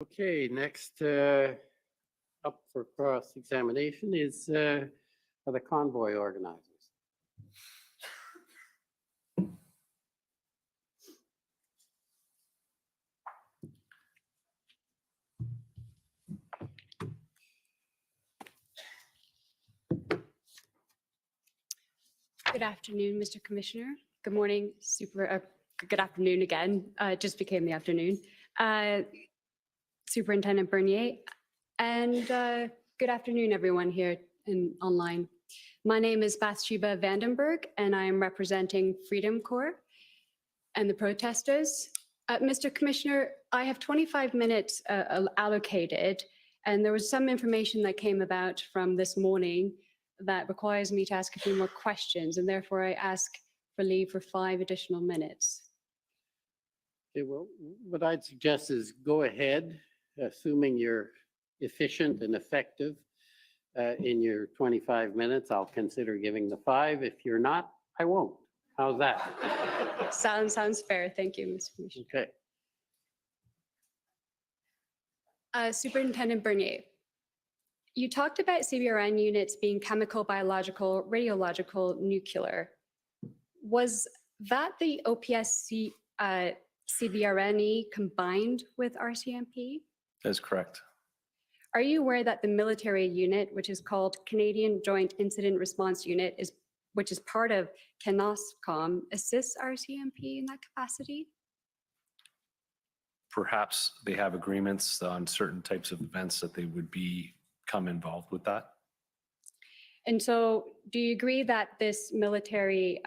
Okay, next up for cross-examination is are the convoy organizers. Good afternoon, Mr. Commissioner. Good morning, good afternoon again. It just became the afternoon. Superintendent Bernier, and good afternoon, everyone here and online. My name is Bathsheba Vandenberg, and I am representing Freedom Corps and the protesters. Mr. Commissioner, I have 25 minutes allocated, and there was some information that came about from this morning that requires me to ask a few more questions, and therefore I ask for leave for 5 additional minutes. Okay, well, what I'd suggest is go ahead, assuming you're efficient and effective in your 25 minutes. I'll consider giving the 5. If you're not, I won't. How's that? Sounds fair. Thank you, Mr. Commissioner. Okay. Superintendent Bernier, you talked about CBRN units being chemical, biological, radiological, nuclear. Was that the OPSC CBRNE combined with RCMP? That's correct. Are you aware that the military unit, which is called Canadian Joint Incident Response Unit, which is part of CANOSCOM, assists RCMP in that capacity? Perhaps they have agreements on certain types of events that they would become involved with that. And so do you agree that this military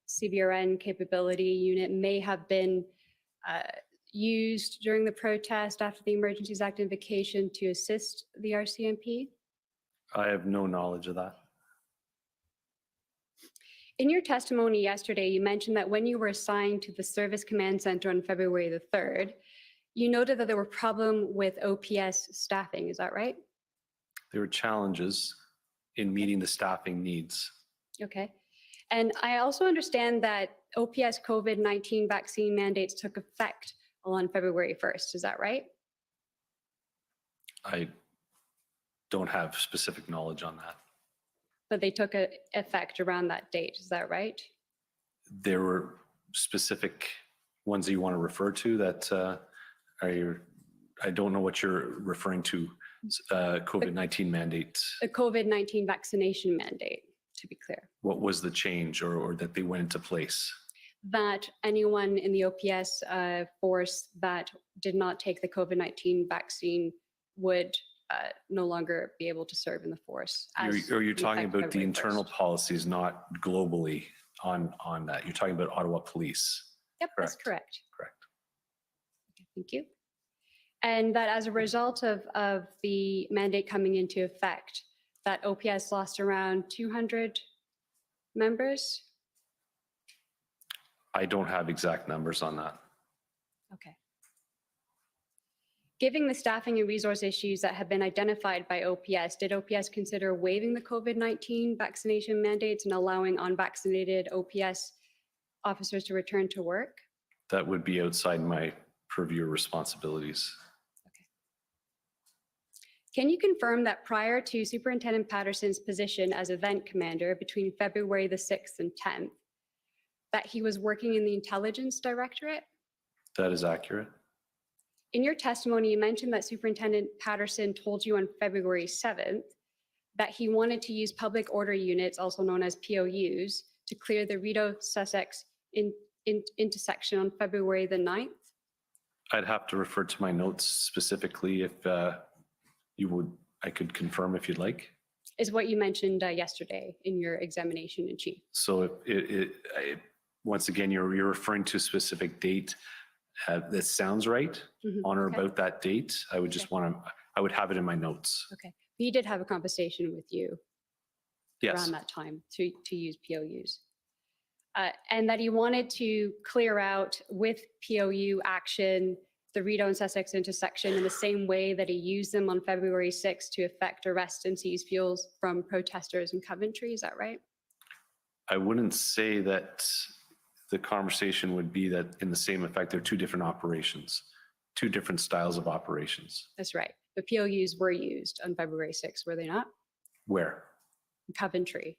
CBRN capability unit may have been used during the protest after the Emergencies Act invocation to assist the RCMP? I have no knowledge of that. In your testimony yesterday, you mentioned that when you were assigned to the Service Command Center on February the 3rd, you noted that there were problems with OPS staffing. Is that right? There were challenges in meeting the staffing needs. Okay. And I also understand that OPS COVID-19 vaccine mandates took effect on February 1st. Is that right? I don't have specific knowledge on that. But they took effect around that date. Is that right? There were specific ones that you want to refer to that I don't know what you're referring to, COVID-19 mandate. The COVID-19 vaccination mandate, to be clear. What was the change or that they went into place? That anyone in the OPS force that did not take the COVID-19 vaccine would no longer be able to serve in the force. You're talking about the internal 1st. policies, not globally on that. You're talking about Ottawa Police. Yep, Correct. that's correct. Correct. Okay, thank you. And that as a result of the mandate coming into effect, that OPS lost around 200 members? I don't have exact numbers on that. Okay. Given the staffing and resource issues that have been identified by OPS, did OPS consider waiving the COVID-19 vaccination mandates and allowing unvaccinated OPS officers to return to work? That would be outside my purview responsibilities. Okay. Can you confirm that prior to Superintendent Patterson's position as event commander between February the 6th and 10th, that he was working in the Intelligence Directorate? That is accurate. In your testimony, you mentioned that Superintendent Patterson told you on February 7th that he wanted to use public order units, also known as POUs, to clear the Rideau-Sussex intersection on February the 9th. I'd have to refer to my notes specifically if you would, I could confirm if you'd like. Is what you mentioned yesterday in your examination in chief. So once again, you're referring to a specific date that sounds right on or about that date. I would just want to, I would have it in my notes. Okay. He did have a conversation with you Yes. around that time to use POUs. And that he wanted to clear out with POU action the Rideau and Sussex intersection in the same way that he used them on February 6th to effect arrest and seize fuels from protesters in Coventry. Is that right? I wouldn't say that the conversation would be that in the same effect, they're two different operations. two different styles of operations. That's right. The POUs were used on February 6th, were they not? Where? Coventry.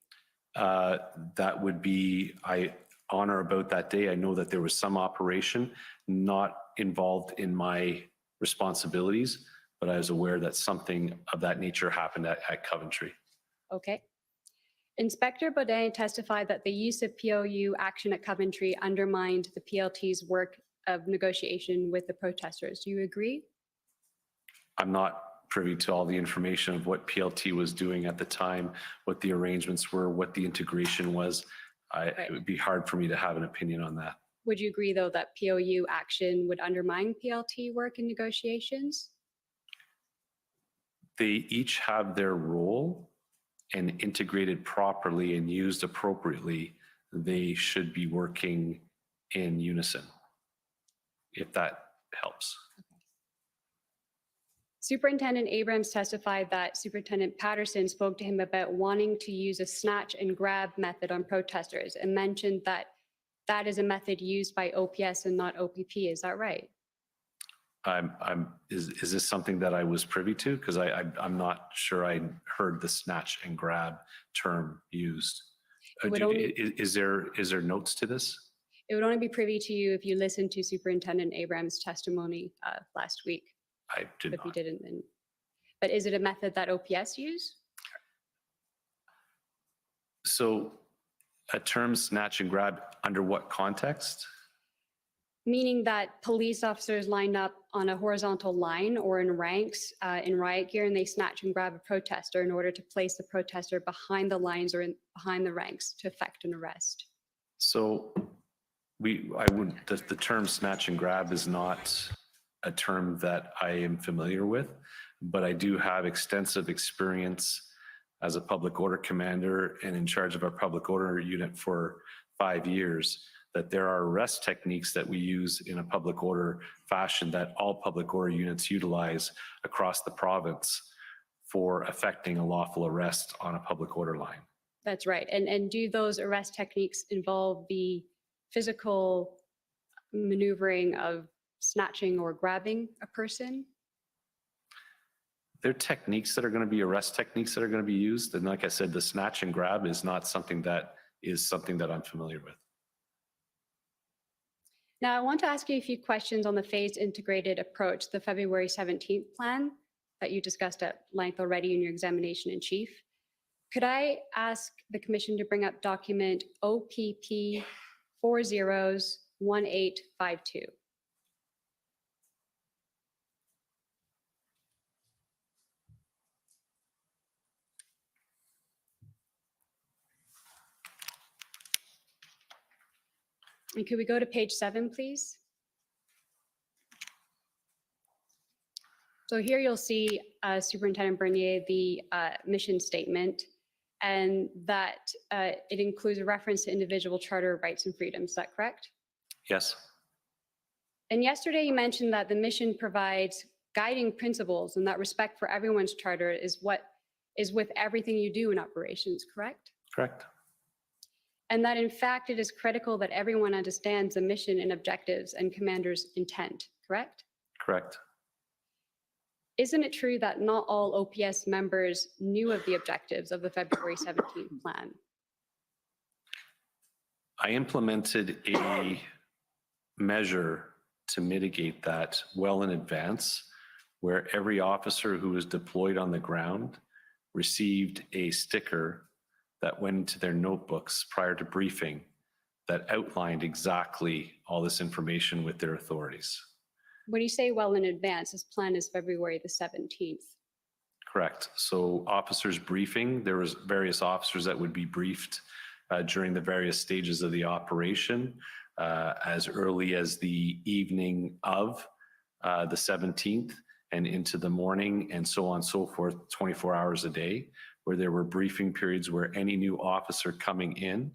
That would be, on or about that day, I know that there was some operation not involved in my responsibilities, but I was aware that something of that nature happened at Coventry. Okay. Inspector Baudin testified that the use of POU action at Coventry undermined the PLT's work of negotiation with the protesters. Do you agree? I'm not privy to all the information of what PLT was doing at the time, what the arrangements were, what the integration was. It would be hard for me to have an opinion on that. Would you agree, though, that POU action would undermine PLT work in negotiations? They each have their role, and integrated properly and used appropriately, they should be working in unison, if that helps. Superintendent Abrams testified that Superintendent Patterson spoke to him about wanting to use a snatch and grab method on protesters and mentioned that that is a method used by OPS and not OPP. Is that right? Is this something that I was privy to? Because I'm not sure I heard the snatch and grab term used. Is there notes to this? It would only be privy to you if you listened to Superintendent Abrams' testimony last week. I did If you not. didn't, then. But is it a method that OPS use? So a term snatch and grab, under what context? Meaning that police officers lined up on a horizontal line or in ranks in riot gear, and they snatch and grab a protester in order to place the protester behind the lines or behind the ranks to effect an arrest. So the term snatch and grab is not a term that I am familiar with, but I do have extensive experience as a public order commander and in charge of our public order unit for 5 years, that there are arrest techniques that we use in a public order fashion that all public order units utilize across the province for effecting a lawful arrest on a public order line. That's right. And do those arrest techniques involve the physical maneuvering of snatching or grabbing a person? There are techniques that are going to be arrest techniques that are going to be used. And like I said, the snatch and grab is not something that I'm familiar with. Now, I want to ask you a few questions on the phased integrated approach, the February 17th plan that you discussed at length already in your examination in chief. Could I ask the commission to bring up document OPP 401852? And could we go to page 7, please? So here you'll see, Superintendent Bernier, the mission statement, and that it includes a reference to individual charter rights and freedoms. Is that correct? Yes. And yesterday you mentioned that the mission provides guiding principles and that respect for everyone's charter is what is with everything you do in operations, correct? Correct. And that in fact, it is critical that everyone understands the mission and objectives and commander's intent, correct? Correct. Isn't it true that not all OPS members knew of the objectives of the February 17th plan? I implemented a measure to mitigate that well in advance, where every officer who was deployed on the ground received a sticker that went into their notebooks prior to briefing that outlined exactly all this information with their authorities. When you say well in advance, this plan is February the 17th. Correct. So officers briefing, there was various officers that would be briefed during the various stages of the operation as early as the evening of the 17th and into the morning and so on and so forth, 24 hours a day, where there were briefing periods where any new officer coming in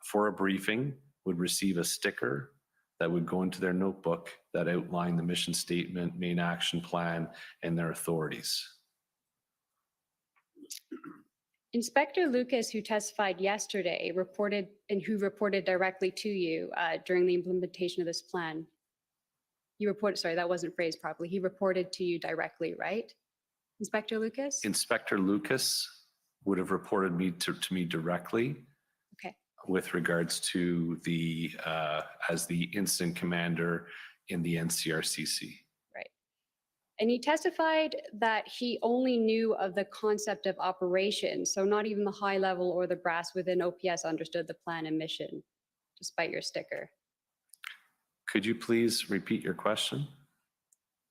for a briefing would receive a sticker that would go into their notebook that outlined the mission statement, main action plan, and their authorities. Inspector Lucas, who testified yesterday, reported directly to you during the implementation of this plan. He reported, sorry, that wasn't phrased properly. He reported to you directly, right? Inspector Lucas? Inspector Lucas would have reported to me directly Okay. with regards to the, as the incident commander in the NCRCC. And he testified that he only knew of the concept of operation, so not even the high level or the brass within OPS understood the plan and mission, despite your sticker. Could you please repeat your question?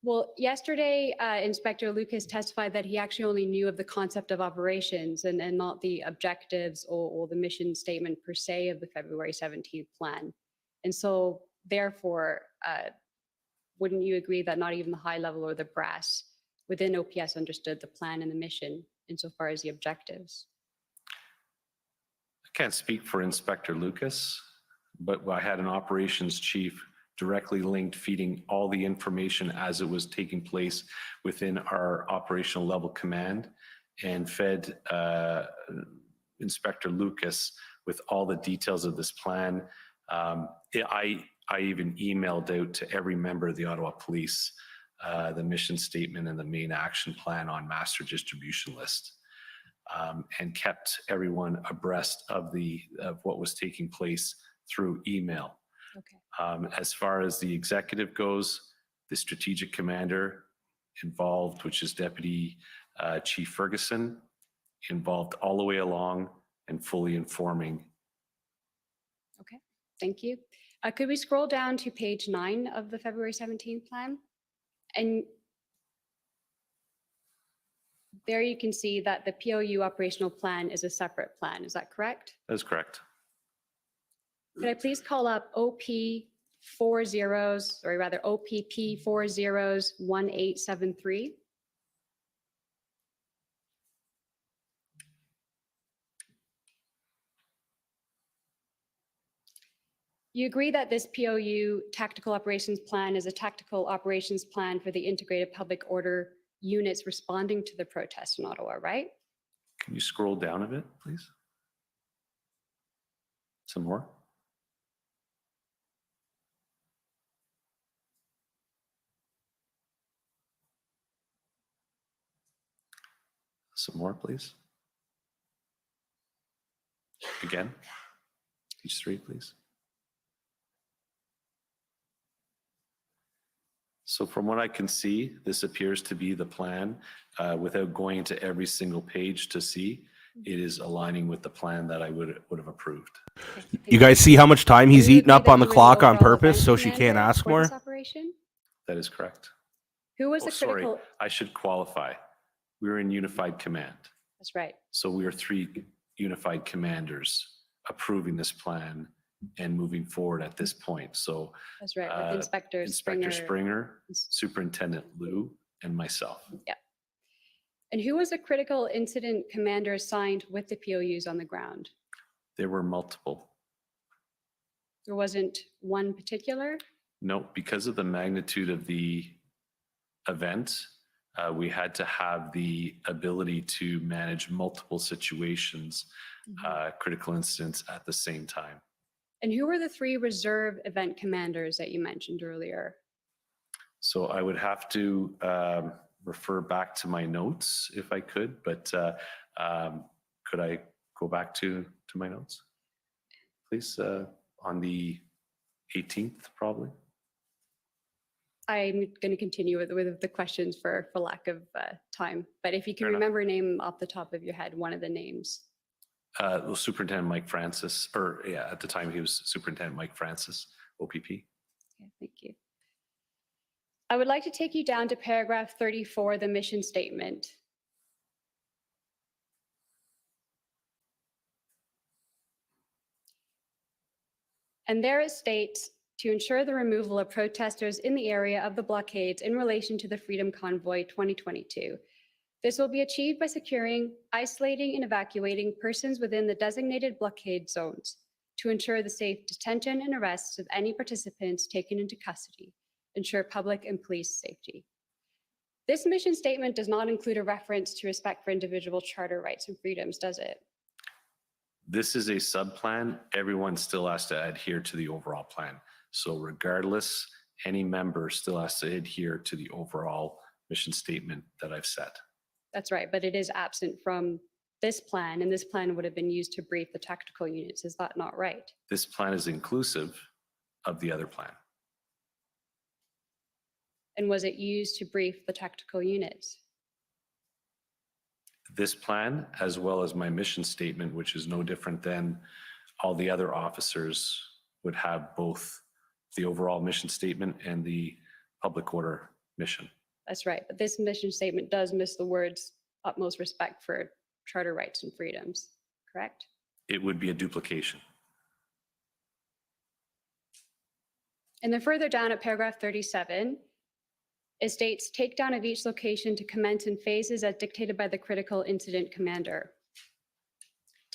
Well, yesterday, Inspector Lucas testified that he actually only knew of the concept of operations and not the objectives or the mission statement per se of the February 17th plan. And so therefore, wouldn't you agree that not even the high level or the brass within OPS understood the plan and the mission insofar as the objectives? I can't speak for Inspector Lucas, but I had an operations chief directly linked, feeding all the information as it was taking place within our operational level command, and fed Inspector Lucas with all the details of this plan. I even emailed out to every member of the Ottawa Police the mission statement and the main action plan on master distribution list, and kept everyone abreast of what was taking place through email. Okay. As far as the executive goes, the strategic commander involved, which is Deputy Chief Ferguson, involved all the way along and fully informing. Okay, thank you. Could we scroll down to page 9 of the February 17th plan? And there you can see that the POU operational plan is a separate plan. Is that correct? That is correct. Could I please call up OPP 401873? You agree that this POU tactical operations plan is a tactical operations plan for the integrated public order units responding to the protests in Ottawa, right? Can you scroll down a bit, please? Some more? Some more, please. Again, page 3, please. So from what I can see, this appears to be the plan. Without going into every single page to see, it is aligning with the plan that I would have approved. Okay, You guys see how much time he's Do you eating agree up that on the you were clock on overall purpose event so she can't commander ask for this more? operation? That is correct. Who was Oh, the sorry, critical? I should qualify. We were in unified command. That's right. So we are 3 unified commanders approving this plan and moving forward at this point. So That's right. With Inspector Inspector Springer. Springer, Superintendent Liu, and myself. Yeah. And who was the critical incident commander assigned with the POUs on the ground? There were multiple. There wasn't one particular? No, because of the magnitude of the event, we had to have the ability to manage multiple situations, critical incidents at the same time. And who were the 3 reserve event commanders that you mentioned earlier? So I would have to refer back to my notes if I could, but could I go back to my notes? Please, on the 18th, probably. I'm going to continue with the questions for lack of time. But if you can Fair enough. remember a name off the top of your head, one of the names. Well, Superintendent Mike Francis, or yeah, at the time he was Superintendent Mike Francis, OPP. Okay, thank you. I would like to take you down to paragraph 34, the mission statement. And there it states, to ensure the removal of protesters in the area of the blockades in relation to the Freedom Convoy 2022. This will be achieved by securing, isolating, and evacuating persons within the designated blockade zones to ensure the safe detention and arrests of any participants taken into custody, ensure public and police safety. This mission statement does not include a reference to respect for individual charter rights and freedoms, does it? This is a sub-plan. Everyone still has to adhere to the overall plan. So regardless any member still has to adhere to the overall mission statement that I've set. That's right, but it is absent from this plan, and this plan would have been used to brief the tactical units. Is that not right? This plan is inclusive of the other plan. And was it used to brief the tactical units? This plan, as well as my mission statement, which is no different than all the other officers, would have both the overall mission statement and the public order mission. That's right, but this mission statement does miss the words utmost respect for charter rights and freedoms, correct? It would be a duplication. And then further down at paragraph 37, it states takedown of each location to commence in phases as dictated by the critical incident commander.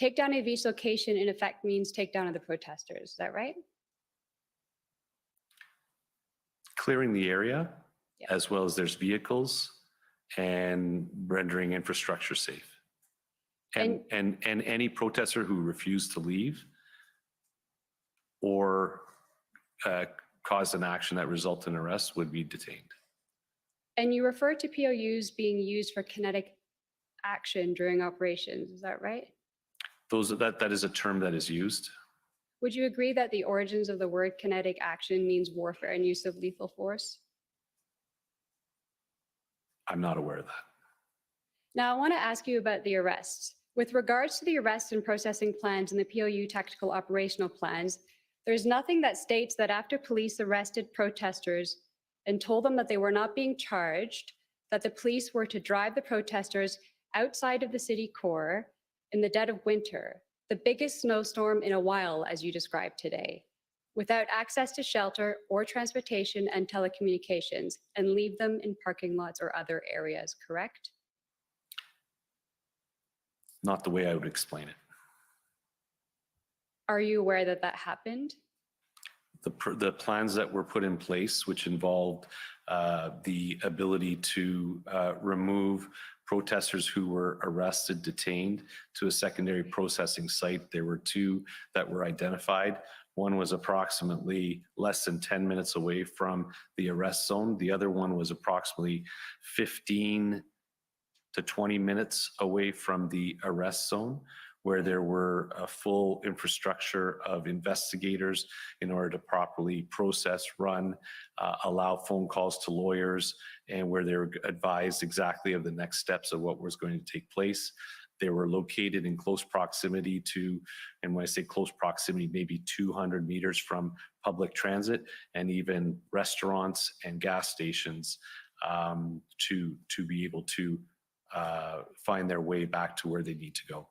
Takedown of each location in effect means takedown of the protesters, is that right? Clearing the area, Yeah. as well as there's vehicles and rendering infrastructure safe. And any protester who refused to leave or caused an action that resulted in arrest would be detained. And you refer to POUs being used for kinetic action during operations, is that right? That is a term that is used. Would you agree that the origins of the word kinetic action means warfare and use of lethal force? I'm not aware of that. Now, I want to ask you about the arrests. With regards to the arrest and processing plans and the POU tactical operational plans, there's nothing that states that after police arrested protesters and told them that they were not being charged, that the police were to drive the protesters outside of the city core in the dead of winter, the biggest snowstorm in a while, as you described today, without access to shelter or transportation and telecommunications, and leave them in parking lots or other areas, correct? Not the way I would explain it. Are you aware that that happened? The plans that were put in place, which involved the ability to remove protesters who were arrested, detained to a secondary processing site. There were two that were identified. One was approximately less than 10 minutes away from the arrest zone. The other one was approximately 15 to 20 minutes away from the arrest zone, where there were a full infrastructure of investigators in order to properly process, run, allow phone calls to lawyers, and where they were advised exactly of the next steps of what was going to take place. They were located in close proximity to, and when I say close proximity, maybe 200 meters from public transit and even restaurants and gas stations to be able to find their way back to where they need to go.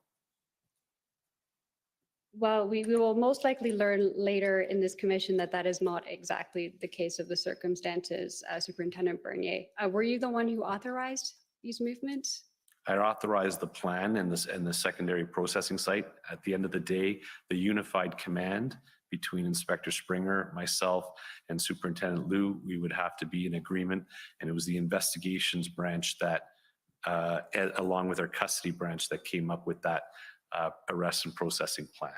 Well, we will most likely learn later in this commission that that is not exactly the case of the circumstances, Superintendent Bernier. Were you the one who authorized these movements? I authorized the plan and the secondary processing site. At the end of the day, the unified command between Inspector Springer, myself, and Superintendent Liu, we would have to be in agreement. And it was the investigations branch that, along with our custody branch, that came up with that arrest and processing plan.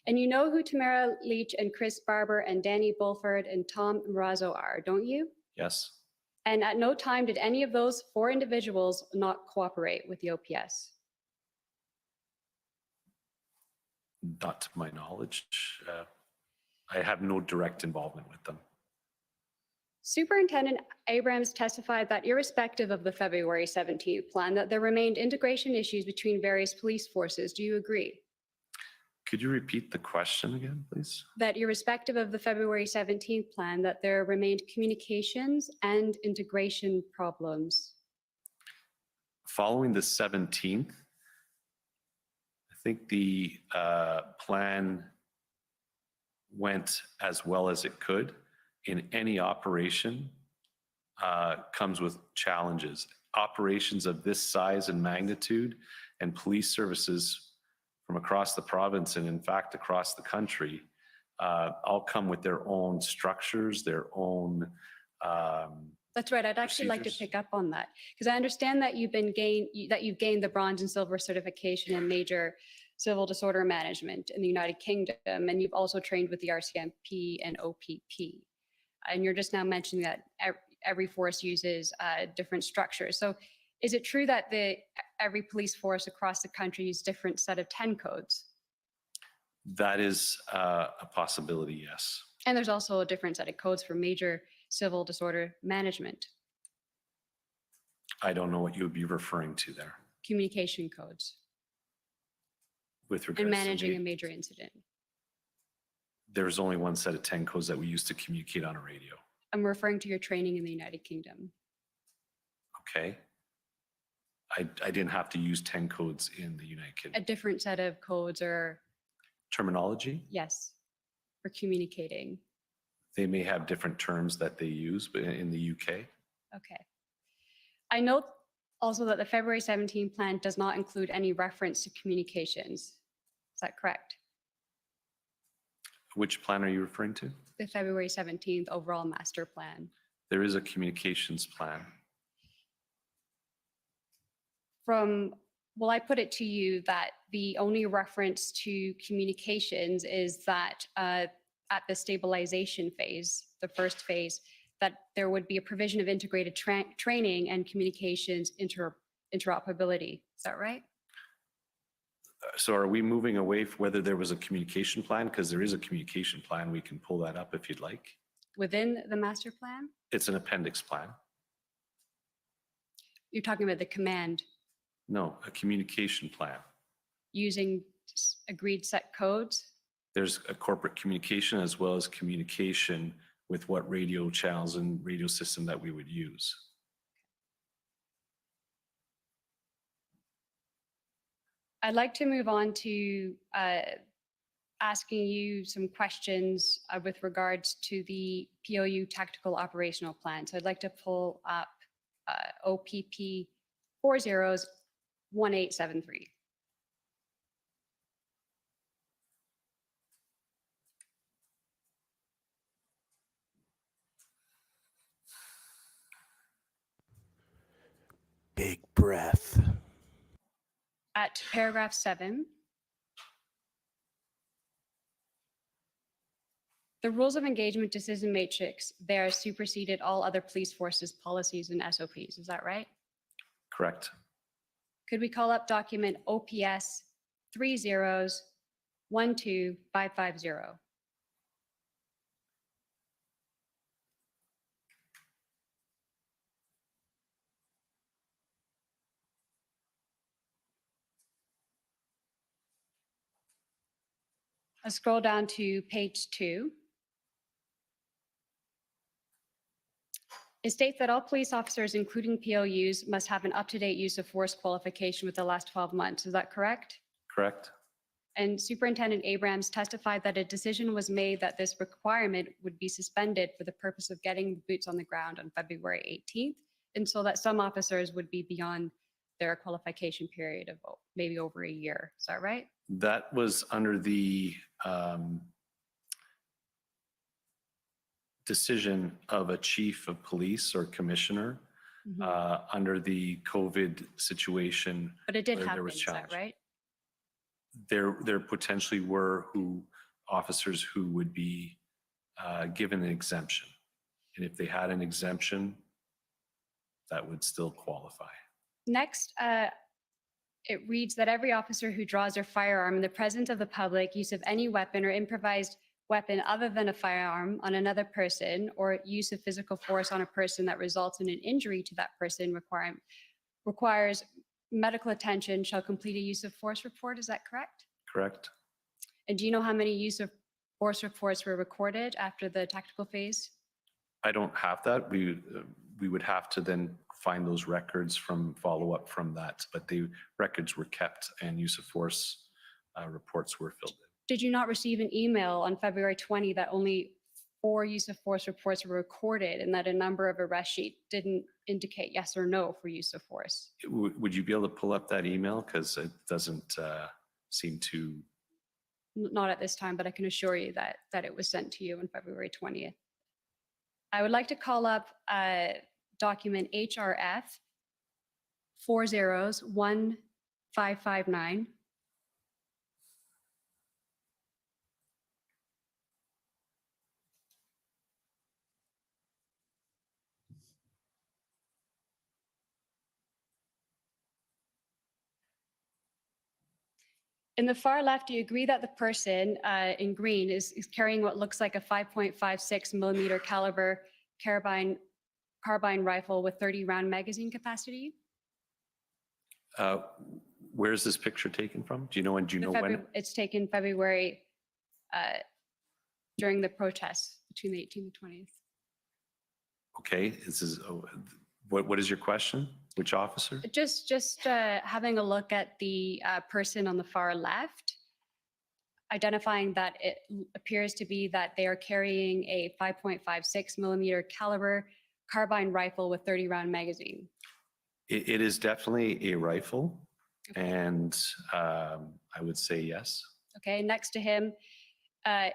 And you know who Tamara Leach and Chris Barber and Danny Bulford and Tom Marazzo are, don't you? Yes. And at no time did any of those 4 individuals not cooperate with the OPS? Not to my knowledge. I have no direct involvement with them. Superintendent Abrams testified that irrespective of the February 17th plan, that there remained integration issues between various police forces. Do you agree? Could you repeat the question again, please? That irrespective of the February 17th plan, that there remained communications and integration problems. Following the 17th, I think the plan went as well as it could. In any operation comes with challenges. Operations of this size and magnitude and police services from across the province and in fact across the country all come with their own structures, their own That's right. I'd actually like to procedures. pick up on that because I understand that you've gained the bronze and silver certification in major civil disorder management in the United Kingdom, and you've also trained with the RCMP and OPP. and you're just now mentioning that every force uses different structures. So is it true that every police force across the country uses different set of 10 codes? That is a possibility, yes. And there's also a different set of codes for major civil disorder management, I don't know what you would be referring to there communication codes, with regards and to managing a major incident. there's only one set of 10 codes that we use to communicate on a radio. I'm referring to your training in the United Kingdom. Okay. I didn't have to use 10 codes in the United A Kingdom. different set of codes are, Terminology, yes, for communicating. they may have different terms that they use, but in the UK, Okay. I note also that the February 17 plan does not include any reference to communications. Is that correct? which plan are you referring to? The February 17th overall master plan. There is a communications plan. Well, I put it to you that the only reference to communications is that at the stabilization phase, the first phase, that there would be a provision of integrated training and communications interoperability. Is that right? So are we moving away from whether there was a communication plan? Because there is a communication plan. We can pull that up if you'd like. Within the master plan? It's an appendix plan. You're talking about the command No, a communication plan. using agreed set codes? There's a corporate communication as well as communication with what radio channels and radio system that we would use. I'd like to move on to asking you some questions with regards to the POU tactical operational plan. So I'd like to pull up OPP 401873. Big breath. At paragraph 7, the rules of engagement decision matrix there superseded all other police forces policies and SOPs. Is that right? Correct. Could we call up document OPS 3012550? I'll scroll down to page 2. It states that all police officers, including POUs, must have an up-to-date use of force qualification with the last 12 months. Is that correct? Correct. And Superintendent Abrams testified that a decision was made that this requirement would be suspended for the purpose of getting the boots on the ground on February 18th, and so that some officers would be beyond their qualification period of maybe over a year. Is that right? That was under the decision of a chief of police or commissioner under the COVID situation. But it did where there happen, was is that challenge. right? There potentially were officers who would be given an exemption. And if they had an exemption, that would still qualify. Next, it reads that every officer who draws their firearm in the presence of the public, use of any weapon or improvised weapon other than a firearm on another person, or use of physical force on a person that results in an injury to that person requires medical attention shall complete a use of force report. Is that correct? Correct. And do you know how many use of force reports were recorded after the tactical phase? I don't have that. We would have to then find those records from follow-up from that, but the records were kept and use of force reports were filled in. Did you not receive an email on February 20 that only 4 use of force reports were recorded and that a number of arrest sheet didn't indicate yes or no for use of force? Would you be able to pull up that email? Because it doesn't seem to. Not at this time, but I can assure you that it was sent to you on February 20th. I would like to call up document HRF 401559. In the far left, do you agree that the person in green is carrying what looks like a 5.56 millimeter caliber carbine rifle with 30 round magazine capacity? Where's this picture taken from? Do you know when? Do you know when? It's taken February during the protests between the 18th and 20th. Okay, this is, what is your question? Which officer? Just having a look at the person on the far left, identifying that it appears to be that they are carrying a 5.56 millimeter caliber carbine rifle with 30 round magazine. It is definitely a rifle, and I would say yes. Okay, next to him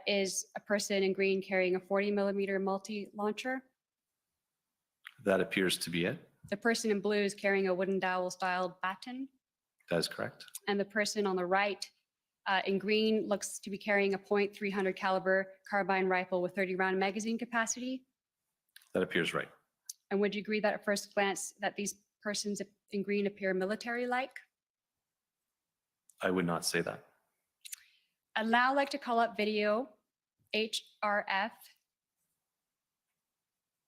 is a person in green carrying a 40 millimeter multi-launcher. That appears to be it. The person in blue is carrying a wooden dowel style baton. That is correct. And the person on the right in green looks to be carrying a .300 caliber carbine rifle with 30 round magazine capacity. That appears right. And would you agree that at first glance that these persons in green appear military-like? I would not say that. I'd now like to call up video HRF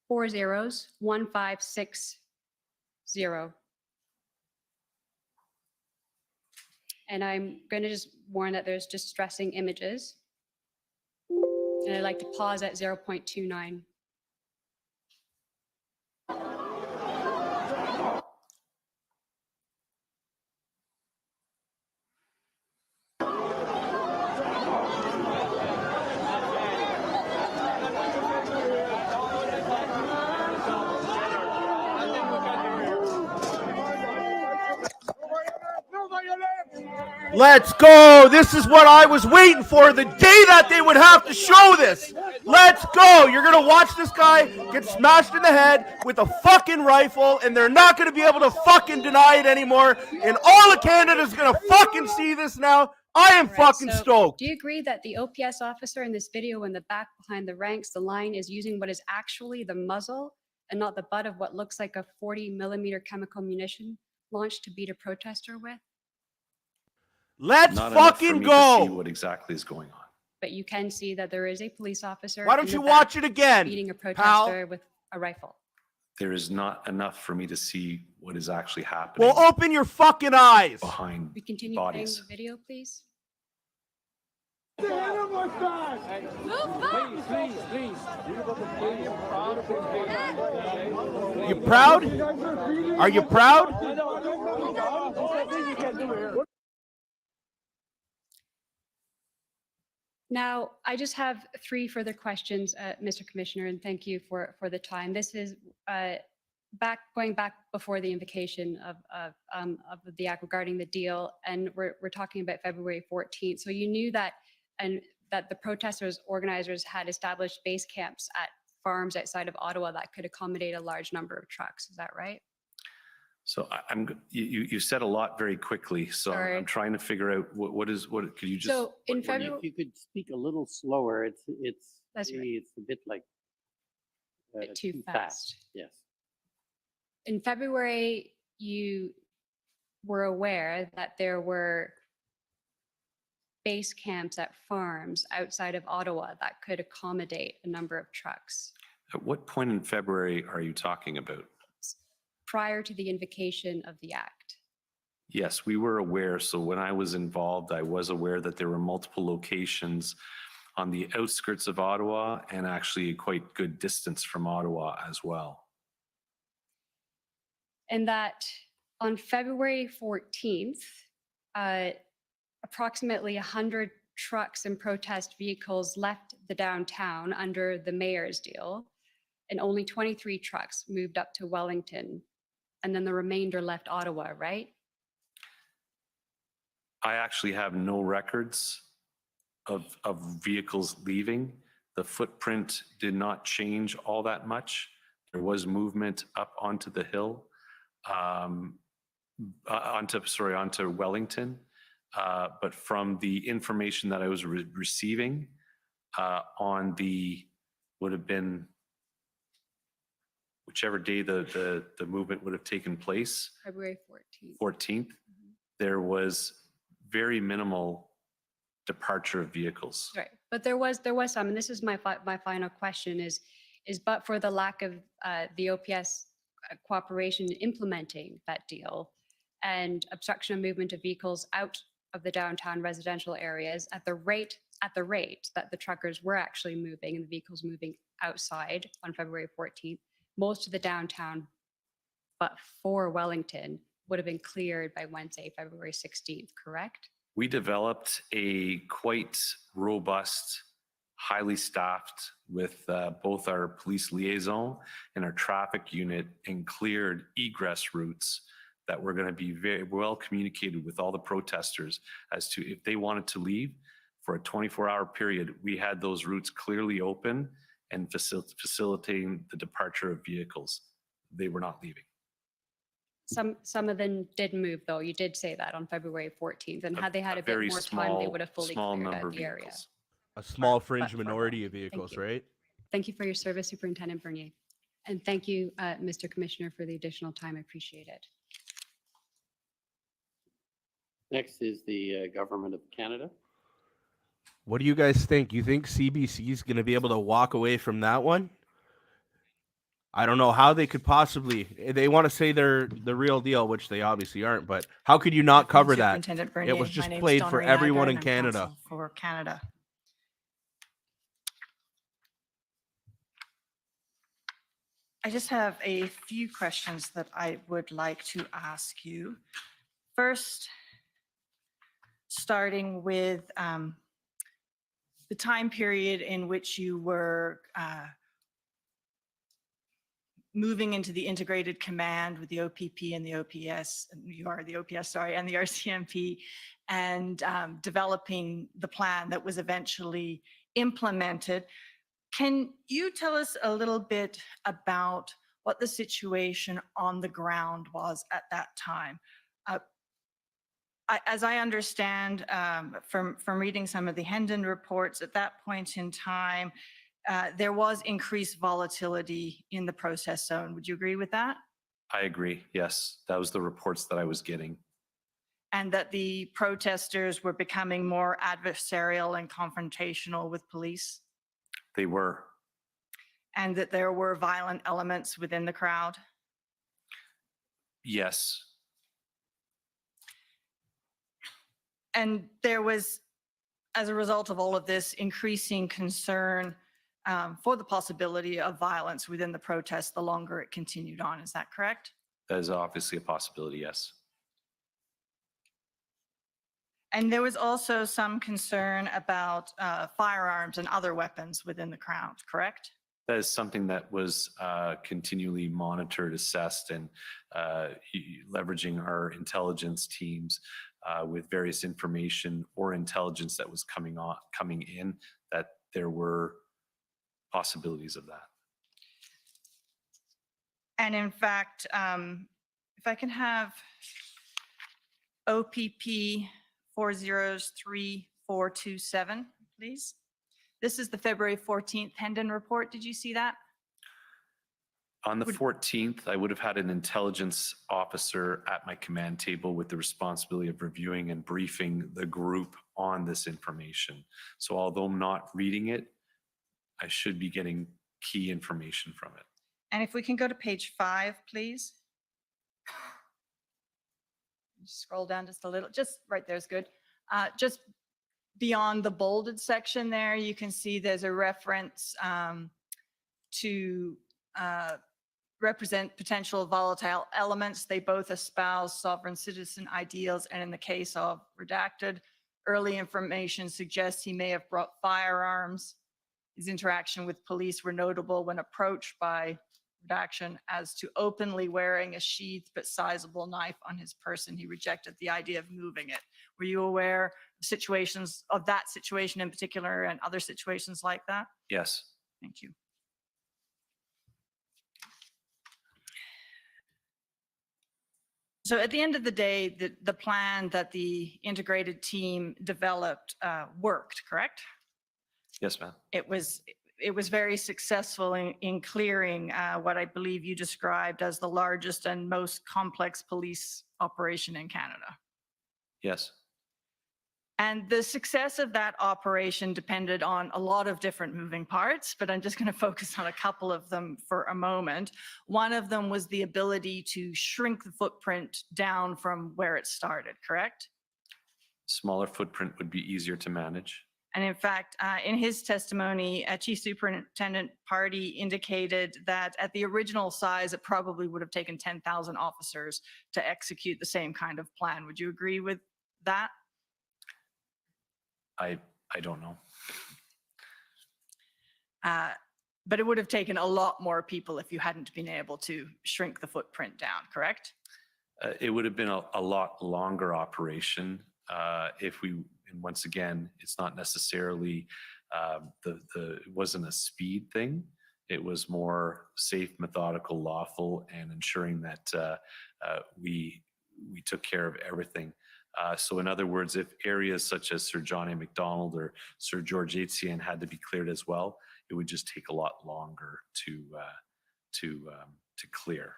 401560. And I'm going to just warn that there's distressing images. And I'd like to pause at 0.29. Let's go. This is what I was waiting for, the day that they would have to show this. Let's go. You're going to watch this guy get smashed in the head with a fucking rifle, and they're not going to be able to fucking deny it anymore. And all of Canada's going to fucking see this now. I am fucking stoked. Do you agree that the OPS officer in this video in the back behind the ranks, the line, is using what is actually the muzzle and not the butt of what looks like a 40 millimeter chemical munition launched to beat a protester with? Let's Not enough for fucking me go. to see what exactly is going on. But you can see that there is a police officer. Why don't you watch it again, beating a pal? protester with a rifle? There is not enough for me to see what is actually happening Well, open your fucking eyes. behind We continue playing bodies. the video, please. You proud? Are you proud? Now, I just have 3 further questions, Mr. Commissioner, and thank you for the time. This is going back before the invocation of the act regarding the deal, and we're talking about February 14th. So you knew that that the protesters organizers had established base camps at farms outside of Ottawa that could accommodate a large number of trucks. Is that right? So you said a lot very quickly. So Sorry. I'm trying to figure out what could you just? So in what do you- February, If you could speak a little slower, it's That's right. maybe it's a bit like bit too fast. Yes. In February, you were aware that there were base camps at farms outside of Ottawa that could accommodate a number of trucks At what point in February are you talking about? prior to the invocation of the act. Yes, we were aware. So when I was involved, I was aware that there were multiple locations on the outskirts of Ottawa and actually a quite good distance from Ottawa as well. And that on February 14th, approximately 100 trucks and protest vehicles left the downtown under the mayor's deal, and only 23 trucks moved up to Wellington, and then the remainder left Ottawa, right? I actually have no records of vehicles leaving. The footprint did not change all that much. There was movement up onto the hill, onto Wellington. But from the information that I was receiving on would have been whichever day the movement would have taken place, February 14th. 14th, there was very minimal departure of vehicles. Right, but there was some, and this is my final question is but for the lack of the OPS cooperation in implementing that deal and obstruction of movement of vehicles out of the downtown residential areas at the rate that the truckers were actually moving and the vehicles moving outside on February 14th, most of the downtown, but for Wellington, would have been cleared by Wednesday, February 16th, correct? We developed a quite robust, highly staffed with both our police liaison and our traffic unit, and cleared egress routes that were going to be very well communicated with all the protesters as to if they wanted to leave for a 24-hour period. We had those routes clearly open and facilitating the departure of vehicles. They were not leaving. Some of them did move, though. You did say that on February 14th, and had they had a bit very more time, they would have fully small cleared number out of the area. vehicles. A small But fringe for minority that. of vehicles, you. right? Thank you for your service, Superintendent Bernier. And thank you, Mr. Commissioner, for the additional time. I appreciate it. Next is the Government of Canada. What do you guys think? You think CBC is going to be able to walk away from that one? I don't know how they could possibly. They want to say they're the real deal, which they obviously aren't. But how could you not cover that? Superintendent Bernier. It was My just name's played Donna for Renaga, everyone in and I'm Canada. counsel for Canada. I just have a few questions that I would like to ask you. First, starting with the time period in which you were moving into the integrated command with the OPP and the OPS, you are the OPS, sorry, and the RCMP, and developing the plan that was eventually implemented. Can you tell us a little bit about what the situation on the ground was at that time? As I understand from reading some of the Hendon reports, at that point in time, there was increased volatility in the process zone. Would you agree with that? I agree. Yes, that was the reports that I was getting. And that the protesters were becoming more adversarial and confrontational with police? They were. And that there were violent elements within the crowd? Yes. And there was, as a result of all of this, increasing concern for the possibility of violence within the protest the longer it continued on. Is that correct? That is obviously a possibility, yes. And there was also some concern about firearms and other weapons within the crowd, correct? That is something that was continually monitored, assessed, and leveraging our intelligence teams with various information or intelligence that was coming in, that there were possibilities of that. And in fact, if I can have OPP 403427, please. This is the February 14th Hendon report. Did you see that? On the 14th, I would have had an intelligence officer at my command table with the responsibility of reviewing and briefing the group on this information. So although I'm not reading it, I should be getting key information from it. And if we can go to page 5, please. Scroll down just a little, just right there is good. Just beyond the bolded section there, you can see there's a reference to represent potential volatile elements. They both espouse sovereign citizen ideals, and in the case of redacted, early information suggests he may have brought firearms. His interaction with police were notable when approached by redaction as to openly wearing a sheathed but sizable knife on his person. He rejected the idea of moving it. Were you aware of situations, of that situation in particular and other situations like that? Yes. Thank you. So at the end of the day, the plan that the integrated team developed worked, correct? Yes, ma'am. It was very successful in clearing what I believe you described as the largest and most complex police operation in Canada. Yes. And the success of that operation depended on a lot of different moving parts, but I'm just going to focus on a couple of them for a moment. One of them was the ability to shrink the footprint down from where it started, correct? Smaller footprint would be easier to manage. And in fact, in his testimony, Chief Superintendent Party indicated that at the original size, it probably would have taken 10,000 officers to execute the same kind of plan. Would you agree with that? I don't know. But it would have taken a lot more people if you hadn't been able to shrink the footprint down, correct? It would have been a lot longer operation if we, and once again, it's not necessarily it wasn't a speed thing. It was more safe, methodical, lawful, and ensuring that we took care of everything. So in other words, if areas such as Sir John A. Macdonald or Sir George Etienne had to be cleared as well, it would just take a lot longer to clear.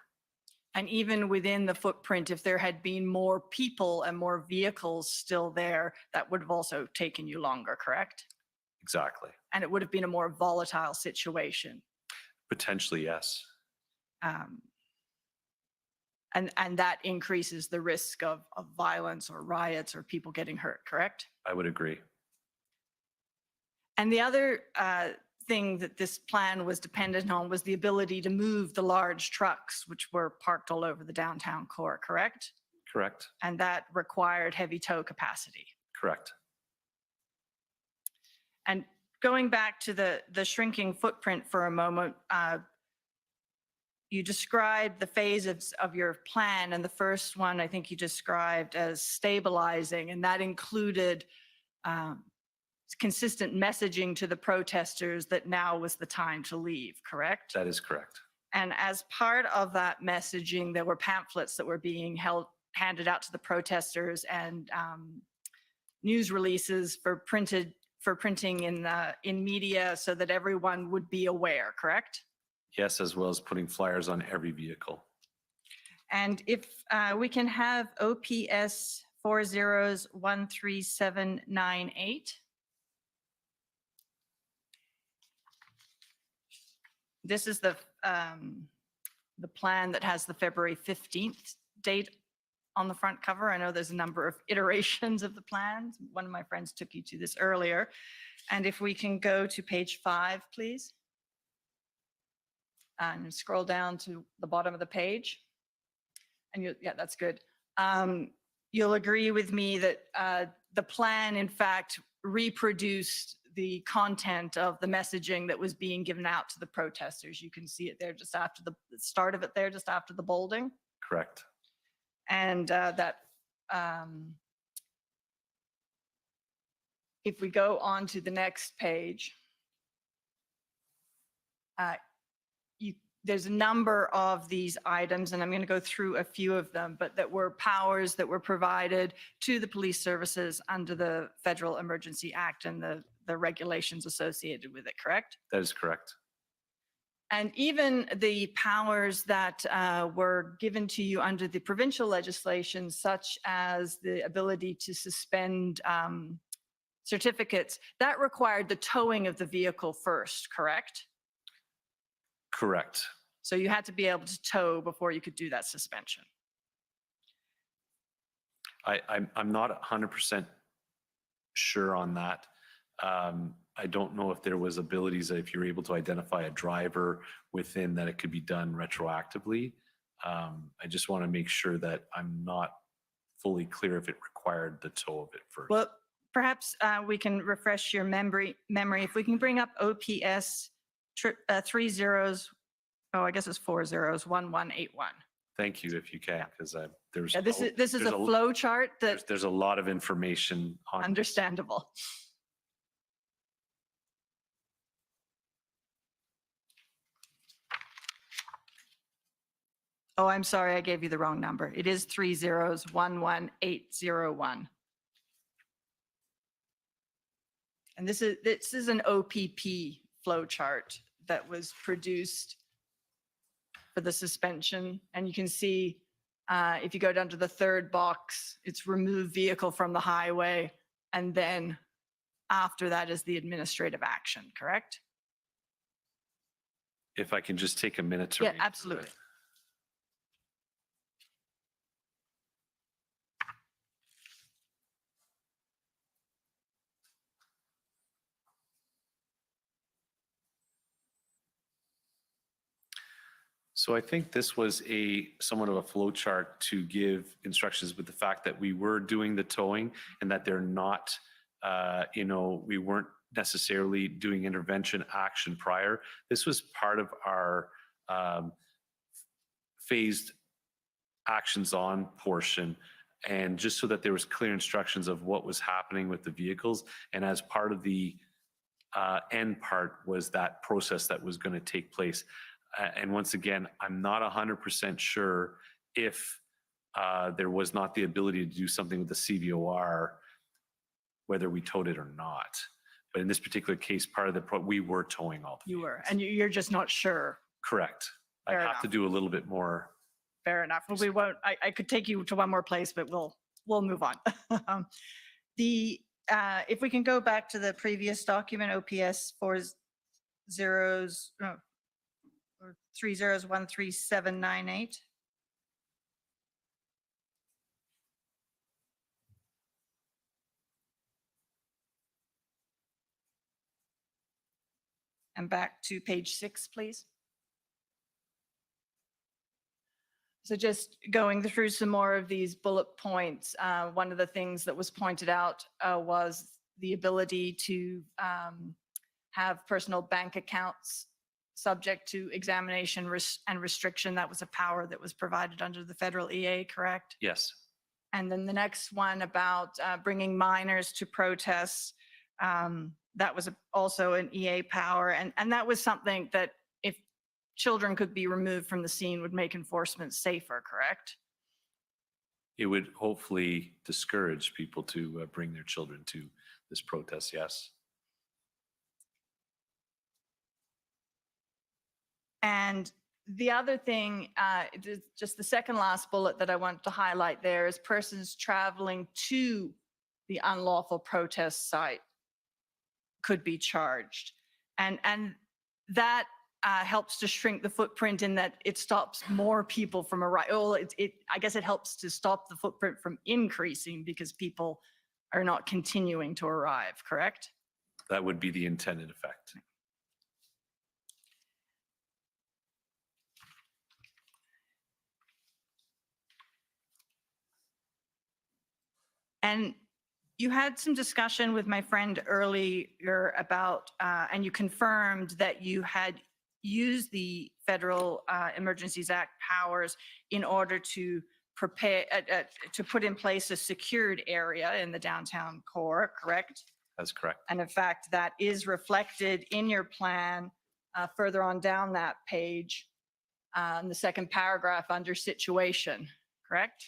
And even within the footprint, if there had been more people and more vehicles still there, that would have also taken you longer, correct? Exactly. And it would have been a more volatile situation. Potentially, yes. And that increases the risk of violence or riots or people getting hurt, correct? I would agree. And the other thing that this plan was dependent on was the ability to move the large trucks, which were parked all over the downtown core, correct? Correct. And that required heavy tow capacity. Correct. And going back to the shrinking footprint for a moment, you described the phases of your plan, and the first one I think you described as stabilizing, and that included consistent messaging to the protesters that now was the time to leave, correct? That is correct. And as part of that messaging, there were pamphlets that were being handed out to the protesters and news releases for printing in media so that everyone would be aware, correct? Yes, as well as putting flyers on every vehicle. And if we can have OPS 401378. This is the plan that has the February 15th date on the front cover. I know there's a number of iterations of the plans. One of my friends took you to this earlier. And if we can go to page 5, please. And scroll down to the bottom of the page. And yeah, that's good. You'll agree with me that the plan, in fact, reproduced the content of the messaging that was being given out to the protesters. You can see it there just after the start of it there, just after the bolding. Correct. And that if we go on to the next page, there's a number of these items, and I'm going to go through a few of them, but that were powers that were provided to the police services under the Federal Emergency Act and the regulations associated with it, correct? That is correct. And even the powers that were given to you under the provincial legislation, such as the ability to suspend certificates, that required the towing of the vehicle first, correct? Correct. So you had to be able to tow before you could do that suspension. I'm not 100% sure on that. I don't know if there was abilities that if you're able to identify a driver within that it could be done retroactively. I just want to make sure that I'm not fully clear if it required the tow of it first. Well, perhaps we can refresh your memory. If we can bring up OPS 401181. Thank you if you can, because there's Yeah, this is a flow chart that there's a lot of information on this. understandable. Oh, I'm sorry, I gave you the wrong number. It is 3011801. And this is an OPP flow chart that was produced for the suspension. And you can see if you go down to the third box, it's remove vehicle from the highway. And then after that is the administrative action, correct? If I can just take a minute to Yeah, read through absolutely. it. So I think this was somewhat of a flow chart to give instructions with the fact that we were doing the towing and that they're not, we weren't necessarily doing intervention action prior. This was part of our phased actions on portion, and just so that there was clear instructions of what was happening with the vehicles. And as part of the end part was that process that was going to take place. And once again, I'm not 100% sure if there was not the ability to do something with the CVOR, whether we towed it or not. But in this particular case, part of we were towing all the You were, vehicles. and you're just not sure. Correct. I Fair have to enough. do a little bit more. Fair enough. Well, we won't, I could take you to one more place, but we'll move on. If we can go back to the previous document, OPS 301378. And back to page 6, please. So just going through some more of these bullet points, one of the things that was pointed out was the ability to have personal bank accounts subject to examination and restriction. That was a power that was provided under the federal EA, correct? Yes. And then the next one about bringing minors to protests, that was also an EA power. And that was something that if children could be removed from the scene would make enforcement safer, correct? It would hopefully discourage people to bring their children to this protest, yes. And the other thing, just the second last bullet that I want to highlight there is persons traveling to the unlawful protest site could be charged. And that helps to shrink the footprint in that it stops more people from arriving. Well, I guess it helps to stop the footprint from increasing because people are not continuing to arrive, correct? That would be the intended effect. And you had some discussion with my friend earlier about, and you confirmed that you had used the Federal Emergencies Act powers in order to prepare, to put in place a secured area in the downtown core, correct? That's correct. And in fact, that is reflected in your plan further on down that page, in the second paragraph under situation, correct?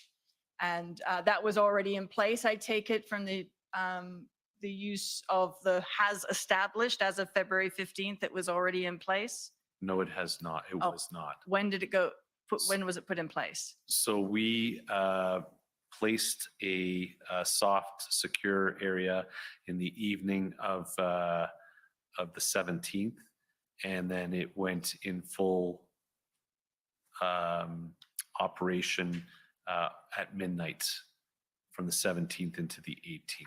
And that was already in place, I take it, from the use of the has established as of February 15th, it was already in place? No, it has not. It Oh. was not. When did it go, when was it put in place? So we placed a soft, secure area in the evening of the 17th, and then it went in full operation at midnight from the 17th into the 18th.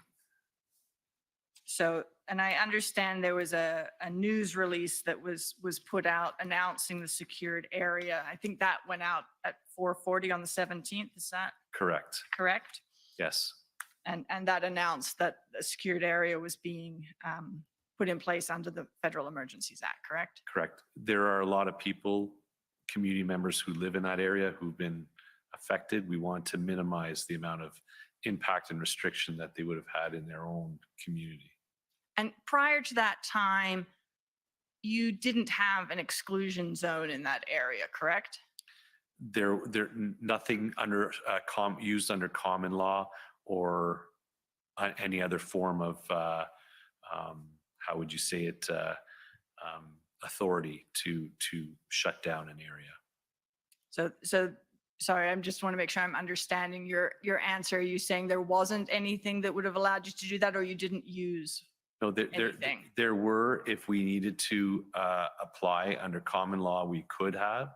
So, and I understand there was a news release that was put out announcing the secured area. I think that went out at 4:40 on the 17th. Is that Correct. correct? Yes. And that announced that a secured area was being put in place under the Federal Emergencies Act, correct? Correct. There are a lot of people, community members who live in that area who've been affected. We want to minimize the amount of impact and restriction that they would have had in their own community. And prior to that time, you didn't have an exclusion zone in that area, correct? There nothing under used under common law or any other form of how would you say it, authority to shut down an area. So sorry, I just want to make sure I'm understanding your answer. Are you saying there wasn't anything that would have allowed you to do that, or you didn't use? No, Anything. there were, if we needed to apply under common law, we could have,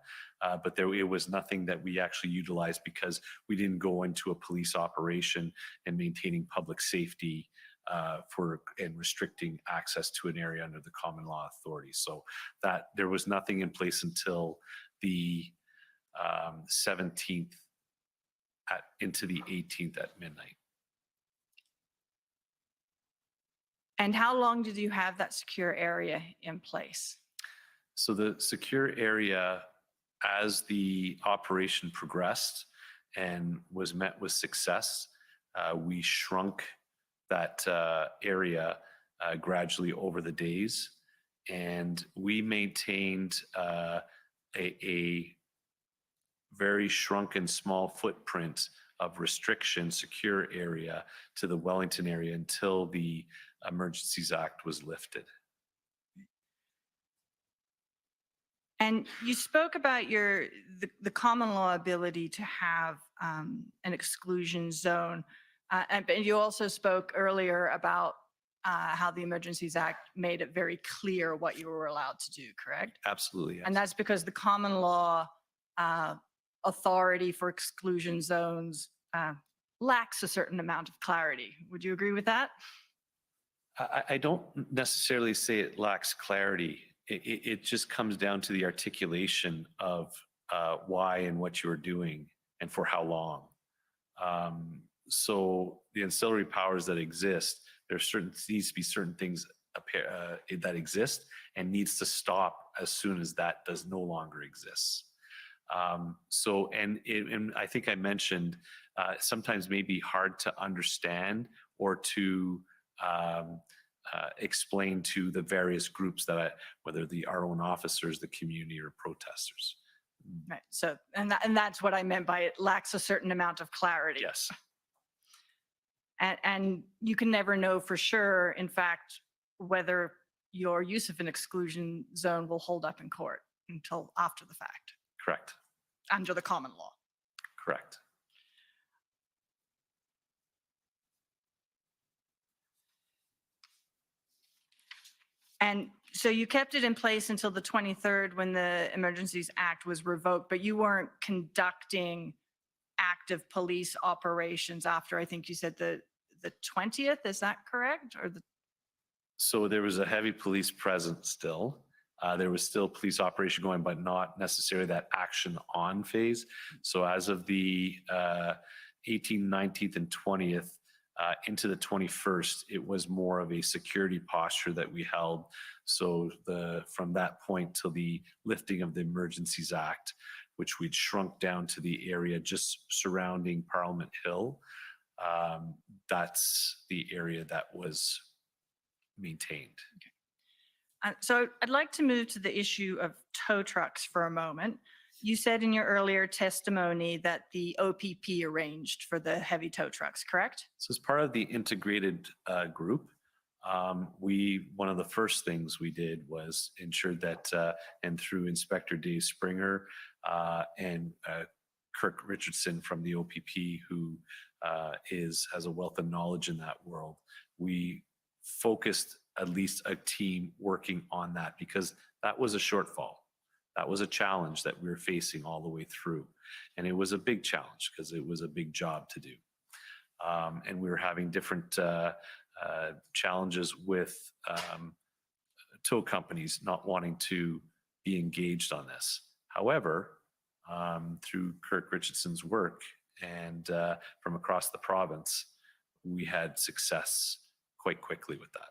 but it was nothing that we actually utilized because we didn't go into a police operation and maintaining public safety and restricting access to an area under the common law authority. So that there was nothing in place until the 17th into the 18th at midnight. And how long did you have that secure area in place? So the secure area, as the operation progressed and was met with success, we shrunk that area gradually over the days, and we maintained a very shrunken small footprint of restriction secure area to the Wellington area until the Emergencies Act was lifted. And you spoke about the common law ability to have an exclusion zone. And you also spoke earlier about how the Emergencies Act made it very clear what you were allowed to do, correct? Absolutely, yes. And that's because the common law authority for exclusion zones lacks a certain amount of clarity. Would you agree with that? I don't necessarily say it lacks clarity. It just comes down to the articulation of why and what you are doing and for how long. So the ancillary powers that exist, needs to be certain things that exist and needs to stop as soon as that does no longer exist. And I think I mentioned sometimes may be hard to understand or to explain to the various groups whether our own officers, the community, or protesters. Right. So, and that's what I meant by it lacks a certain amount of clarity. Yes. And you can never know for sure, in fact, whether your use of an exclusion zone will hold up in court until after the fact, Correct. under the common law. Correct. And so you kept it in place until the 23rd when the Emergencies Act was revoked, but you weren't conducting active police operations after, I think you said the 20th, is that correct? Or So there was a heavy police presence still. There was still police operation going, but not necessarily that action on phase. So as of the 18th, 19th, and 20th, into the 21st, it was more of a security posture that we held. So from that point till the lifting of the Emergencies Act, which we'd shrunk down to the area just surrounding Parliament Hill, that's the area that was maintained. So I'd like to move to the issue of tow trucks for a moment. You said in your earlier testimony that the OPP arranged for the heavy tow trucks, correct? So as part of the integrated group, one of the first things we did was ensure that, and through Inspector Dave Springer and Kirk Richardson from the OPP, who has a wealth of knowledge in that world, we focused at least a team working on that because that was a shortfall. That was a challenge that we were facing all the way through. And it was a big challenge because it was a big job to do. And we were having different challenges with tow companies not wanting to be engaged on this. However, through Kirk Richardson's work and from across the province, we had success quite quickly with that.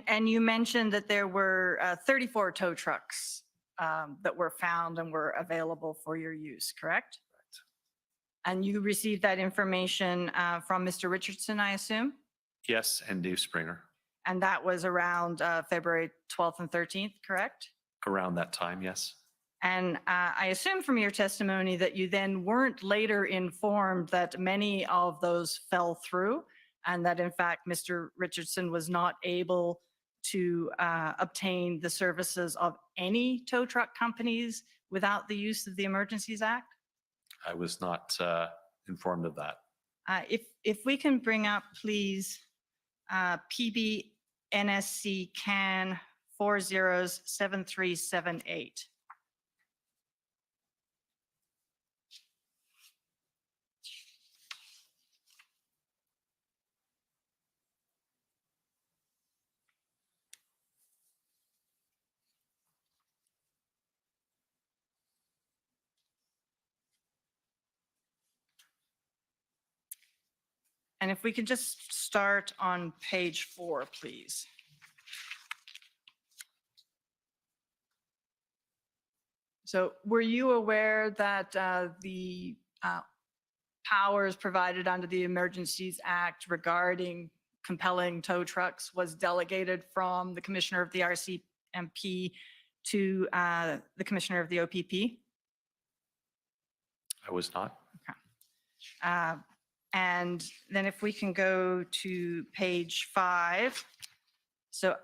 And you mentioned that there were 34 tow trucks that were found and were available for your use, correct? Correct. And you received that information from Mr. Richardson, I assume? Yes, and Dave Springer. And that was around February 12th and 13th, correct? Around that time, yes. And I assume from your testimony that you then weren't later informed that many of those fell through and that in fact, Mr. Richardson was not able to obtain the services of any tow truck companies without the use of the Emergencies Act? I was not informed of that. If we can bring up, please, PB NSC CAN 407378. And if we could just start on page 4, please. So were you aware that the powers provided under the Emergencies Act regarding compelling tow trucks was delegated from the Commissioner of the RCMP to the Commissioner of the OPP? I was not. And then if we can go to page 5. So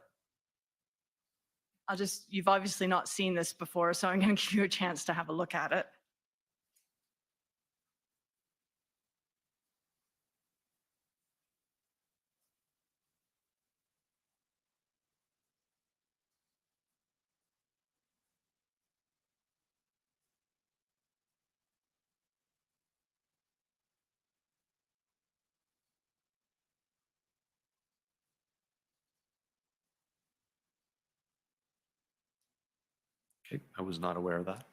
you've obviously not seen this before, so I'm going to give you a chance to have a look at it. Okay, I was not aware of that.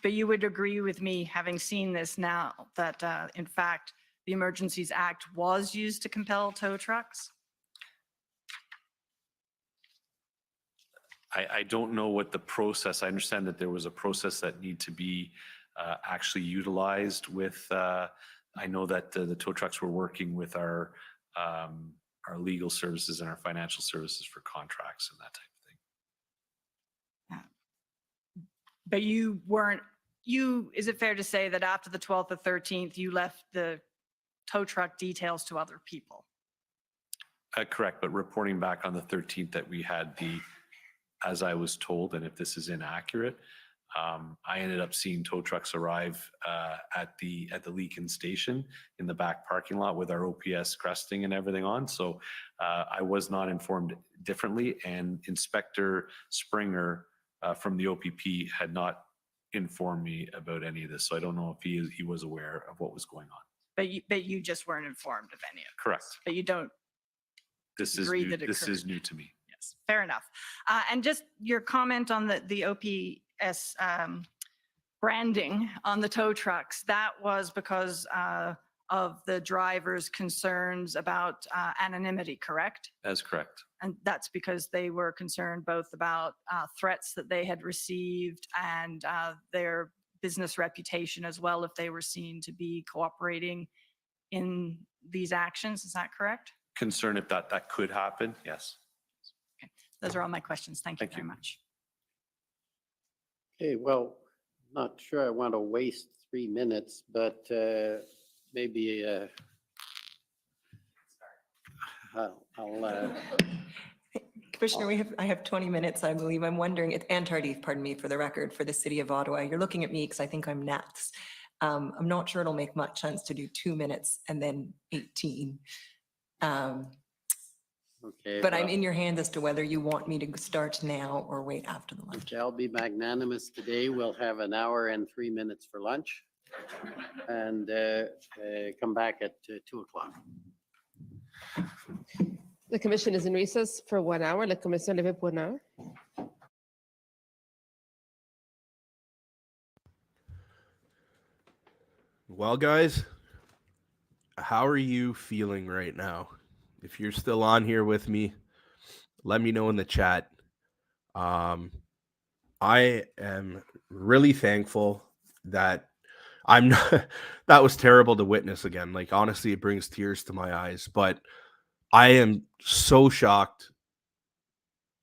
But you would agree with me, having seen this now, that in fact, the Emergencies Act was used to compel tow trucks? I don't know what the process, I understand that there was a process that need to be actually utilized with, I know that the tow trucks were working with our legal services and our financial services for contracts and that type of thing. But you weren't, is it fair to say that after the 12th or 13th, you left the tow truck details to other people? Correct, but reporting back on the 13th that we had as I was told, and if this is inaccurate, I ended up seeing tow trucks arrive at the Leakin station in the back parking lot with our OPS cresting and everything on. So I was not informed differently, and Inspector Springer from the OPP had not informed me about any of this. So I don't know if he was aware of what was going on. But you just weren't informed of any of it? Correct. But you don't This is agree new, that it this is occurred? new to me. Yes, fair enough. And just your comment on the OPS branding on the tow trucks, that was because of the driver's concerns about anonymity, correct? That's correct. And that's because they were concerned both about threats that they had received and their business reputation as well, if they were seen to be cooperating in these actions. Is that correct? Concern if that could happen, yes. Okay. Those are all my questions. Thank you Thank very you. much. Okay, well, not sure I want to waste 3 minutes, but maybe I'll Commissioner, I have 20 minutes, I believe. I'm wondering, it's Ann Tardif, pardon me, for the record, for the city of Ottawa. You're looking at me because I think I'm next. I'm not sure it'll make much sense to do 2 minutes and then 18. okay. But I'm well, in your hand as to whether you want me to start now or wait after the lunch. okay, I'll be magnanimous today. We'll have an hour and 3 minutes for lunch and come back at 2 o'clock. The commission is in recess for 1 hour. La commission est levée pour 1 heure. Well, guys, how are you feeling right now? If you're still on here with me, let me know in the chat. I am really thankful that I'm not, that was terrible to witness again. Like, honestly, it brings tears to my eyes, but I am so shocked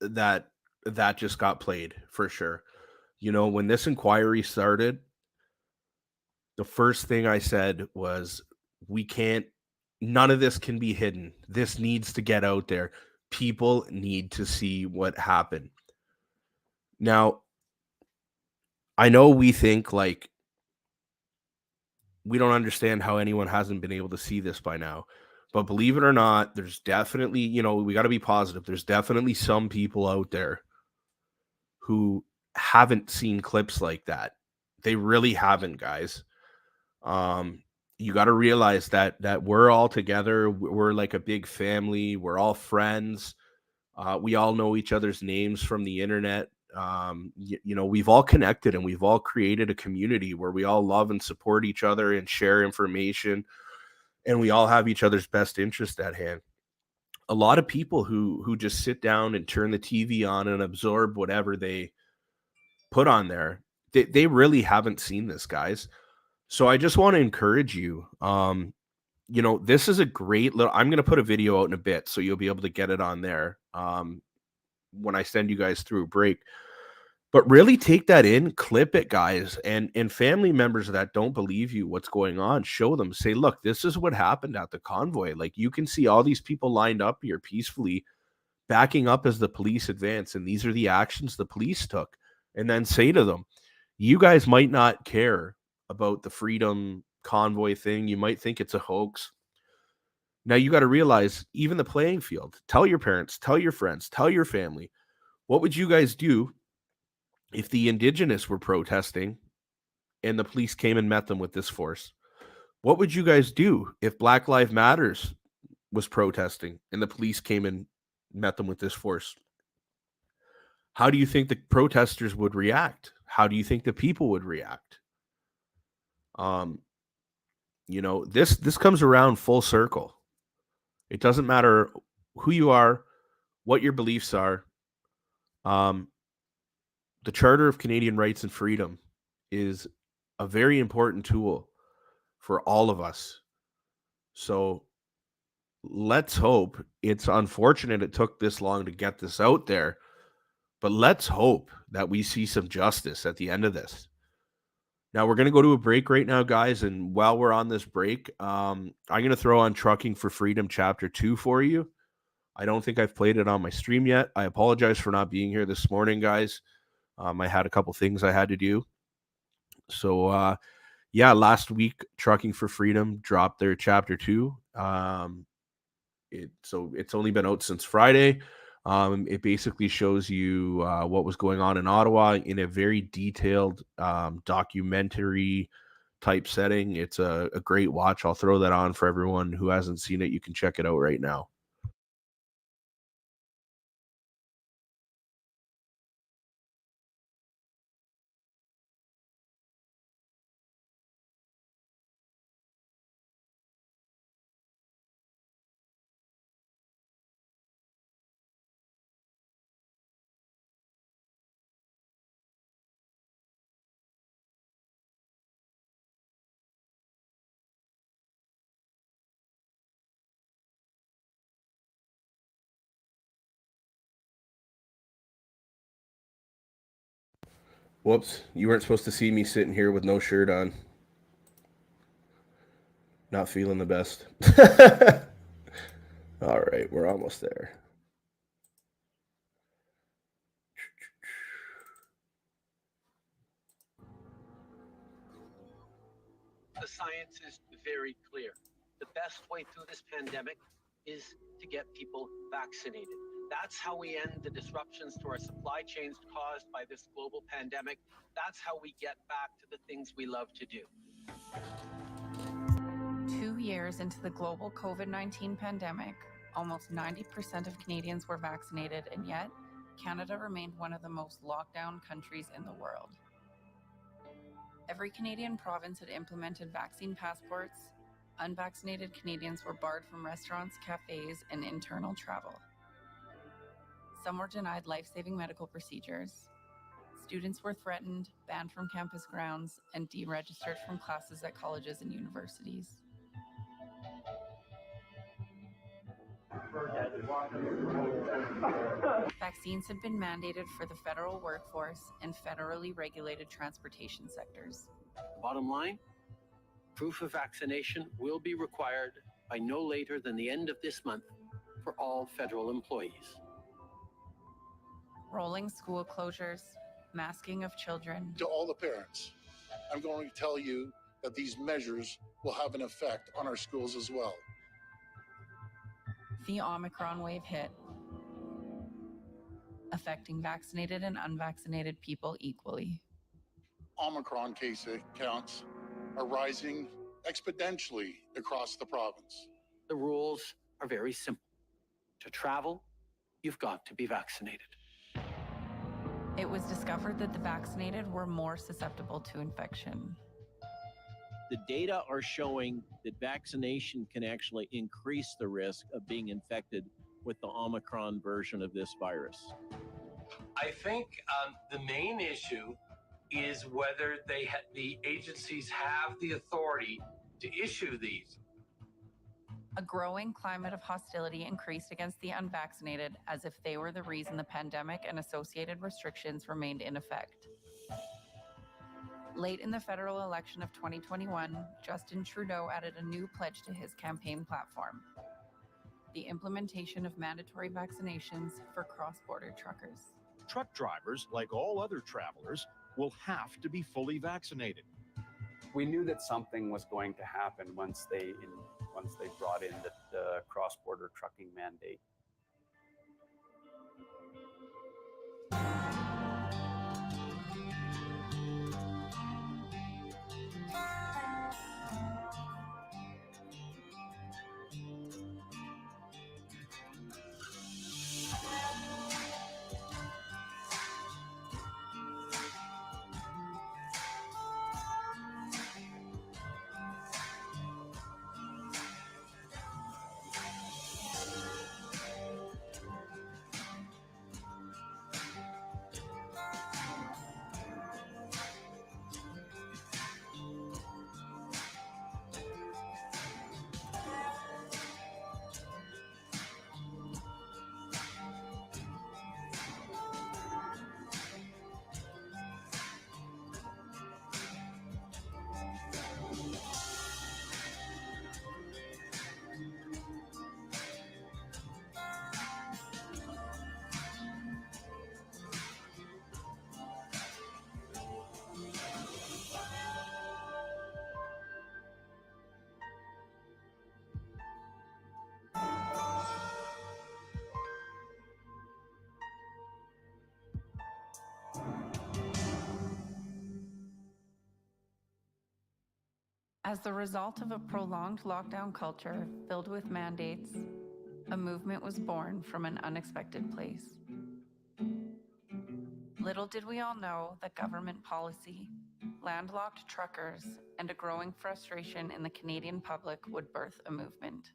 that that just got played for sure. You know, when this inquiry started, the first thing I said was, none of this can be hidden. This needs to get out there. People need to see what happened. Now, I know we think like we don't understand how anyone hasn't been able to see this by now. But believe it or not, there's definitely, we got to be positive. There's definitely some people out there who haven't seen clips like that. They really haven't, guys. You got to realize that we're all together. We're like a big family. We're all friends. We all know each other's names from the internet. We've all connected and we've all created a community where we all love and support each other and share information, and we all have each other's best interest at hand. A lot of people who just sit down and turn the TV on and absorb whatever they put on there, they really haven't seen this, guys. So I just want to encourage you. This is a great little, I'm going to put a video out in a bit, so you'll be able to get it on there when I send you guys through a break. But really take that in, clip it, guys, and family members that don't believe you what's going on, show them, say, look, this is what happened at the convoy. Like, you can see all these people lined up here peacefully, backing up as the police advance, and these are the actions the police took. And then say to them, you guys might not care about the Freedom Convoy thing. You might think it's a hoax. Now you got to realize, even the playing field, tell your parents, tell your friends, tell your family, what would you guys do if the Indigenous were protesting and the police came and met them with this force? What would you guys do if Black Lives Matters was protesting and the police came and met them with this force? How do you think the protesters would react? How do you think the people would react? This comes around full circle. It doesn't matter who you are, what your beliefs are. The Charter of Canadian Rights and Freedom is a very important tool for all of us. So let's hope. It's unfortunate it took this long to get this out there, but let's hope that we see some justice at the end of this. Now, we're going to go to a break right now, guys. And while we're on this break, I'm going to throw on Trucking for Freedom Chapter 2 for you. I don't think I've played it on my stream yet. I apologize for not being here this morning, guys. I had a couple things I had to do. So, last week, Trucking for Freedom dropped their Chapter 2. So it's only been out since Friday. It basically shows you what was going on in Ottawa in a very detailed documentary type setting. It's a great watch. I'll throw that on for everyone who hasn't seen it. You can check it out right now. Whoops, you weren't supposed to see me sitting here with no shirt on. Not feeling the best. All right, we're almost there. The science is very clear. The best way through this pandemic is to get people vaccinated. That's how we end the disruptions to our supply chains caused by this global pandemic. That's how we get back to the things we love to do. 2 years into the global COVID-19 pandemic, almost 90% of Canadians were vaccinated, and yet Canada remained one of the most locked down countries in the world. Every Canadian province had implemented vaccine passports. Unvaccinated Canadians were barred from restaurants, cafes, and internal travel. Some were denied life-saving medical procedures. Students were threatened, banned from campus grounds, and deregistered from classes at colleges and universities. Vaccines have been mandated for the federal workforce and federally regulated transportation sectors. Bottom line, proof of vaccination will be required by no later than the end of this month for all federal employees. Rolling school closures, masking of children. To all the parents, I'm going to tell you that these measures will have an effect on our schools as well. The Omicron wave hit, affecting vaccinated and unvaccinated people equally. Omicron case counts are rising exponentially across the province. The rules are very simple. To travel, you've got to be vaccinated. It was discovered that the vaccinated were more susceptible to infection. The data are showing that vaccination can actually increase the risk of being infected with the Omicron version of this virus. I think the main issue is whether the agencies have the authority to issue these. A growing climate of hostility increased against the unvaccinated as if they were the reason the pandemic and associated restrictions remained in effect. Late in the federal election of 2021, Justin Trudeau added a new pledge to his campaign platform: the implementation of mandatory vaccinations for cross-border truckers. Truck drivers, like all other travelers, will have to be fully vaccinated. We knew that something was going to happen once they brought in the cross-border trucking mandate. As the result of a prolonged lockdown culture filled with mandates, a movement was born from an unexpected place. Little did we all know that government policy, landlocked truckers, and a growing frustration in the Canadian public would birth a movement.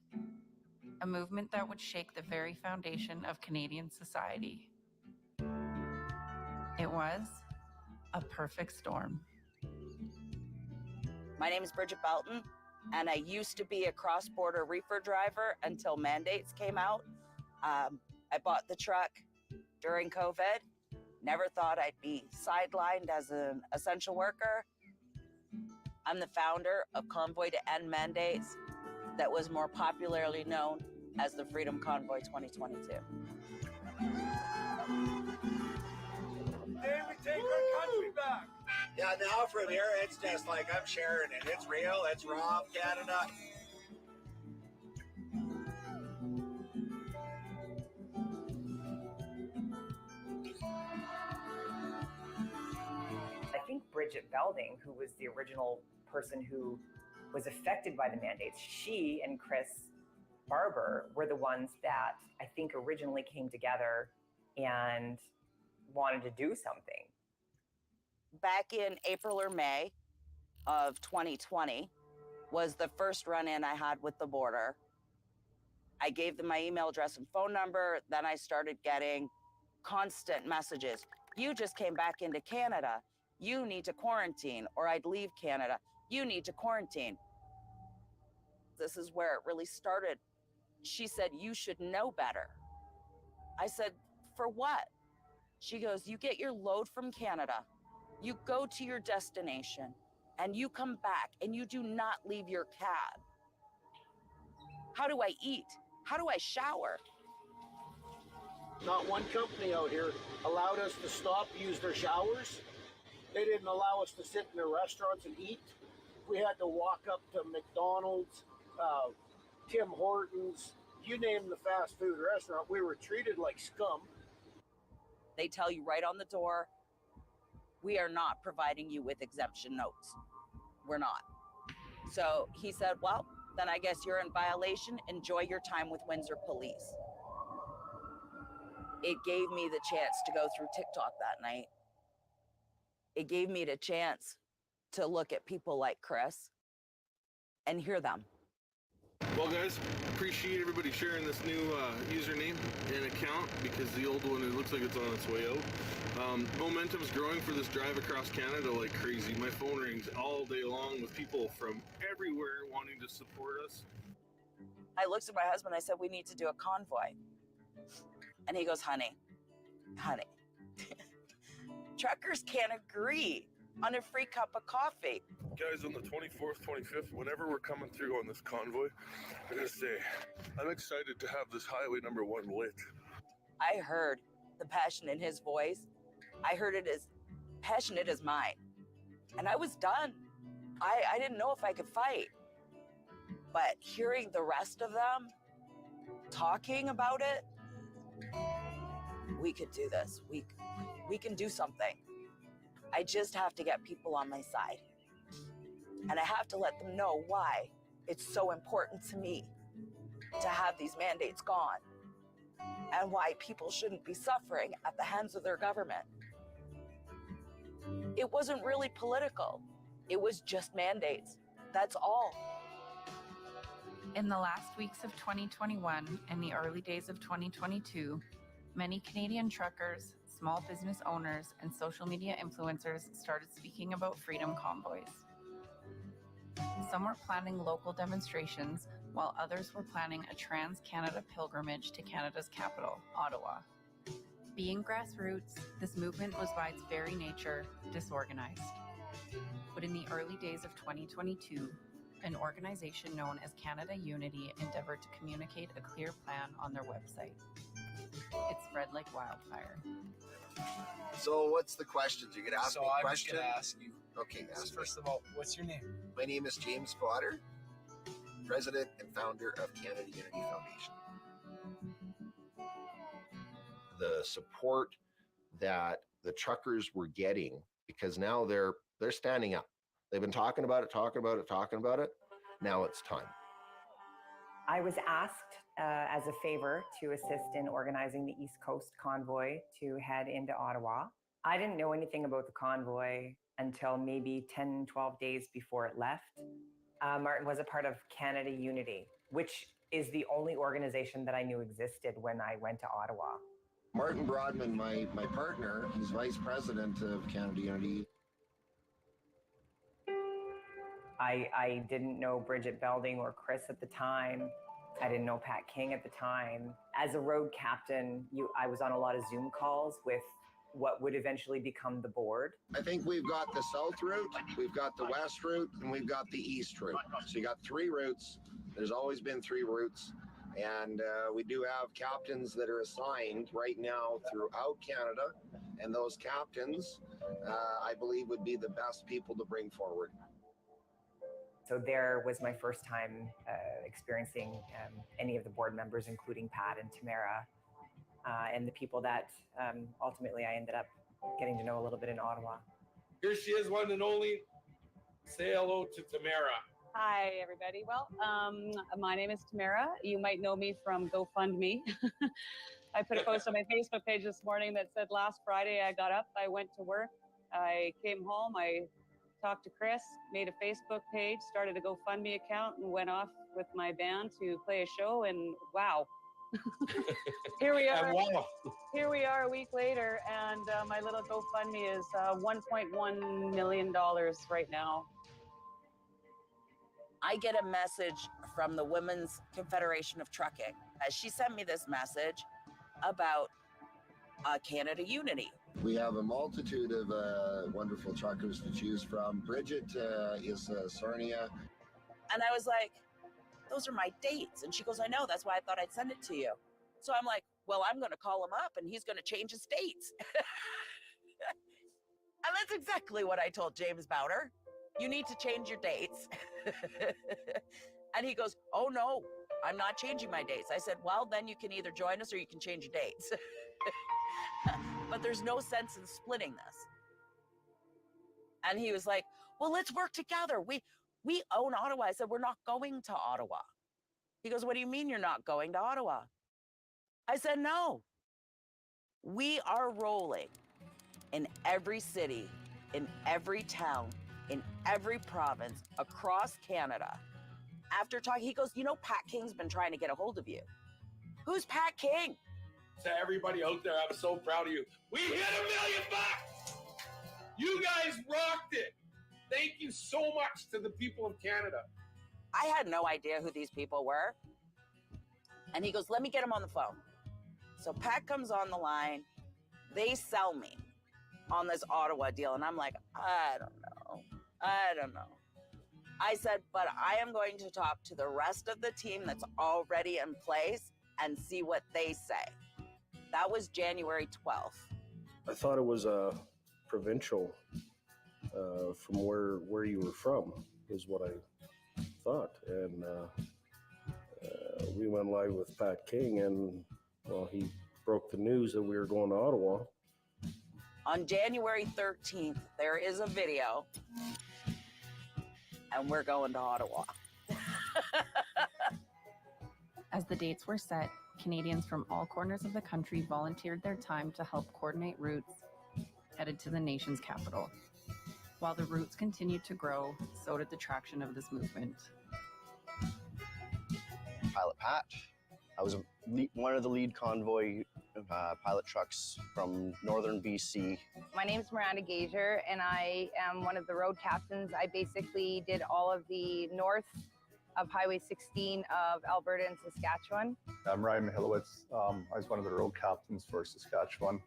A movement that would shake the very foundation of Canadian society. It was a perfect storm. My name is Bridget Belton, and I used to be a cross-border reefer driver until mandates came out. I bought the truck during COVID. Never thought I'd be sidelined as an essential worker. I'm the founder of Convoy to End Mandates, that was more popularly known as the Freedom Convoy 2022. Today we take our country back. Yeah, now from here, it's just like I'm sharing it. It's real, it's raw, Canada. I think Bridget Belding, who was the original person who was affected by the mandates, she and Chris Barber were the ones that I think originally came together and wanted to do something. Back in April or May of 2020 was the first run-in I had with the border. I gave them my email address and phone number. Then I started getting constant messages. You just came back into Canada. You need to quarantine, or I'd leave Canada. You need to quarantine. This is where it really started. She said, you should know better. I said, for what? She goes, you get your load from Canada. You go to your destination and you come back and you do not leave your cab. How do I eat? How do I shower? Not one company out here allowed us to stop, use their showers. They didn't allow us to sit in their restaurants and eat. We had to walk up to McDonald's, Tim Hortons, you name the fast food restaurant. We were treated like scum. They tell you right on the door, we are not providing you with exemption notes. We're not. So he said, well, then I guess you're in violation. Enjoy your time with Windsor Police. It gave me the chance to go through TikTok that night. It gave me the chance to look at people like Chris and hear them. Well, guys, appreciate everybody sharing this new username and account, because the old one, it looks like it's on its way out. Momentum's growing for this drive across Canada like crazy. My phone rings all day long with people from everywhere wanting to support us. I looked at my husband, I said, we need to do a convoy. And he goes, honey, truckers can't agree on a free cup of coffee. Guys, on the 24th, 25th, whenever we're coming through on this convoy, I'm gonna say, I'm excited to have this highway number 1 lit. I heard the passion in his voice. I heard it as passionate as mine. And I was done. I didn't know if I could fight. But hearing the rest of them talking about it, we could do this. We can do something. I just have to get people on my side. And I have to let them know why it's so important to me to have these mandates gone, and why people shouldn't be suffering at the hands of their government. It wasn't really political. It was just mandates. That's all. In the last weeks of 2021 and the early days of 2022, many Canadian truckers, small business owners, and social media influencers started speaking about freedom convoys. Some were planning local demonstrations, while others were planning a Trans-Canada pilgrimage to Canada's capital, Ottawa. Being grassroots, this movement was by its very nature disorganized. But in the early days of 2022, an organization known as Canada Unity endeavored to communicate a clear plan on their website. It spread like wildfire. So what's the questions? You're gonna ask me a I'm question? just gonna ask you. Okay, ask me. First of all, what's your name? My name is James Potter, President and founder of Canada Unity Foundation. The support that the truckers were getting, because now they're standing up. They've been talking about it. Now it's time. I was asked as a favor to assist in organizing the East Coast convoy to head into Ottawa. I didn't know anything about the convoy until maybe 10, 12 days before it left. Martin was a part of Canada Unity, which is the only organization that I knew existed when I went to Ottawa. Martin Broadman, my partner, he's vice president of Canada Unity. I didn't know Bridget Belding or Chris at the time. I didn't know Pat King at the time. As a road captain, I was on a lot of Zoom calls with what would eventually become the board. I think we've got the south route, we've got the west route, and we've got the east route. So you got 3 routes. There's always been 3 routes. And we do have captains that are assigned right now throughout Canada. And those captains, I believe, would be the best people to bring forward. So there was my first time experiencing any of the board members, including Pat and Tamara, and the people that ultimately I ended up getting to know a little bit in Ottawa. Here she is, one and only. Say hello to Tamara. Hi, everybody. Well, my name is Tamara. You might know me from GoFundMe. I put a post on my Facebook page this morning that said last Friday I got up, I went to work, I came home, I talked to Chris, made a Facebook page, started a GoFundMe account, and went off with my band to play a show. And wow, here we are. Wow. Here we are a week later, and my little GoFundMe is $1.1 million right now. I get a message from the Women's Confederation of Trucking. She sent me this message about Canada Unity. We have a multitude of wonderful truckers to choose from. Bridget is Sarnia. And I was like, those are my dates. And she goes, I know, that's why I thought I'd send it to you. So I'm like, well, I'm going to call him up and he's going to change his dates. And that's exactly what I told James Bowder. you need to change your dates. And he goes, oh no, I'm not changing my dates. I said, well, then you can either join us or you can change your dates. But there's no sense in splitting this. And he was like, well, let's work together. We own Ottawa. I said, we're not going to Ottawa. He goes, what do you mean you're not going to Ottawa? I said, no. We are rolling in every city, in every town, in every province across Canada. After talking, he goes, you know, Pat King's been trying to get a hold of you. Who's Pat King? To everybody out there, I'm so proud of you. We hit $1 million bucks. You guys rocked it. Thank you so much to the people of Canada. I had no idea who these people were. And he goes, let me get him on the phone. So Pat comes on the line. They sell me on this Ottawa deal. And I'm like, I don't know. I said, but I am going to talk to the rest of the team that's already in place and see what they say. That was January 12th. I thought it was provincial from where you were from, is what I thought. And we went live with Pat King, and well, he broke the news that we were going to Ottawa. On January 13th, there is a video, and we're going to Ottawa. As the dates were set, Canadians from all corners of the country volunteered their time to help coordinate routes headed to the nation's capital. While the routes continued to grow, so did the traction of this movement. Pilot Pat. I was one of the lead convoy pilot trucks from northern BC. My name's Miranda Gager, and I am one of the road captains. I basically did all of the north of Highway 16 of Alberta and Saskatchewan. I'm Ryan Mihilowicz. I was one of the road captains for Saskatchewan.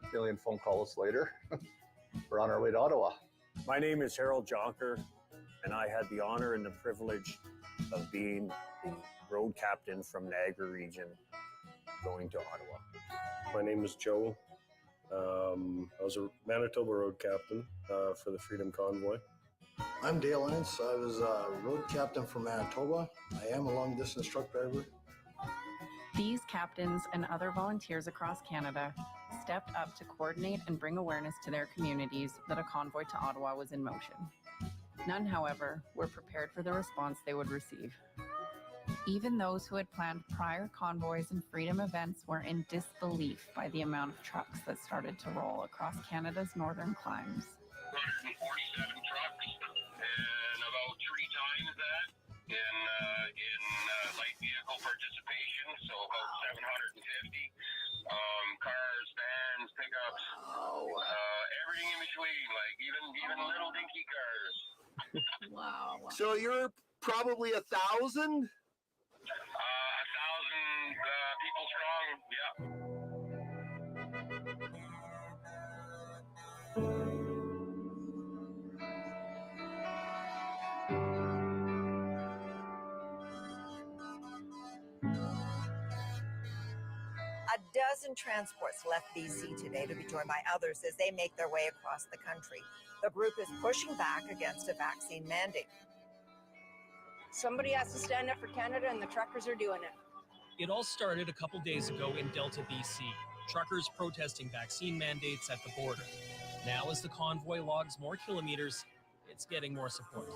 A million phone calls later, we're on our way to Ottawa. My name is Harold Jonker, and I had the honor and the privilege of being the road captain from Niagara region going to Ottawa. My name is Joe. I was a Manitoba road captain for the Freedom Convoy. I'm Dale Ince. I was a road captain for Manitoba. I am a long-distance truck driver. These captains and other volunteers across Canada stepped up to coordinate and bring awareness to their communities that a convoy to Ottawa was in motion. None, however, were prepared for the response they would receive. Even those who had planned prior convoys and freedom events were in disbelief by the amount of trucks that started to roll across Canada's northern climes. 147 trucks, and about 3 times that in light vehicle participation, so about 750 cars, vans, pickups, everything in between, like even little dinky cars. Wow. So you're probably 1,000? 1,000 people strong, yeah. A dozen transports left BC today to be joined by others as they make their way across the country. The group is pushing back against a vaccine mandate. Somebody has to stand up for Canada, and the truckers are doing it. It all started a couple days ago in Delta, BC. Truckers protesting vaccine mandates at the border. Now, as the convoy logs more kilometers, it's getting more support.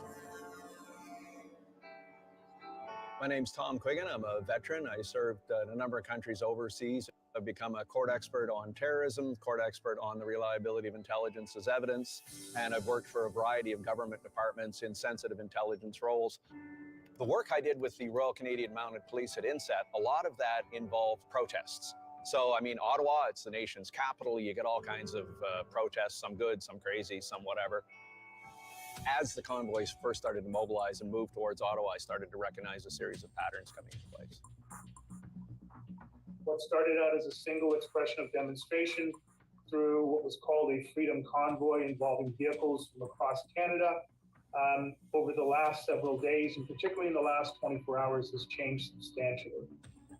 My name's Tom Quiggin. I'm a veteran. I served in a number of countries overseas. I've become a court expert on terrorism, court expert on the reliability of intelligence as evidence, and I've worked for a variety of government departments in sensitive intelligence roles. The work I did with the Royal Canadian Mounted Police at INSET, a lot of that involved protests. So, I mean, Ottawa, it's the nation's capital. You get all kinds of protests, some good, some crazy, some whatever. As the convoys first started to mobilize and move towards Ottawa, I started to recognize a series of patterns coming into place. What started out as a single expression of demonstration through what was called a freedom convoy involving vehicles from across Canada, over the last several days, and particularly in the last 24 hours, has changed substantially.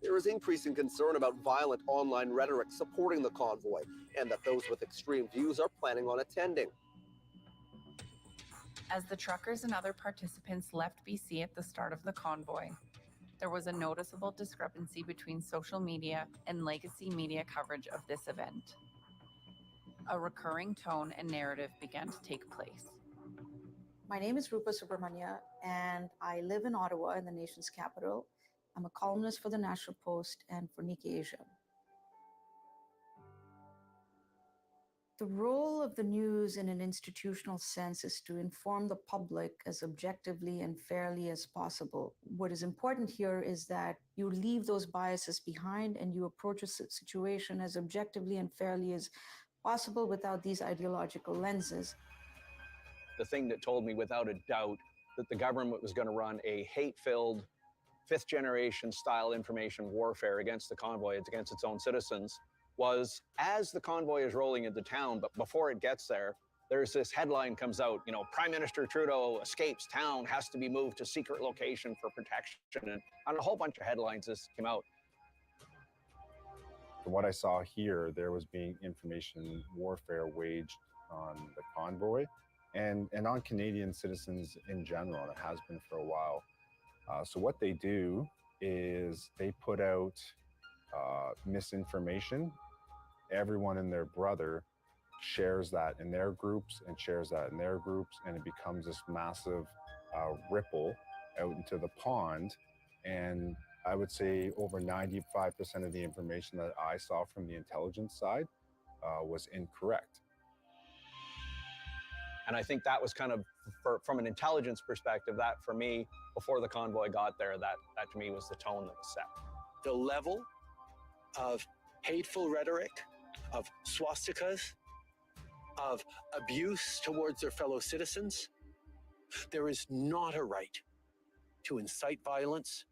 There is increasing concern about violent online rhetoric supporting the convoy, and that those with extreme views are planning on attending. As the truckers and other participants left BC at the start of the convoy, there was a noticeable discrepancy between social media and legacy media coverage of this event. A recurring tone and narrative began to take place. My name is Rupa Subramanya, and I live in Ottawa, in the nation's capital. I'm a columnist for the National Post and for Nikkei Asia. The role of the news in an institutional sense is to inform the public as objectively and fairly as possible. What is important here is that you leave those biases behind and you approach a situation as objectively and fairly as possible without these ideological lenses. The thing that told me without a doubt that the government was going to run a hate-filled, fifth-generation style information warfare against the convoy, against its own citizens, was as the convoy is rolling into town, but before it gets there, there's this headline comes out, you know, Prime Minister Trudeau escapes town, has to be moved to secret location for protection, and a whole bunch of headlines just came out. From what I saw here, there was being information warfare waged on the convoy and on Canadian citizens in general, and it has been for a while. So what they do is they put out misinformation. Everyone and their brother shares that in their groups and shares that in their groups, and it becomes this massive ripple out into the pond. And I would say over 95% of the information that I saw from the intelligence side was incorrect. And I think that was kind of, from an intelligence perspective, that for me, before the convoy got there, that to me was the tone that was set. The level of hateful rhetoric, of swastikas, of abuse towards their fellow citizens. There is not a right to incite violence,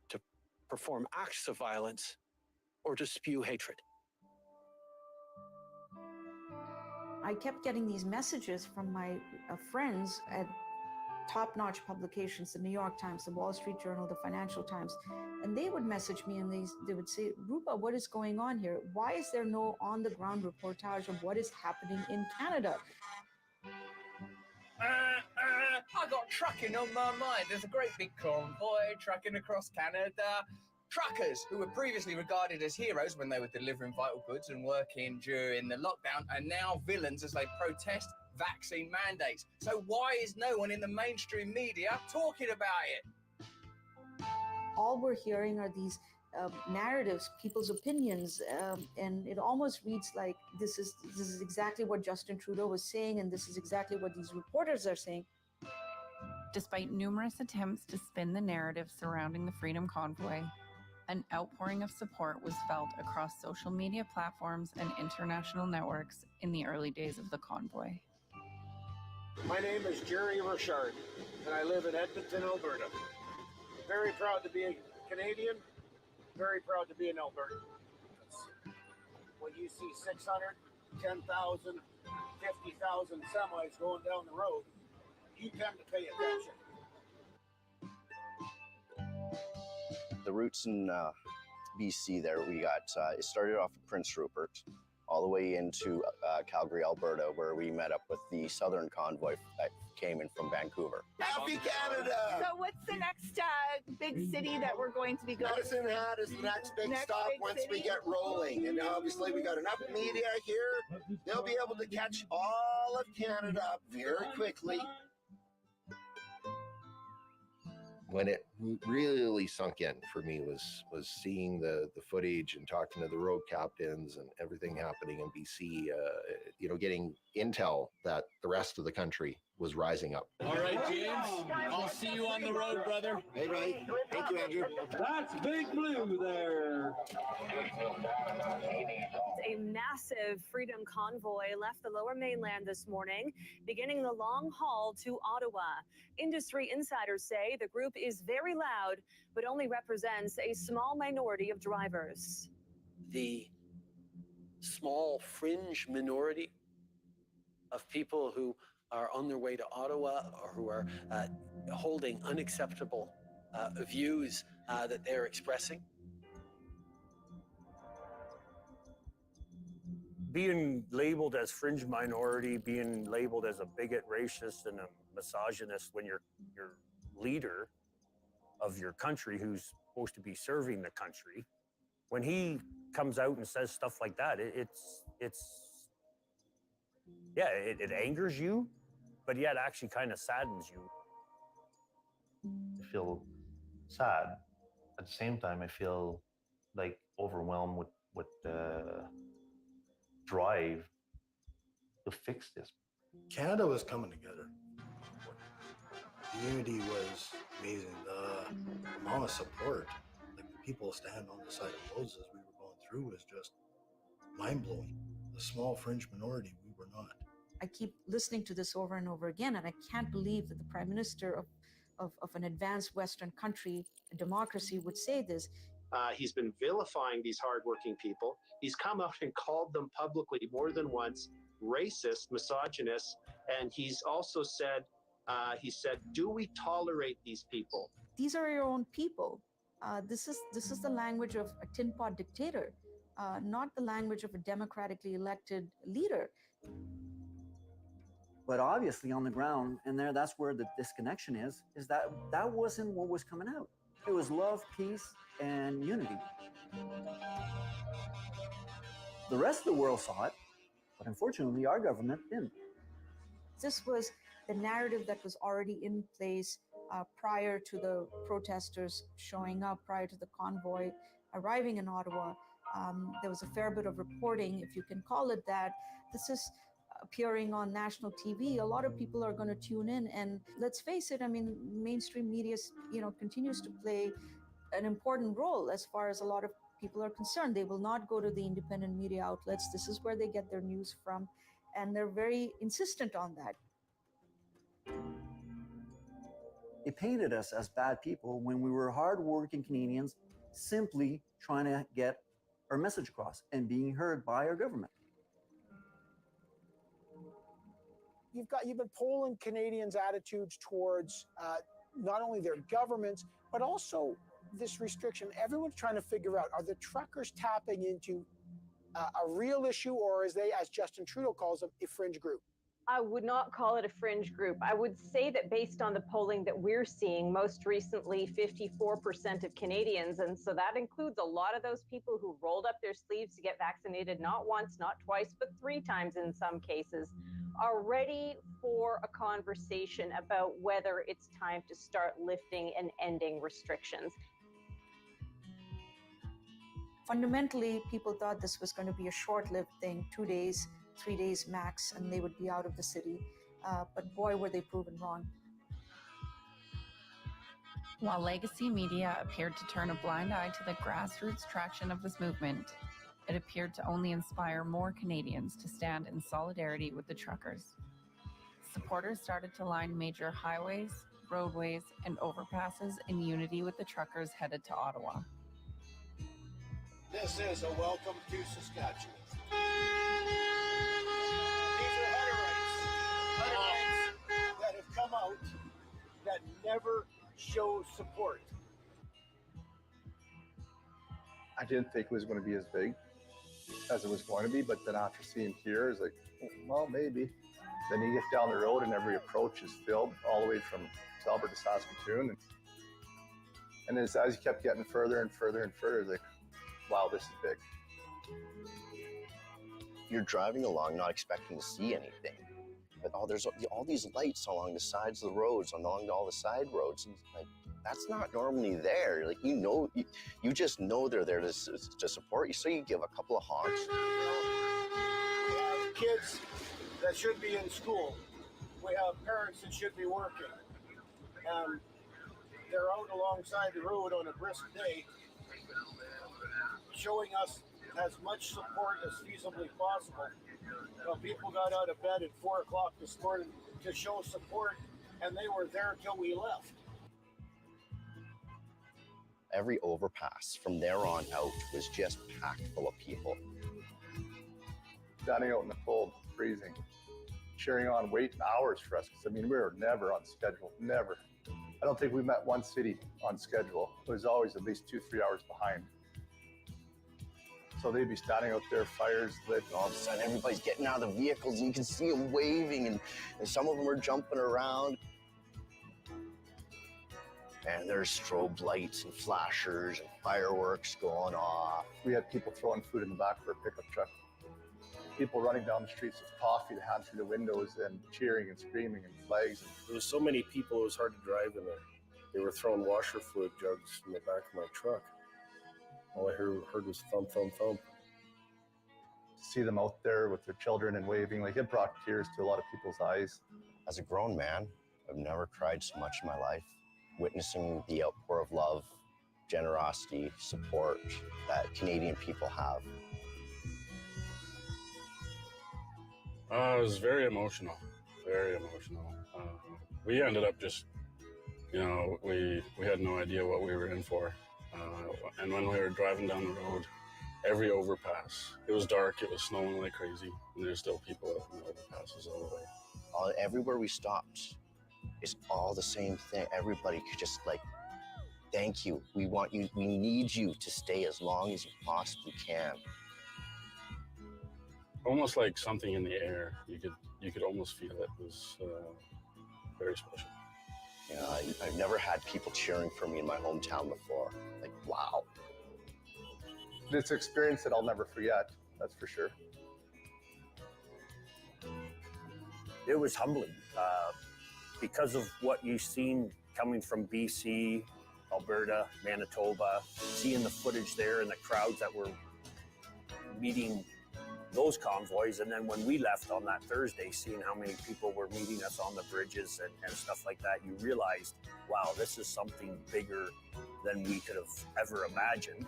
to perform acts of violence, or to spew hatred. I kept getting these messages from my friends at top-notch publications, the New York Times, the Wall Street Journal, the Financial Times, and they would message me and they would say, Rupa, what is going on here? Why is there no on-the-ground reportage of what is happening in Canada? I got trucking on my mind. There's a great big convoy trucking across Canada. Truckers, who were previously regarded as heroes when they were delivering vital goods and working during the lockdown, are now villains as they protest vaccine mandates. So why is no one in the mainstream media talking about it? All we're hearing are these narratives, people's opinions, and it almost reads like this is exactly what Justin Trudeau was saying, and this is exactly what these reporters are saying. Despite numerous attempts to spin the narrative surrounding the Freedom Convoy, an outpouring of support was felt across social media platforms and international networks in the early days of the convoy. My name is Jerry Richard, and I live in Edmonton, Alberta. Very proud to be a Canadian, very proud to be an Albertan. When you see 600, 10,000, 50,000 semis going down the road, you tend to pay attention. The routes in BC there, we got, it started off at Prince Rupert, all the way into Calgary, Alberta, where we met up with the Southern Convoy that came in from Vancouver. Happy Canada! So what's the next big city that we're going to be going to? Medicine Hat is the next big stop once we get rolling. And obviously we got enough media here. They'll be able to catch all of Canada up very quickly. When it really sunk in for me was seeing the footage and talking to the road captains and everything happening in BC, getting intel that the rest of the country was rising up. All right, James, I'll see you on the road, brother. Hey, buddy. Thank you, Andrew. That's Big Blue there. A massive Freedom Convoy left the Lower Mainland this morning, beginning the long haul to Ottawa. Industry insiders say the group is very loud, but only represents a small minority of drivers. The small fringe minority of people who are on their way to Ottawa or who are holding unacceptable views that they're expressing. Being labeled as fringe minority, being labeled as a bigot, racist, and a misogynist when your leader of your country, who's supposed to be serving the country, when he comes out and says stuff like that, it angers you, but yet actually kind of saddens you. I feel sad. At the same time, I feel like overwhelmed with the drive to fix this. Canada was coming together. The unity was amazing. The amount of support, like the people standing on the side of roads as we were going through, was just mind-blowing. The small fringe minority, we were not. I keep listening to this over and over again, and I can't believe that the Prime Minister of an advanced Western country, a democracy, would say this. He's been vilifying these hardworking people. He's come out and called them publicly more than once racist, misogynist, and he's also said, do we tolerate these people? These are your own people. This is the language of a tin pot dictator, not the language of a democratically elected leader. But obviously on the ground, and that's where the disconnection is that wasn't what was coming out. It was love, peace, and unity. The rest of the world saw it, but unfortunately our government didn't. This was the narrative that was already in place prior to the protesters showing up, prior to the convoy arriving in Ottawa. There was a fair bit of reporting, if you can call it that. This is appearing on national TV. A lot of people are going to tune in, and let's face it, I mean, mainstream media, continues to play an important role as far as a lot of people are concerned. They will not go to the independent media outlets. This is where they get their news from, and they're very insistent on that. They painted us as bad people when we were hardworking Canadians simply trying to get our message across and being heard by our government. You've been polling Canadians' attitudes towards not only their governments, but also this restriction. Everyone's trying to figure out, are the truckers tapping into a real issue, or is they, as Justin Trudeau calls them, a fringe group? I would not call it a fringe group. I would say that based on the polling that we're seeing, most recently 54% of Canadians, and so that includes a lot of those people who rolled up their sleeves to get vaccinated not once, not twice, but 3 times in some cases, are ready for a conversation about whether it's time to start lifting and ending restrictions. Fundamentally, people thought this was going to be a short-lived thing, 2 days, 3 days max, and they would be out of the city. But boy, were they proven wrong. While legacy media appeared to turn a blind eye to the grassroots traction of this movement, it appeared to only inspire more Canadians to stand in solidarity with the truckers. Supporters started to line major highways, roadways, and overpasses in unity with the truckers headed to Ottawa. This is a welcome to Saskatchewan. These are Hutterites that have come out that never show support. I didn't think it was going to be as big as it was going to be, but then after seeing here, it's like, well, maybe. Then you get down the road and every approach is filled all the way from Albert to Saskatoon. And as you kept getting further and further and further, it's like, wow, this is big. You're driving along not expecting to see anything, but there's all these lights along the sides of the roads, along all the side roads, and like, that's not normally there. Like, you just know they're there to support you, so you give a couple of honks. We have kids that should be in school. We have parents that should be working. And they're out alongside the road on a brisk day, showing us as much support as feasibly possible. People got out of bed at 4 o'clock this morning to show support, and they were there till we left. Every overpass from there on out was just packed full of people. Standing out in the cold, freezing, cheering on, waiting hours for us. Because, I mean, we were never on schedule, never. I don't think we met one city on schedule. It was always at least 2-3 hours behind. So they'd be standing out there, fires lit. All of a sudden, everybody's getting out of the vehicles, and you can see them waving, and some of them are jumping around. And there's strobe lights and flashers and fireworks going off. We had people throwing food in the back of our pickup truck. People running down the streets with coffee to hand through the windows and cheering and screaming and flags. There was so many people, it was hard to drive in there. They were throwing washer fluid jugs in the back of my truck. All I heard was thump, thump, thump. To see them out there with their children and waving, like it brought tears to a lot of people's eyes. As a grown man, I've never cried so much in my life. Witnessing the outpour of love, generosity, support that Canadian people have. It was very emotional, very emotional. We ended up just, we had no idea what we were in for. And when we were driving down the road, every overpass, it was dark, it was snowing like crazy, and there's still people out in the overpasses all the way. Everywhere we stopped, it's all the same thing. Everybody could just thank you. We want you, we need you to stay as long as you possibly can. Almost like something in the air. You could almost feel it. It was very special. I've never had people cheering for me in my hometown before. Like, wow. It's an experience that I'll never forget, that's for sure. It was humbling. Because of what you've seen coming from BC, Alberta, Manitoba, seeing the footage there and the crowds that were meeting those convoys. And then when we left on that Thursday, seeing how many people were meeting us on the bridges and stuff like that, you realized, wow, this is something bigger than we could have ever imagined.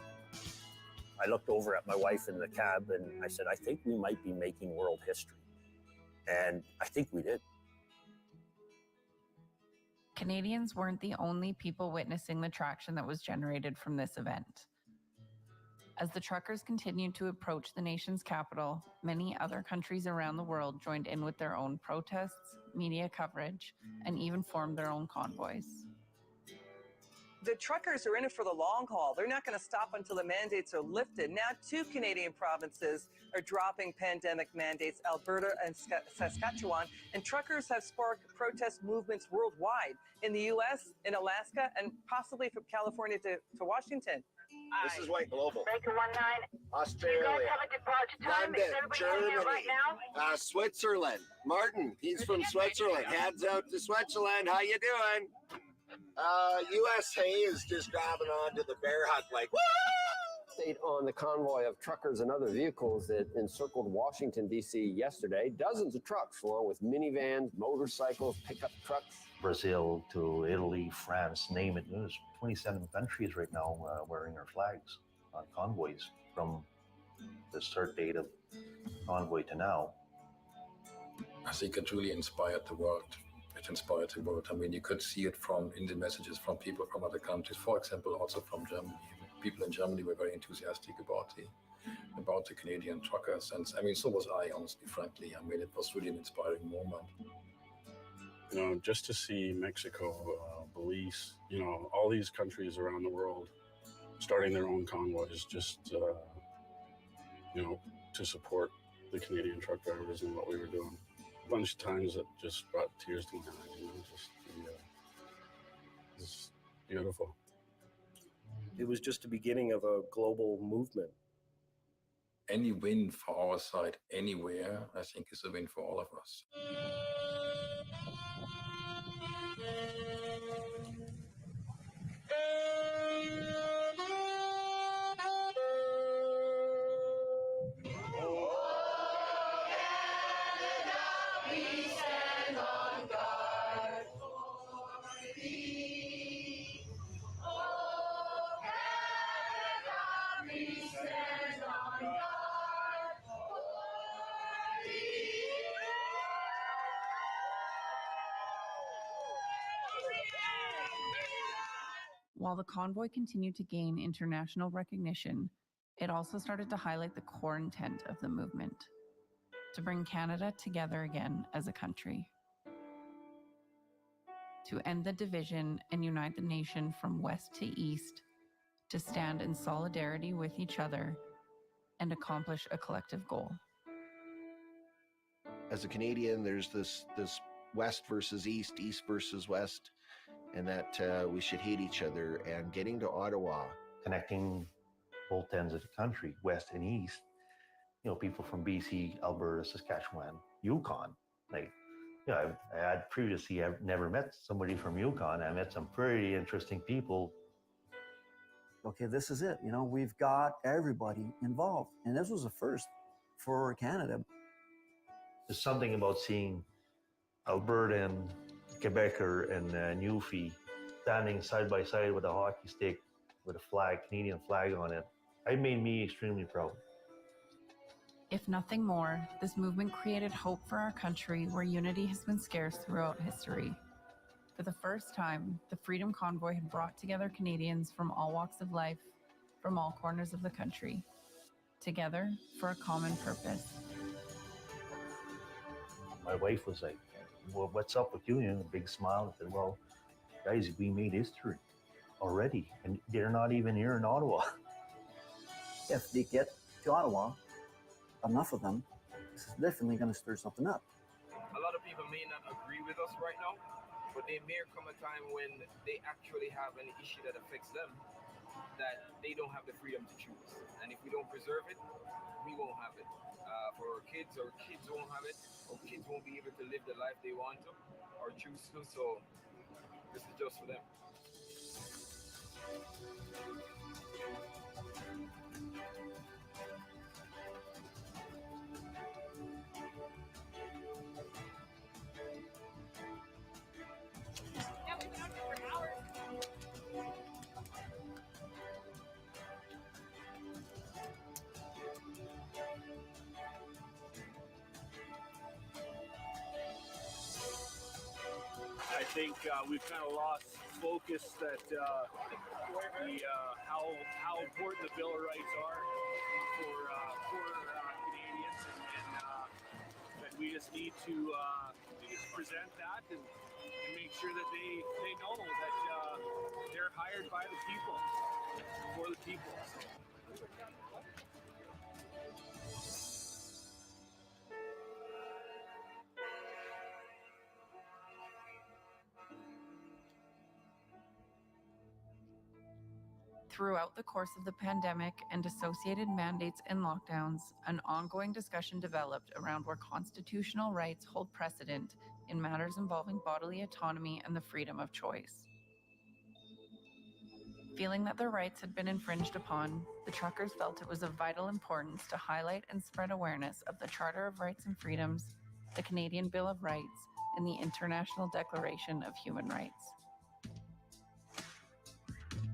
I looked over at my wife in the cab and I said, I think we might be making world history. And I think we did. Canadians weren't the only people witnessing the traction that was generated from this event. As the truckers continued to approach the nation's capital, many other countries around the world joined in with their own protests, media coverage, and even formed their own convoys. The truckers are in it for the long haul. They're not going to stop until the mandates are lifted. Now, 2 Canadian provinces are dropping pandemic mandates, Alberta and Saskatchewan, and truckers have sparked protest movements worldwide in the U.S., in Alaska, and possibly from California to Washington. This is White Global. Breaker 19. Australia. You guys have a departure time? London, Is everybody Germany, here right now? Switzerland. Martin, he's from Switzerland. Heads out to Switzerland. How you doing? USA is just grabbing onto the bear hug like, woo! Update on the convoy of truckers and other vehicles that encircled Washington, D.C. yesterday. Dozens of trucks, along with minivans, motorcycles, pickup trucks. Brazil to Italy, France, name it. There's 27 countries right now wearing their flags on convoys from the start date of convoy to now. I think it really inspired the world. It inspired the world. I mean, you could see it in the messages from people from other countries, for example, also from Germany. People in Germany were very enthusiastic about the Canadian truckers. And I mean, so was I, honestly, frankly. I mean, it was really an inspiring moment. Just to see Mexico, Belize, all these countries around the world starting their own convoys just, to support the Canadian truck drivers and what we were doing. A bunch of times that just brought tears to my eyes, it's beautiful. It was just the beginning of a global movement. Any win for our side anywhere, I think, is a win for all of us. While the convoy continued to gain international recognition, it also started to highlight the core intent of the movement: to bring Canada together again as a country, to end the division and unite the nation from west to east, to stand in solidarity with each other, and accomplish a collective goal. As a Canadian, there's this West versus East, East versus West, and that we should hate each other. And getting to Ottawa, Connecting both ends of the country, West and East, you know, people from BC, Alberta, Saskatchewan, Yukon. Like, you know, I've never met somebody from Yukon. I met some pretty interesting people. Okay, this is it. You know, we've got everybody involved. And this was a first for Canada. There's something about seeing Albertan, Quebecer, and Newfie standing side by side with a hockey stick with a flag, Canadian flag on it. It made me extremely proud. If nothing more, this movement created hope for our country where unity has been scarce throughout history. For the first time, the Freedom Convoy had brought together Canadians from all walks of life, from all corners of the country, together for a common purpose. My wife was like, well, what's up with you? You know, a big smile. I said, well, guys, we made history already, and they're not even here in Ottawa. If they get to Ottawa, enough of them, this is definitely going to stir something up. A lot of people may not agree with us right now, but there may come a time when they actually have an issue that affects them, that they don't have the freedom to choose. And if we don't preserve it, we won't have it. For our kids won't have it. Our kids won't be able to live the life they want to or choose to. So this is just for them. I think we've kind of lost focus that how important the Bill of Rights are for Canadians, and that we just need to present that and make sure that they know that they're hired by the people, for the people. Throughout the course of the pandemic and associated mandates and lockdowns, an ongoing discussion developed around where constitutional rights hold precedent in matters involving bodily autonomy and the freedom of choice. Feeling that their rights had been infringed upon, the truckers felt it was of vital importance to highlight and spread awareness of the Charter of Rights and Freedoms, the Canadian Bill of Rights, and the International Declaration of Human Rights.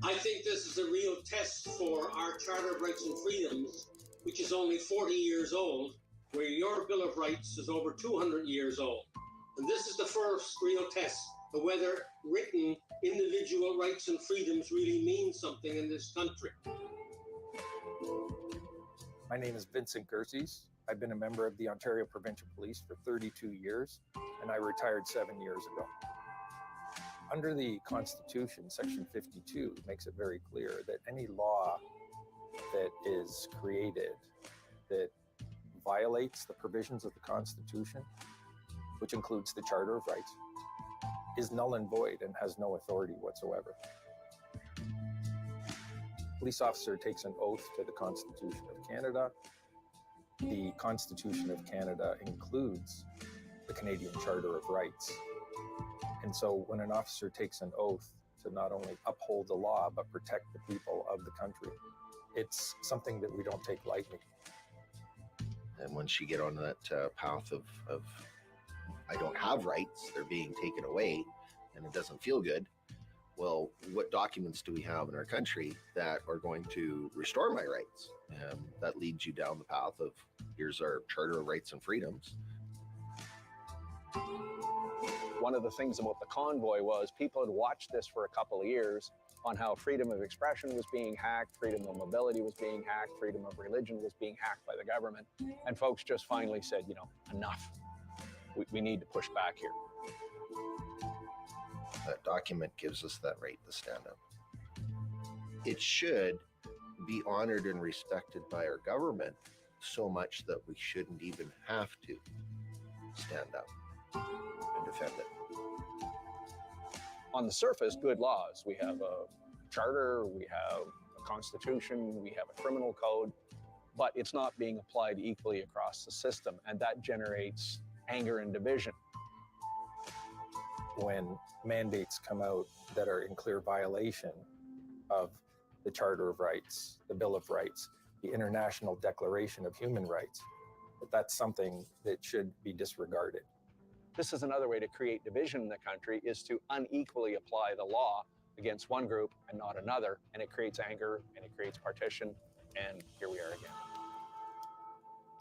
I think this is a real test for our Charter of Rights and Freedoms, which is only 40 years old, where your Bill of Rights is over 200 years old. And this is the first real test of whether written individual rights and freedoms really mean something in this country. My name is Vincent Gerses. I've been a member of the Ontario Provincial Police for 32 years, and I retired 7 years ago. Under the Constitution, Section 52 makes it very clear that any law that is created that violates the provisions of the Constitution, which includes the Charter of Rights, is null and void and has no authority whatsoever. A police officer takes an oath to the Constitution of Canada. The Constitution of Canada includes the Canadian Charter of Rights. And so when an officer takes an oath to not only uphold the law, but protect the people of the country, it's something that we don't take lightly. And once you get on that path of I don't have rights, they're being taken away, and it doesn't feel good. Well, what documents do we have in our country that are going to restore my rights? That leads you down the path of here's our Charter of Rights and Freedoms. One of the things about the convoy was people had watched this for a couple of years on how freedom of expression was being hacked, freedom of mobility was being hacked, freedom of religion was being hacked by the government. And folks just finally said, you know, enough. We need to push back here. That document gives us that right to stand up. It should be honored and respected by our government so much that we shouldn't even have to stand up and defend it. On the surface, good laws. We have a charter, we have a constitution, we have a criminal code, but it's not being applied equally across the system, and that generates anger and division. When mandates come out that are in clear violation of the Charter of Rights, the Bill of Rights, the International Declaration of Human Rights, that's something that should be disregarded. This is another way to create division in the country, is to unequally apply the law against one group and not another, and it creates anger and it creates partition, and here we are again.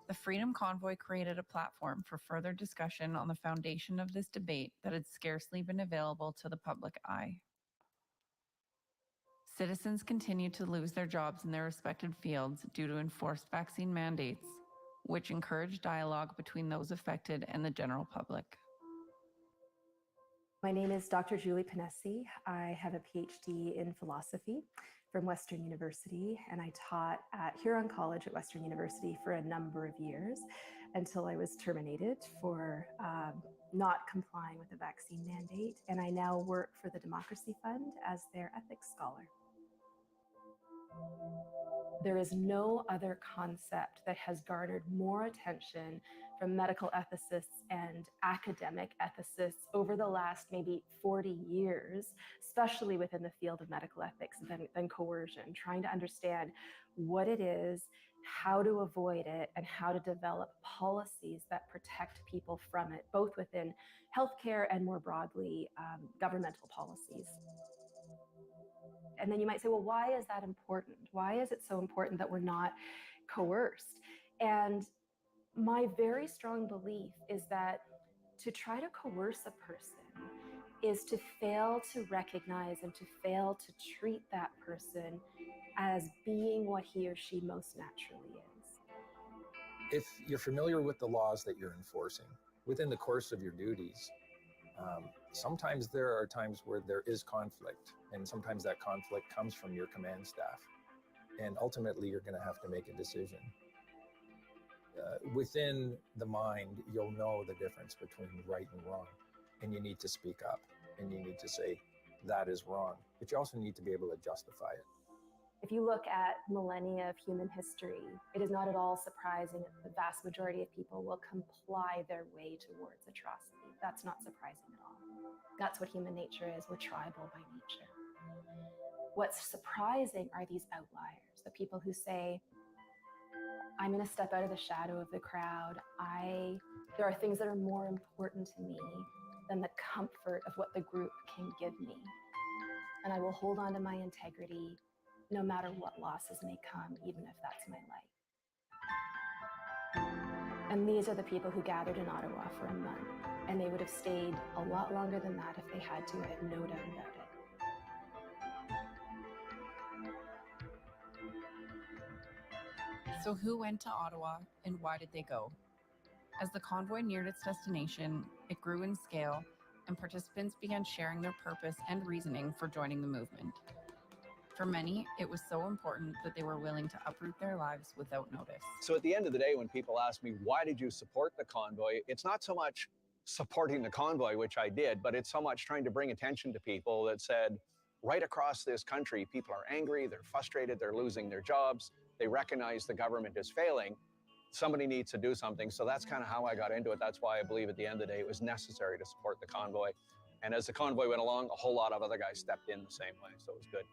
The Freedom Convoy created a platform for further discussion on the foundation of this debate that had scarcely been available to the public eye. Citizens continue to lose their jobs in their respective fields due to enforced vaccine mandates, which encourage dialogue between those affected and the general public. My name is Dr. Julie Panesi. I have a PhD in philosophy from Western University, and I taught at Huron College at Western University for a number of years until I was terminated for not complying with the vaccine mandate. And I now work for the Democracy Fund as their ethics scholar. There is no other concept that has garnered more attention from medical ethicists and academic ethicists over the last maybe 40 years, especially within the field of medical ethics, than coercion, trying to understand what it is, how to avoid it, and how to develop policies that protect people from it, both within healthcare and more broadly, governmental policies. And then you might say, well, why is that important? Why is it so important that we're not coerced? And my very strong belief is that to try to coerce a person is to fail to recognize and to fail to treat that person as being what he or she most naturally is. If you're familiar with the laws that you're enforcing within the course of your duties, sometimes there are times where there is conflict, and sometimes that conflict comes from your command staff. And ultimately, you're going to have to make a decision. Within the mind, you'll know the difference between right and wrong, and you need to speak up, and you need to say, that is wrong. But you also need to be able to justify it. If you look at millennia of human history, it is not at all surprising that the vast majority of people will comply their way towards atrocity. That's not surprising at all. That's what human nature is. We're tribal by nature. What's surprising are these outliers, the people who say, I'm going to step out of the shadow of the crowd. There are things that are more important to me than the comfort of what the group can give me. And I will hold on to my integrity no matter what losses may come, even if that's my life. And these are the people who gathered in Ottawa for a month, and they would have stayed a lot longer than that if they had to, I have no doubt about it. So who went to Ottawa and why did they go? As the convoy neared its destination, it grew in scale and participants began sharing their purpose and reasoning for joining the movement. For many, it was so important that they were willing to uproot their lives without notice. So at the end of the day, when people ask me, why did you support the convoy? It's not so much supporting the convoy, which I did, but it's so much trying to bring attention to people that said, right across this country, people are angry, they're frustrated, they're losing their jobs, they recognize the government is failing. Somebody needs to do something. So that's kind of how I got into it. That's why I believe at the end of the day, it was necessary to support the convoy. And as the convoy went along, a whole lot of other guys stepped in the same way. So it was good.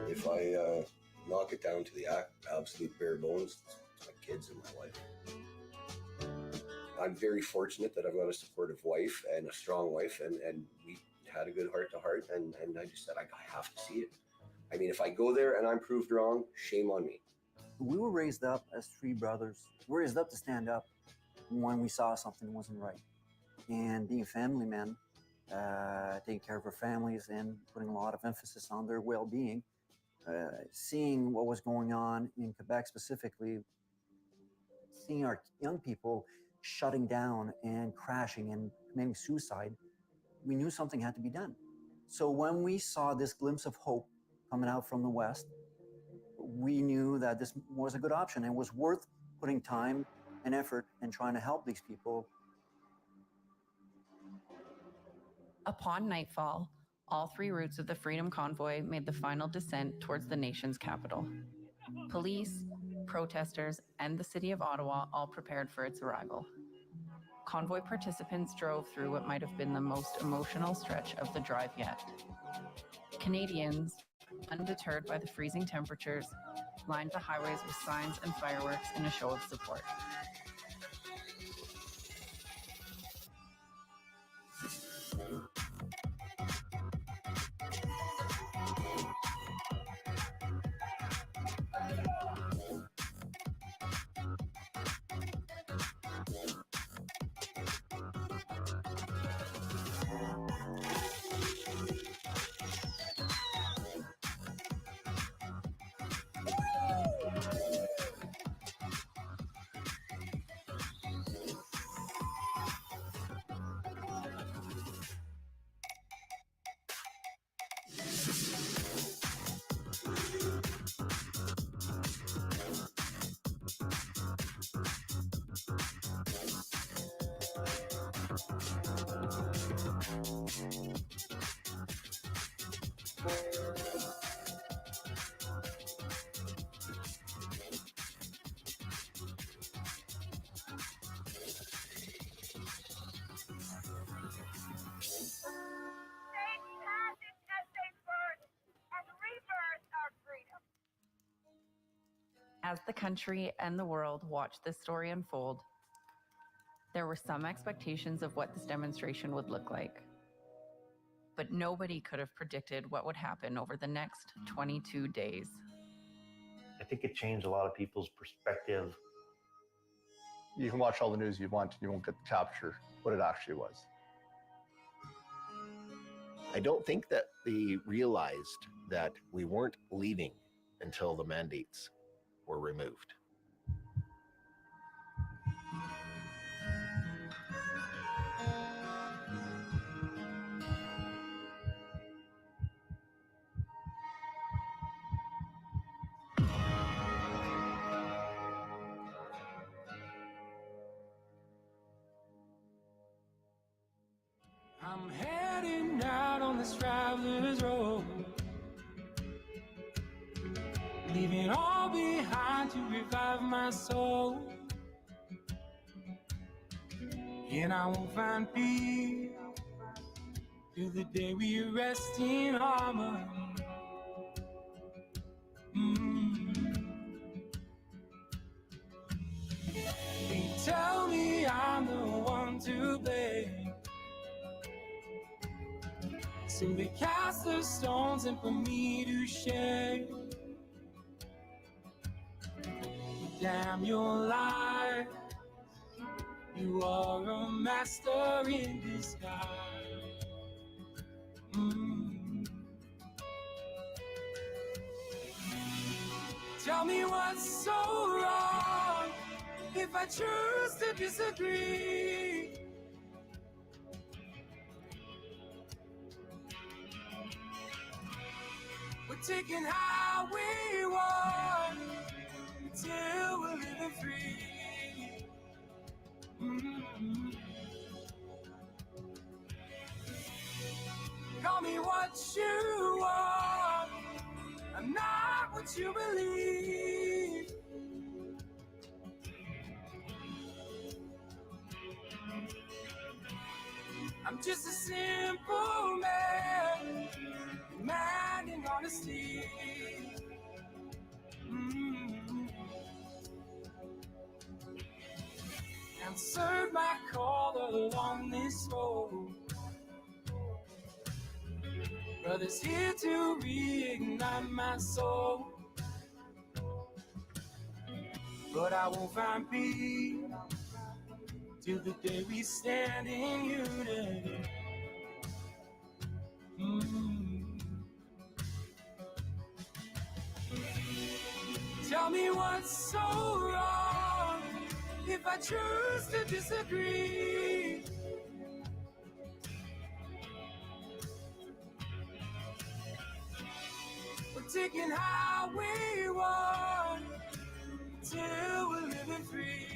If I knock it down to the absolute bare bones, it's my kids and my wife. I'm very fortunate that I've got a supportive wife and a strong wife, and we had a good heart-to-heart, and I just said, I have to see it. I mean, if I go there and I'm proved wrong, shame on me. We were raised up as three brothers. We were raised up to stand up when we saw something wasn't right. And being family men, taking care of our families and putting a lot of emphasis on their well-being, seeing what was going on in Quebec specifically, seeing our young people shutting down and crashing and committing suicide, we knew something had to be done. So when we saw this glimpse of hope coming out from the West, we knew that this was a good option and was worth putting time and effort in trying to help these people. Upon nightfall, all 3 routes of the Freedom Convoy made the final descent towards the nation's capital. Police, protesters, and the city of Ottawa all prepared for its arrival. Convoy participants drove through what might have been the most emotional stretch of the drive yet. Canadians, undeterred by the freezing temperatures, lined the highways with signs and fireworks in a show of support. As the country and the world watched this story unfold, there were some expectations of what this demonstration would look like. But nobody could have predicted what would happen over the next 22 days. I think it changed a lot of people's perspective. You can watch all the news you want, and you won't get to capture what it actually was. I don't think that they realized that we weren't leaving until the mandates were removed. I'm heading out on this traveler's road, leaving all behind to revive my soul. And I won't find peace till the day we rest in harmony. They tell me I'm the one to blame, so they cast their stones and put me to shame. Damn your life, you are a master in disguise. Tell me what's so wrong if I choose to disagree. We're taking how we want till we're living free. Call me what you want, I'm not what you believe. I'm just a simple man, demanding honesty. Answered my call all along this road. Brothers here to reignite my soul. But I won't find peace till the day we stand in unity. Tell me what's so wrong if I choose to disagree. We're taking how we want till we're living free.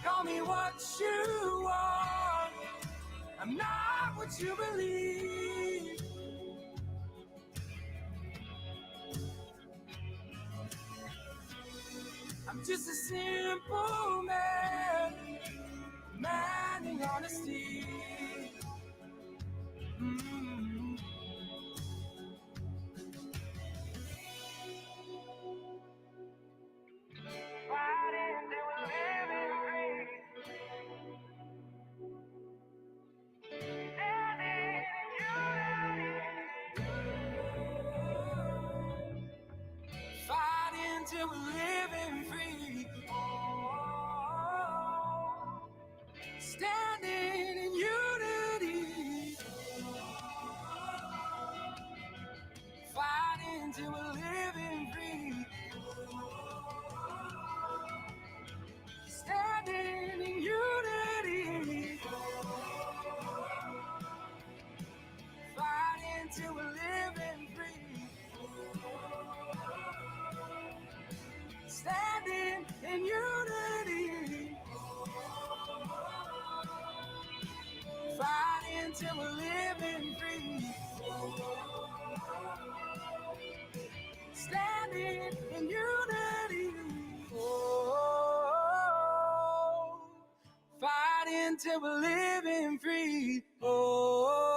Call me what you want, I'm not what you believe. I'm just a simple man, demanding honesty. Fighting till we're living free. Standing in unity. Fighting till we're living free. Standing in unity. Fighting till we're living free. Standing in unity. Fighting till we're living free. Standing in unity. Fighting till we're living free. Standing in unity. Oh, fighting till we're living free. Oh,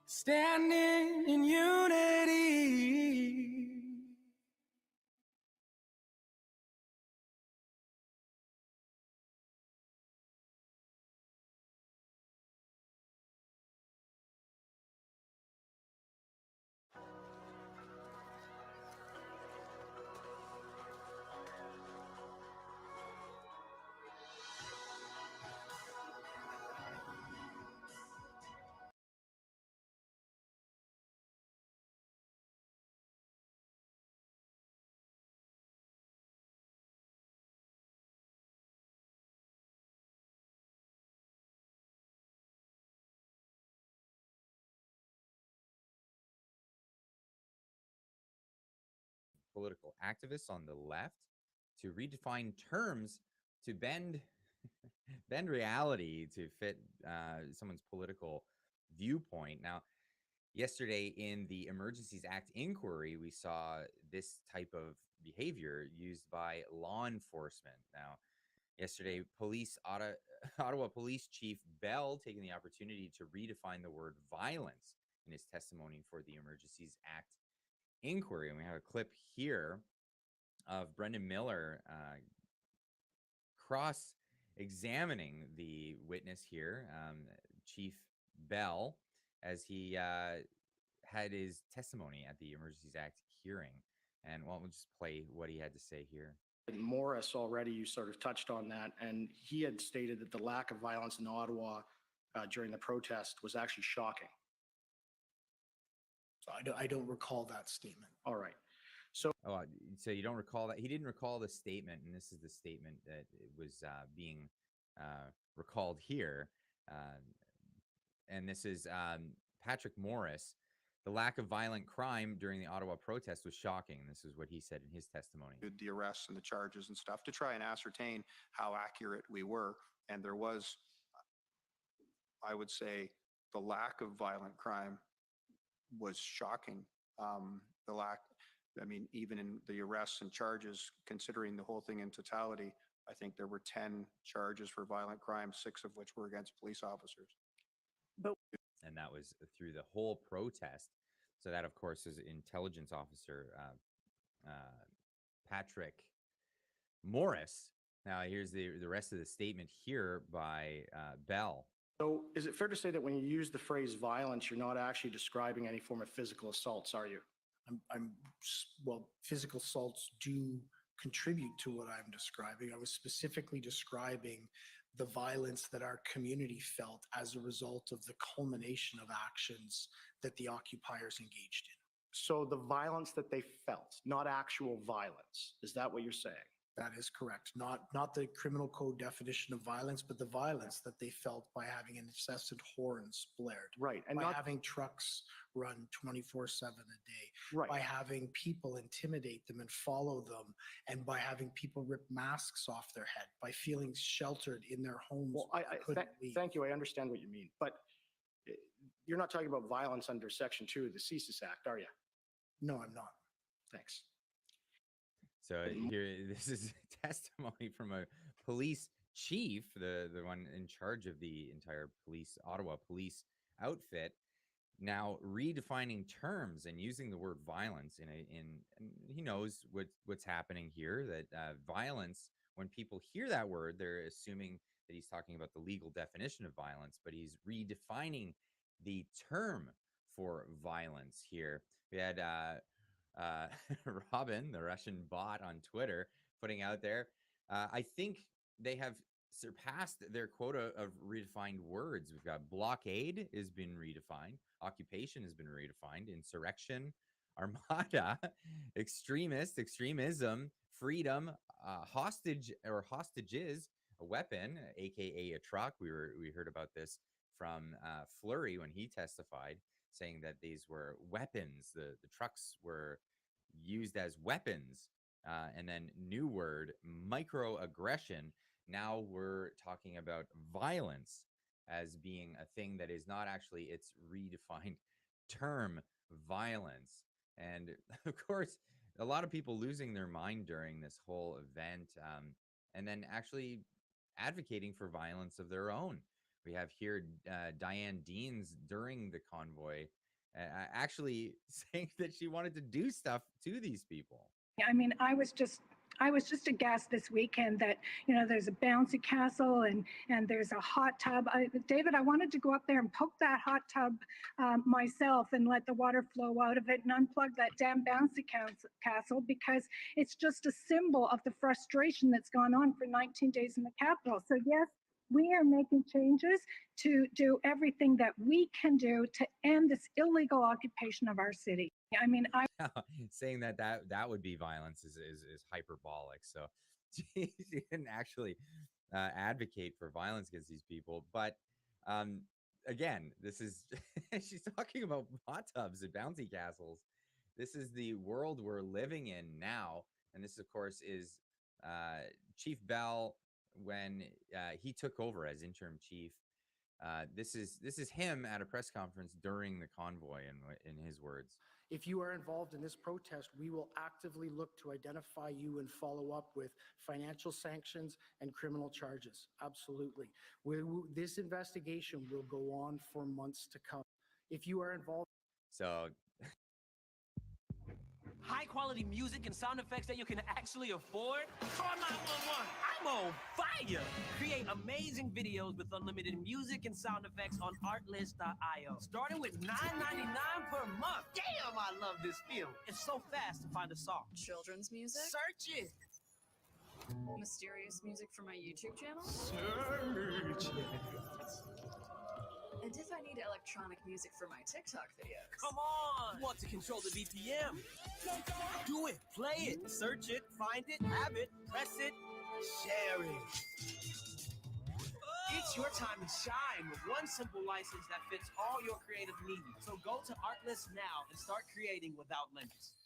standing in unity. Political activists on the left to redefine terms to bend reality to fit someone's political viewpoint. Now, yesterday in the Emergencies Act inquiry, we saw this type of behavior used by law enforcement. Now, yesterday, Ottawa Police Chief Bell taking the opportunity to redefine the word violence in his testimony for the Emergencies Act inquiry. And we have a clip here of Brendan Miller cross-examining the witness here, Chief Bell, as he had his testimony at the Emergencies Act hearing. And we'll just play what he had to say here. Morris, already you sort of touched on that, and he had stated that the lack of violence in Ottawa during the protest was actually shocking. So I don't recall that statement. All right. So so you don't recall that? He didn't recall the statement, and this is the statement that was being recalled here. And this is Patrick Morris. The lack of violent crime during the Ottawa protest was shocking. This is what he said in his testimony. The arrests and the charges and stuff to try and ascertain how accurate we were. And there was, I would say, the lack of violent crime was shocking. The lack, I mean, even in the arrests and charges, considering the whole thing in totality, I think there were 10 charges for violent crime, 6 of which were against police officers. And that was through the whole protest. So that, of course, is intelligence officer Patrick Morris. Now, here's the rest of the statement here by Bell. So is it fair to say that when you use the phrase violence, you're not actually describing any form of physical assaults, are you? Well, physical assaults do contribute to what I'm describing. I was specifically describing the violence that our community felt as a result of the culmination of actions that the occupiers engaged in. So the violence that they felt, not actual violence, is that what you're saying? That is correct. Not the criminal code definition of violence, but the violence that they felt by having incessant horns blared. Right. And by not having trucks run 24/7 a day. Right. By having people intimidate them and follow them, and by having people rip masks off their head, by feeling sheltered in their homes. Well, when they couldn't leave. thank you. I understand what you mean, but you're not talking about violence under Section 2 of the CSIS Act, are you? No, I'm not. Thanks. So here, this is testimony from a police chief, the one in charge of the entire Ottawa police outfit, now redefining terms and using the word violence and he knows what's happening here, that violence, when people hear that word, they're assuming that he's talking about the legal definition of violence, but he's redefining the term for violence here. We had Robin, the Russian bot on Twitter, putting out there, I think they have surpassed their quota of redefined words. We've got blockade has been redefined, occupation has been redefined, insurrection, armada, extremist, extremism, freedom, hostage or hostages, a weapon, aka a truck. We heard about this from Fleury when he testified, saying that these were weapons. The trucks were used as weapons. And then new word, microaggression. Now we're talking about violence as being a thing that is not actually its redefined term, violence. And of course, a lot of people losing their mind during this whole event, and then actually advocating for violence of their own. We have here Diane Deans during the convoy actually saying that she wanted to do stuff to these people. I mean, I was just aghast this weekend that, you know, there's a bouncy castle and there's a hot tub. David, I wanted to go up there and poke that hot tub myself and let the water flow out of it and unplug that damn bouncy castle, because it's just a symbol of the frustration that's gone on for 19 days in the capital. So yes, we are making changes to do everything that we can do to end this illegal occupation of our city. I mean, saying that would be violence is hyperbolic. So she didn't actually advocate for violence against these people. But again, this is she's talking about hot tubs and bouncy castles. This is the world we're living in now, and this, of course, is Chief Bell when he took over as interim chief. This is him at a press conference during the convoy, in his words. If you are involved in this protest, we will actively look to identify you and follow up with financial sanctions and criminal charges. Absolutely. This investigation will go on for months to come. If you are involved. So high quality music and sound effects that you can actually afford? Call 911. I'm on fire. Create amazing videos with unlimited music and sound effects on artlist.io. Starting with $9.99 per month. Damn, I love this field. It's so fast to find a song. Children's music? Search it. Mysterious music for my YouTube channel? Search it. And if I need electronic music for my TikTok videos? Come on! Want to control the BPM? Do it, play it, search it, find it, have it, press it, share it. It's your time to shine with one simple license that fits all your creative needs. So go to Artlist now and start creating without limits.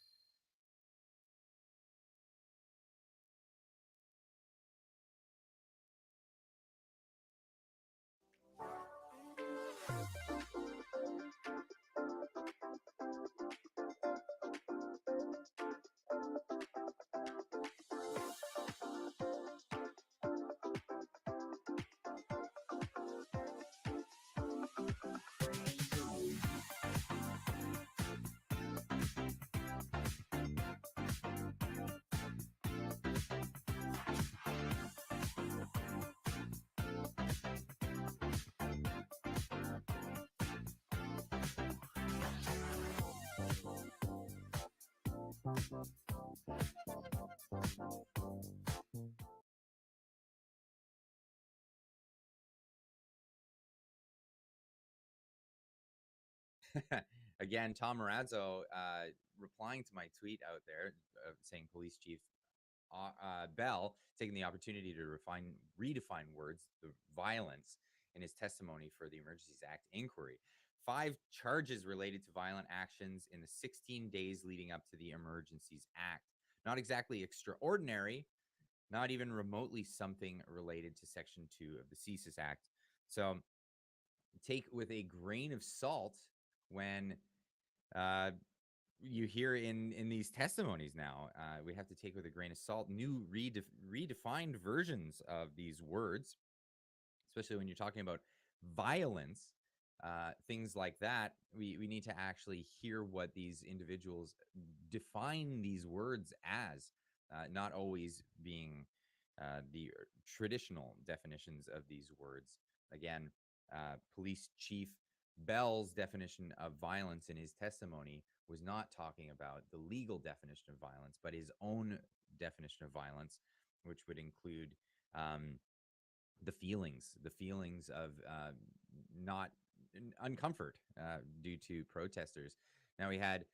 Again, Tom Marazzo replying to my tweet out there saying police chief Bell taking the opportunity to redefine words, the violence, in his testimony for the Emergencies Act inquiry. 5 charges related to violent actions in the 16 days leading up to the Emergencies Act. Not exactly extraordinary, not even remotely something related to Section 2 of the CSIS Act. So take with a grain of salt when you hear in these testimonies now. We have to take with a grain of salt new redefined versions of these words, especially when you're talking about violence, things like that. We need to actually hear what these individuals define these words as, not always being the traditional definitions of these words. Again, Police Chief Bell's definition of violence in his testimony was not talking about the legal definition of violence, but his own definition of violence, which would include the feelings of not uncomfort due to protesters. Now, we had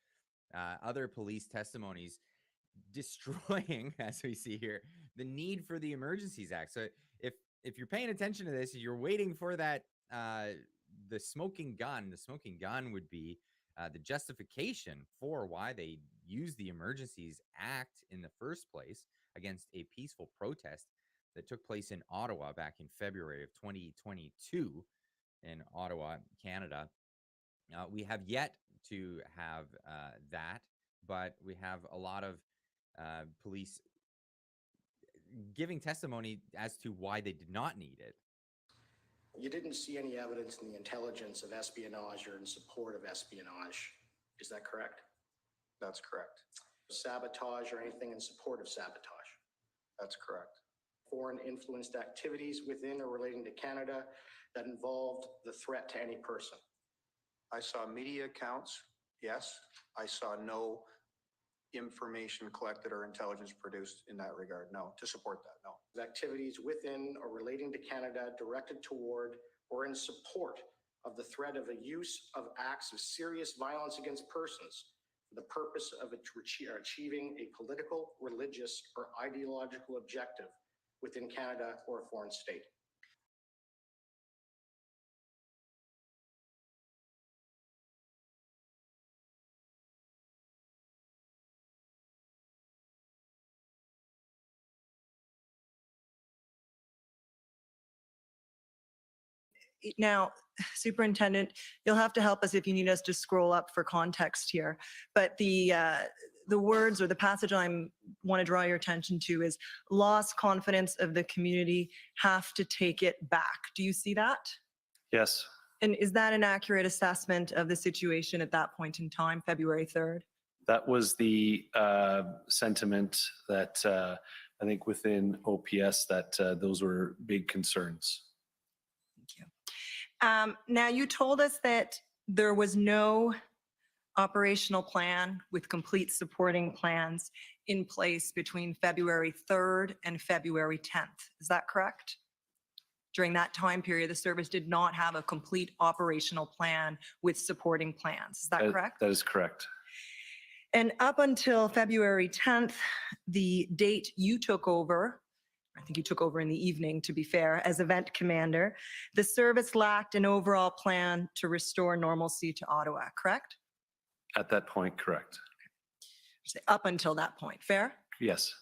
other police testimonies destroying, as we see here, the need for the Emergencies Act. So if you're paying attention to this, you're waiting for that the smoking gun. The smoking gun would be the justification for why they used the Emergencies Act in the first place against a peaceful protest that took place in Ottawa back in February of 2022 in Ottawa, Canada. We have yet to have that, but we have a lot of police giving testimony as to why they did not need it. You didn't see any evidence in the intelligence of espionage or in support of espionage. Is that correct? That's correct. Sabotage or anything in support of sabotage? That's correct. Foreign influenced activities within or relating to Canada that involved the threat to any person? I saw media accounts, yes. I saw no information collected or intelligence produced in that regard, no. To support that, no. Activities within or relating to Canada directed toward or in support of the threat of the use of acts of serious violence against persons for the purpose of achieving a political, religious, or ideological objective within Canada or a foreign state. Now, Superintendent, you'll have to help us if you need us to scroll up for context here. But the words or the passage I want to draw your attention to is lost confidence of the community, have to take it back. Do you see that? Yes. And is that an accurate assessment of the situation at that point in time, February 3rd? That was the sentiment that I think within OPS that those were big concerns. Now, you told us that there was no operational plan with complete supporting plans in place between February 3rd and February 10th. Is that correct? During that time period, the service did not have a complete operational plan with supporting plans. Is that correct? That is correct. And up until February 10th, the date you took over, I think you took over in the evening, to be fair, as event commander, the service lacked an overall plan to restore normalcy to Ottawa, correct? At that point, correct. Up until that point, fair? Yes.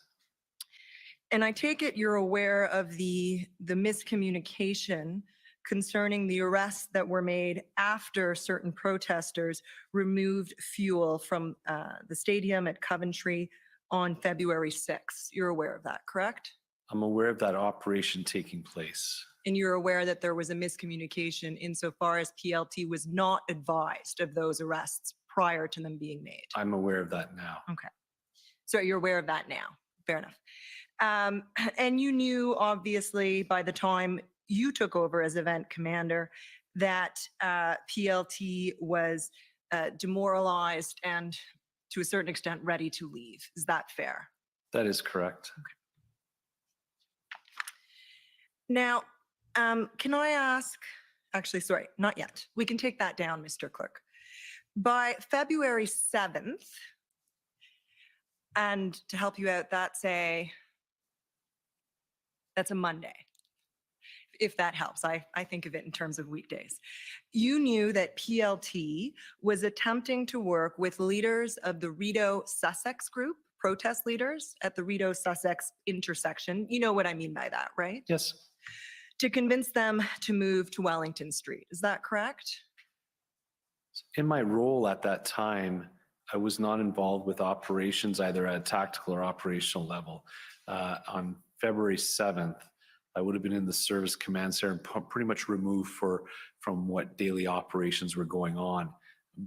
And I take it you're aware of the miscommunication concerning the arrests that were made after certain protesters removed fuel from the stadium at Coventry on February 6th. You're aware of that, correct? I'm aware of that operation taking place. And you're aware that there was a miscommunication insofar as PLT was not advised of those arrests prior to them being made. I'm aware of that now. Okay. So you're aware of that now. Fair enough. And you knew, obviously, by the time you took over as event commander, that PLT was demoralized and, to a certain extent, ready to leave. Is that fair? That is correct. Okay. Now, can I ask, actually, sorry, not yet. We can take that down, Mr. Clerk. By February 7th, and to help you out, that's a That's a Monday. If that helps, I think of it in terms of weekdays. You knew that PLT was attempting to work with leaders of the Rideau Sussex group, protest leaders at the Rideau Sussex intersection. You know what I mean by that, right? Yes. To convince them to move to Wellington Street. Is that correct? In my role at that time, I was not involved with operations either at a tactical or operational level. On February 7th, I would have been in the service command center and pretty much removed from what daily operations were going on.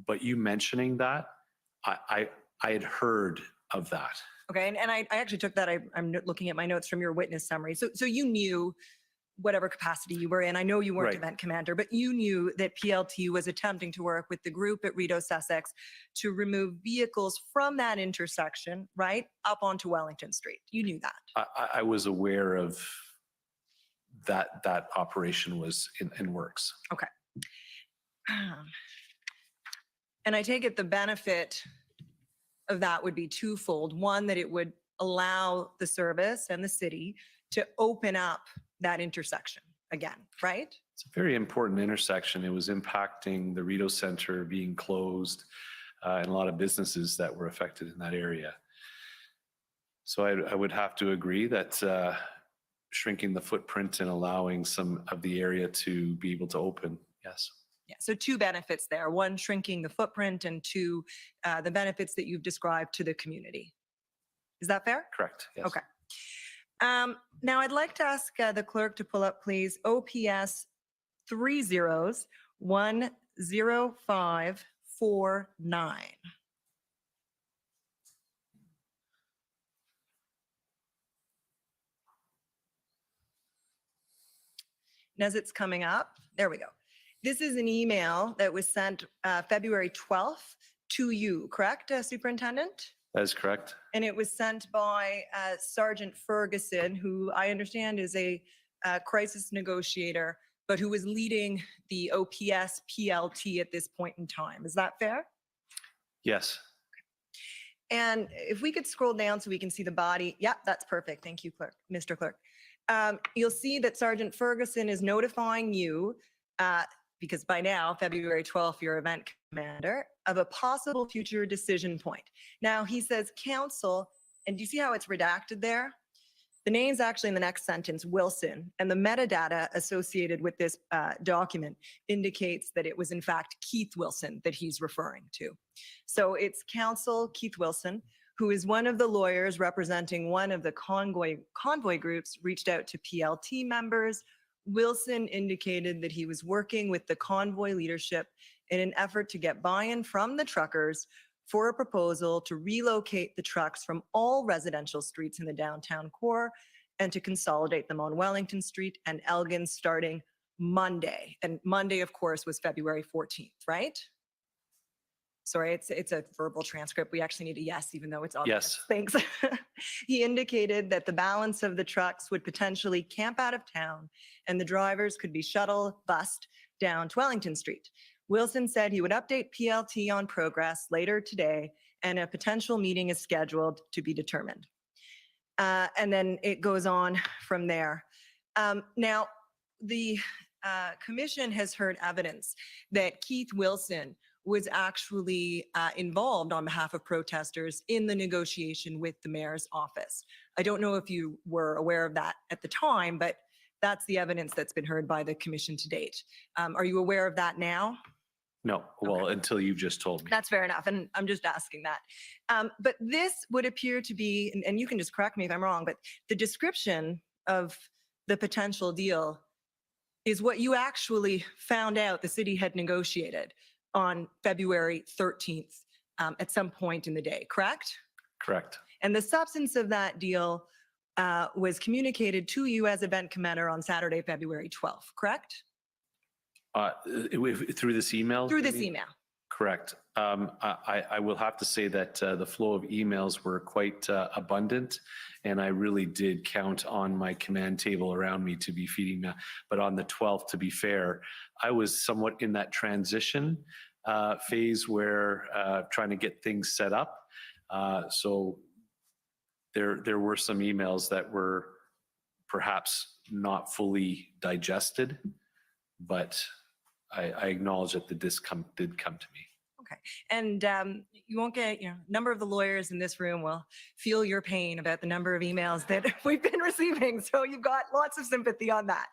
But you mentioning that, I had heard of that. Okay, and I actually took that. I'm looking at my notes from your witness summary. So you knew whatever capacity you were in. I know you weren't Right. event commander, but you knew that PLT was attempting to work with the group at Rideau Sussex to remove vehicles from that intersection, right, up onto Wellington Street. You knew that. I was aware of that operation was in works. Okay. And I take it the benefit of that would be twofold. One, that it would allow the service and the city to open up that intersection again, right? It's a very important intersection. It was impacting the Rideau Center being closed and a lot of businesses that were affected in that area. So I would have to agree that shrinking the footprint and allowing some of the area to be able to open, yes. Yeah, so two benefits there. One, shrinking the footprint, and two, the benefits that you've described to the community. Is that fair? Correct, yes. Okay. Now I'd like to ask the clerk to pull up, please, OPS 30-10549. And as it's coming up, there we go. This is an email that was sent February 12th to you, correct, Superintendent? That is correct. And it was sent by Sergeant Ferguson, who I understand is a crisis negotiator, but who was leading the OPS PLT at this point in time. Is that fair? Yes. And if we could scroll down so we can see the body. Yeah, that's perfect. Thank you, Clerk, Mr. Clerk. You'll see that Sergeant Ferguson is notifying you, because by now, February 12th, your event commander, of a possible future decision point. Now, he says council, and do you see how it's redacted there? The name's actually in the next sentence, Wilson, and the metadata associated with this document indicates that it was in fact Keith Wilson that he's referring to. So it's Council Keith Wilson, who is one of the lawyers representing one of the convoy groups, reached out to PLT members. Wilson indicated that he was working with the convoy leadership in an effort to get buy-in from the truckers for a proposal to relocate the trucks from all residential streets in the downtown core and to consolidate them on Wellington Street and Elgin starting Monday. And Monday, of course, was February 14th, right? Sorry, it's a verbal transcript. We actually need a yes, even though it's obvious. Yes. Thanks. He indicated that the balance of the trucks would potentially camp out of town and the drivers could be shuttle bused down to Wellington Street. Wilson said he would update PLT on progress later today, and a potential meeting is scheduled to be determined. And then it goes on from there. Now, the commission has heard evidence that Keith Wilson was actually involved on behalf of protesters in the negotiation with the mayor's office. I don't know if you were aware of that at the time, but that's the evidence that's been heard by the commission to date. Are you aware of that now? No, well, until you've just told me. That's fair enough, and I'm just asking that. But this would appear to be, and you can just correct me if I'm wrong, but the description of the potential deal is what you actually found out the city had negotiated on February 13th at some point in the day, correct? Correct. And the substance of that deal was communicated to you as event commander on Saturday, February 12th, correct? Through this email? Through this email. Correct. I will have to say that the flow of emails were quite abundant, and I really did count on my command table around me to be feeding me. But on the 12th, to be fair, I was somewhat in that transition phase where trying to get things set up. So there were some emails that were perhaps not fully digested, but I acknowledge that this did come to me. Okay. And you won't get, a number of the lawyers in this room will feel your pain about the number of emails that we've been receiving. So you've got lots of sympathy on that.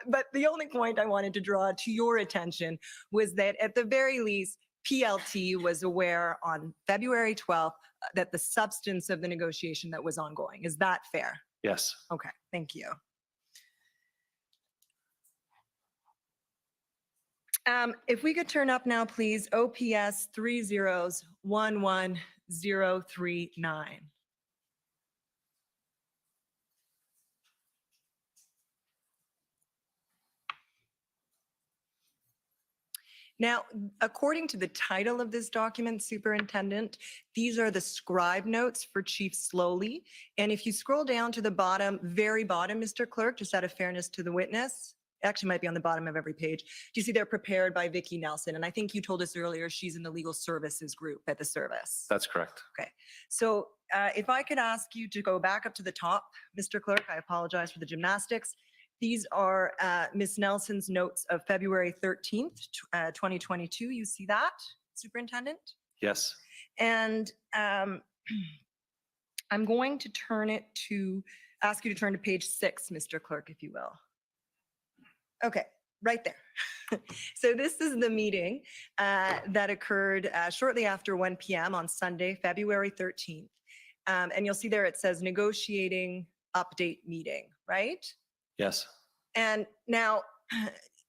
But the only point I wanted to draw to your attention was that at the very least, PLT was aware on February 12th that the substance of the negotiation that was ongoing. Is that fair? Yes. Okay, thank you. If we could turn up now, please, OPS 3011039. Now, according to the title of this document, Superintendent, these are the scribe notes for Chief Slowly. And if you scroll down to the bottom, very bottom, Mr. Clerk, just out of fairness to the witness, actually might be on the bottom of every page. Do you see they're prepared by Vicki Nelson? And I think you told us earlier she's in the legal services group at the service. That's correct. Okay. So if I could ask you to go back up to the top, Mr. Clerk, I apologize for the gymnastics. These are Ms. Nelson's notes of February 13th, 2022. You see that, Superintendent? Yes. And I'm going to ask you to turn to page 6, Mr. Clerk, if you will. Okay, right there. So this is the meeting that occurred shortly after 1 p.m. on Sunday, February 13th. And you'll see there it says negotiating update meeting, right? Yes. And now,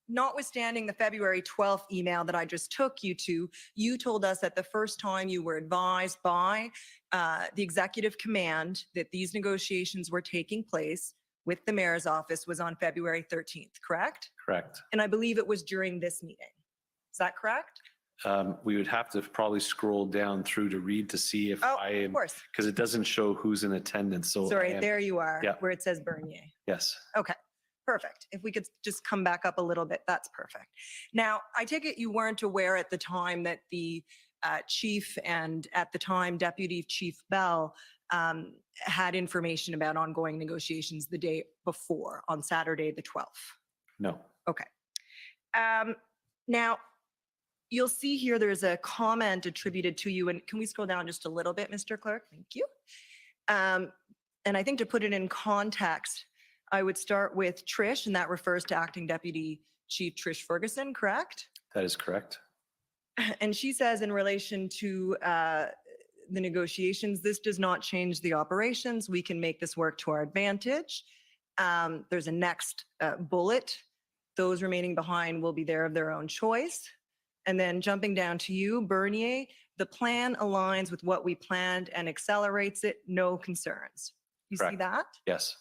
notwithstanding the February 12th email that I just took you to, you told us that the first time you were advised by the executive command that these negotiations were taking place with the mayor's office was on February 13th, correct? Correct. And I believe it was during this meeting. Is that correct? We would have to probably scroll down through to read to see if I am, of course. because it doesn't show who's in attendance. So Sorry, there you are, Yeah. where it says Bernier. Yes. Okay, perfect. If we could just come back up a little bit, that's perfect. Now, I take it you weren't aware at the time that the chief and at the time Deputy Chief Bell had information about ongoing negotiations the day before, on Saturday, the 12th. No. Okay. Now, you'll see here there's a comment attributed to you, and can we scroll down just a little bit, Mr. Clerk? Thank you. And I think to put it in context, I would start with Trish, and that refers to Acting Deputy Chief Trish Ferguson, correct? That is correct. And she says in relation to the negotiations, this does not change the operations. We can make this work to our advantage. There's a next bullet. Those remaining behind will be there of their own choice. And then jumping down to you, Bernier, the plan aligns with what we planned and accelerates it. No concerns. You see Correct. that? Yes.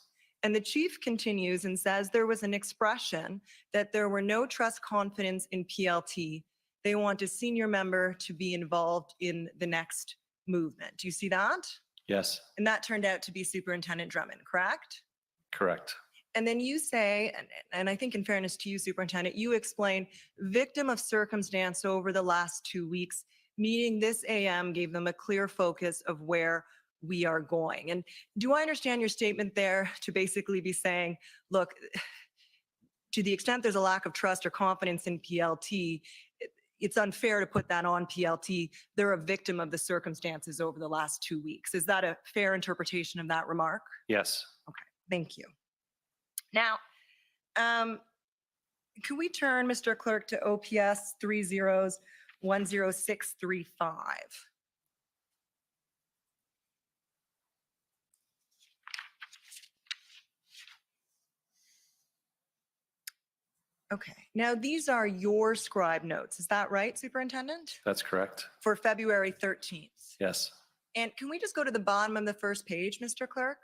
And the chief continues and says there was an expression that there were no trust confidence in PLT. They want a senior member to be involved in the next movement. Do you see that? Yes. And that turned out to be Superintendent Drummond, correct? Correct. And then you say, and I think in fairness to you, Superintendent, you explain victim of circumstance over the last 2 weeks, meeting this AM gave them a clear focus of where we are going. And do I understand your statement there to basically be saying, look, to the extent there's a lack of trust or confidence in PLT, it's unfair to put that on PLT. They're a victim of the circumstances over the last 2 weeks. Is that a fair interpretation of that remark? Yes. Okay, thank you. Now, can we turn, Mr. Clerk, to OPS 3010635? Okay, now these are your scribe notes. Is that right, Superintendent? That's correct. For February 13th. Yes. And can we just go to the bottom of the first page, Mr. Clerk?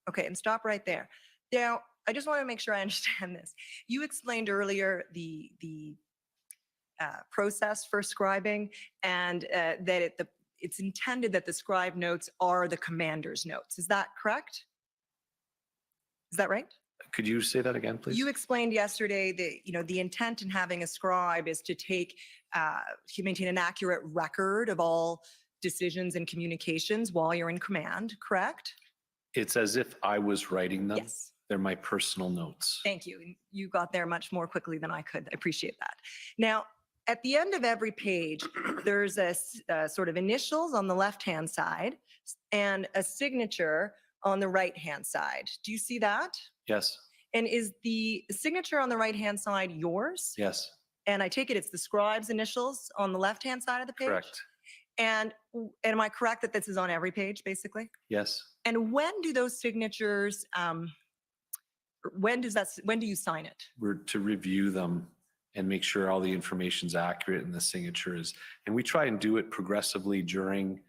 Okay, and stop right there. Now, I just want to make sure I understand this. You explained earlier the process for scribing and that it's intended that the scribe notes are the commander's notes. Is that correct? Is that right? Could you say that again, please? You explained yesterday that, the intent in having a scribe is to maintain an accurate record of all decisions and communications while you're in command, correct? It's as if I was writing them. Yes. They're my personal notes. Thank you. And you got there much more quickly than I could. I appreciate that. Now, at the end of every page, there's a sort of initials on the left-hand side and a signature on the right-hand side. Do you see that? Yes. And is the signature on the right-hand side yours? Yes. And I take it it's the scribe's initials on the left-hand side of the page? Correct. And am I correct that this is on every page, basically? Yes. And when do those signatures, when do you sign it? We're to review them and make sure all the information's accurate and the signature is, and we try and do it progressively during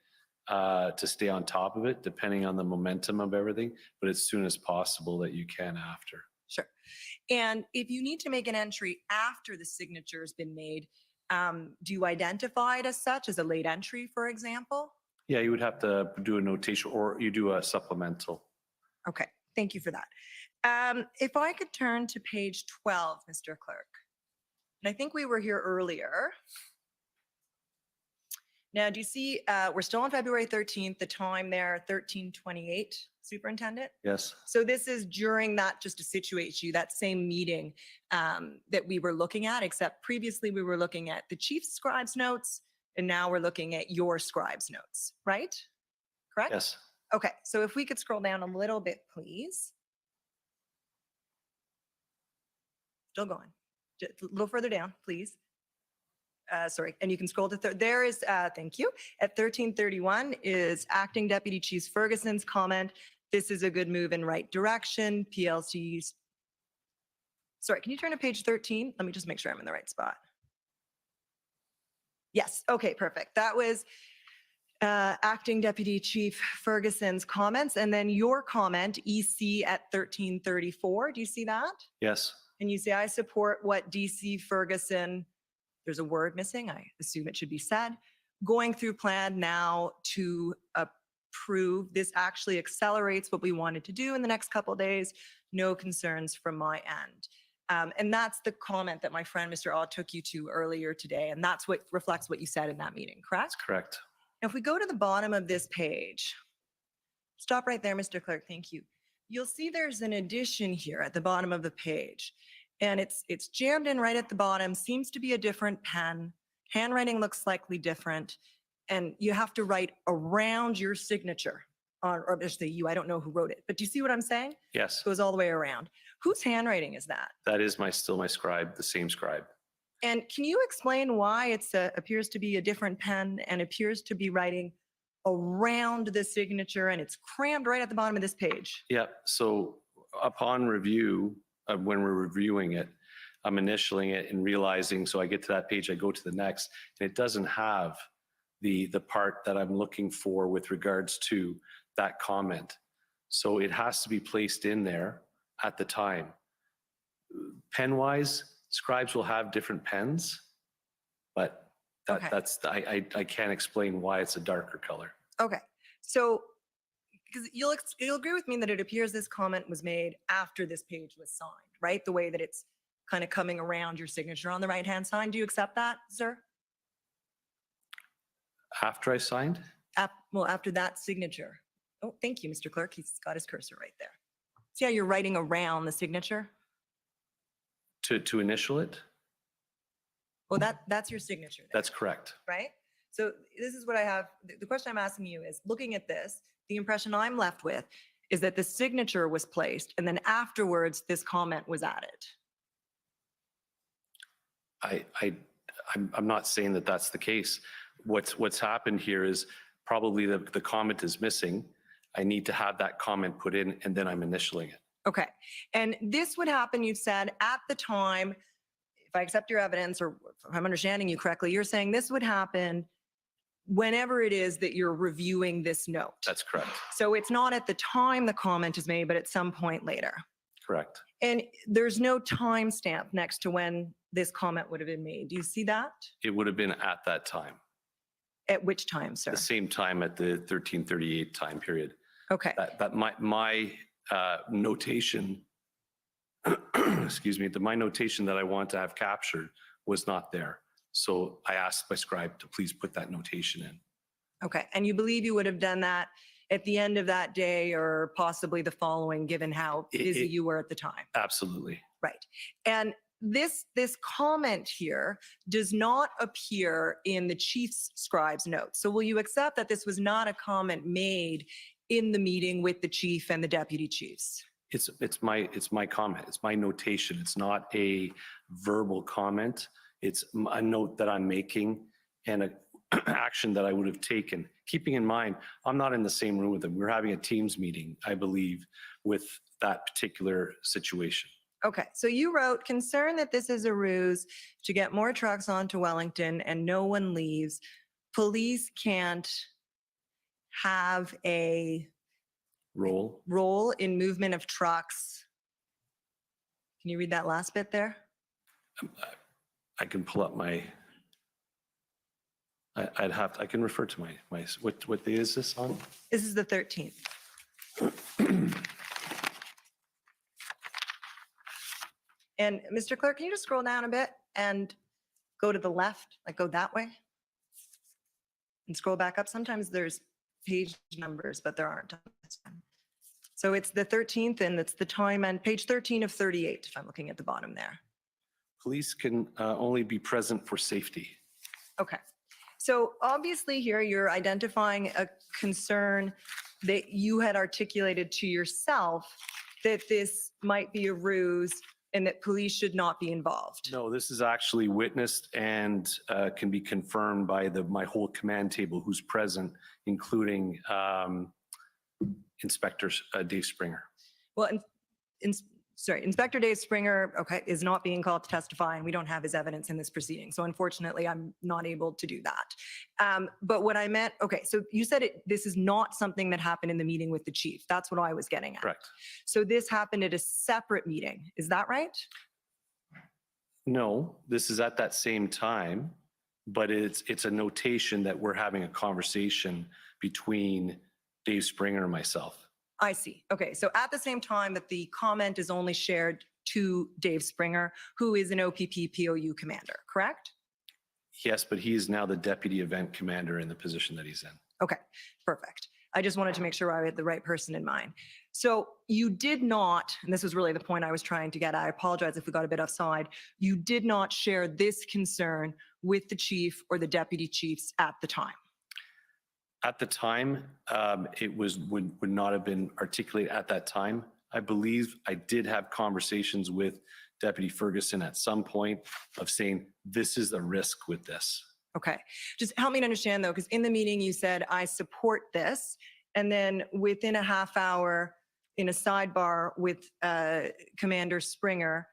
to stay on top of it, depending on the momentum of everything, but as soon as possible that you can after. Sure. And if you need to make an entry after the signature has been made, do you identify it as such, as a late entry, for example? Yeah, you would have to do a notation or you do a supplemental. Okay, thank you for that. If I could turn to page 12, Mr. Clerk. And I think we were here earlier. Now, do you see, we're still on February 13th, the time there, 13:28, Superintendent? Yes. So this is during that, just to situate you, that same meeting that we were looking at, except previously we were looking at the chief scribe's notes, and now we're looking at your scribe's notes, right? Correct? Yes. Okay, so if we could scroll down a little bit, please. Still going. Just a little further down, please. Sorry, and you can scroll to there is, thank you. At 1331 is Acting Deputy Chief Ferguson's comment. This is a good move in right direction. PLC's. Sorry, can you turn to page 13? Let me just make sure I'm in the right spot. Yes, okay, perfect. That was Acting Deputy Chief Ferguson's comments. And then your comment, EC at 1334. Do you see that? Yes. And you say, I support what DC Ferguson, there's a word missing, I assume it should be said, going through plan now to approve. This actually accelerates what we wanted to do in the next couple of days. No concerns from my end. And that's the comment that my friend Mr. Aw took you to earlier today. And that's what reflects what you said in that meeting, correct? Correct. Now, if we go to the bottom of this page, stop right there, Mr. Clerk, thank you. You'll see there's an addition here at the bottom of the page. And it's jammed in right at the bottom, seems to be a different pen. Handwriting looks slightly different. And you have to write around your signature. Or just the you, I don't know who wrote it. But do you see what I'm saying? Yes. It goes all the way around. Whose handwriting is that? That is still my scribe, the same scribe. And can you explain why it appears to be a different pen and appears to be writing around the signature and it's crammed right at the bottom of this page? Yeah. So upon review, when we're reviewing it, I'm initialing it and realizing, so I get to that page, I go to the next, and it doesn't have the part that I'm looking for with regards to that comment. So it has to be placed in there at the time. Pen-wise, scribes will have different pens, but that's I can't explain why it's a darker color. Okay. So because you'll agree with me that it appears this comment was made after this page was signed, right? The way that it's kind of coming around your signature on the right-hand side. Do you accept that, sir? After I signed? Well, after that signature. Oh, thank you, Mr. Clerk. He's got his cursor right there. See how you're writing around the signature? To initial it? Well, that's your signature there, That's correct. right? So this is what I have. The question I'm asking you is, looking at this, the impression I'm left with is that the signature was placed and then afterwards this comment was added. I'm not saying that that's the case. What's happened here is probably the comment is missing. I need to have that comment put in and then I'm initialing it. Okay. And this would happen, you've said, at the time, if I accept your evidence or if I'm understanding you correctly, you're saying this would happen whenever it is that you're reviewing this note. That's correct. So it's not at the time the comment is made, but at some point later. Correct. And there's no timestamp next to when this comment would have been made. Do you see that? It would have been at that time. At which time, sir? The same time at the 1338 time period. Okay. That my notation, excuse me, my notation that I want to have captured was not there. So I asked my scribe to please put that notation in. Okay. And you believe you would have done that at the end of that day or possibly the following, given how busy you were at the time. Absolutely. Right. And this comment here does not appear in the chief's scribe's notes. So will you accept that this was not a comment made in the meeting with the chief and the deputy chiefs? It's my comment. It's my notation. It's not a verbal comment. It's a note that I'm making and an action that I would have taken. Keeping in mind, I'm not in the same room with them. We're having a Teams meeting, I believe, with that particular situation. Okay, so you wrote, concern that this is a ruse to get more trucks onto Wellington and no one leaves. Police can't have a role in movement of trucks. Can you read that last bit there? I can pull up my, I can refer to my what day is this on? This is the 13th. And Mr. Clerk, can you just scroll down a bit and go to the left, like go that way? And scroll back up. Sometimes there's page numbers, but there aren't. So it's the 13th and it's the time and page 13 of 38, if I'm looking at the bottom there. Police can only be present for safety. Okay. So obviously here you're identifying a concern that you had articulated to yourself that this might be a ruse and that police should not be involved. No, this is actually witnessed and can be confirmed by my whole command table who's present, including Inspector Dave Springer. Well, Inspector Dave Springer, okay, is not being called to testify and we don't have his evidence in this proceeding. So unfortunately, I'm not able to do that. But what I meant, okay, so you said this is not something that happened in the meeting with the chief. That's what I was getting at. Correct. So this happened at a separate meeting. Is that right? No, this is at that same time, but it's a notation that we're having a conversation between Dave Springer and myself. I see. Okay, so at the same time that the comment is only shared to Dave Springer, who is an OPP POU commander, correct? Yes, but he is now the deputy event commander in the position that he's in. Okay, perfect. I just wanted to make sure I had the right person in mind. So you did not, and this was really the point I was trying to get at, I apologize if we got a bit offside, you did not share this concern with the chief or the deputy chiefs at the time. At the time, it would not have been articulated at that time. I believe I did have conversations with Deputy Ferguson at some point of saying, this is the risk with this. Okay, just help me to understand though, because in the meeting you said, I support this. And then within a half hour in a sidebar with Commander Springer,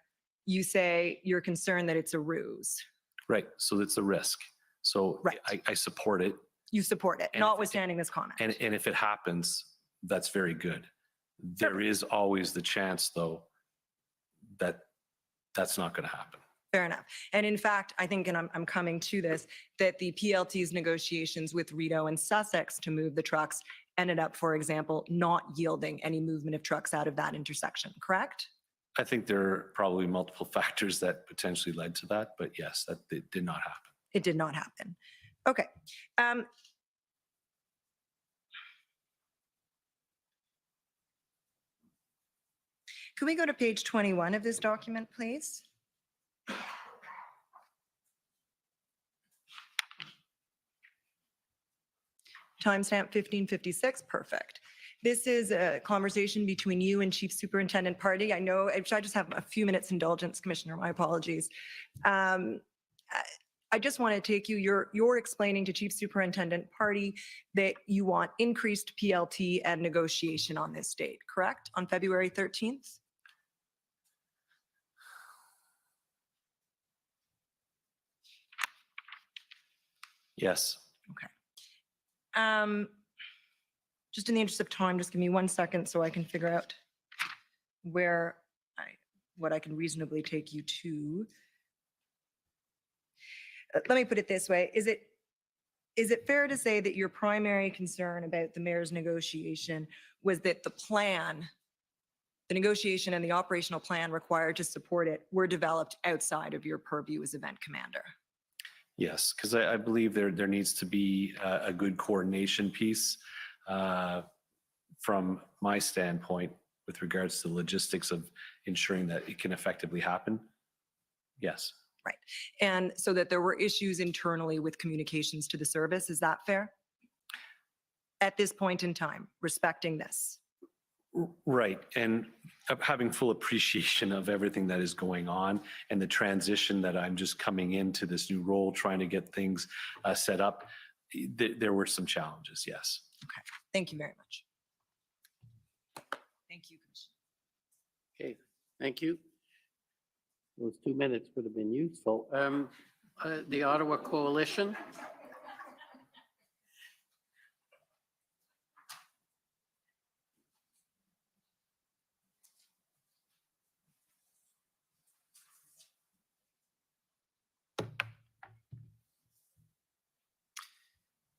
you say you're concerned that it's a ruse. Right, so it's a risk. So right. I support it. You support it, notwithstanding this comment. And if it happens, that's very good. There is always the chance, though, that that's not going to happen. Fair enough. And in fact, I think, and I'm coming to this, that the PLT's negotiations with Rideau and Sussex to move the trucks ended up, for example, not yielding any movement of trucks out of that intersection, correct? I think there are probably multiple factors that potentially led to that, but yes, that did not happen. It did not happen. Okay. Could we go to page 21 of this document, please? Timestamp 1556, perfect. This is a conversation between you and Chief Superintendent Party. I know, I just have a few minutes indulgence, Commissioner, my apologies. I just want to take you, you're explaining to Chief Superintendent Party that you want increased PLT and negotiation on this date, correct? On February 13th? Yes. Okay. Just in the interest of time, just give me 1 second so I can figure out what I can reasonably take you to. Let me put it this way. Is it fair to say that your primary concern about the mayor's negotiation was that the negotiation and the operational plan required to support it were developed outside of your purview as event commander? Yes, because I believe there needs to be a good coordination piece from my standpoint, with regards to the logistics of ensuring that it can effectively happen, yes. Right. And so that there were issues internally with communications to the service. Is that fair? At this point in time, respecting this. Right. And having full appreciation of everything that is going on and the transition that I'm just coming into this new role, trying to get things set up, there were some challenges, yes. Okay. Thank you very much. Thank you, Commissioner. Okay, thank you. Those 2 minutes would have been useful. The Ottawa Coalition.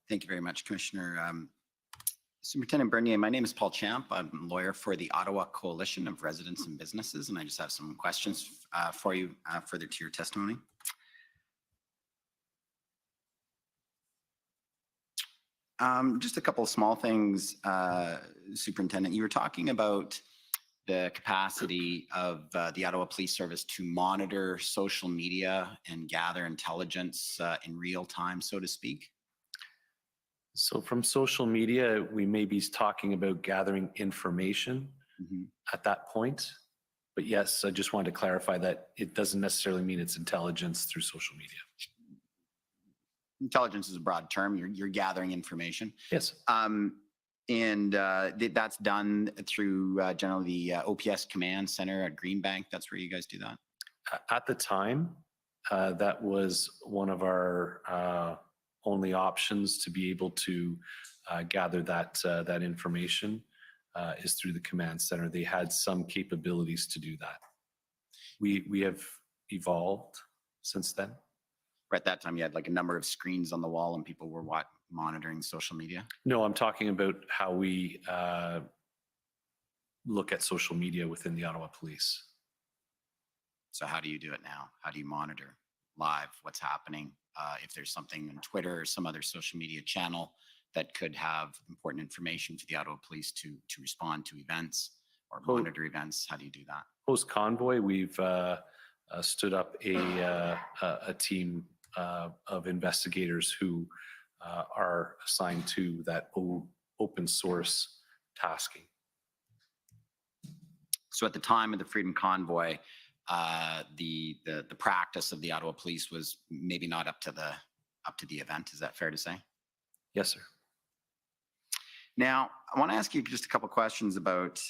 Thank you very much, Commissioner. Superintendent Bernier, my name is Paul Champ. I'm a lawyer for the Ottawa Coalition of Residents and Businesses, and I just have some questions for you further to your testimony. Just a couple of small things, Superintendent. You were talking about the capacity of the Ottawa Police Service to monitor social media and gather intelligence in real time, so to speak. So from social media, we may be talking about gathering information at that point. But yes, I just wanted to clarify that it doesn't necessarily mean it's intelligence through social media. Intelligence is a broad term. You're gathering information. Yes. That's done through generally the OPS Command Center at Greenbank. That's where you guys do that? At the time, that was one of our only options to be able to gather that information is through the command center. They had some capabilities to do that. We have evolved since then. At that time, you had like a number of screens on the wall and people were monitoring social media? No, I'm talking about how we look at social media within the Ottawa Police. So how do you do it now? How do you monitor live what's happening? If there's something on Twitter or some other social media channel that could have important information for the Ottawa Police to respond to events or monitor events, how do you do that? Post convoy, we've stood up a team of investigators who are assigned to that open source tasking. So at the time of the Freedom Convoy, the practice of the Ottawa Police was maybe not up to the event. Is that fair to say? Yes, sir. Now, I want to ask you just a couple questions about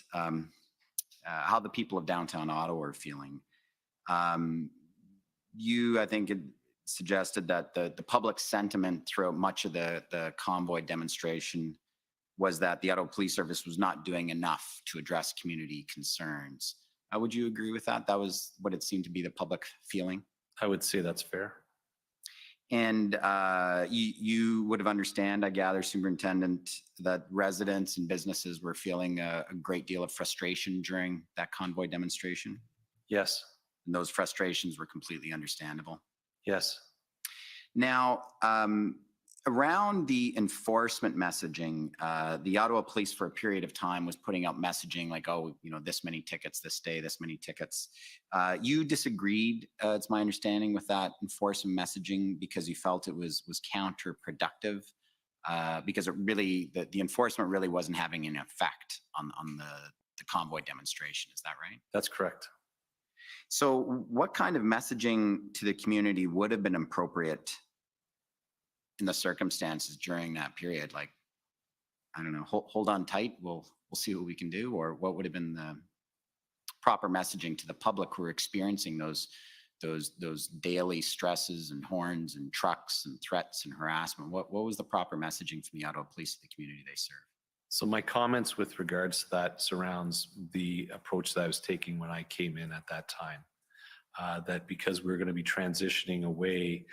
how the people of downtown Ottawa are feeling. You, I think, had suggested that the public sentiment throughout much of the convoy demonstration was that the Ottawa Police Service was not doing enough to address community concerns. Would you agree with that? That was what it seemed to be the public feeling? I would say that's fair. And you would have understand, I gather, Superintendent, that residents and businesses were feeling a great deal of frustration during that convoy demonstration? Yes. And those frustrations were completely understandable? Yes. Now, around the enforcement messaging, the Ottawa Police for a period of time was putting out messaging like, oh, you know, this many tickets this day, this many tickets. You disagreed, it's my understanding, with that enforcement messaging because you felt it was counterproductive, because it really, the enforcement really wasn't having an effect on the convoy demonstration. Is that right? That's correct. So what kind of messaging to the community would have been appropriate in the circumstances during that period? Like, I don't know, hold on tight, we'll see what we can do, or what would have been the proper messaging to the public who are experiencing those daily stresses and horns and trucks and threats and harassment? What was the proper messaging from the Ottawa Police to the community they serve? So my comments with regards to that surrounds the approach that I was taking when I came in at that time, that because we're going to be transitioning away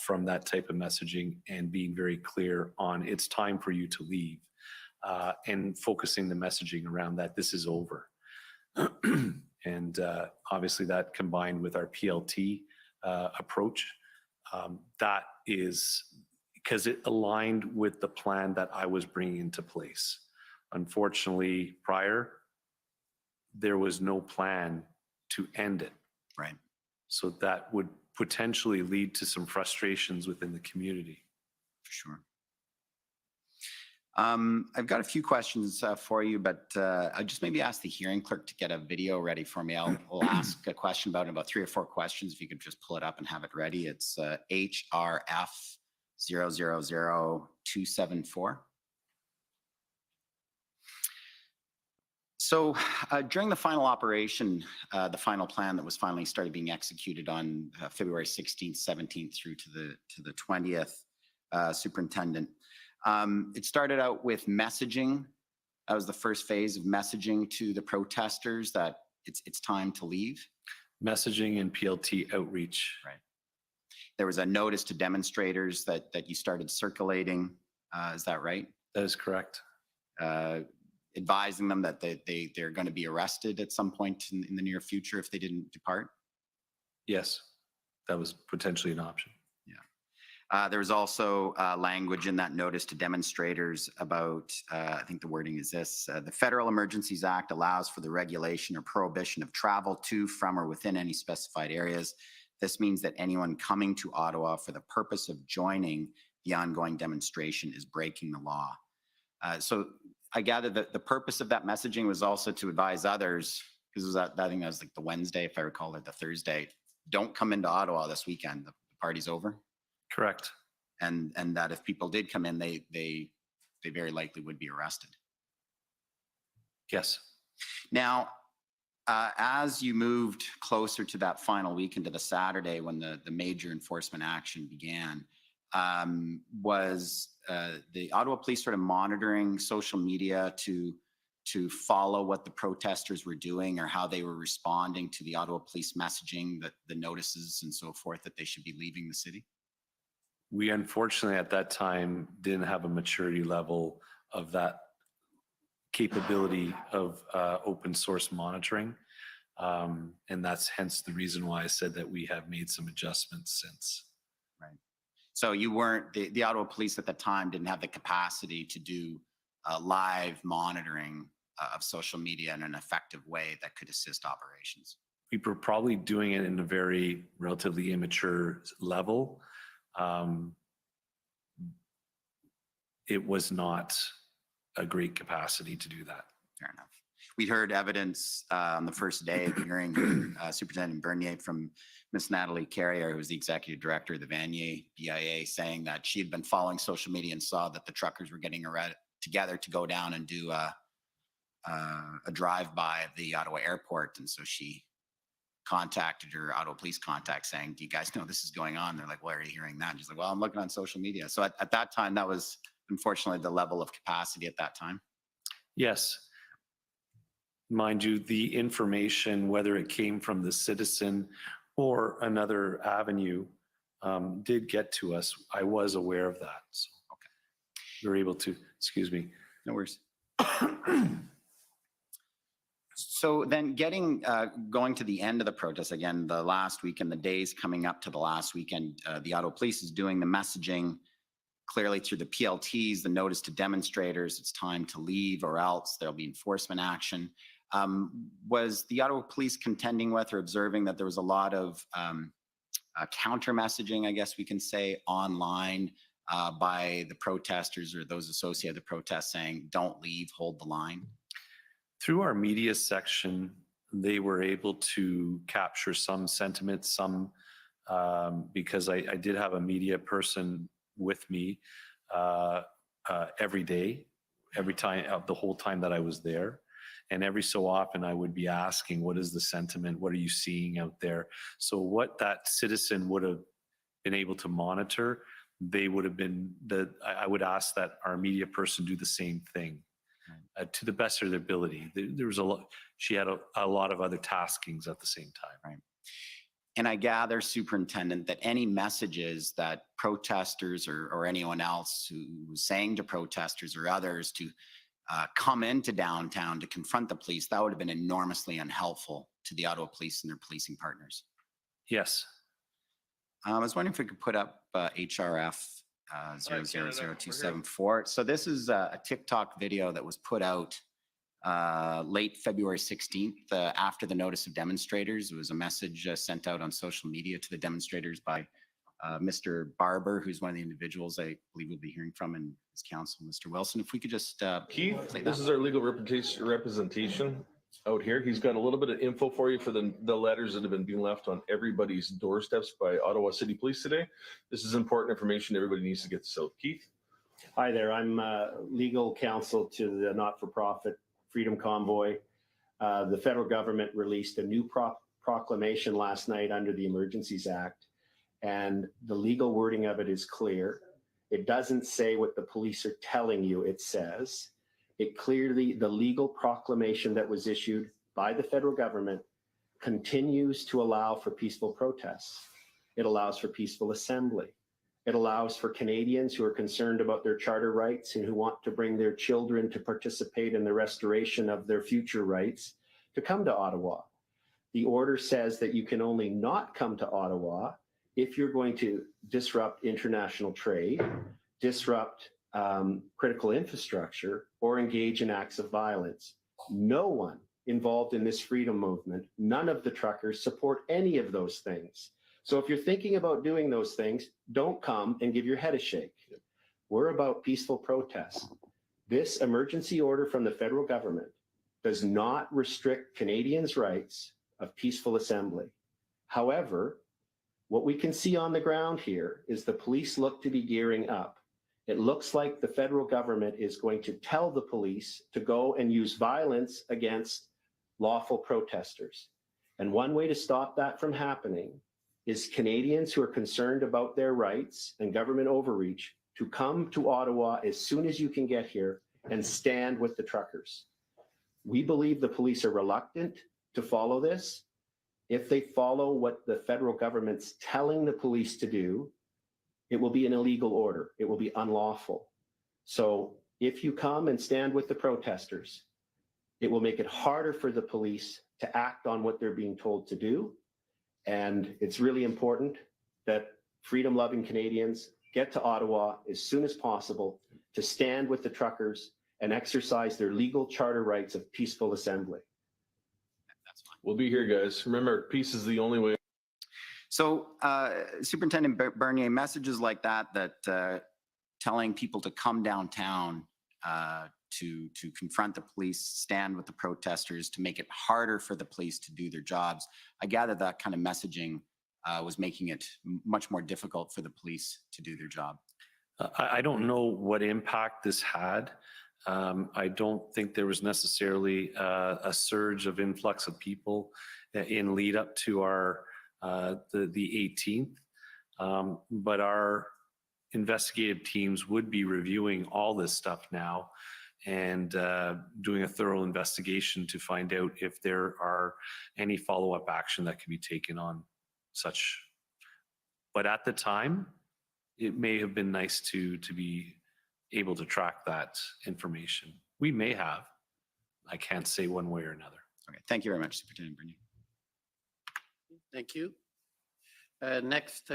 from that type of messaging and being very clear on it's time for you to leave, and focusing the messaging around that this is over. And obviously that combined with our PLT approach, that is because it aligned with the plan that I was bringing into place. Unfortunately, prior, there was no plan to end it. Right. So that would potentially lead to some frustrations within the community. For sure. I've got a few questions for you, but I'll just maybe ask the hearing clerk to get a video ready for me. I'll ask a question about 3 or 4 questions. If you could just pull it up and have it ready. It's HRF 000274. So during the final operation, the final plan that was finally started being executed on February 16th, 17th through to the 20th, Superintendent, it started out with messaging. That was the first phase of messaging to the protesters that it's time to leave. Messaging and PLT outreach. Right. There was a notice to demonstrators that you started circulating. Is that right? That is correct. Advising them that they're going to be arrested at some point in the near future if they didn't depart? Yes, that was potentially an option. There was also language in that notice to demonstrators about, I think the wording is this, the Federal Emergencies Act allows for the regulation or prohibition of travel to, from, or within any specified areas. This means that anyone coming to Ottawa for the purpose of joining the ongoing demonstration is breaking the law. So I gather that the purpose of that messaging was also to advise others, because I think that was like the Wednesday, if I recall, or the Thursday, don't come into Ottawa this weekend. The party's over. Correct. And that if people did come in, they very likely would be arrested. Yes. Now, as you moved closer to that final week into the Saturday when the major enforcement action began, was the Ottawa Police sort of monitoring social media to follow what the protesters were doing or how they were responding to the Ottawa Police messaging, the notices and so forth that they should be leaving the city? We unfortunately at that time didn't have a maturity level of that capability of open source monitoring. And that's hence the reason why I said that we have made some adjustments since. Right. So you weren't, the Ottawa Police at the time didn't have the capacity to do live monitoring of social media in an effective way that could assist operations. We were probably doing it in a very relatively immature level. It was not a great capacity to do that. Fair enough. We heard evidence on the first day of the hearing, Superintendent Bernier from Ms. Natalie Carrier, who was the executive director of the Vanier BIA, saying that she had been following social media and saw that the truckers were getting together to go down and do a drive-by of the Ottawa airport. And so she contacted her Ottawa Police contact saying, do you guys know this is going on? They're like, why are you hearing that? And she's like, well, I'm looking on social media. So at that time, that was unfortunately the level of capacity at that time. Yes. Mind you, the information, whether it came from the citizen or another avenue, did get to us. I was aware of that. So we were able to, excuse me. No worries. So then going to the end of the protest, again, the last weekend, the days coming up to the last weekend, the Ottawa Police is doing the messaging clearly through the PLTs, the notice to demonstrators, it's time to leave or else there'll be enforcement action. Was the Ottawa Police contending with or observing that there was a lot of counter messaging, I guess we can say, online by the protesters or those associated with the protest saying, don't leave, hold the line? Through our media section, they were able to capture some sentiment, some because I did have a media person with me every day, every time, the whole time that I was there. And every so often I would be asking, what is the sentiment? What are you seeing out there? So what that citizen would have been able to monitor, they would have been, I would ask that our media person do the same thing. To the best of their ability. There was she had a lot of other taskings at the same time. Right. And I gather, Superintendent, that any messages that protesters or anyone else who was saying to protesters or others to come into downtown to confront the police, that would have been enormously unhelpful to the Ottawa Police and their policing partners. Yes. I was wondering if we could put up HRF 0000274. So this is a TikTok video that was put out late February 16th after the notice of demonstrators. It was a message sent out on social media to the demonstrators by Mr. Barber, who's one of the individuals I believe we'll be hearing from in his counsel, Mr. Wilson. If we could just Keith, play this that. is our legal representation out here. He's got a little bit of info for you for the letters that have been being left on everybody's doorsteps by Ottawa City Police today. This is important information. Everybody needs to get this out. Keith? Hi there. I'm legal counsel to the not-for-profit Freedom Convoy. The federal government released a new proclamation last night under the Emergencies Act, and the legal wording of it is clear. It doesn't say what the police are telling you it says. It clearly, the legal proclamation that was issued by the federal government continues to allow for peaceful protests. It allows for peaceful assembly. It allows for Canadians who are concerned about their charter rights and who want to bring their children to participate in the restoration of their future rights to come to Ottawa. The order says that you can only not come to Ottawa if you're going to disrupt international trade, disrupt critical infrastructure, or engage in acts of violence. No one involved in this freedom movement, none of the truckers support any of those things. So if you're thinking about doing those things, don't come and give your head a shake. We're about peaceful protests. This emergency order from the federal government does not restrict Canadians' rights of peaceful assembly. However, what we can see on the ground here is the police look to be gearing up. It looks like the federal government is going to tell the police to go and use violence against lawful protesters. And one way to stop that from happening is Canadians who are concerned about their rights and government overreach to come to Ottawa as soon as you can get here and stand with the truckers. We believe the police are reluctant to follow this. If they follow what the federal government's telling the police to do, it will be an illegal order. It will be unlawful. So if you come and stand with the protesters, it will make it harder for the police to act on what they're being told to do. And it's really important that freedom-loving Canadians get to Ottawa as soon as possible to stand with the truckers and exercise their legal charter rights of peaceful assembly. We'll be here, guys. Remember, peace is the only way. So Superintendent Bernier, messages like that telling people to come downtown to confront the police, stand with the protesters, to make it harder for the police to do their jobs. I gather that kind of messaging was making it much more difficult for the police to do their job. I don't know what impact this had. I don't think there was necessarily a surge of influx of people in lead up to our the 18th, but our investigative teams would be reviewing all this stuff now and doing a thorough investigation to find out if there are any follow-up action that can be taken on such. But at the time, it may have been nice to be able to track that information. We may have. I can't say one way or another. Okay, thank you very much, Superintendent Bernier. Thank you. Next,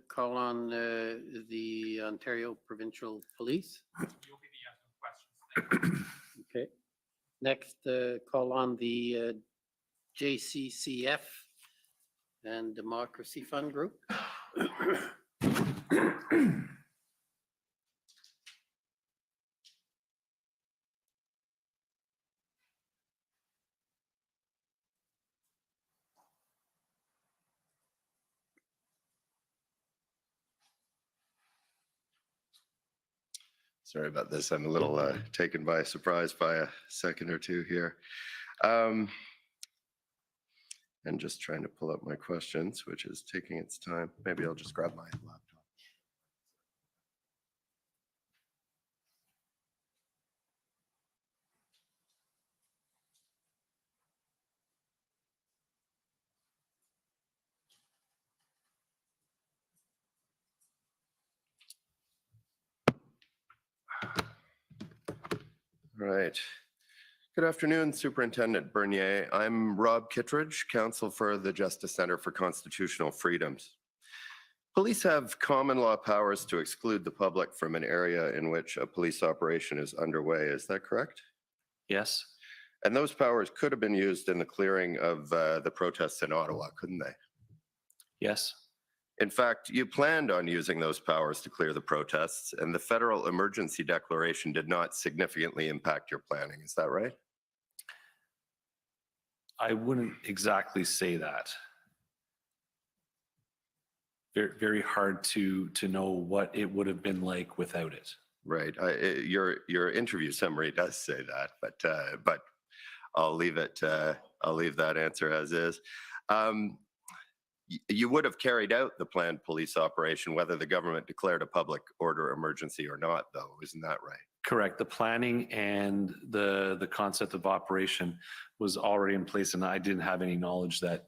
call on the Ontario Provincial Police. Okay. Next, call on the JCCF and Democracy Fund Group. Sorry about this. I'm a little taken by surprise by a second or two here. And just trying to pull up my questions, which is taking its time. Maybe I'll just grab my laptop. All right. Good afternoon, Superintendent Bernier. I'm Rob Kittredge, counsel for the Justice Center for Constitutional Freedoms. Police have common law powers to exclude the public from an area in which a police operation is underway. Is that correct? Yes, And those powers could have been used in the clearing of the protests in Ottawa, couldn't they? yes, In fact, you planned on using those powers to clear the protests, and the federal emergency declaration did not significantly impact your planning. Is that right? I wouldn't exactly say that. Very, very hard to know what it would have been like without it. Right. Your interview summary does say that, but I'll leave it. I'll leave that answer as is. You would have carried out the planned police operation whether the government declared a public order emergency or not, though. Isn't that right? Correct. The planning and the concept of operation was already in place, and I didn't have any knowledge that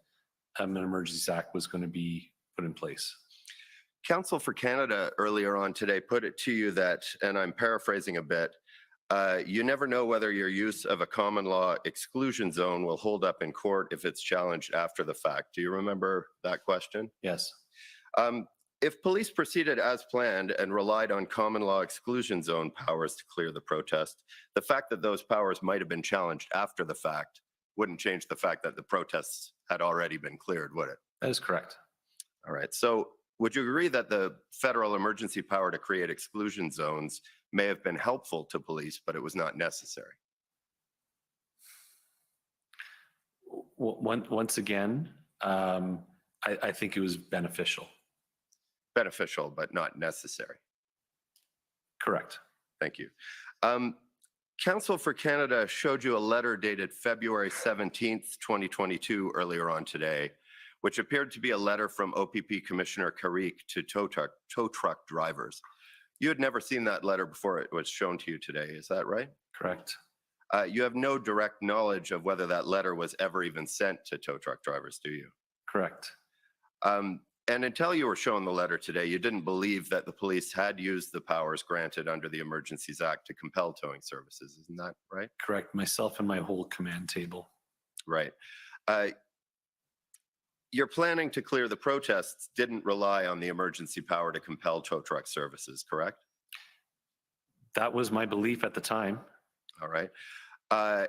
an Emergencies Act was going to be put in place. Counsel for Canada earlier on today put it to you that, and I'm paraphrasing a bit, you never know whether your use of a common law exclusion zone will hold up in court if it's challenged after the fact. Do you remember that question? Yes. If police proceeded as planned and relied on common law exclusion zone powers to clear the protest, the fact that those powers might have been challenged after the fact wouldn't change the fact that the protests had already been cleared, would it? That is correct. All right. So would you agree that the federal emergency power to create exclusion zones may have been helpful to police, but it was not necessary? Once again, I think it was beneficial. Beneficial, but not necessary. Correct. Thank you. Counsel for Canada showed you a letter dated February 17th, 2022, earlier on today, which appeared to be a letter from OPP Commissioner Carrique to tow truck drivers. You had never seen that letter before it was shown to you today, is that right? Correct. You have no direct knowledge of whether that letter was ever even sent to tow truck drivers, do you? Correct. And until you were shown the letter today, you didn't believe that the police had used the powers granted under the Emergencies Act to compel towing services, isn't that right? Correct. Myself and my whole command table. Right. Your planning to clear the protests didn't rely on the emergency power to compel tow truck services, correct? That was my belief at the time. All right.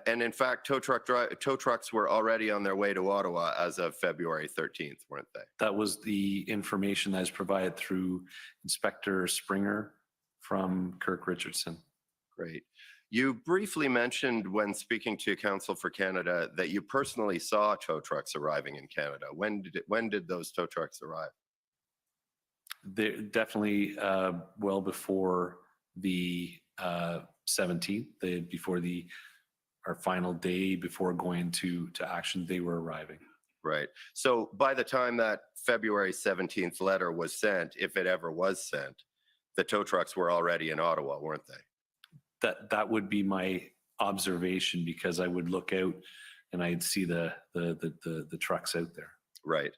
And in fact, tow trucks were already on their way to Ottawa as of February 13th, weren't they? That was the information that is provided through Inspector Springer from Kirk Richardson. Great. You briefly mentioned when speaking to Counsel for Canada that you personally saw tow trucks arriving in Canada. When did those tow trucks arrive? They're definitely well before the 17th, before our final day before going to action, they were arriving. Right. So by the time that February 17th letter was sent, if it ever was sent, the tow trucks were already in Ottawa, weren't they? That would be my observation, because I would look out and I'd see the trucks out there. Right.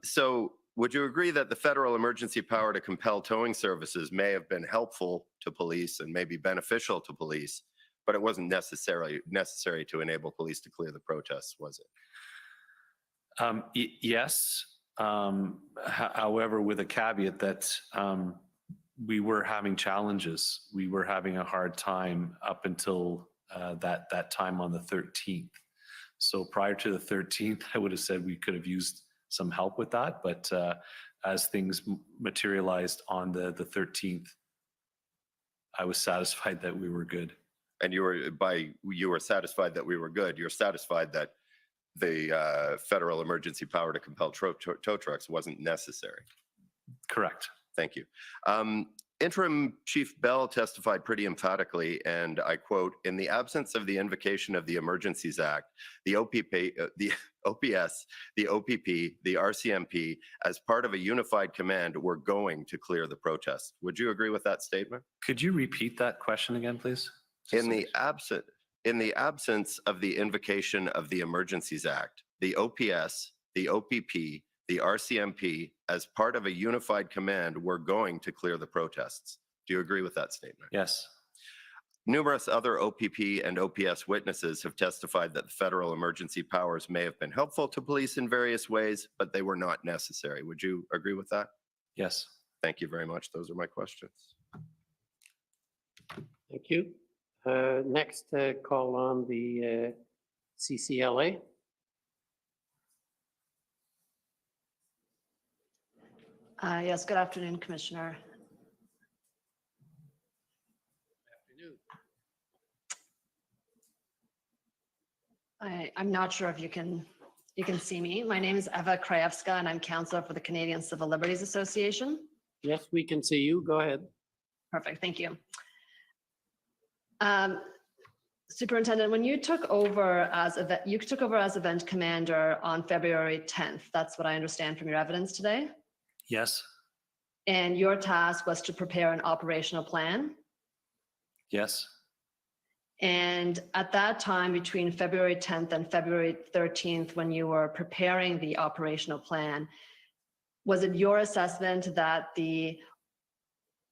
So would you agree that the federal emergency power to compel towing services may have been helpful to police and maybe beneficial to police, but it wasn't necessary to enable police to clear the protests, was it? Yes. However, with a caveat that we were having challenges. We were having a hard time up until that time on the 13th. So prior to the 13th, I would have said we could have used some help with that. But as things materialized on the 13th, I was satisfied that we were good. And you were satisfied that we were good. You're satisfied that the federal emergency power to compel tow trucks wasn't necessary. Correct. Thank you. Interim Chief Bell testified pretty emphatically, and I quote, "In the absence of the invocation of the Emergencies Act, the OPS, the OPP, the RCMP, as part of a unified command, were going to clear the protests." Would you agree with that statement? Could you repeat that question again, please? In the absence of the invocation of the Emergencies Act, the OPS, the OPP, the RCMP, as part of a unified command, were going to clear the protests. Do you agree with that statement? Yes. Numerous other OPP and OPS witnesses have testified that the federal emergency powers may have been helpful to police in various ways, but they were not necessary. Would you agree with that? Yes. Thank you very much. Those are my questions. Thank you. Next, call on the CCLA. Yes, good afternoon, Commissioner. I'm not sure if you can see me. My name is Eva Krajewska and I'm counselor for the Canadian Civil Liberties Association. Yes, we can see you. Go ahead. Perfect, thank you. Superintendent, when you took over as event commander on February 10th, that's what I understand from your evidence today. Yes. And your task was to prepare an operational plan. Yes. And at that time, between February 10th and February 13th, when you were preparing the operational plan, was it your assessment that the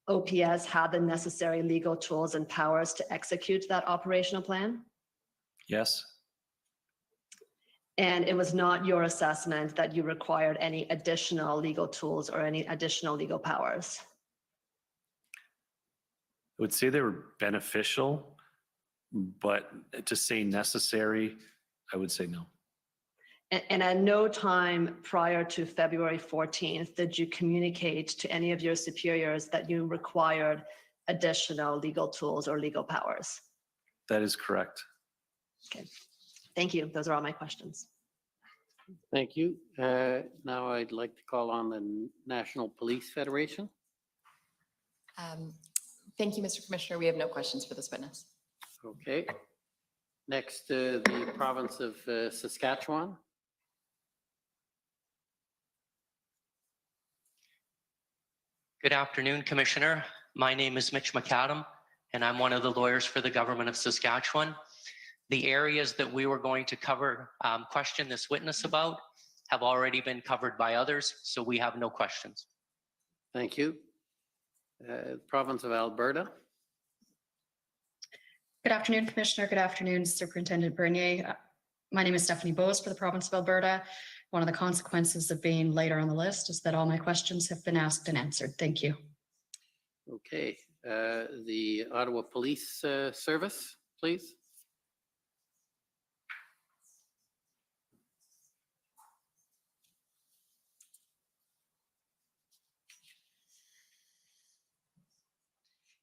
OPS had the necessary legal tools and powers to execute that operational plan? Yes. And it was not your assessment that you required any additional legal tools or any additional legal powers? I would say they were beneficial, but to say necessary, I would say no. And at no time prior to February 14th, did you communicate to any of your superiors that you required additional legal tools or legal powers? That is correct. Okay, thank you. Those are all my questions. Thank you. Now I'd like to call on the National Police Federation. Thank you, Mr. Commissioner. We have no questions for this witness. Okay. Next, the province of Saskatchewan. Good afternoon, Commissioner. My name is Mitch McAdam, and I'm one of the lawyers for the government of Saskatchewan. The areas that we were going to cover, question this witness about have already been covered by others, so we have no questions. Thank you. Province of Alberta. Good afternoon, Commissioner. Good afternoon, Superintendent Bernier. My name is Stephanie Bowes for the province of Alberta. One of the consequences of being later on the list is that all my questions have been asked and answered. Thank you. Okay. The Ottawa Police Service, please.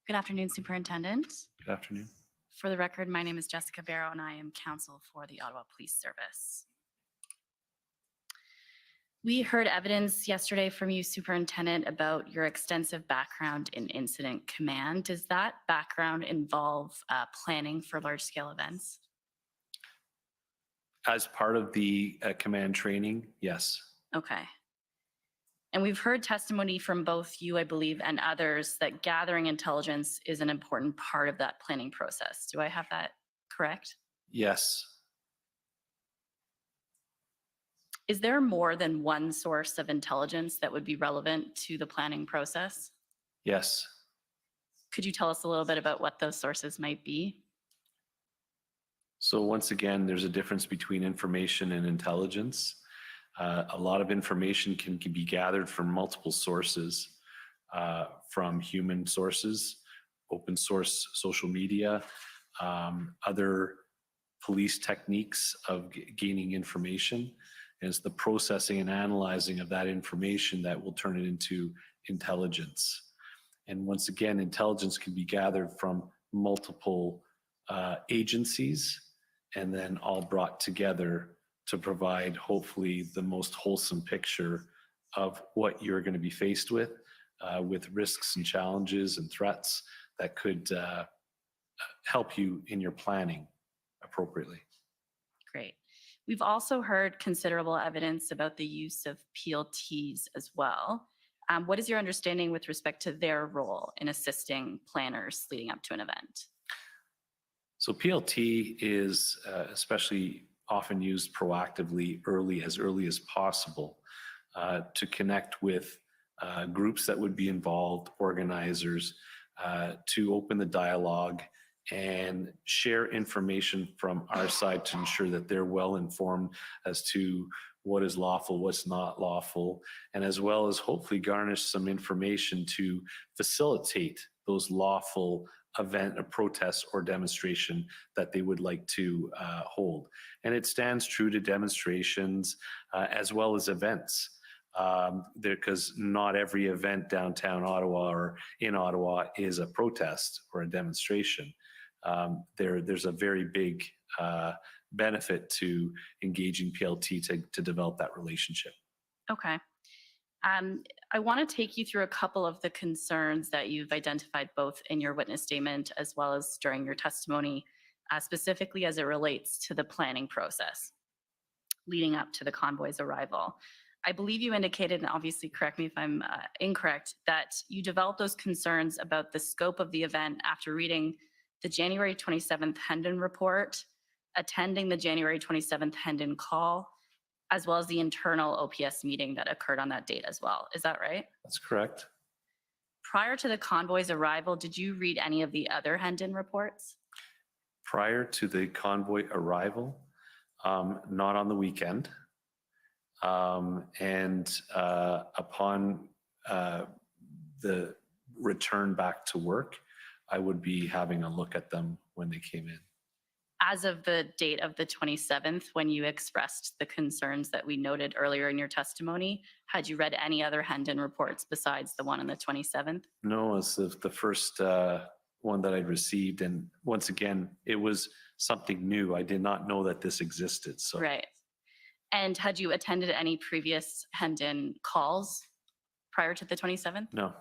Good afternoon, Superintendent. Good afternoon. For the record, my name is Jessica Barrow and I am counsel for the Ottawa Police Service. We heard evidence yesterday from you, Superintendent, about your extensive background in incident command. Does that background involve planning for large-scale events? As part of the command training, yes. Okay. And we've heard testimony from both you, I believe, and others that gathering intelligence is an important part of that planning process. Do I have that correct? Yes. Is there more than one source of intelligence that would be relevant to the planning process? Yes. Could you tell us a little bit about what those sources might be? So once again, there's a difference between information and intelligence. A lot of information can be gathered from multiple sources, from human sources, open source social media, other police techniques of gaining information. And it's the processing and analyzing of that information that will turn it into intelligence. And once again, intelligence can be gathered from multiple agencies and then all brought together to provide hopefully the most wholesome picture of what you're going to be faced with risks and challenges and threats that could help you in your planning appropriately. Great. We've also heard considerable evidence about the use of PLTs as well. What is your understanding with respect to their role in assisting planners leading up to an event? So PLT is especially often used proactively early as possible to connect with groups that would be involved, organizers, to open the dialogue and share information from our side to ensure that they're well informed as to what is lawful, what's not lawful, and as well as hopefully garnish some information to facilitate those lawful event, a protest or demonstration that they would like to hold. And it stands true to demonstrations as well as events. Because not every event downtown Ottawa or in Ottawa is a protest or a demonstration. There's a very big benefit to engaging PLT to develop that relationship. Okay. I want to take you through a couple of the concerns that you've identified both in your witness statement as well as during your testimony, specifically as it relates to the planning process leading up to the convoy's arrival. I believe you indicated, and obviously correct me if I'm incorrect, that you developed those concerns about the scope of the event after reading the January 27th Hendon report, attending the January 27th Hendon call, as well as the internal OPS meeting that occurred on that date as well. Is that right? That's correct. Prior to the convoy's arrival, did you read any of the other Hendon reports? Prior to the convoy arrival, not on the weekend. And upon the return back to work, I would be having a look at them when they came in. As of the date of the 27th, when you expressed the concerns that we noted earlier in your testimony, had you read any other Hendon reports besides the one on the 27th? No, it's the first one that I'd received. And once again, it was something new. I did not know that this existed. So. Right. And had you attended any previous Hendon calls prior to the 27th? No.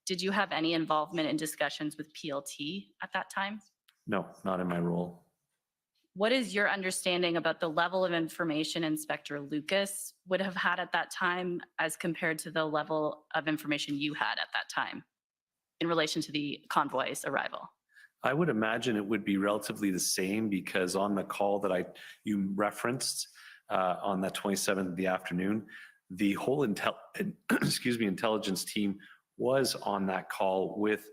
Did you have any involvement in discussions with PLT at that time? No, not in my role. What is your understanding about the level of information Inspector Lucas would have had at that time as compared to the level of information you had at that time in relation to the convoy's arrival? I would imagine it would be relatively the same because on the call that you referenced on that 27th of the afternoon, the whole intelligence team was on that call with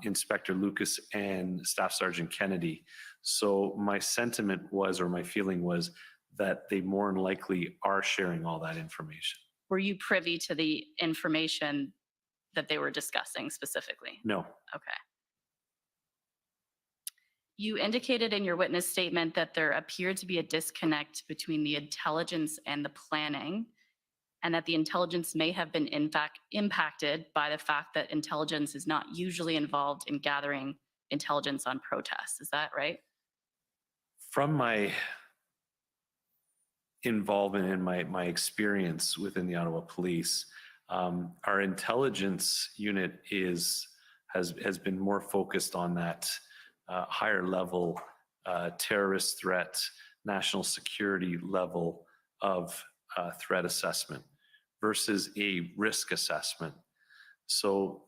Inspector Lucas and Staff Sergeant Kennedy. So my sentiment was, or my feeling was, that they more than likely are sharing all that information. Were you privy to the information that they were discussing specifically? No. Okay. You indicated in your witness statement that there appeared to be a disconnect between the intelligence and the planning, and that the intelligence may have been in fact impacted by the fact that intelligence is not usually involved in gathering intelligence on protests. Is that right? From my involvement in my experience within the Ottawa Police, our intelligence unit has been more focused on that higher level terrorist threat, national security level of threat assessment versus a risk assessment. So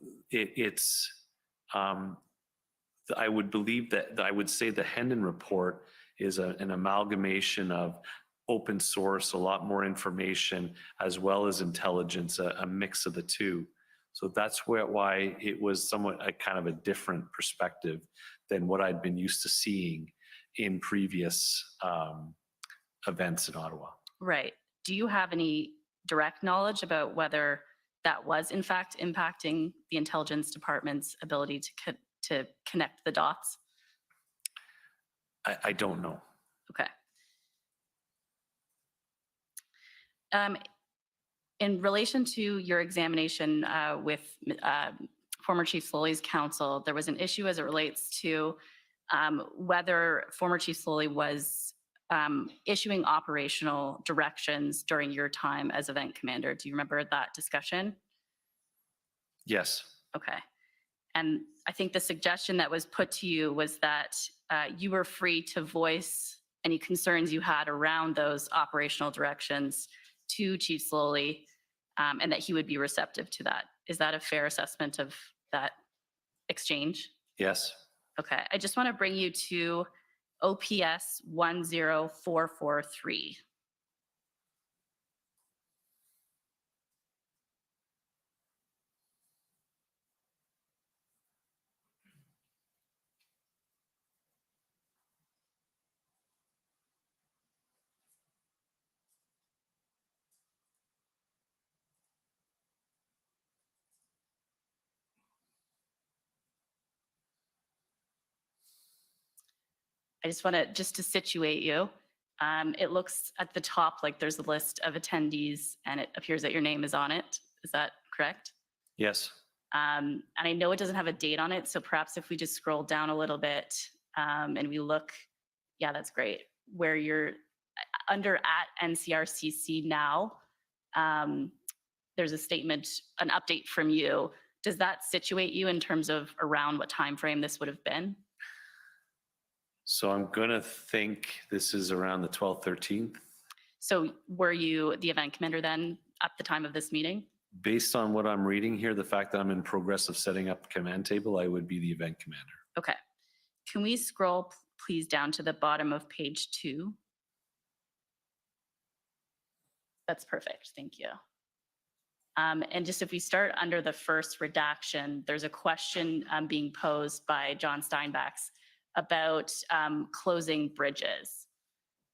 I would believe that I would say the Hendon report is an amalgamation of open source, a lot more information, as well as intelligence, a mix of the two. So that's why it was somewhat a kind of a different perspective than what I'd been used to seeing in previous events in Ottawa. Right. Do you have any direct knowledge about whether that was in fact impacting the intelligence department's ability to connect the dots? I don't know. Okay. In relation to your examination with former Chief Sloly's counsel, there was an issue as it relates to whether former Chief Sloly was issuing operational directions during your time as event commander. Do you remember that discussion? Yes. Okay. And I think the suggestion that was put to you was that you were free to voice any concerns you had around those operational directions to Chief Sloly, and that he would be receptive to that. Is that a fair assessment of that exchange? Yes. Okay. I just want to bring you to OPS 10443. I just want to situate you. It looks at the top like there's a list of attendees and it appears that your name is on it. Is that correct? Yes. And I know it doesn't have a date on it, so perhaps if we just scroll down a little bit and we look, yeah, that's great. Where you're under at NCRCC now, there's a statement, an update from you. Does that situate you in terms of around what time frame this would have been? So I'm gonna think this is around the 12th, 13th. So were you the event commander then at the time of this meeting? Based on what I'm reading here, the fact that I'm in progress of setting up a command table, I would be the event commander. Okay. Can we scroll please down to the bottom of page 2? That's perfect. Thank you. And just if we start under the first redaction, there's a question being posed by John Steinbachs about closing bridges.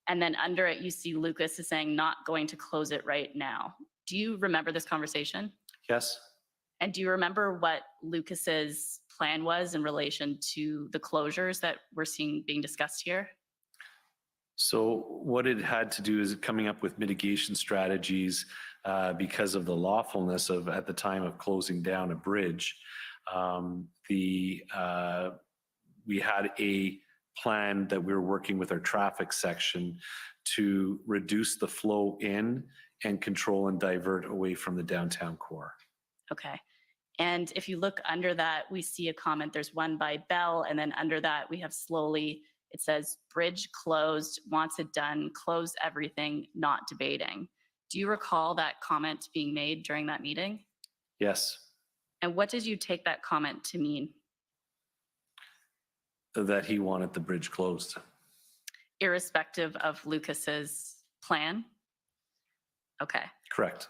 And then under it, you see Lucas is saying not going to close it right now. Do you remember this conversation? Yes. And do you remember what Lucas's plan was in relation to the closures that we're seeing being discussed here? So what it had to do is coming up with mitigation strategies because of the lawfulness of, at the time of closing down a bridge. We had a plan that we were working with our traffic section to reduce the flow in and control and divert away from the downtown core. Okay. And if you look under that, we see a comment. There's one by Bell, and then under that we have slowly, it says bridge closed, wants it done, close everything, not debating. Do you recall that comment being made during that meeting? Yes. And what did you take that comment to mean? That he wanted the bridge closed. Irrespective of Lucas's plan? Okay. Correct.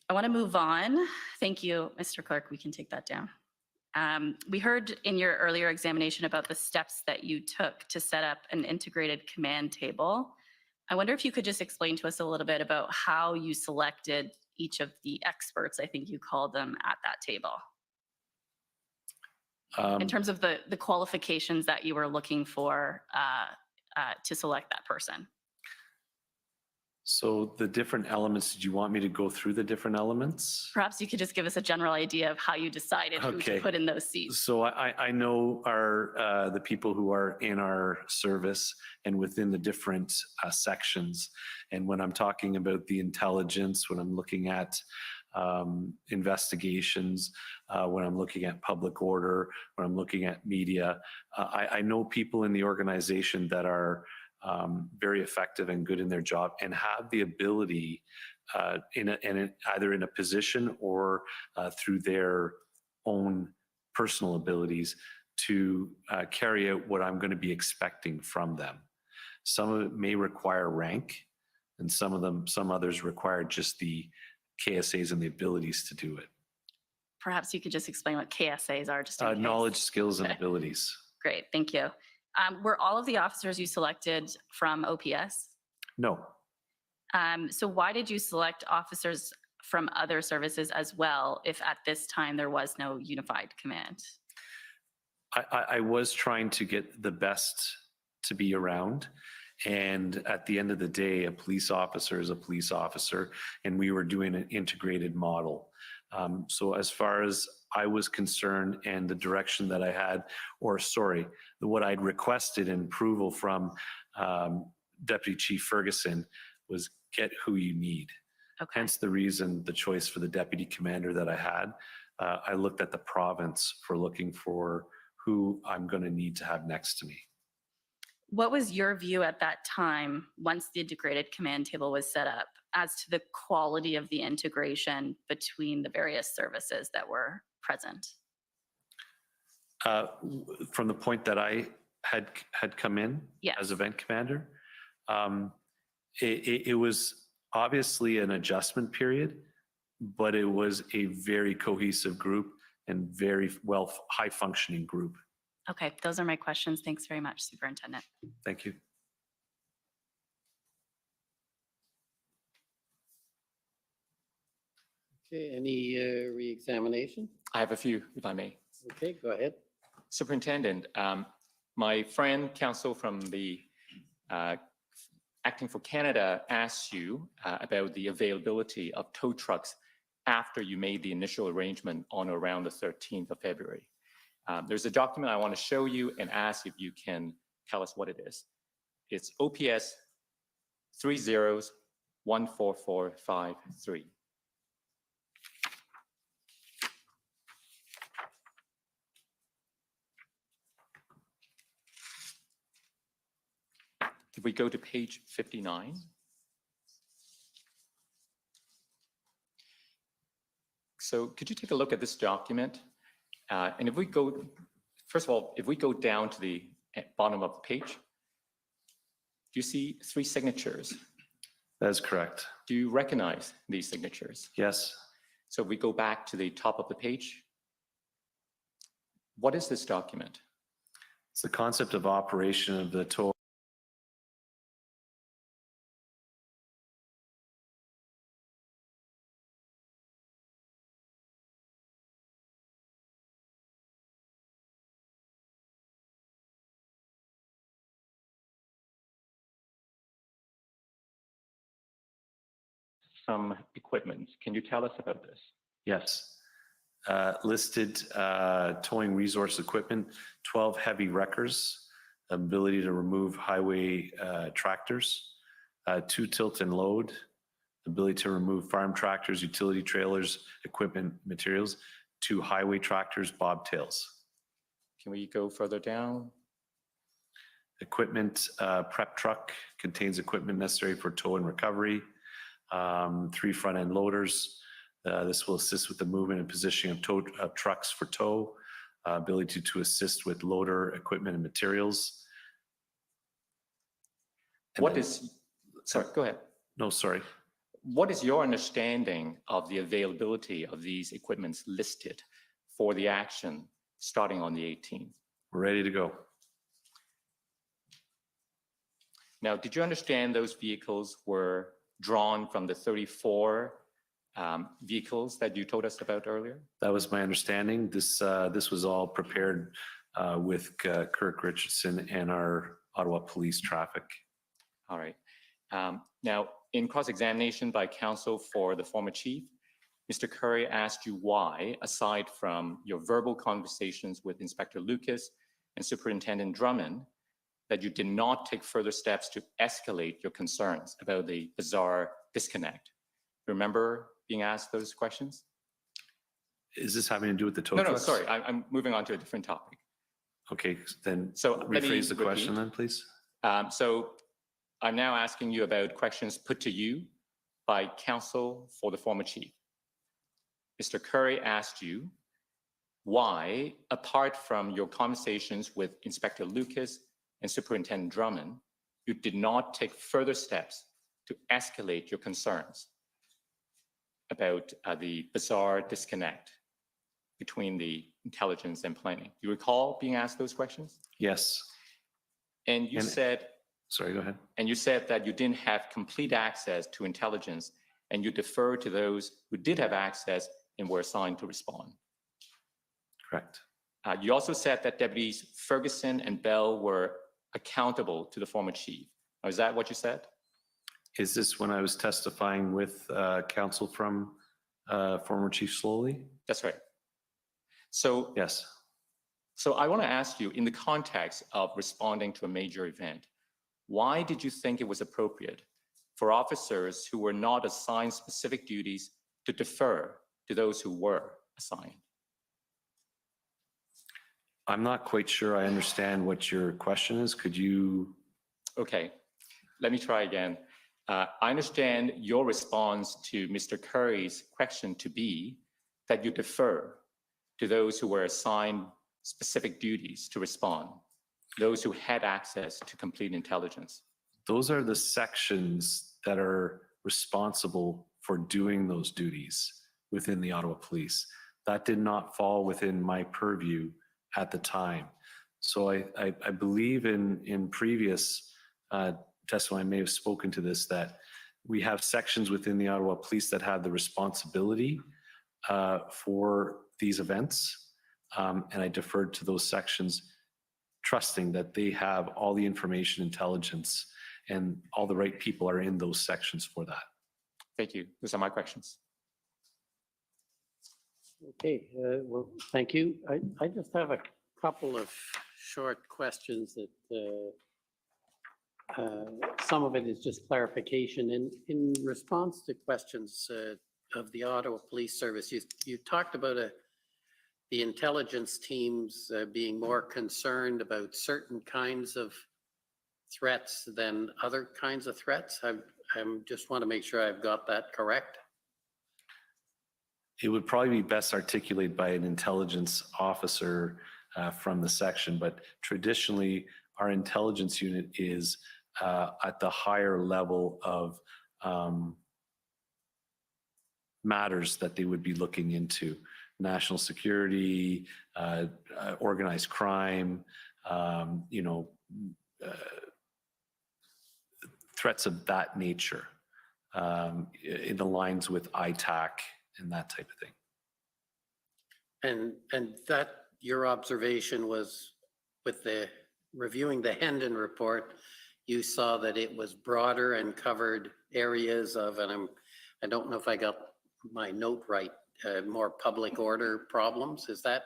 I want to move on. Thank you, Mr. Clerk. We can take that down. We heard in your earlier examination about the steps that you took to set up an integrated command table. I wonder if you could just explain to us a little bit about how you selected each of the experts, I think you called them, at that table. In terms of the qualifications that you were looking for to select that person. So the different elements, did you want me to go through the different elements? Perhaps you could just give us a general idea of how you decided who to put in those seats. So I know our the people who are in our service and within the different sections. And when I'm talking about the intelligence, when I'm looking at investigations, when I'm looking at public order, when I'm looking at media, I know people in the organization that are very effective and good in their job and have the ability either in a position or through their own personal abilities to carry out what I'm going to be expecting from them. Some of it may require rank, and some others require just the KSAs and the abilities to do it. Perhaps you could just explain what KSAs are, just in case. Knowledge, skills, and abilities. Great, thank you. Were all of the officers you selected from OPS? No. So why did you select officers from other services as well, if at this time there was no unified command? I was trying to get the best to be around. And at the end of the day, a police officer is a police officer, and we were doing an integrated model. So as far as I was concerned and the direction that I had, what I'd requested in approval from Deputy Chief Ferguson was get who you need. Okay. Hence the reason, the choice for the deputy commander that I had. I looked at the province for looking for who I'm going to need to have next to me. What was your view at that time, once the integrated command table was set up, as to the quality of the integration between the various services that were present? From the point that I had come in as event commander, it was obviously an adjustment period, but it was a very cohesive group and very well high functioning group. Okay, those are my questions. Thanks very much, Superintendent. Thank you. Okay, any re-examination? I have a few, if I may. Okay, go ahead. Superintendent, My friend, counsel from the Acting for Canada asked you about the availability of tow trucks after you made the initial arrangement on or around the 13th of February. There's a document I want to show you and ask if you can tell us what it is. It's OPS 30-14453. If we go to page 59. So could you take a look at this document? And if we go, first of all, if we go down to the bottom of the page, do you see 3 signatures? That is correct. Do you recognize these signatures? Yes. So if we go back to the top of the page, what is this document? It's the concept of operation of the toll. Some equipment. Can you tell us about this? Yes. Listed towing resource equipment, 12 heavy wreckers, ability to remove highway tractors, 2 tilt and load, ability to remove farm tractors, utility trailers, equipment materials, 2 highway tractors, bobtails. Can we go further down? Equipment prep truck contains equipment necessary for tow and recovery. 3 front-end loaders. This will assist with the movement and positioning of trucks for tow, ability to assist with loader equipment and materials. Sorry, go ahead. No, sorry. What is your understanding of the availability of these equipments listed for the action starting on the 18th? We're ready to go. Now, did you understand those vehicles were drawn from the 34 vehicles that you told us about earlier? That was my understanding. This was all prepared with Kirk Richardson and our Ottawa Police Traffic. All right. Now, in cross-examination by counsel for the former chief, Mr. Curry asked you why, aside from your verbal conversations with Inspector Lucas and Superintendent Drummond, that you did not take further steps to escalate your concerns about the bizarre disconnect. Remember being asked those questions? Is this having to do with the tow No, trucks? sorry, I'm moving on to a different topic. Okay, then So let me rephrase the question repeat. then, please. So I'm now asking you about questions put to you by counsel for the former chief. Mr. Curry asked you why, apart from your conversations with Inspector Lucas and Superintendent Drummond, you did not take further steps to escalate your concerns about the bizarre disconnect between the intelligence and planning. You recall being asked those questions? Yes. And you said, sorry, go ahead. And you said that you didn't have complete access to intelligence and you deferred to those who did have access and were assigned to respond. Correct. You also said that Deputies Ferguson and Bell were accountable to the former chief. Now, is that what you said? Is this when I was testifying with counsel from former Chief Slowly? That's right. So yes. So I want to ask you, in the context of responding to a major event, why did you think it was appropriate for officers who were not assigned specific duties to defer to those who were assigned? I'm not quite sure I understand what your question is. Could you? Okay, let me try again. I understand your response to Mr. Curry's question to be that you defer to those who were assigned specific duties to respond, those who had access to complete intelligence. Those are the sections that are responsible for doing those duties within the Ottawa Police. That did not fall within my purview at the time. So I believe in previous testimony, I may have spoken to this, that we have sections within the Ottawa Police that have the responsibility for these events. And I deferred to those sections trusting that they have all the information, intelligence, and all the right people are in those sections for that. Thank you. Those are my questions. Okay, well, thank you. I just have a couple of short questions that some of it is just clarification. In response to questions of the Ottawa Police Service, you talked about the intelligence teams being more concerned about certain kinds of threats than other kinds of threats. I just want to make sure I've got that correct. It would probably be best articulated by an intelligence officer from the section, but traditionally our intelligence unit is at the higher level of matters that they would be looking into: national security, organized crime, threats of that nature. It aligns with ITAC and that type of thing. And that your observation was with the reviewing the Hendon report, you saw that it was broader and covered areas of, and I don't know if I got my note right, more public order problems. Is that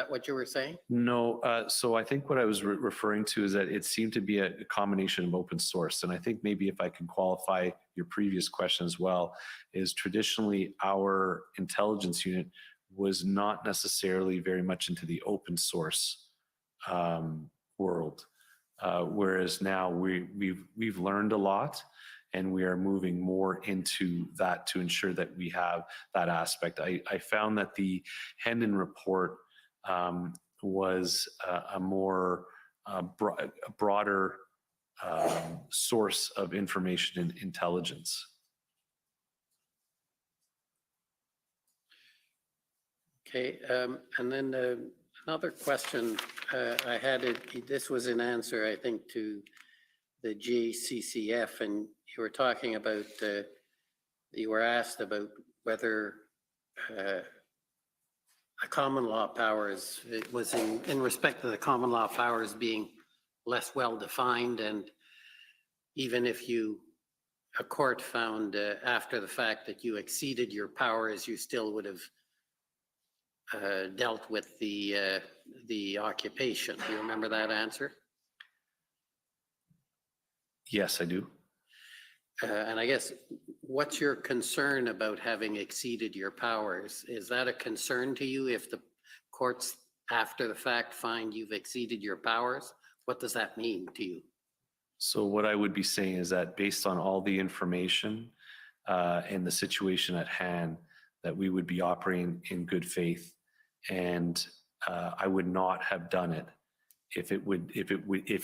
what you were saying? No, so I think what I was referring to is that it seemed to be a combination of open source. And I think maybe if I can qualify your previous question as well, is traditionally our intelligence unit was not necessarily very much into the open source world. Whereas now we've learned a lot, and we are moving more into that to ensure that we have that aspect. I found that the Hendon report was a more broader source of information and intelligence. Okay, and then another question I had, this was in answer, I think, to the GCCF, and you were talking about, you were asked about whether a common law powers, it was in respect to the common law powers being less well defined, and even if a court found after the fact that you exceeded your powers, you still would have dealt with the occupation. Do you remember that answer? Yes, I do. And I guess, what's your concern about having exceeded your powers? Is that a concern to you if the courts after the fact find you've exceeded your powers? What does that mean to you? So what I would be saying is that based on all the information and the situation at hand, that we would be operating in good faith, and I would not have done it if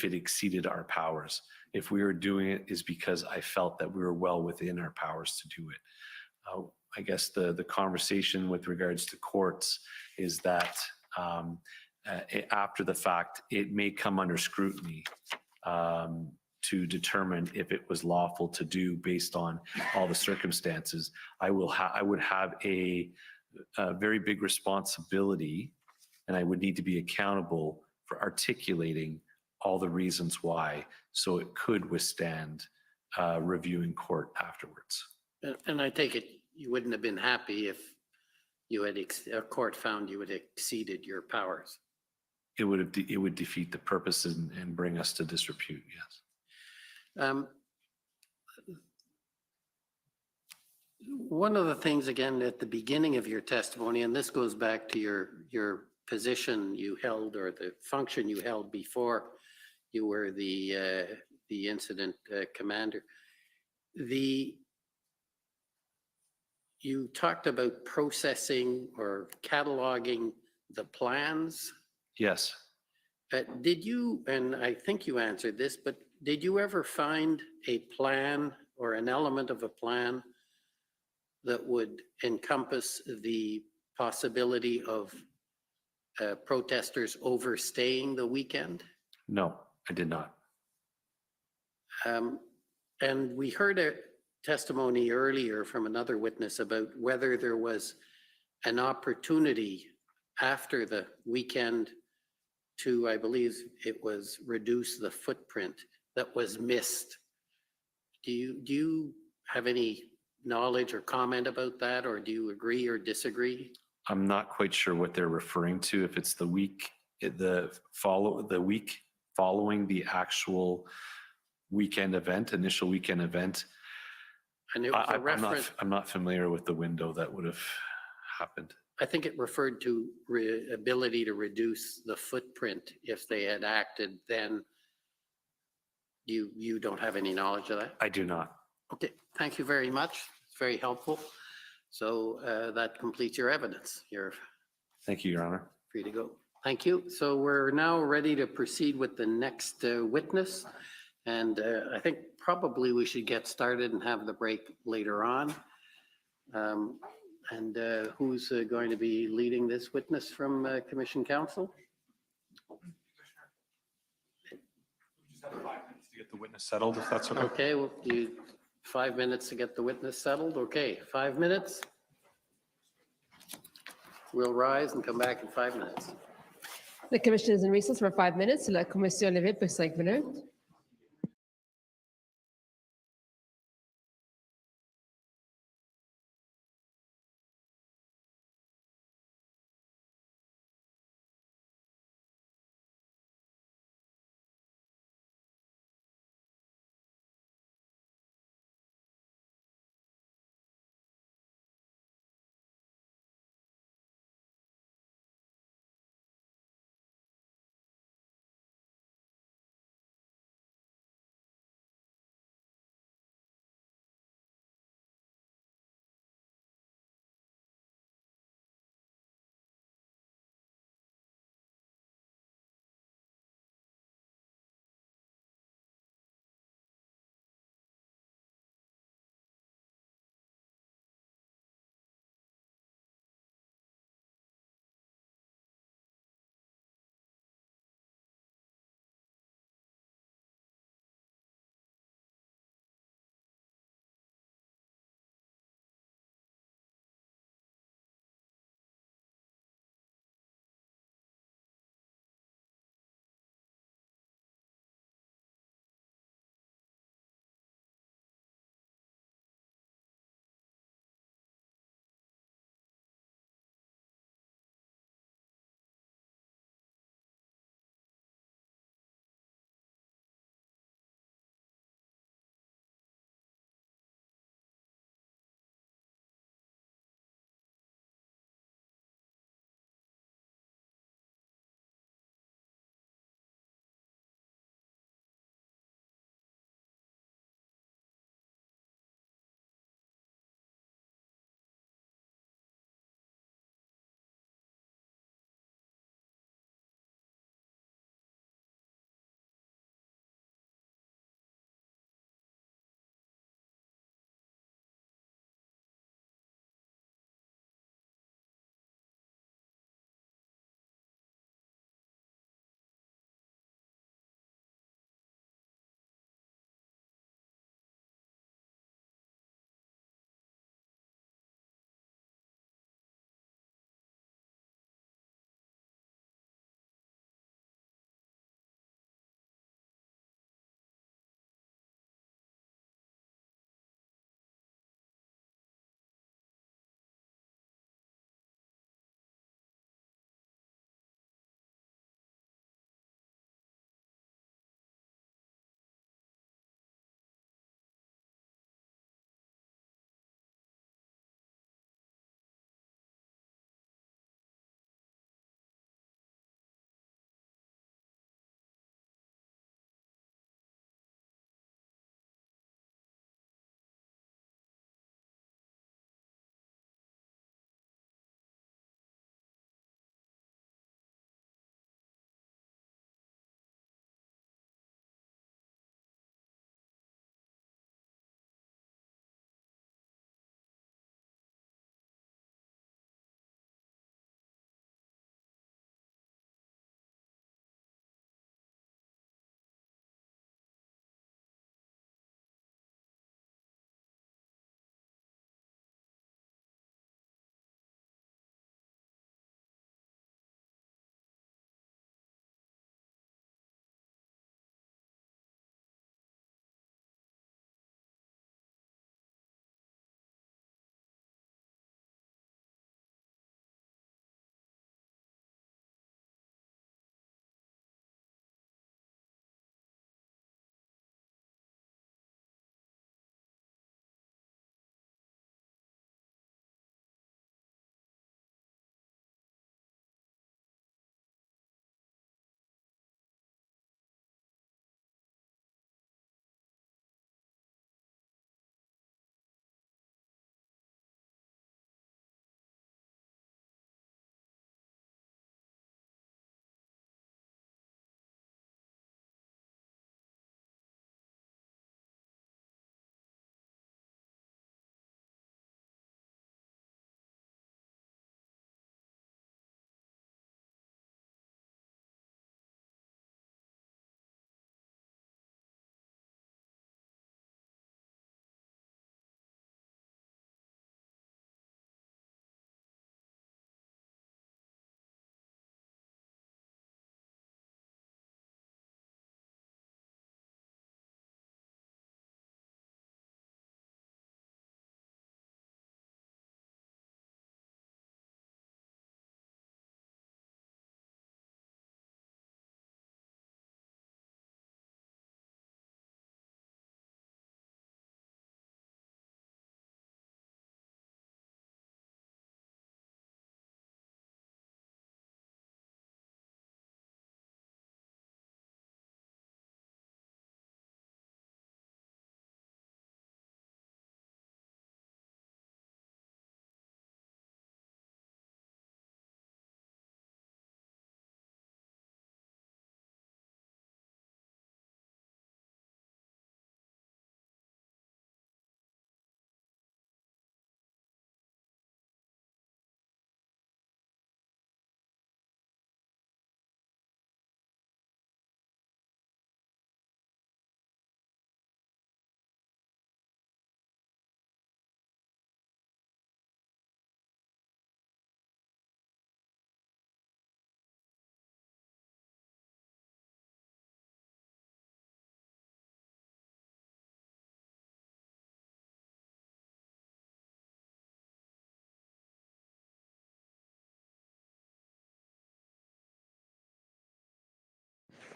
it exceeded our powers. If we were doing it is because I felt that we were well within our powers to do it. I guess the conversation with regards to courts is that after the fact, it may come under scrutiny to determine if it was lawful to do based on all the circumstances. I would have a very big responsibility, and I would need to be accountable for articulating all the reasons why, so it could withstand review in court afterwards. And I take it you wouldn't have been happy if you had a court found you had exceeded your powers. It would defeat the purpose and bring us to disrepute. Yes. One of the things, again, at the beginning of your testimony, and this goes back to your position you held or the function you held before you were the incident commander. You talked about processing or cataloging the plans. Yes. Did you, and I think you answered this, but did you ever find a plan or an element of a plan that would encompass the possibility of protesters overstaying the weekend? No, I did not. And we heard a testimony earlier from another witness about whether there was an opportunity after the weekend to, I believe it was reduce the footprint that was missed. Do you have any knowledge or comment about that, or do you agree or disagree? I'm not quite sure what they're referring to, if it's the week following the actual weekend event, initial weekend event. And it was a reference, I'm not familiar with the window that would have happened. I think it referred to ability to reduce the footprint if they had acted then. You don't have any knowledge of that? I do not. Okay, thank you very much. It's very helpful. So that completes your evidence. You're Thank you, Your Honor. free to go. Thank you. So we're now ready to proceed with the next witness. And I think probably we should get started and have the break later on. And who's going to be leading this witness from Commission Counsel? Just have 5 minutes to get the witness settled, if that's okay. Okay, well, you 5 minutes to get the witness settled. Okay, 5 minutes. We'll rise and come back in 5 minutes. The commission is in recess for 5 minutes. La commission est levée pour 5 minutes.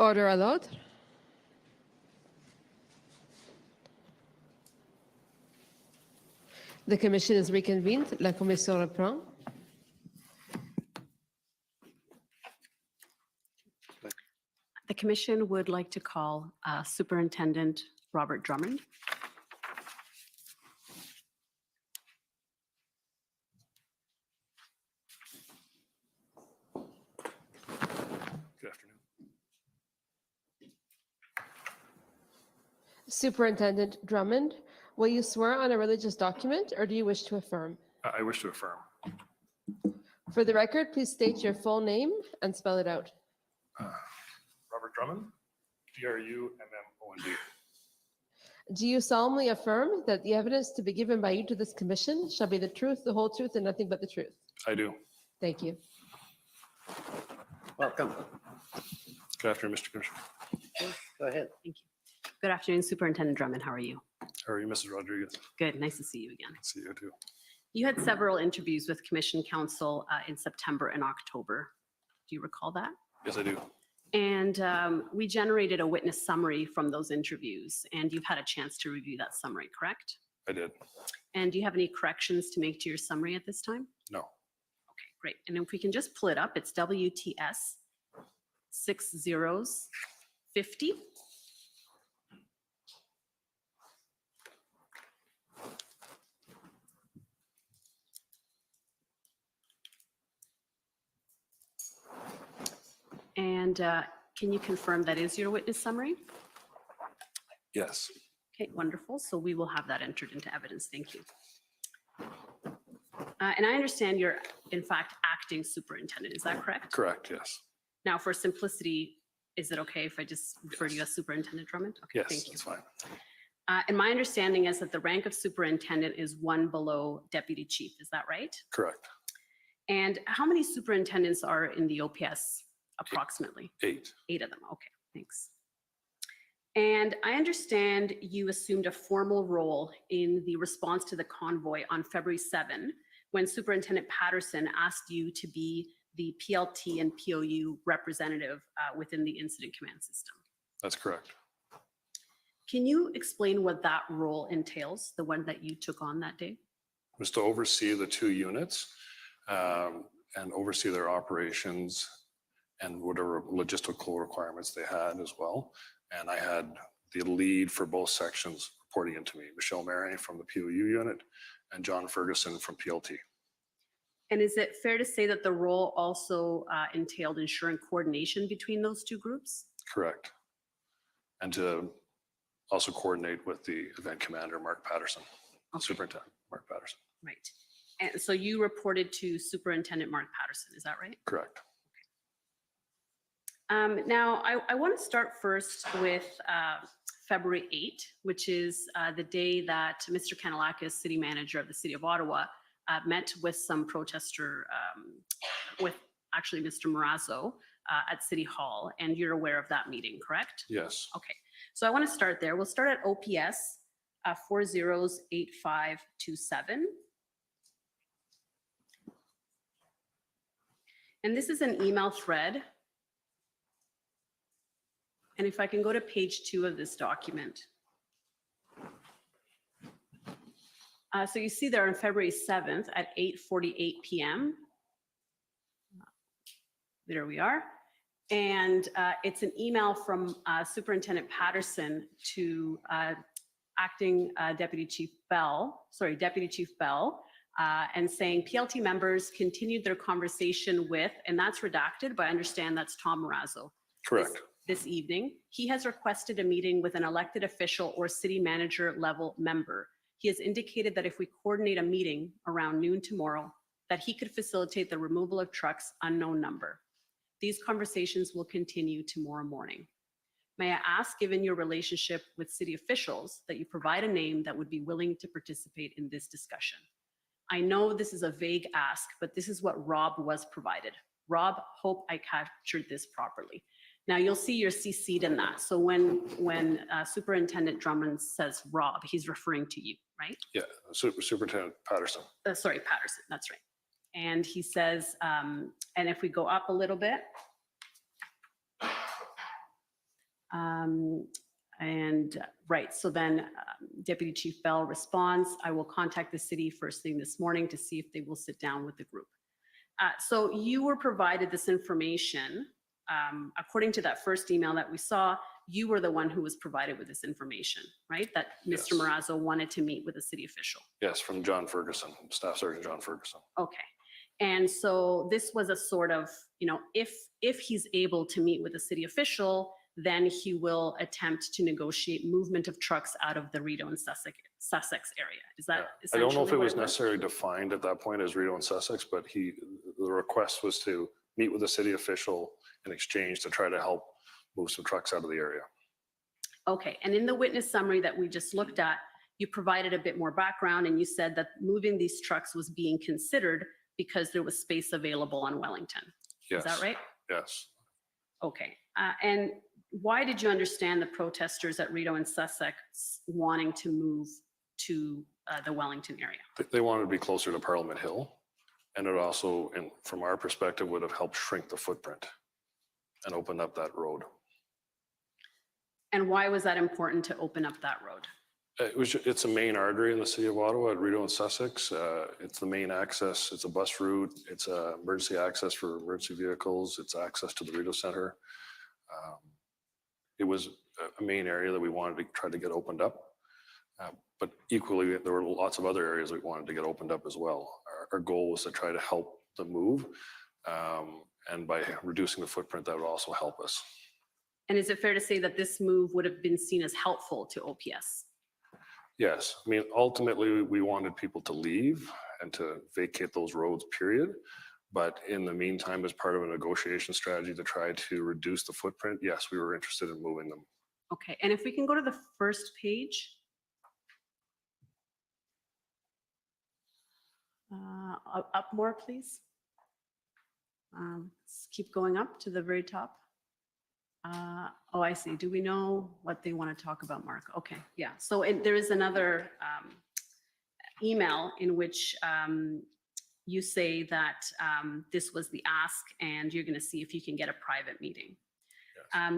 Order à l'ordre. The commission is reconvened. La commission reprend. The commission would like to call Superintendent Robert Drummond. Good afternoon. Superintendent Drummond, will you swear on a religious document or do you wish to affirm? I wish to affirm. For the record, please state your full name and spell it out. Robert Drummond, D-R-U-M-M-O-N-D. Do you solemnly affirm that the evidence to be given by you to this commission shall be the truth, the whole truth, and nothing but the truth? I do. Thank you. Welcome. Good afternoon, Mr. Commissioner. Go ahead. Thank you. Good afternoon, Superintendent Drummond. How are you? How are you, Mrs. Rodriguez? Good. Nice to see you again. See you too. You had several interviews with Commission Council in September and October. Do you recall that? Yes, I do. And we generated a witness summary from those interviews, and you've had a chance to review that summary, correct? I did. And do you have any corrections to make to your summary at this time? No. Okay, great. And if we can just pull it up, it's WTS 6050. And can you confirm that is your witness summary? Yes. Okay, wonderful. So we will have that entered into evidence. Thank you. And I understand you're, in fact, acting superintendent. Is that correct? Correct, yes. Now, for simplicity, is it okay if I just refer to you as Superintendent Drummond? Okay, Yes, thank you. that's fine. And my understanding is that the rank of superintendent is one below deputy chief. Is that right? Correct. And how many superintendents are in the OPS approximately? 8. 8 of them. Okay, thanks. And I understand you assumed a formal role in the response to the convoy on February 7, when Superintendent Patterson asked you to be the PLT and POU representative within the incident command system. That's correct. Can you explain what that role entails, the one that you took on that day? Was to oversee the 2 units and oversee their operations and whatever logistical requirements they had as well. And I had the lead for both sections reporting into me, Michelle Mary from the POU unit and John Ferguson from PLT. And is it fair to say that the role also entailed ensuring coordination between those 2 groups? Correct. And to also coordinate with the event commander, Mark Patterson, Superintendent Mark Patterson. Right. And so you reported to Superintendent Mark Patterson, is that right? Correct. Now, I want to start first with February 8, which is the day that Mr. Kanellakis, city manager of the city of Ottawa, met with some protester, with actually Mr. Marazzo at City Hall, and you're aware of that meeting, correct? Yes. Okay, so I want to start there. We'll start at OPS 408527. And this is an email thread. And if I can go to page 2 of this document. So you see there on February 7th at 8:48 p.m. There we are. And it's an email from Superintendent Patterson to acting Deputy Chief Bell, and saying PLT members continued their conversation with, and that's redacted, but I understand that's Tom Marazzo. Correct. This evening, he has requested a meeting with an elected official or city manager level member. He has indicated that if we coordinate a meeting around noon tomorrow, that he could facilitate the removal of trucks unknown number. These conversations will continue tomorrow morning. May I ask, given your relationship with city officials, that you provide a name that would be willing to participate in this discussion? I know this is a vague ask, but this is what Rob was provided. Rob, hope I captured this properly. Now you'll see you're CC'd in that. So when Superintendent Drummond says Rob, he's referring to you, right? Yeah, Superintendent Patterson. Sorry, Patterson, that's right. And he says, and if we go up a little bit, Right, so then Deputy Chief Bell responds, I will contact the city first thing this morning to see if they will sit down with the group. So you were provided this information. According to that first email that we saw, you were the one who was provided with this information, right? That Mr. Marazzo wanted to meet with a city official. Yes, from John Ferguson, Staff Sergeant John Ferguson. Okay. And so this was a sort of, if he's able to meet with a city official, then he will attempt to negotiate movement of trucks out of the Rideau and Sussex area. Is that I essentially don't know if it what was necessarily defined at that point as Rideau and Sussex, but the request was to meet with a city official in exchange to try to help move some trucks out of the area. Okay, and in the witness summary that we just looked at, you provided a bit more background and you said that moving these trucks was being considered because there was space available on Wellington. Yes. Is that right? Yes. Okay, and why did you understand the protesters at Rideau and Sussex wanting to move to the Wellington area? They wanted to be closer to Parliament Hill. And it also, from our perspective, would have helped shrink the footprint and open up that road. And why was that important to open up that road? It's a main artery in the city of Ottawa at Rideau and Sussex. It's the main access. It's a bus route. It's emergency access for emergency vehicles. It's access to the Rideau Center. It was a main area that we wanted to try to get opened up. But equally, there were lots of other areas we wanted to get opened up as well. Our goal was to try to help the move. And by reducing the footprint, that would also help us. And is it fair to say that this move would have been seen as helpful to OPS? Yes, I mean, ultimately, we wanted people to leave and to vacate those roads, period. But in the meantime, as part of a negotiation strategy to try to reduce the footprint, yes, we were interested in moving them. Okay, and if we can go to the first page. Up more, please. Let's keep going up to the very top. Oh, I see. Do we know what they want to talk about, Mark? Okay, yeah. So there is another email in which you say that this was the ask and you're going to see if you can get a private meeting. Yes.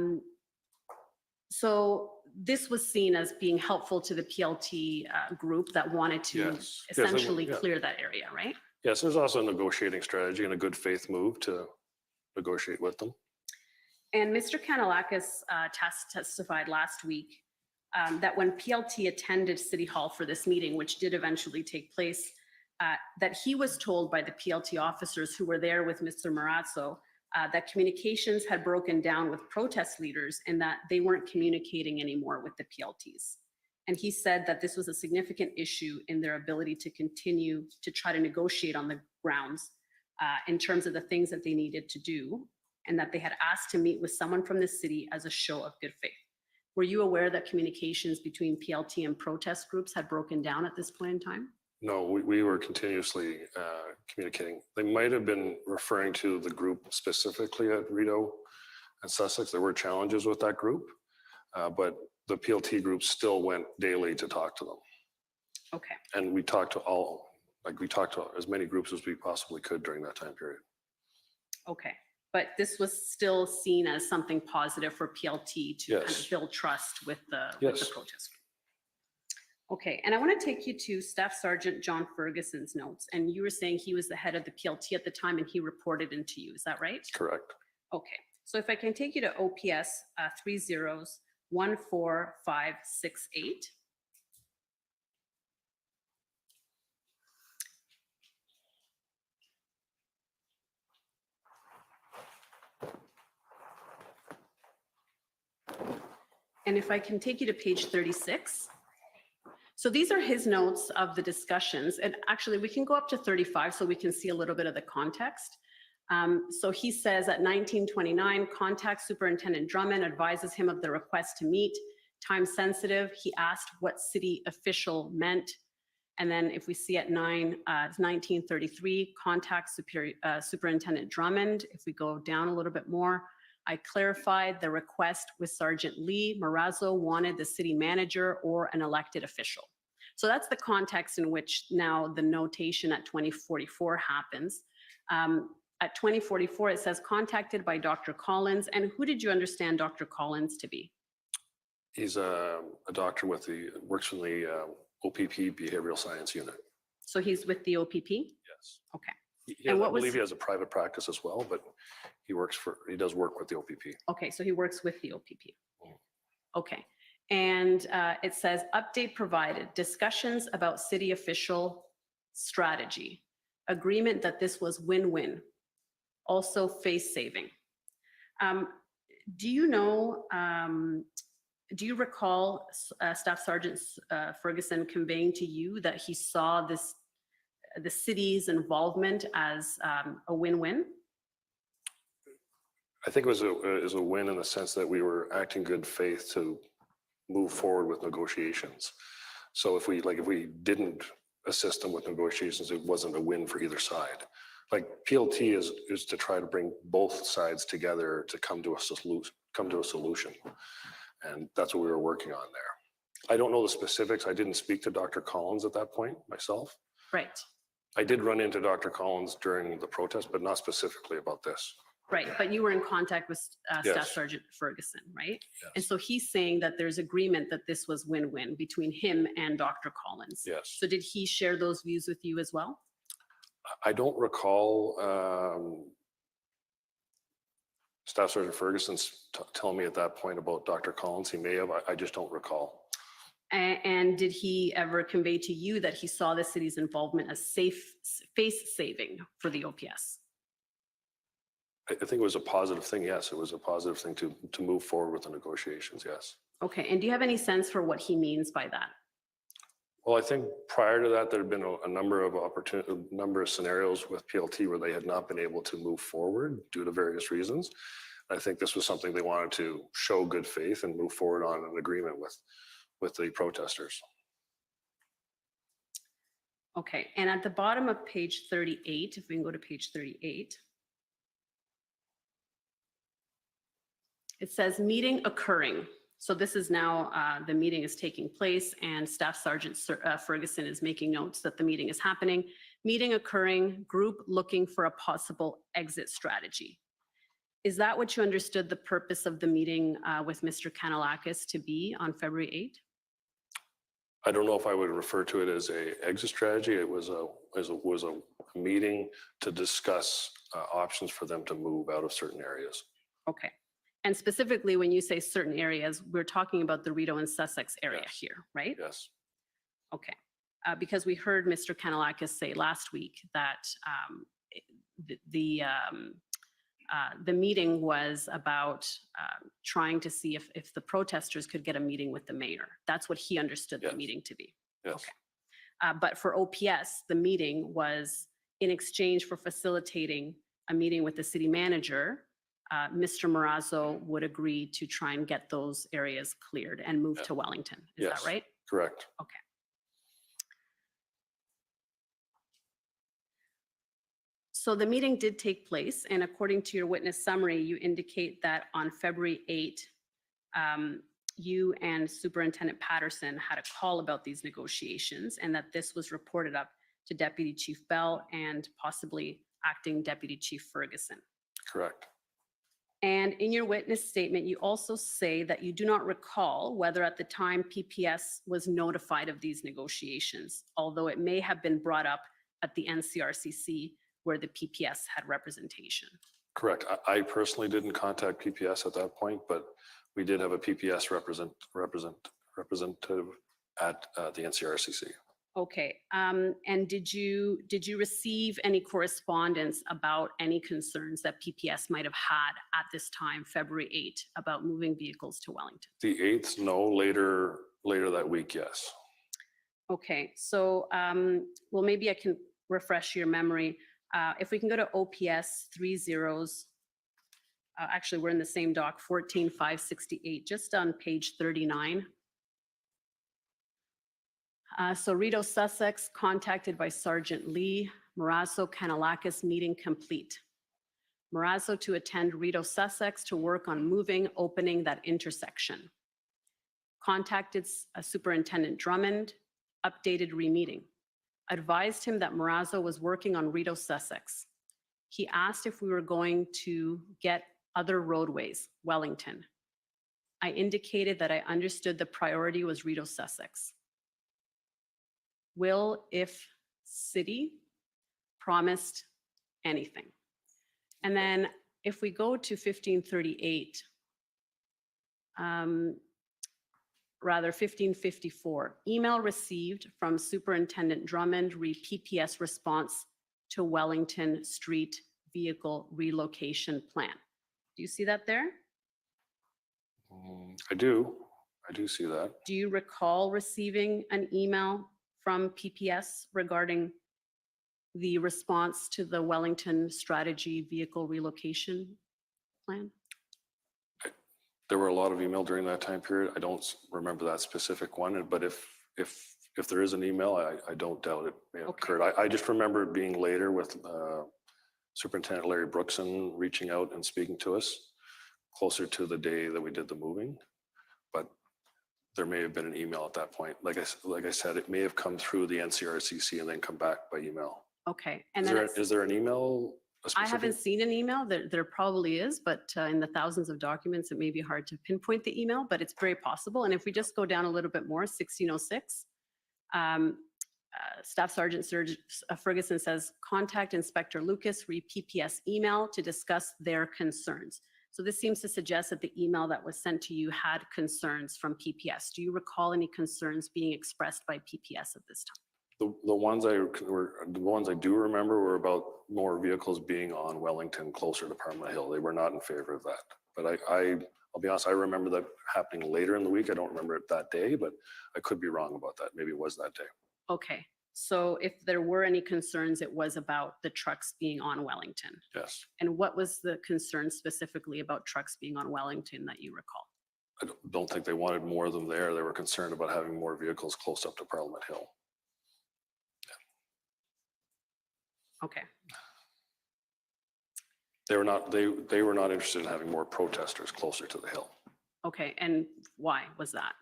So this was seen as being helpful to the PLT group that wanted to essentially clear that area, right? Yes, there's also a negotiating strategy and a good faith move to negotiate with them. And Mr. Kanellakis testified last week that when PLT attended City Hall for this meeting, which did eventually take place, that he was told by the PLT officers who were there with Mr. Marazzo that communications had broken down with protest leaders and that they weren't communicating anymore with the PLTs. And he said that this was a significant issue in their ability to continue to try to negotiate on the grounds in terms of the things that they needed to do, and that they had asked to meet with someone from the city as a show of good faith. Were you aware that communications between PLT and protest groups had broken down at this point in time? No, we were continuously communicating. They might have been referring to the group specifically at Rideau and Sussex. There were challenges with that group, but the PLT group still went daily to talk to them. Okay. And we talked to as many groups as we possibly could during that time period. Okay. But this was still seen as something positive for PLT to kind of build trust with the protest group. Okay, and I want to take you to Staff Sergeant John Ferguson's notes. And you were saying he was the head of the PLT at the time and he reported into you. Is that right? Correct. Okay, so if I can take you to OPS 30-14568. And if I can take you to page 36. So these are his notes of the discussions. And actually, we can go up to 35 so we can see a little bit of the context. So he says at 1929, contact Superintendent Drummond, advises him of the request to meet. Time sensitive, he asked what city official meant. And then if we see at 1933, contact Superintendent Drummond. If we go down a little bit more, I clarified the request with Sergeant Lee. Marazzo wanted the city manager or an elected official. So that's the context in which now the notation at 2044 happens. At 2044, it says contacted by Dr. Collins. And who did you understand Dr. Collins to be? He's a doctor works in the OPP Behavioral Science Unit. So he's with the OPP? Yes. Okay. I what was- believe he has a private practice as well, but he does work with the OPP. Okay, so he works with the OPP. Okay. And it says, update provided, discussions about city official strategy, agreement that this was win-win, also face saving. Do you know, do you recall Staff Sergeant Ferguson conveying to you that he saw the city's involvement as a win-win? I think it was a win in the sense that we were acting good faith to move forward with negotiations. So if we didn't assist them with negotiations, it wasn't a win for either side. Like PLT is to try to bring both sides together to come to a solution. And that's what we were working on there. I don't know the specifics. I didn't speak to Dr. Collins at that point myself. Right, I did run into Dr. Collins during the protest, but not specifically about this. right. But you were in contact with Staff Yes. Sergeant Ferguson, right? And so he's saying that there's agreement that this was win-win between him and Dr. Collins. Yes. So did he share those views with you as well? I don't recall Staff Sergeant Ferguson telling me at that point about Dr. Collins. He may have. I just don't recall. And did he ever convey to you that he saw the city's involvement as face saving for the OPS? I think it was a positive thing. Yes, it was a positive thing to move forward with the negotiations. Yes. Okay, and do you have any sense for what he means by that? Well, I think prior to that, there had been a number of scenarios with PLT where they had not been able to move forward due to various reasons. I think this was something they wanted to show good faith and move forward on an agreement with the protesters. Okay, and at the bottom of page 38, if we can go to page 38, it says meeting occurring. So this is now, the meeting is taking place and Staff Sergeant Ferguson is making notes that the meeting is happening. Meeting occurring, group looking for a possible exit strategy. Is that what you understood the purpose of the meeting with Mr. Kanellakis to be on February 8th? I don't know if I would refer to it as a exit strategy. It was a meeting to discuss options for them to move out of certain areas. Okay. And specifically, when you say certain areas, we're talking about the Rideau and Sussex area here, right? Yes. Okay. Because we heard Mr. Kanellakis say last week that the meeting was about trying to see if the protesters could get a meeting with the mayor. That's what he understood the meeting to be. Yes. Okay. But for OPS, the meeting was in exchange for facilitating a meeting with the city manager. Mr. Marazzo would agree to try and get those areas cleared and move to Wellington. Is Yes. that right? Correct. Okay. So the meeting did take place, and according to your witness summary, you indicate that on February 8, you and Superintendent Patterson had a call about these negotiations and that this was reported up to Deputy Chief Bell and possibly Acting Deputy Chief Ferguson. Correct. And in your witness statement, you also say that you do not recall whether at the time PPS was notified of these negotiations, although it may have been brought up at the NCRCC where the PPS had representation. Correct. I personally didn't contact PPS at that point, but we did have a PPS representative at the NCRCC. Okay, and did you receive any correspondence about any concerns that PPS might have had at this time, February 8, about moving vehicles to Wellington? The 8th, no. Later that week, yes. Okay, so well, maybe I can refresh your memory. If we can go to OPS 30, actually we're in the same doc, 14568, just on page 39. So Rideau Sussex contacted by Sergeant Lee, Marazzo Kanellakis meeting complete. Marazzo to attend Rideau Sussex to work on opening that intersection. Contacted Superintendent Drummond, updated re-meeting. Advised him that Marazzo was working on Rideau Sussex. He asked if we were going to get other roadways, Wellington. I indicated that I understood the priority was Rideau Sussex. Will, if city, promised anything. And then if we go to 1538, rather 1554, email received from Superintendent Drummond re PPS response to Wellington Street vehicle relocation plan. Do you see that there? I do see that. Do you recall receiving an email from PPS regarding the response to the Wellington strategy vehicle relocation plan? There were a lot of email during that time period. I don't remember that specific one, but if there is an email, I don't doubt it may have occurred. I just remember it being later with Superintendent Larry Brookson reaching out and speaking to us closer to the day that we did the moving. But there may have been an email at that point. Like I said, it may have come through the NCRCC and then come back by email. Okay. And Is then is there an email? I haven't seen an email. There probably is, but in the thousands of documents, it may be hard to pinpoint the email, but it's very possible. And if we just go down a little bit more, 1606, Staff Sergeant Ferguson says, contact Inspector Lucas, re PPS email to discuss their concerns. So this seems to suggest that the email that was sent to you had concerns from PPS. Do you recall any concerns being expressed by PPS at this time? The ones I do remember were about more vehicles being on Wellington closer to Parliament Hill. They were not in favor of that. But I'll be honest, I remember that happening later in the week. I don't remember it that day, but I could be wrong about that. Maybe it was that day. Okay. So if there were any concerns, it was about the trucks being on Wellington. Yes. And what was the concern specifically about trucks being on Wellington that you recall? I don't think they wanted more of them there. They were concerned about having more vehicles close up to Parliament Hill. Okay. They were not interested in having more protesters closer to the hill Okay. And why was that?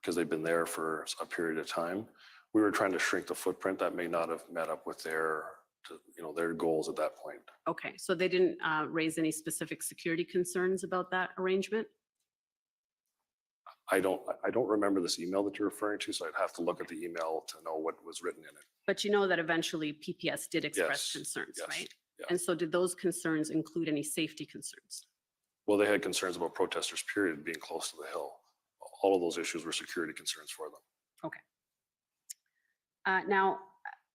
because they've been there for a period of time. We were trying to shrink the footprint. That may not have met up with their goals at that point. Okay. So they didn't raise any specific security concerns about that arrangement? I don't remember this email that you're referring to, so I'd have to look at the email to know what was written in it. But you know that eventually PPS did express Yes, concerns, yes, right? yeah. And so did those concerns include any safety concerns? Well, they had concerns about protesters, period, being close to the hill. All of those issues were security concerns for them. Okay. Now,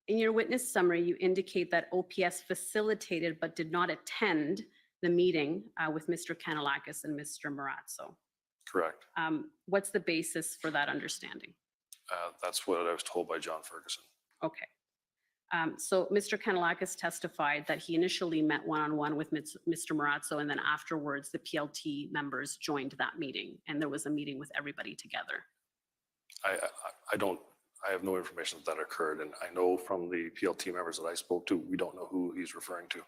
in your witness summary, you indicate that OPS facilitated but did not attend the meeting with Mr. Kanalakis and Mr. Marazzo. Correct. What's the basis for that understanding? That's what I was told by John Ferguson. Okay. So Mr. Kanalakis testified that he initially met one-on-one with Mr. Marazzo, and then afterwards the PLT members joined that meeting, and there was a meeting with everybody together. I have no information that occurred, and I know from the PLT members that I spoke to, we don't know who he's referring to.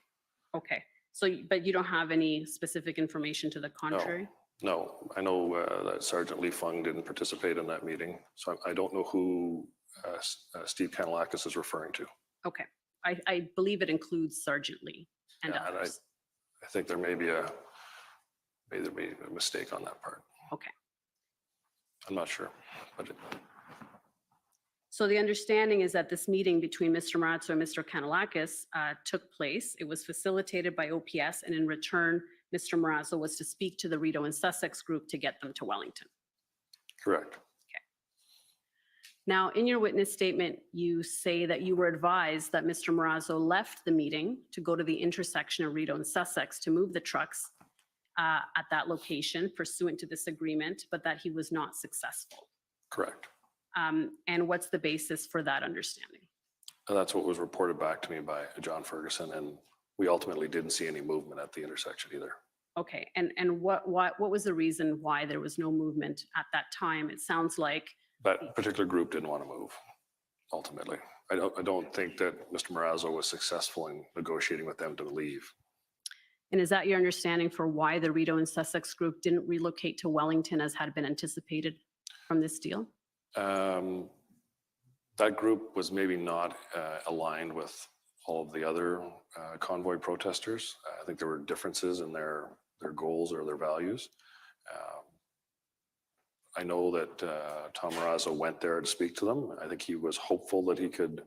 Okay. So, but you don't have any specific information to the contrary? No, I know that Sergeant Lee Fung didn't participate in that meeting, so I don't know who Steve Kanalakis is referring to. Okay. I believe it includes Sergeant Lee and Yeah, others. I think there may be a mistake on that part. Okay. I'm not sure, but So the understanding is that this meeting between Mr. Marazzo and Mr. Kanalakis took place. It was facilitated by OPS, and in return, Mr. Marazzo was to speak to the Rideau and Sussex group to get them to Wellington. correct. Now, in your witness statement, you say that you were advised that Mr. Marazzo left the meeting to go to the intersection of Rideau and Sussex to move the trucks at that location pursuant to this agreement, but that he was not successful. Correct. And what's the basis for that understanding? And that's what was reported back to me by John Ferguson, and we ultimately didn't see any movement at the intersection either. Okay, and what was the reason why there was no movement at that time? It sounds like That particular group didn't want to move, ultimately. I don't think that Mr. Marazzo was successful in negotiating with them to leave. And is that your understanding for why the Rideau and Sussex group didn't relocate to Wellington as had been anticipated from this deal? That group was maybe not aligned with all of the other convoy protesters. I think there were differences in their goals or their values. I know that Tom Marazzo went there to speak to them. I think he was hopeful that he could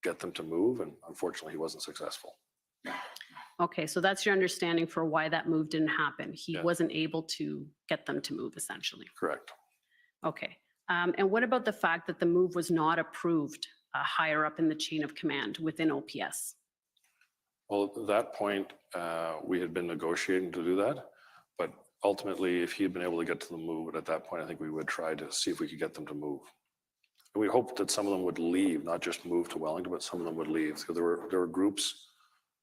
get them to move, and unfortunately, he wasn't successful. Okay, so that's your understanding for why that move didn't happen. He Yeah. wasn't able to get them to move, essentially. Correct. Okay. And what about the fact that the move was not approved higher up in the chain of command within OPS? Well, at that point, we had been negotiating to do that, but ultimately, if he had been able to get to the move, at that point, I think we would try to see if we could get them to move. And we hoped that some of them would leave, not just move to Wellington, but some of them would leave. Because there were groups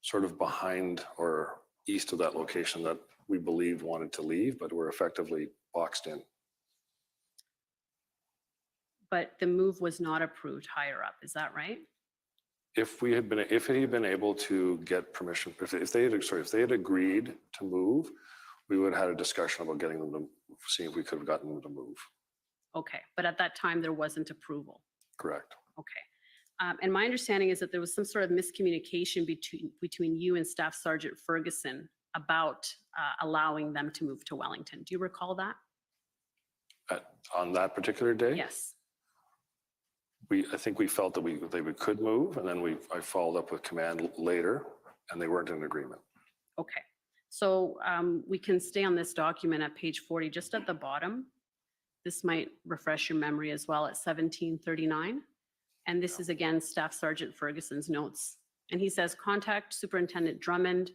sort of behind or east of that location that we believed wanted to leave, but were effectively boxed in. But the move was not approved higher up, is that right? If he had been able to get permission, if they had agreed to move, we would have had a discussion about getting them to, seeing if we could have gotten them to move. Okay, but at that time, there wasn't approval. Correct. Okay. And my understanding is that there was some sort of miscommunication between you and Staff Sergeant Ferguson about allowing them to move to Wellington. Do you recall that? On that particular day? Yes. I think we felt that they could move, and then I followed up with command later, and they weren't in agreement. Okay. So we can stay on this document at page 40, just at the bottom. This might refresh your memory as well at 1739. And this is again Staff Sergeant Ferguson's notes. And he says, contact Superintendent Drummond,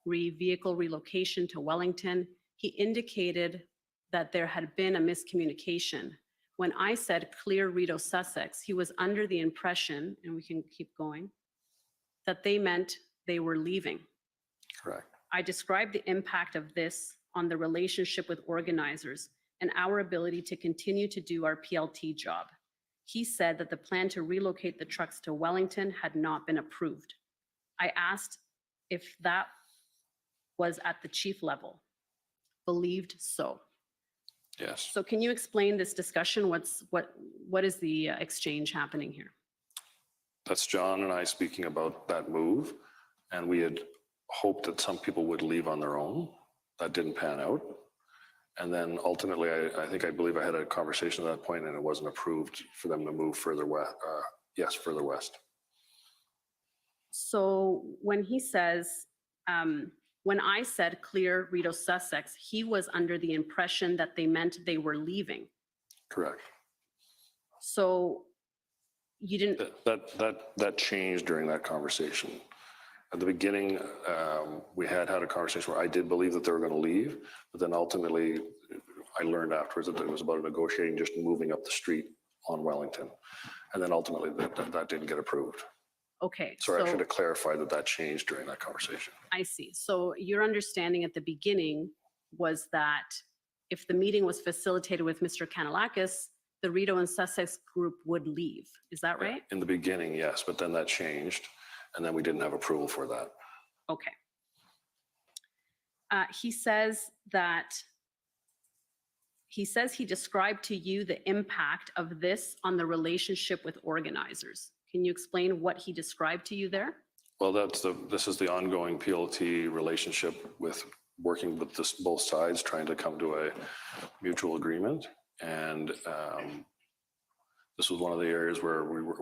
vehicle relocation to Wellington. He indicated that there had been a miscommunication. When I said clear Rideau Sussex, he was under the impression, and we can keep going, that they meant they were leaving. Correct. I described the impact of this on the relationship with organizers and our ability to continue to do our PLT job. He said that the plan to relocate the trucks to Wellington had not been approved. I asked if that was at the chief level. Believed so. Yes. So can you explain this discussion? What is the exchange happening here? That's John and I speaking about that move, and we had hoped that some people would leave on their own. That didn't pan out. And then ultimately, I believe I had a conversation at that point, and it wasn't approved for them to move further west. Further west. So when he says, when I said clear Rideau Sussex, he was under the impression that they meant they were leaving. Correct. So you didn't. That changed during that conversation. At the beginning, we had a conversation where I did believe that they were going to leave, but then ultimately, I learned afterwards that it was about negotiating just moving up the street on Wellington, and then ultimately that didn't get approved. Okay. So I should have clarified that changed during that conversation. I see. So your understanding at the beginning was that if the meeting was facilitated with Mr. Kanalakis, the Rideau and Sussex group would leave. Is that right? In the beginning, yes, but then that changed, and then we didn't have approval for that. Okay. He says he described to you the impact of this on the relationship with organizers. Can you explain what he described to you there? Well, this is the ongoing PLT relationship with working with both sides, trying to come to a mutual agreement. And this was one of the areas where we were,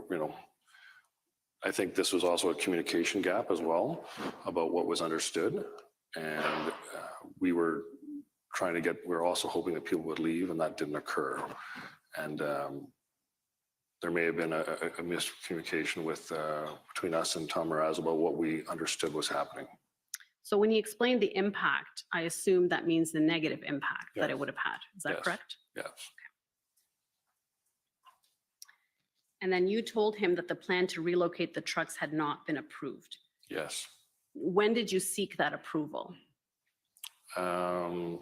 I think this was also a communication gap as well about what was understood. And we were also hoping that people would leave, and that didn't occur. And there may have been a miscommunication between us and Tom Marazzo about what we understood was happening. So when he explained the impact, I assume that means the negative impact that it would have had. Is that correct? Yes. Okay. And then you told him that the plan to relocate the trucks had not been approved. Yes. When did you seek that approval? I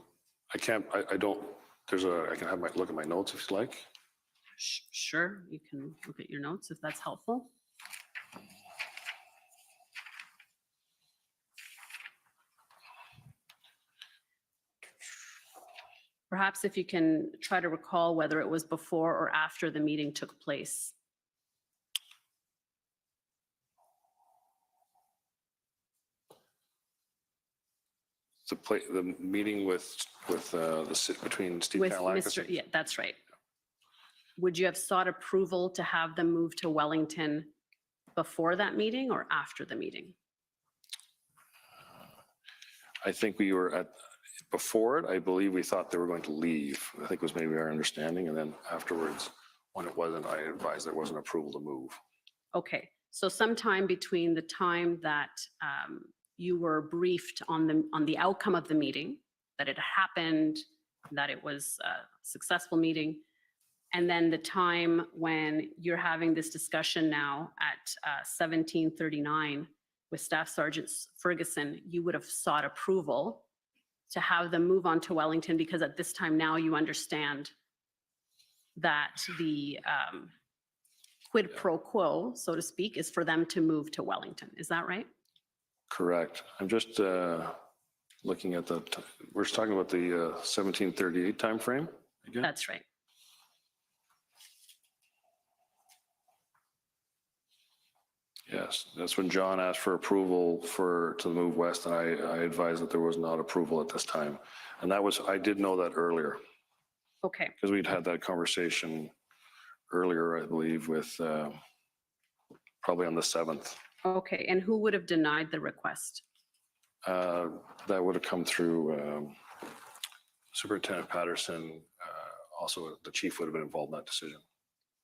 can look at my notes if you like. Sure, you can look at your notes if that's helpful. Perhaps if you can try to recall whether it was before or after the meeting took place. the meeting between Steve With Kanellakis. Mr. Yeah, that's right. Would you have sought approval to have them move to Wellington before that meeting or after the meeting? I think we were before it, I believe we thought they were going to leave. I think was maybe our understanding. And then afterwards, when it wasn't, I advised there wasn't approval to move. Okay, so sometime between the time that you were briefed on the outcome of the meeting, that it happened, that it was a successful meeting, and then the time when you're having this discussion now at 17:39 with Staff Sergeant Ferguson, you would have sought approval to have them move on to Wellington because at this time now you understand that the quid pro quo, so to speak, is for them to move to Wellington. Is that right? Correct. I'm just looking at we're just talking about the 1738 timeframe again? That's right. Yes, that's when John asked for approval to move west, and I advised that there was not approval at this time. And I did know that earlier. Okay. Because we'd had that conversation earlier, I believe, with probably on the 7th. Okay, and who would have denied the request? That would have come through Superintendent Patterson. Also, the chief would have been involved in that decision.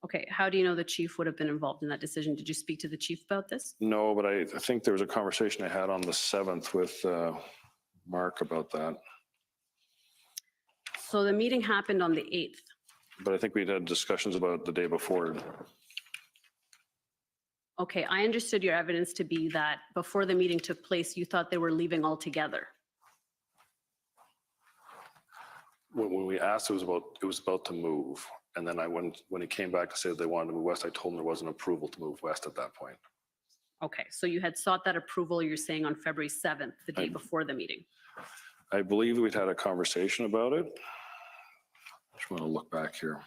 Okay, how do you know the chief would have been involved in that decision? Did you speak to the chief about this? No, but I think there was a conversation I had on the 7th with Mark about that. So the meeting happened on the 8th. But I think we'd had discussions about it the day before. Okay, I understood your evidence to be that before the meeting took place, you thought they were leaving altogether. When we asked, it was about to move. And then when it came back to say that they wanted to move west, I told them there wasn't approval to move west at that point. Okay, so you had sought that approval, you're saying on February 7th, the day before the meeting. I believe we'd had a conversation about it. Just want to look back here.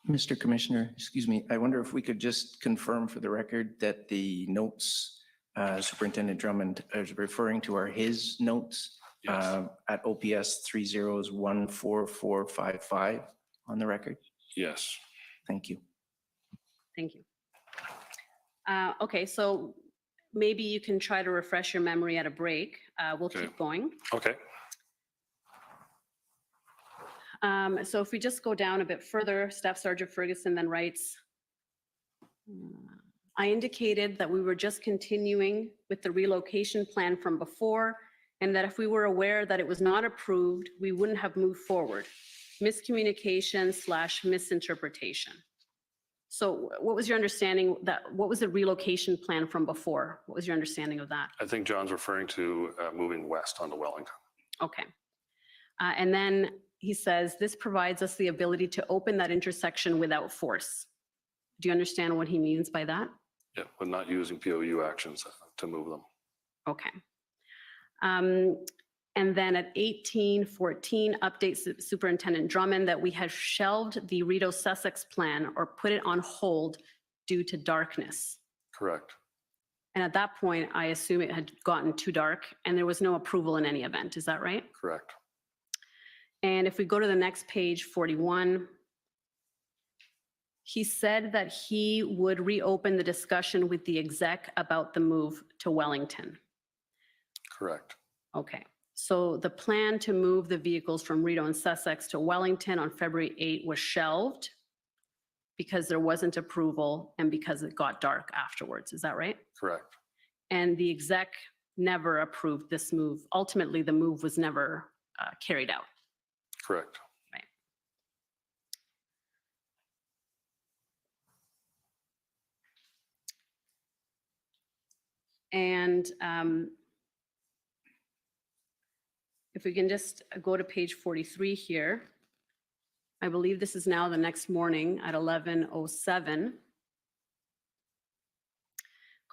Mr. Commissioner, excuse me, I wonder if we could just confirm for the record that the notes Superintendent Drummond is referring to are his notes at OPS 30s14455 on the record? Yes. Thank you. Thank you. Okay, so maybe you can try to refresh your memory at a break. We'll keep going. Okay. So if we just go down a bit further, Staff Sergeant Ferguson then writes, I indicated that we were just continuing with the relocation plan from before, and that if we were aware that it was not approved, we wouldn't have moved forward. Miscommunication/misinterpretation. So what was your understanding what was the relocation plan from before? What was your understanding of that? I think John's referring to moving west onto Wellington. Okay. And then he says, this provides us the ability to open that intersection without force. Do you understand what he means by that? Yeah, but not using POU actions to move them. Okay. And then at 18:14, updates Superintendent Drummond that we had shelved the Rideau Sussex plan or put it on hold due to darkness. Correct. And at that point, I assume it had gotten too dark and there was no approval in any event. Is that right? Correct. And if we go to the next page, 41, he said that he would reopen the discussion with the exec about the move to Wellington. Correct. Okay, so the plan to move the vehicles from Rideau and Sussex to Wellington on February 8 was shelved because there wasn't approval and because it got dark afterwards. Is that right? Correct. And the exec never approved this move. Ultimately, the move was never carried out. Correct. Right. And if we can just go to page 43 here, I believe this is now the next morning at 11:07.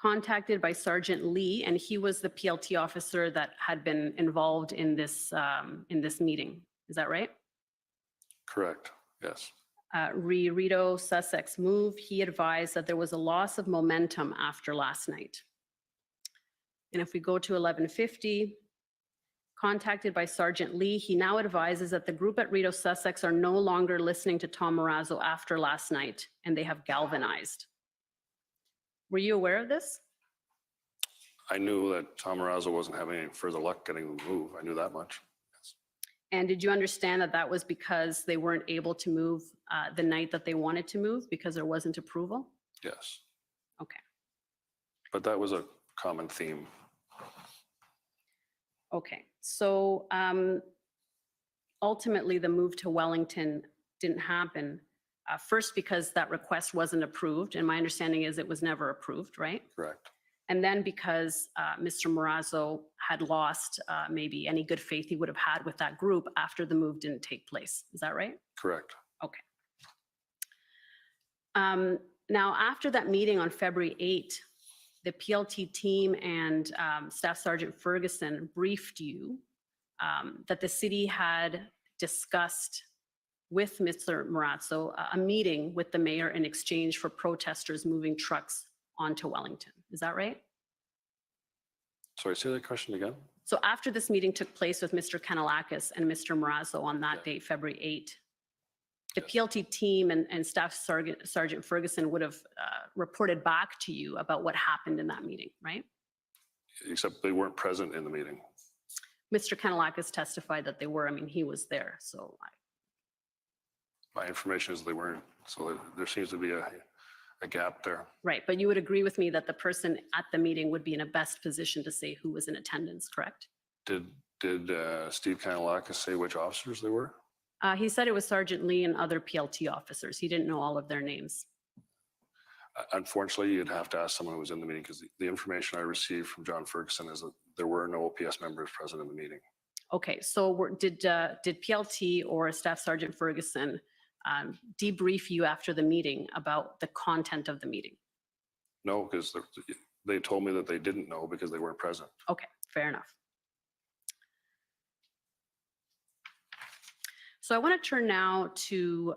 Contacted by Sergeant Lee, and he was the PLT officer that had been involved in this meeting. Is that right? Correct. Yes. Rideau Sussex move, he advised that there was a loss of momentum after last night. And if we go to 11:50, contacted by Sergeant Lee, he now advises that the group at Rideau Sussex are no longer listening to Tom Marazzo after last night, and they have galvanized. Were you aware of this? I knew that Tom Marazzo wasn't having any further luck getting the move. I knew that much. And did you understand that that was because they weren't able to move the night that they wanted to move because there wasn't approval? Yes. Okay. But that was a common theme. Okay, so ultimately, the move to Wellington didn't happen. First, because that request wasn't approved, and my understanding is it was never approved, right? Correct. And then because Mr. Marazzo had lost maybe any good faith he would have had with that group after the move didn't take place. Is that right? Correct. Okay. Now, after that meeting on February 8, the PLT team and Staff Sergeant Ferguson briefed you that the city had discussed with Mr. Marazzo a meeting with the mayor in exchange for protesters moving trucks onto Wellington. Is that right? Sorry, say that question again. So after this meeting took place with Mr. Kanalakis and Mr. Marazzo on that date, February 8, the PLT team and Staff Sergeant Ferguson would have reported back to you about what happened in that meeting, right? Except they weren't present in the meeting. Mr. Kanalakis testified that they were. I mean, he was there, so. My information is they weren't. So there seems to be a gap there. Right, but you would agree with me that the person at the meeting would be in a best position to say who was in attendance, correct? Did Steve Kanalakis say which officers they were? He said it was Sergeant Lee and other PLT officers. He didn't know all of their names. Unfortunately, you'd have to ask someone who was in the meeting because the information I received from John Ferguson is that there were no OPS members present in the meeting. Okay, so did PLT or Staff Sergeant Ferguson debrief you after the meeting about the content of the meeting? No, because they told me that they didn't know because they weren't present. Okay, fair enough. So I want to turn now to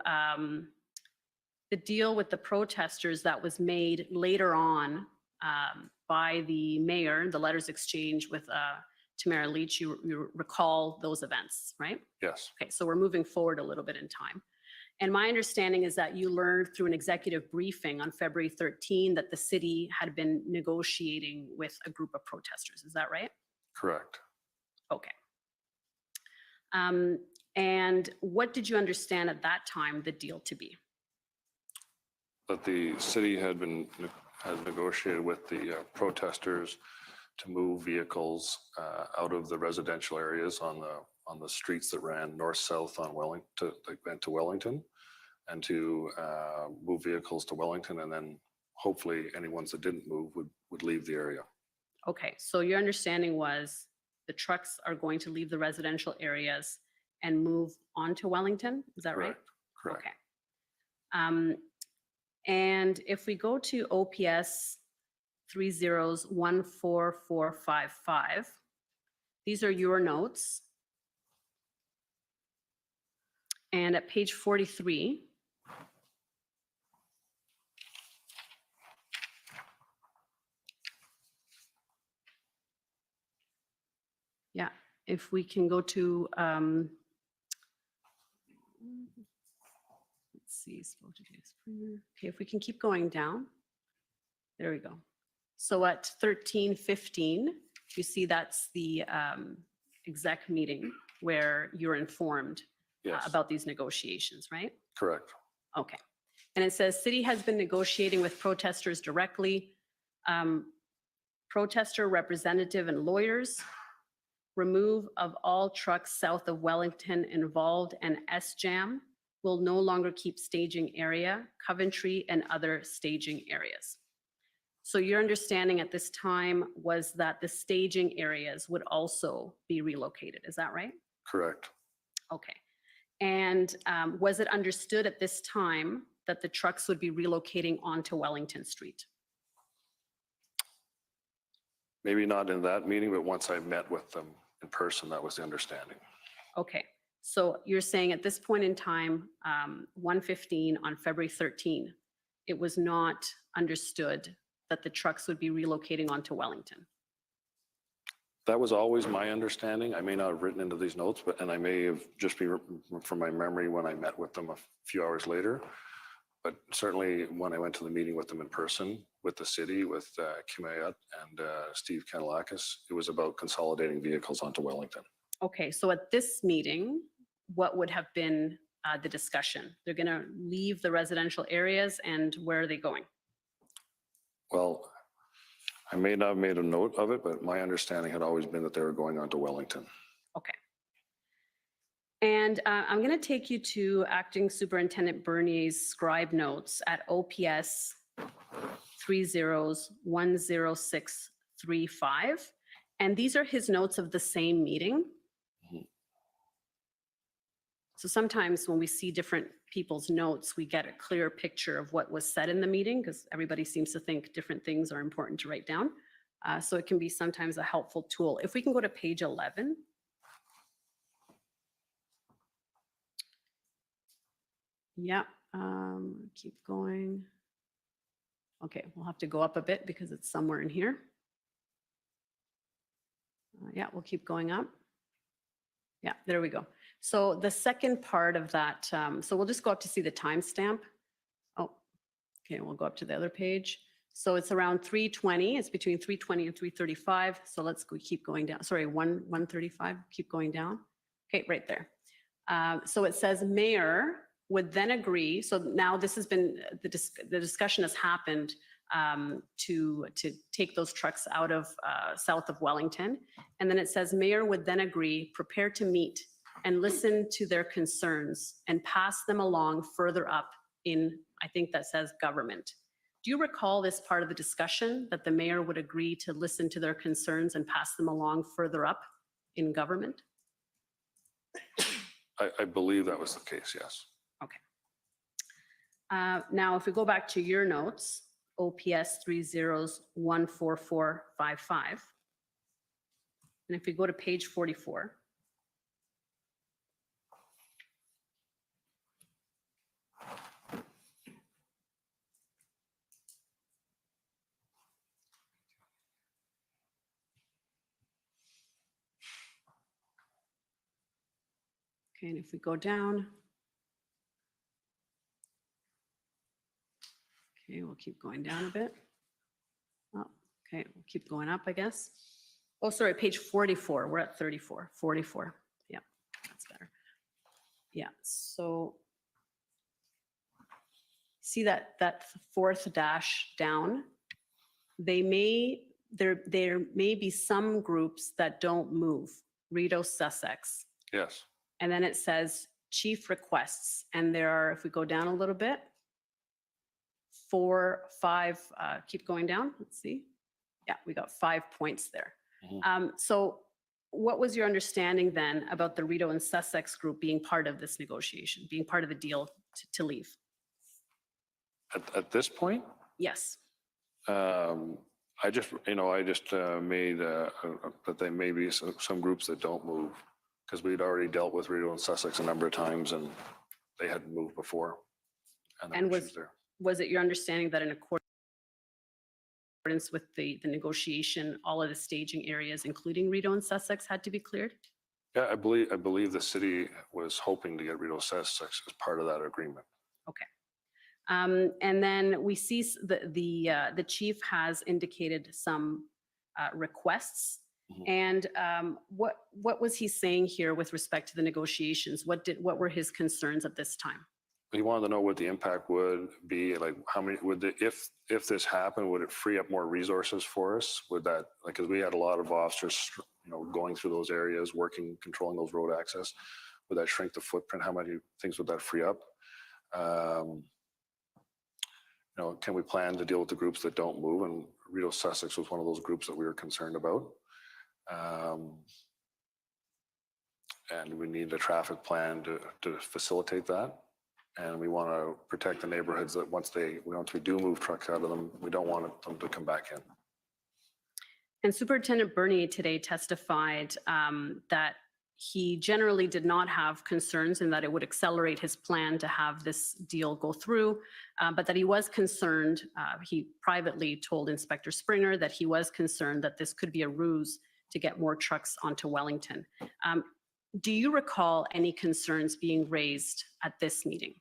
the deal with the protesters that was made later on by the mayor, the letters exchange with Tamara Leach. You recall those events, right? Yes. Okay, so we're moving forward a little bit in time. And my understanding is that you learned through an executive briefing on February 13 that the city had been negotiating with a group of protesters. Is that right? Correct. Okay. And what did you understand at that time the deal to be? That the city had negotiated with the protesters to move vehicles out of the residential areas on the streets that ran north-south on Wellington, that went to Wellington, and to move vehicles to Wellington, and then hopefully any ones that didn't move would leave the area. Okay, so your understanding was the trucks are going to leave the residential areas and move on to Wellington? Is that right? Correct. Okay. And if we go to OPS 30-14455, these are your notes. And at page 43, yeah, if we can go to, let's see, okay, if we can keep going down. There we go. So at 13:15, you see that's the exec meeting where you're informed Yes. about these negotiations, right? Correct. Okay. And it says city has been negotiating with protesters directly. Protester representative and lawyers. Remove of all trucks south of Wellington involved and SJAM will no longer keep staging area, Coventry and other staging areas. So your understanding at this time was that the staging areas would also be relocated. Is that right? Correct. Okay. And was it understood at this time that the trucks would be relocating onto Wellington Street? Maybe not in that meeting, but once I met with them in person, that was the understanding. Okay. So you're saying at this point in time, 1:15 on February 13, it was not understood that the trucks would be relocating onto Wellington? That was always my understanding. I may not have written into these notes, and I may have just be from my memory when I met with them a few hours later. But certainly when I went to the meeting with them in person, with the city, with Kim Ayat and Steve Kanalakis, it was about consolidating vehicles onto Wellington. Okay, so at this meeting, what would have been the discussion? They're going to leave the residential areas, and where are they going? Well, I may not have made a note of it, but my understanding had always been that they were going on to Wellington. Okay. And I'm going to take you to Acting Superintendent Bernier's scribe notes at OPS 30-10635. And these are his notes of the same meeting. So sometimes when we see different people's notes, we get a clear picture of what was said in the meeting, because everybody seems to think different things are important to write down. So it can be sometimes a helpful tool. If we can go to page 11. Yeah, keep going. Okay, we'll have to go up a bit because it's somewhere in here. Yeah, we'll keep going up. Yeah, there we go. So the second part of that, so we'll just go up to see the timestamp. Oh, okay, we'll go up to the other page. So it's around 3:20. It's between 3:20 and 3:35. So let's go, keep going down. Sorry, 1:35. Keep going down. Okay, right there. So it says mayor would then agree. So now this has been, the discussion has happened to take those trucks out of south of Wellington. And then it says mayor would then agree, prepare to meet and listen to their concerns and pass them along further up in, I think that says government. Do you recall this part of the discussion, that the mayor would agree to listen to their concerns and pass them along further up in government? I believe that was the case, yes. Okay. Now, if we go back to your notes, OPS 30-14455, and if we go to page 44, okay, and if we go down, okay, we'll keep going down a bit. Oh, okay, we'll keep going up, I guess. Oh, sorry, page 44. We're at 34, 44. Yeah, that's better. Yeah, so see that fourth dash down? There may be some groups that don't move. Rideau, Sussex. Yes. And then it says chief requests. And there are, if we go down a little bit, 4, 5, keep going down. Let's see. Yeah, we got 5 points there. So what was your understanding then about the Rideau and Sussex group being part of this negotiation, being part of the deal to leave? At this point? Yes. I just made that there may be some groups that don't move, because we'd already dealt with Rideau and Sussex a number of times, and they hadn't moved before. And was it your understanding that in accordance with the negotiation, all of the staging areas, including Rideau and Sussex, had to be cleared? Yeah, I believe the city was hoping to get Rideau Sussex as part of that agreement. Okay. And then we see the chief has indicated some requests. And what was he saying here with respect to the negotiations? What were his concerns at this time? He wanted to know what the impact would be, like how many if this happened, would it free up more resources for us? Would that, like, because we had a lot of officers, going through those areas, working, controlling those road access. Would that shrink the footprint? How many things would that free up? Can we plan to deal with the groups that don't move? And Rideau Sussex was one of those groups that we were concerned about. And we need a traffic plan to facilitate that. And we want to protect the neighborhoods that once we do move trucks out of them, we don't want them to come back in. And Superintendent Bernier today testified that he generally did not have concerns and that it would accelerate his plan to have this deal go through, but that he was concerned. He privately told Inspector Springer that he was concerned that this could be a ruse to get more trucks onto Wellington. Do you recall any concerns being raised at this meeting?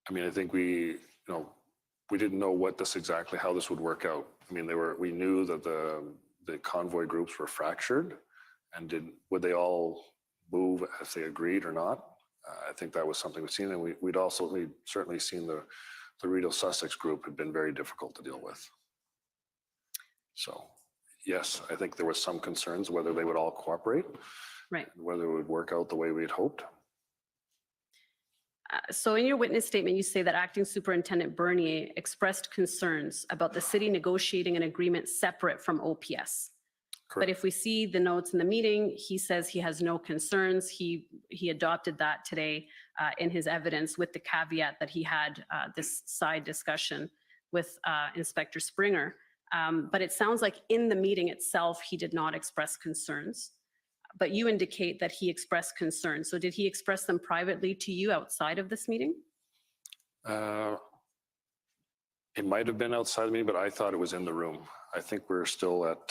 I mean, I think we didn't know how this would work out. I mean, we knew that the convoy groups were fractured, and would they all move as they agreed or not? I think that was something we've seen, and we'd certainly seen the Rideau Sussex group had been very difficult to deal with. So, yes, I think there was some concerns whether they would all cooperate, right? Whether it would work out the way we had hoped. So in your witness statement, you say that Acting Superintendent Bernier expressed concerns about the city negotiating an agreement separate from OPS. Correct. But if we see the notes in the meeting, he says he has no concerns. He adopted that today in his evidence with the caveat that he had this side discussion with Inspector Springer. But it sounds like in the meeting itself, he did not express concerns. But you indicate that he expressed concerns. So did he express them privately to you outside of this meeting? It might have been outside of me, but I thought it was in the room. I think we're still at,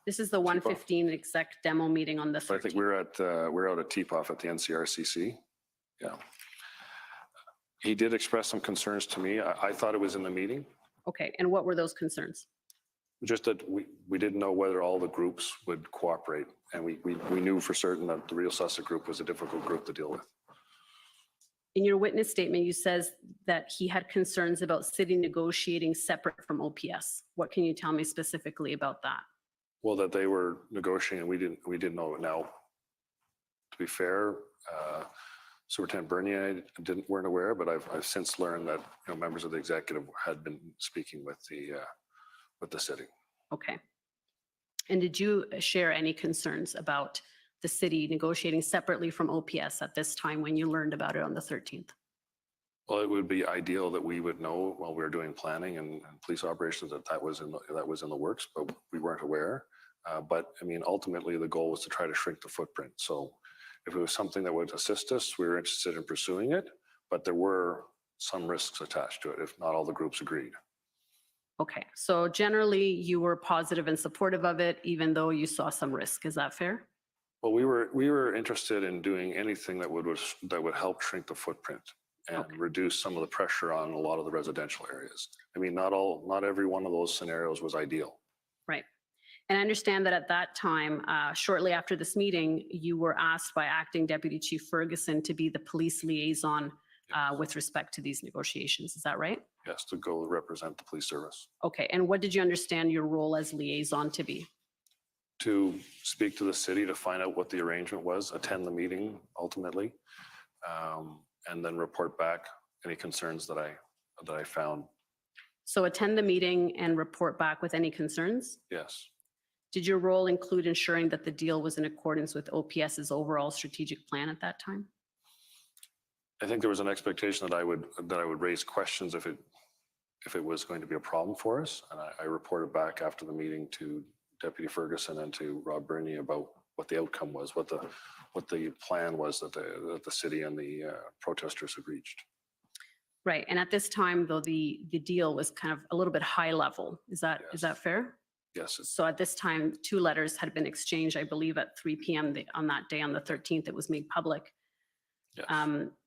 This is the 115 exec demo meeting on the I think 13th. we're out at TPOF at the NCRCC. Yeah. He did express some concerns to me. I thought it was in the meeting. Okay, and what were those concerns? Just that we didn't know whether all the groups would cooperate. And we knew for certain that the Rideau Sussex group was a difficult group to deal with. In your witness statement, you says that he had concerns about city negotiating separate from OPS. What can you tell me specifically about that? Well, that they were negotiating, we didn't know it. Now, to be fair, Superintendent Bernier weren't aware, but I've since learned that members of the executive had been speaking with the city. Okay. And did you share any concerns about the city negotiating separately from OPS at this time when you learned about it on the 13th? Well, it would be ideal that we would know while we were doing planning and police operations that was in the works, but we weren't aware. But I mean, ultimately, the goal was to try to shrink the footprint. So if it was something that would assist us, we were interested in pursuing it, but there were some risks attached to it if not all the groups agreed. Okay, so generally you were positive and supportive of it, even though you saw some risk. Is that fair? Well, we were interested in doing anything that would help shrink the footprint and reduce some of the pressure on a lot of the residential areas. I mean, not every one of those scenarios was ideal. Right. And I understand that at that time, shortly after this meeting, you were asked by Acting Deputy Chief Ferguson to be the police liaison with respect to these negotiations. Is that right? Yes, to go represent the police service. Okay, and what did you understand your role as liaison to be? To speak to the city to find out what the arrangement was, attend the meeting ultimately, and then report back any concerns that I found. So attend the meeting and report back with any concerns? Yes. Did your role include ensuring that the deal was in accordance with OPS's overall strategic plan at that time? I think there was an expectation that I would raise questions if it was going to be a problem for us, and I reported back after the meeting to Deputy Ferguson and to Rob Bernier about what the outcome was, what the plan was that the city and the protesters had reached. Right, and at this time, though, the deal was kind of a little bit high level. Is that fair? Yes. So at this time, 2 letters had been exchanged, I believe, at 3 p.m. on that day, on the 13th. It was made public. Yes.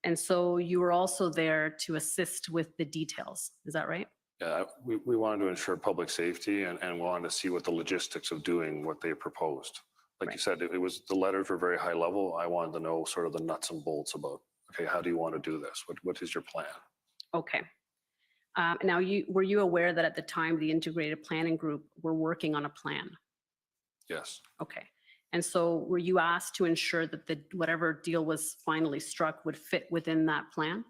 And so you were also there to assist with the details. Is that right? Yeah, we wanted to ensure public safety and wanted to see what the logistics of doing what they proposed. Like you said, the letters were very high level. I wanted to know sort of the nuts and bolts about, okay, how do you want to do this? What is your plan? Okay. Now, were you aware that at the time the integrated planning group were working on a plan? Yes. Okay. And so were you asked to ensure that whatever deal was finally struck would fit within that plan?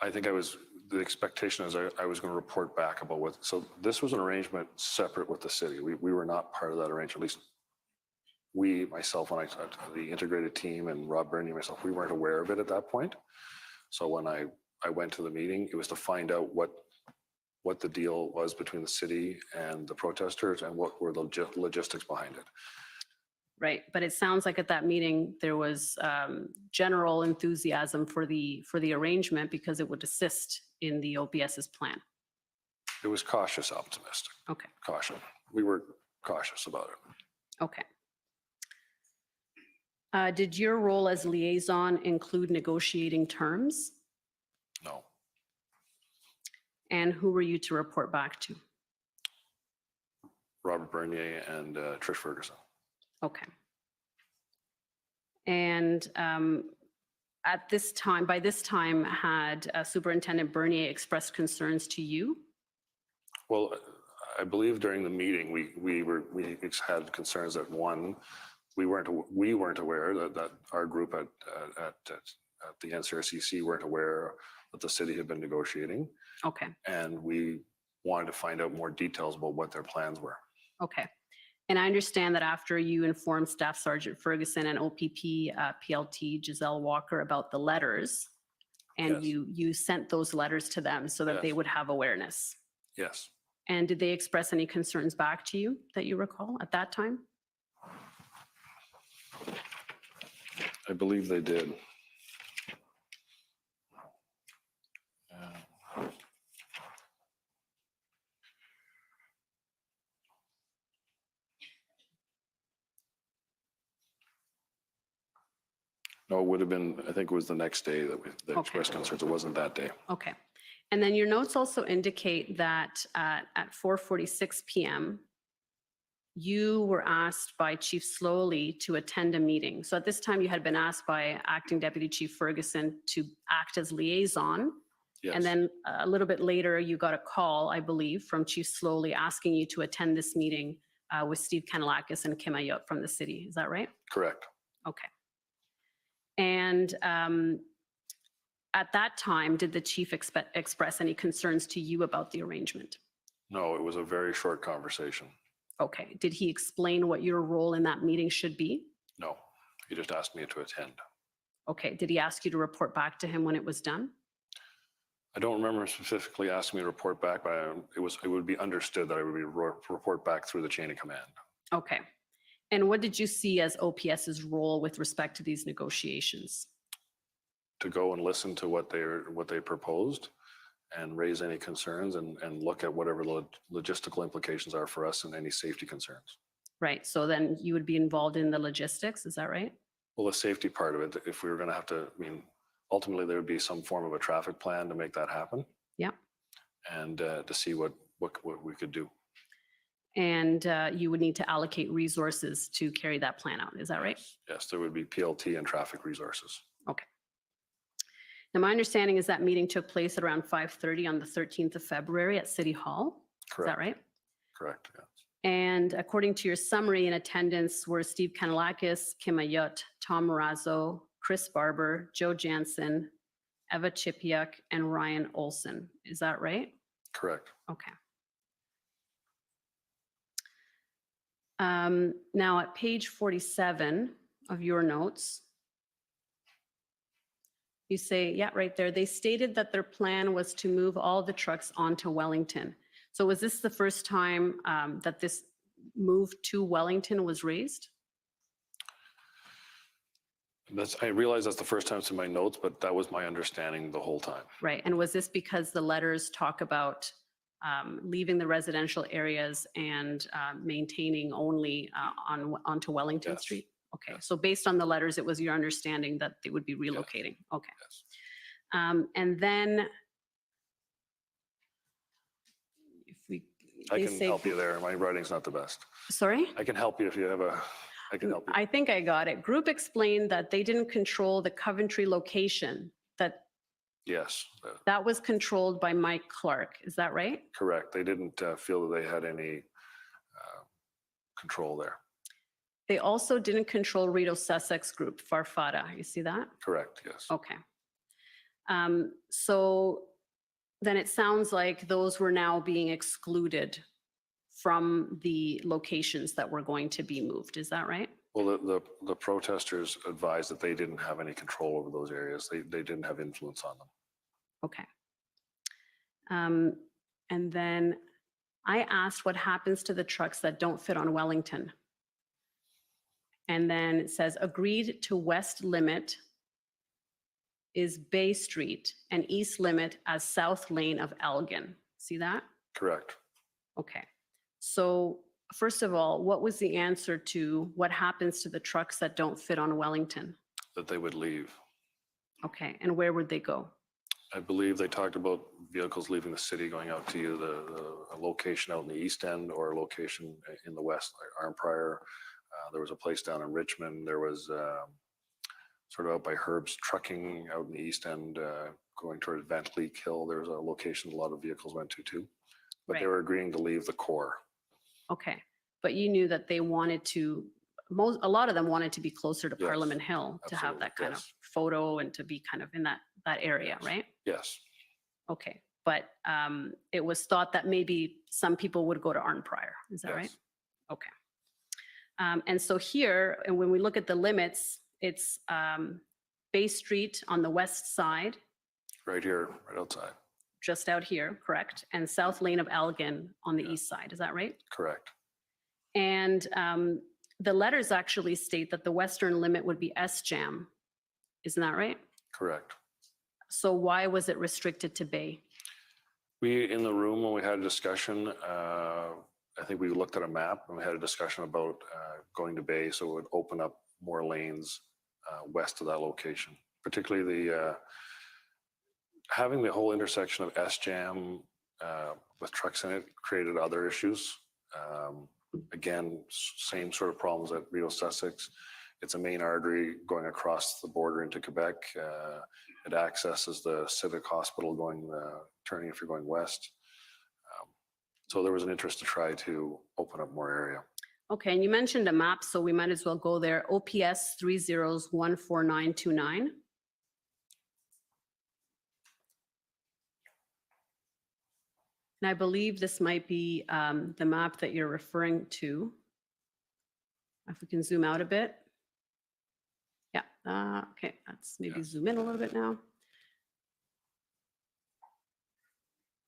I think the expectation is I was going to report back about so this was an arrangement separate with the city. We were not part of that arrangement, at least myself, the integrated team and Rob Bernier, myself, we weren't aware of it at that point. So when I went to the meeting, it was to find out what the deal was between the city and the protesters and what were the logistics behind it. Right, but it sounds like at that meeting, there was general enthusiasm for the arrangement because it would assist in the OPS's plan. It was cautious optimistic. Okay. Caution. We were cautious about it. Okay. Did your role as liaison include negotiating terms? No. And who were you to report back to? Robert Bernier and Trish Ferguson. Okay. And at this time, by this time, had Superintendent Bernier expressed concerns to you? Well, I believe during the meeting, we had concerns that one, we weren't aware that our group at the NCRCC weren't aware that the city had been negotiating. Okay. And we wanted to find out more details about what their plans were. Okay. And I understand that after you informed Staff Sergeant Ferguson and OPP PLT Giselle Walker about the letters, and you sent those letters to them so that they would have awareness. Yes. And did they express any concerns back to you that you recall at that time? I believe they did. No, it would have been, I think it was the next day that they expressed concerns. It wasn't that day. Okay. And then your notes also indicate that at 4:46 p.m., you were asked by Chief Slowly to attend a meeting. So at this time, you had been asked by Acting Deputy Chief Ferguson to act as liaison. Yes. And then a little bit later, you got a call, I believe, from Chief Slowly asking you to attend this meeting with Steve Kanalakis and Kim Ayotte from the city. Is that right? Correct. Okay. And at that time, did the chief express any concerns to you about the arrangement? No, it was a very short conversation. Okay. Did he explain what your role in that meeting should be? No, he just asked me to attend. Okay. Did he ask you to report back to him when it was done? I don't remember specifically asking me to report back, but it would be understood that I would be report back through the chain of command. Okay. And what did you see as OPS's role with respect to these negotiations? To go and listen to what they proposed and raise any concerns and look at whatever logistical implications are for us and any safety concerns. Right. So then you would be involved in the logistics. Is that right? Well, the safety part of it, if we were going to have to, I mean, ultimately there would be some form of a traffic plan to make that happen. Yeah. And to see what we could do. And you would need to allocate resources to carry that plan out. Is that right? Yes, there would be PLT and traffic resources. Okay. Now, my understanding is that meeting took place at around 5:30 on the 13th of February at City Hall. Correct. Is that right? Correct, yes. And according to your summary, in attendance were Steve Kanalakis, Kim Ayotte, Tom Marazzo, Chris Barber, Joe Jansen, Eva Chipiuk, and Ryan Olson. Is that right? Correct. Okay. Now at page 47 of your notes, you say, yeah, right there, they stated that their plan was to move all the trucks onto Wellington. So was this the first time that this move to Wellington was raised? I realize that's the first time it's in my notes, but that was my understanding the whole time. Right. And was this because the letters talk about leaving the residential areas and maintaining only onto Wellington Yes. Street? Okay. So based on the letters, it was your understanding that they would be relocating. Okay. And then if we, I they can say- help you there. My writing's not the best. Sorry? I can help you if you have I can help you. I think I got it. Group explained that they didn't control the Coventry location, that Yes, that was controlled by Mike Clark. Is that right? correct. They didn't feel that they had any control there. They also didn't control Rito Sussex Group, Farfada. You see that? Correct, yes. Okay. So then it sounds like those were now being excluded from the locations that were going to be moved. Is that right? Well, the protesters advised that they didn't have any control over those areas. They didn't have influence on them. Okay. And then I asked what happens to the trucks that don't fit on Wellington? And then it says agreed to west limit is Bay Street and east limit as south lane of Elgin. See that? Correct. Okay. So first of all, what was the answer to what happens to the trucks that don't fit on Wellington? That they would leave. Okay, and where would they go? I believe they talked about vehicles leaving the city going out to either a location out in the east end or a location in the west, like Arnprior. There was a place down in Richmond. There was sort of out by Herb's Trucking out in the east end, going toward Van Leek Hill. There was a location a lot of vehicles went to too. But they Right. were agreeing to leave the core. Okay, but you knew that they wanted to, a lot of them wanted to be closer to Yes, Parliament Hill to have that kind of photo and to be kind of in that area, right? Yes. Okay, but it was thought that maybe some people would go to Arnprior, is that right? Yes. Okay. And so here, and when we look at the limits, it's Bay Street on the west side, Right here, right outside. just out here, correct? And South Lane of Elgin on the east side, is that right? Correct. And the letters actually state that the western limit would be SJAM. Isn't that right? Correct. So why was it restricted to Bay? We, in the room, when we had a discussion, I think we looked at a map and we had a discussion about going to Bay, so it would open up more lanes west of that location. Particularly having the whole intersection of SJAM with trucks in it created other issues. Again, same sort of problems at Rideau Sussex. It's a main artery going across the border into Quebec. It accesses the Civic Hospital going, turning if you're going west. So there was an interest to try to open up more area. Okay, and you mentioned a map, so we might as well go there. OPS 30s14929. And I believe this might be the map that you're referring to. If we can zoom out a bit. Yeah, okay, let's maybe zoom in a little bit now.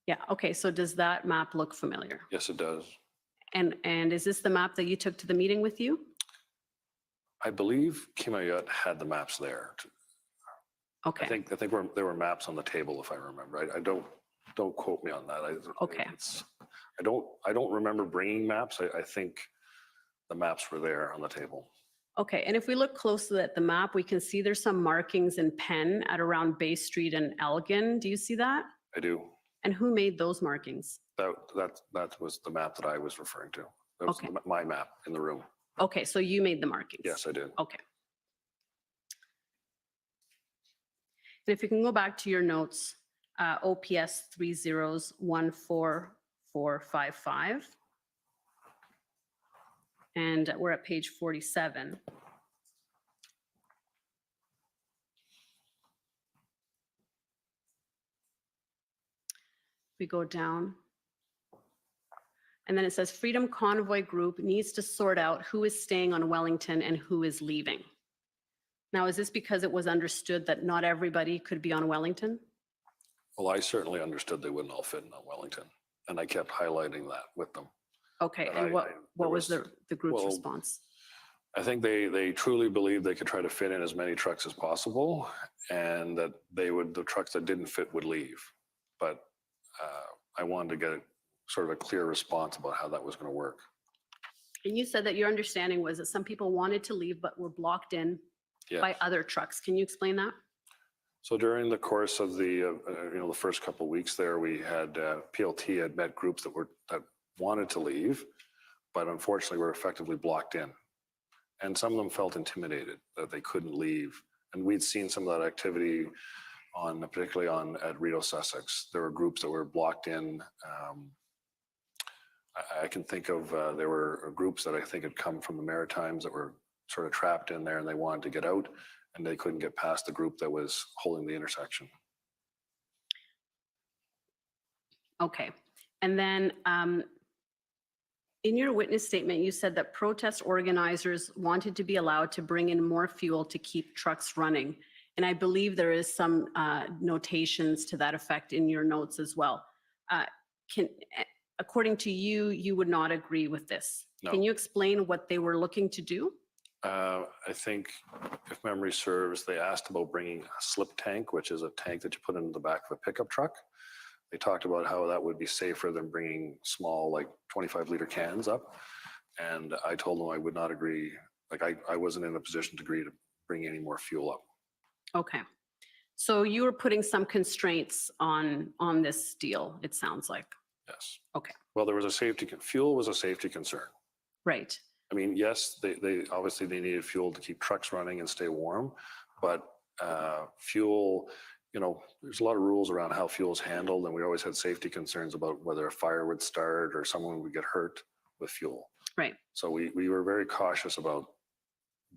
Yeah, okay, so does that map look familiar? Yes, it does. And is this the map that you took to the meeting with you? I believe Kim Ayotte had the maps there. Okay. I think there were maps on the table, if I remember. I don't quote me on that. Okay. I don't remember bringing maps. I think the maps were there on the table. Okay, and if we look closely at the map, we can see there's some markings in pen at around Bay Street and Elgin. Do you see that? I do. And who made those markings? That was the map that I was referring to. That was Okay. my map in the room. Okay, so you made the markings? Yes, I did. Okay. And if you can go back to your notes, OPS 30s14455. And we're at page 47. We go down. And then it says Freedom Convoy Group needs to sort out who is staying on Wellington and who is leaving. Now, is this because it was understood that not everybody could be on Wellington? Well, I certainly understood they wouldn't all fit in on Wellington, and I kept highlighting that with them. Okay, But and there what was the group's well, response? I think they truly believed they could try to fit in as many trucks as possible, and that the trucks that didn't fit would leave. But I wanted to get sort of a clear response about how that was going to work. And you said that your understanding was that some people wanted to leave but were blocked in Yes. by other trucks. Can you explain that? So during the course of the the first couple of weeks there, we had PLT had met groups that wanted to leave, but unfortunately were effectively blocked in, and some of them felt intimidated that they couldn't leave. And we'd seen some of that activity particularly at Rideau Sussex. There were groups that were blocked in. I can think of there were groups that I think had come from the Maritimes that were sort of trapped in there and they wanted to get out and they couldn't get past the group that was holding the intersection. Okay. And then in your witness statement, you said that protest organizers wanted to be allowed to bring in more fuel to keep trucks running. And I believe there is some notations to that effect in your notes as well. According to you, you would not agree with this. No. Can you explain what they were looking to do? I think if memory serves, they asked about bringing a slip tank, which is a tank that you put into the back of a pickup truck. They talked about how that would be safer than bringing small, like 25-liter cans up. And I told them I would not agree. Like I wasn't in a position to agree to bring any more fuel up. Okay. So you were putting some constraints on this deal, it sounds like. Yes. Okay. Well, there was fuel was a safety concern. Right. I mean, yes, they obviously they needed fuel to keep trucks running and stay warm, but fuel, you know, there's a lot of rules around how fuel is handled, and we always had safety concerns about whether a fire would start or someone would get hurt with fuel. Right. So we were very cautious about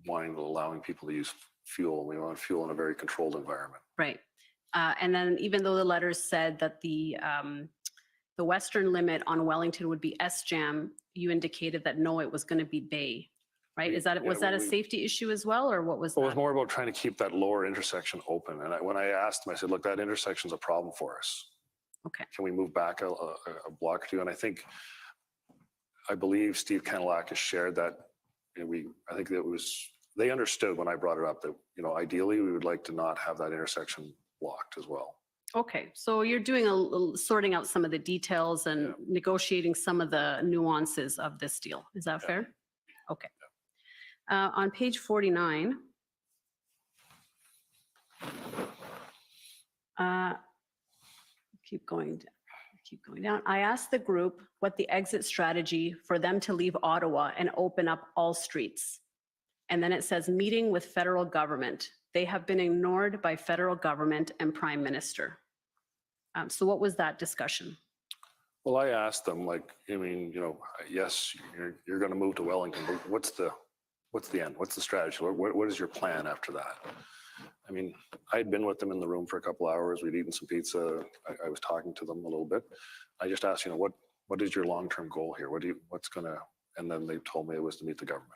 allowing people to use fuel. We want fuel in a very controlled environment. Right. And then even though the letters said that the western limit on Wellington would be SJAM, you indicated that no, it was going to be Bay, right? Was that a safety issue as well, or what was It that? was more about trying to keep that lower intersection open. And when I asked them, I said, look, that intersection's a problem for us. Okay. Can we move back a block or two? And I believe Steve Kanalakis shared that. I think they understood when I brought it up that, you know, ideally we would like to not have that intersection blocked as well. Okay, so you're doing sorting out some of the details and negotiating some of the nuances of this deal. Is that fair? Okay. On page 49, keep going down. I asked the group what the exit strategy for them to leave Ottawa and open up all streets. And then it says meeting with federal government. They have been ignored by federal government and prime minister. So what was that discussion? Well, I asked them, like, I mean, you know, yes, you're going to move to Wellington, but what's the end? What's the strategy? What is your plan after that? I mean, I'd been with them in the room for a couple hours. We'd eaten some pizza. I was talking to them a little bit. I just asked, you know, what is your long-term goal here? And then they told me it was to meet the government.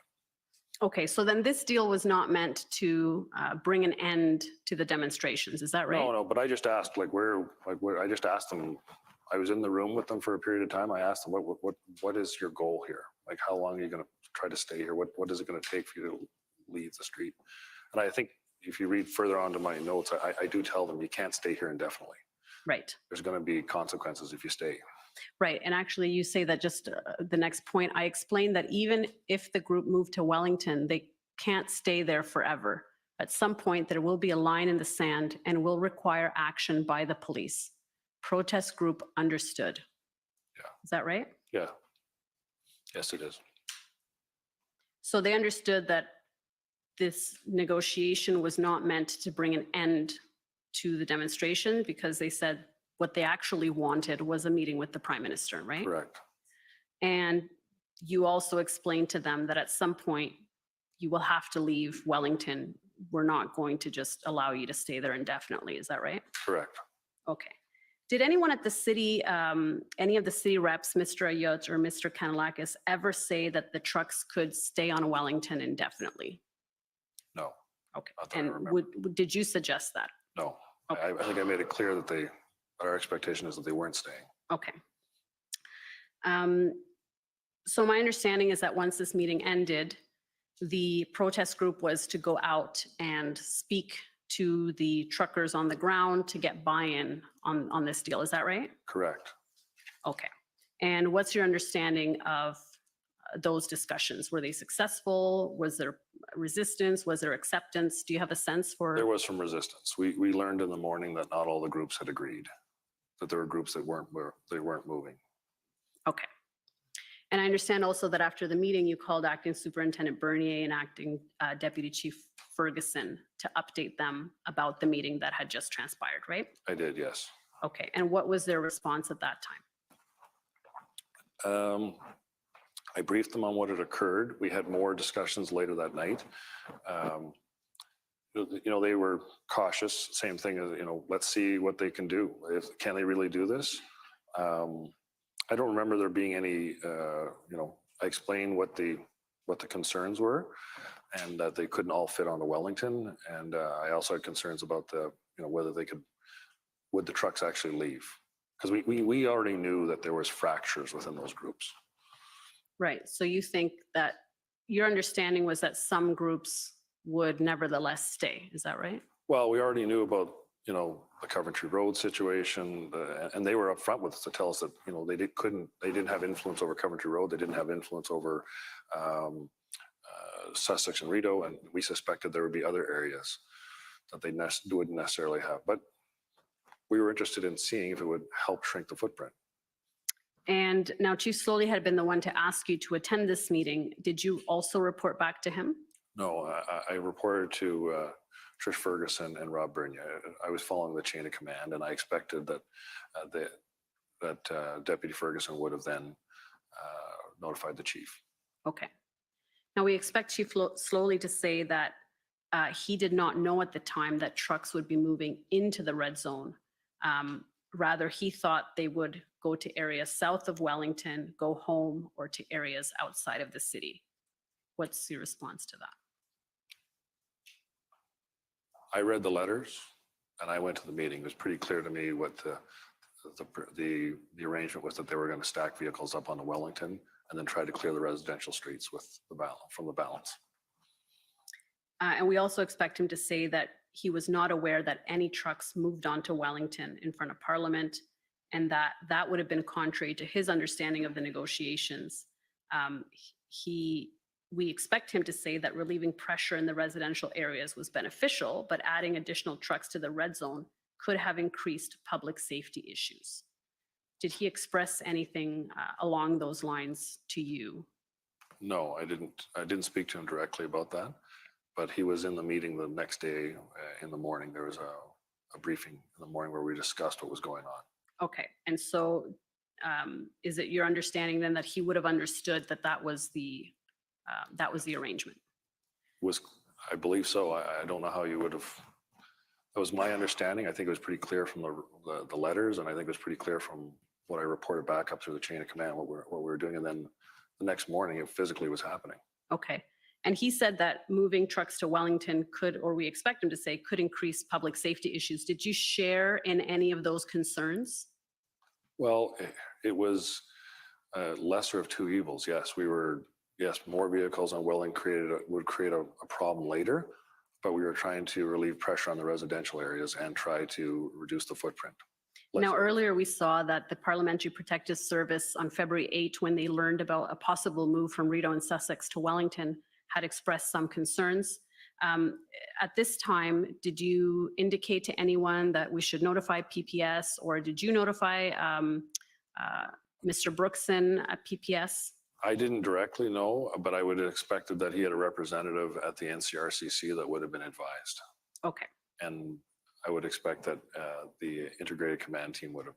Okay, so then this deal was not meant to bring an end to the demonstrations. Is that right? No, but I just asked, I just asked them, I was in the room with them for a period of time. I asked them, what is your goal here? Like, how long are you going to try to stay here? What is it going to take for you to leave the street? And I think if you read further on to my notes, I do tell them you can't stay here indefinitely. Right. There's going to be consequences if you stay. Right. And actually, you say that just the next point, I explained that even if the group moved to Wellington, they can't stay there forever. At some point, there will be a line in the sand and will require action by the police. Protest group understood. Yeah. Is that right? Yeah. Yes, it is. So they understood that this negotiation was not meant to bring an end to the demonstration, because they said what they actually wanted was a meeting with the prime minister, right? Correct. And you also explained to them that at some point you will have to leave Wellington. We're not going to just allow you to stay there indefinitely. Is that right? Correct. Okay. Did anyone at the city, any of the city reps, Mr. Ayut or Mr. Kanalakis, ever say that the trucks could stay on Wellington indefinitely? No. Okay. Not that I And remember. did you suggest that? No. I think I made it clear that our expectation is that they weren't staying. Okay. So my understanding is that once this meeting ended, the protest group was to go out and speak to the truckers on the ground to get buy-in on this deal. Is that right? Correct. Okay. And what's your understanding of those discussions? Were they successful? Was there resistance? Was there acceptance? Do you have a sense for? There was some resistance. We learned in the morning that not all the groups had agreed, that there were groups that weren't moving. Okay. And I understand also that after the meeting, you called Acting Superintendent Bernier and Acting Deputy Chief Ferguson to update them about the meeting that had just transpired, right? I did, yes. Okay. And what was their response at that time? I briefed them on what had occurred. We had more discussions later that night. They were cautious. Same thing as, let's see what they can do. Can they really do this? I don't remember there being any, I explained what the concerns were and that they couldn't all fit onto Wellington. And I also had concerns about whether would the trucks actually leave? Because we already knew that there was fractures within those groups. Right. So you think that your understanding was that some groups would nevertheless stay. Is that right? Well, we already knew about, the Coventry Road situation, and they were upfront with us to tell us that, they didn't have influence over Coventry Road. They didn't have influence over Sussex and Rideau, and we suspected there would be other areas that they wouldn't necessarily have. But we were interested in seeing if it would help shrink the footprint. And now Chief Slowly had been the one to ask you to attend this meeting. Did you also report back to him? No, I reported to Trish Ferguson and Rob Bernier. I was following the chain of command, and I expected that Deputy Ferguson would have then notified the chief. Okay. Now we expect Chief Slowly to say that he did not know at the time that trucks would be moving into the red zone. Rather, he thought they would go to areas south of Wellington, go home, or to areas outside of the city. What's your response to that? I read the letters and I went to the meeting. It was pretty clear to me what the arrangement was, that they were going to stack vehicles up on the Wellington and then try to clear the residential streets from the balance. And we also expect him to say that he was not aware that any trucks moved onto Wellington in front of Parliament, and that would have been contrary to his understanding of the negotiations. We expect him to say that relieving pressure in the residential areas was beneficial, but adding additional trucks to the red zone could have increased public safety issues. Did he express anything along those lines to you? No, I didn't speak to him directly about that, but he was in the meeting the next day in the morning. There was a briefing in the morning where we discussed what was going on. Okay, and so is it your understanding then that he would have understood that that was the arrangement? I believe so. I don't know how you would have. That was my understanding. I think it was pretty clear from the letters, and I think it was pretty clear from what I reported back up through the chain of command what we were doing. And then the next morning, it physically was happening. Okay, and he said that moving trucks to Wellington could, or we expect him to say, could increase public safety issues. Did you share in any of those concerns? Well, it was lesser of two evils. Yes, more vehicles on Welling would create a problem later, but we were trying to relieve pressure on the residential areas and try to reduce the footprint. Now, earlier we saw that the Parliamentary Protective Service on February 8, when they learned about a possible move from Rideau and Sussex to Wellington, had expressed some concerns. At this time, did you indicate to anyone that we should notify PPS, or did you notify Mr. Brookson at PPS? I didn't directly know, but I would have expected that he had a representative at the NCRCC that would have been advised. Okay. And I would expect that the integrated command team would have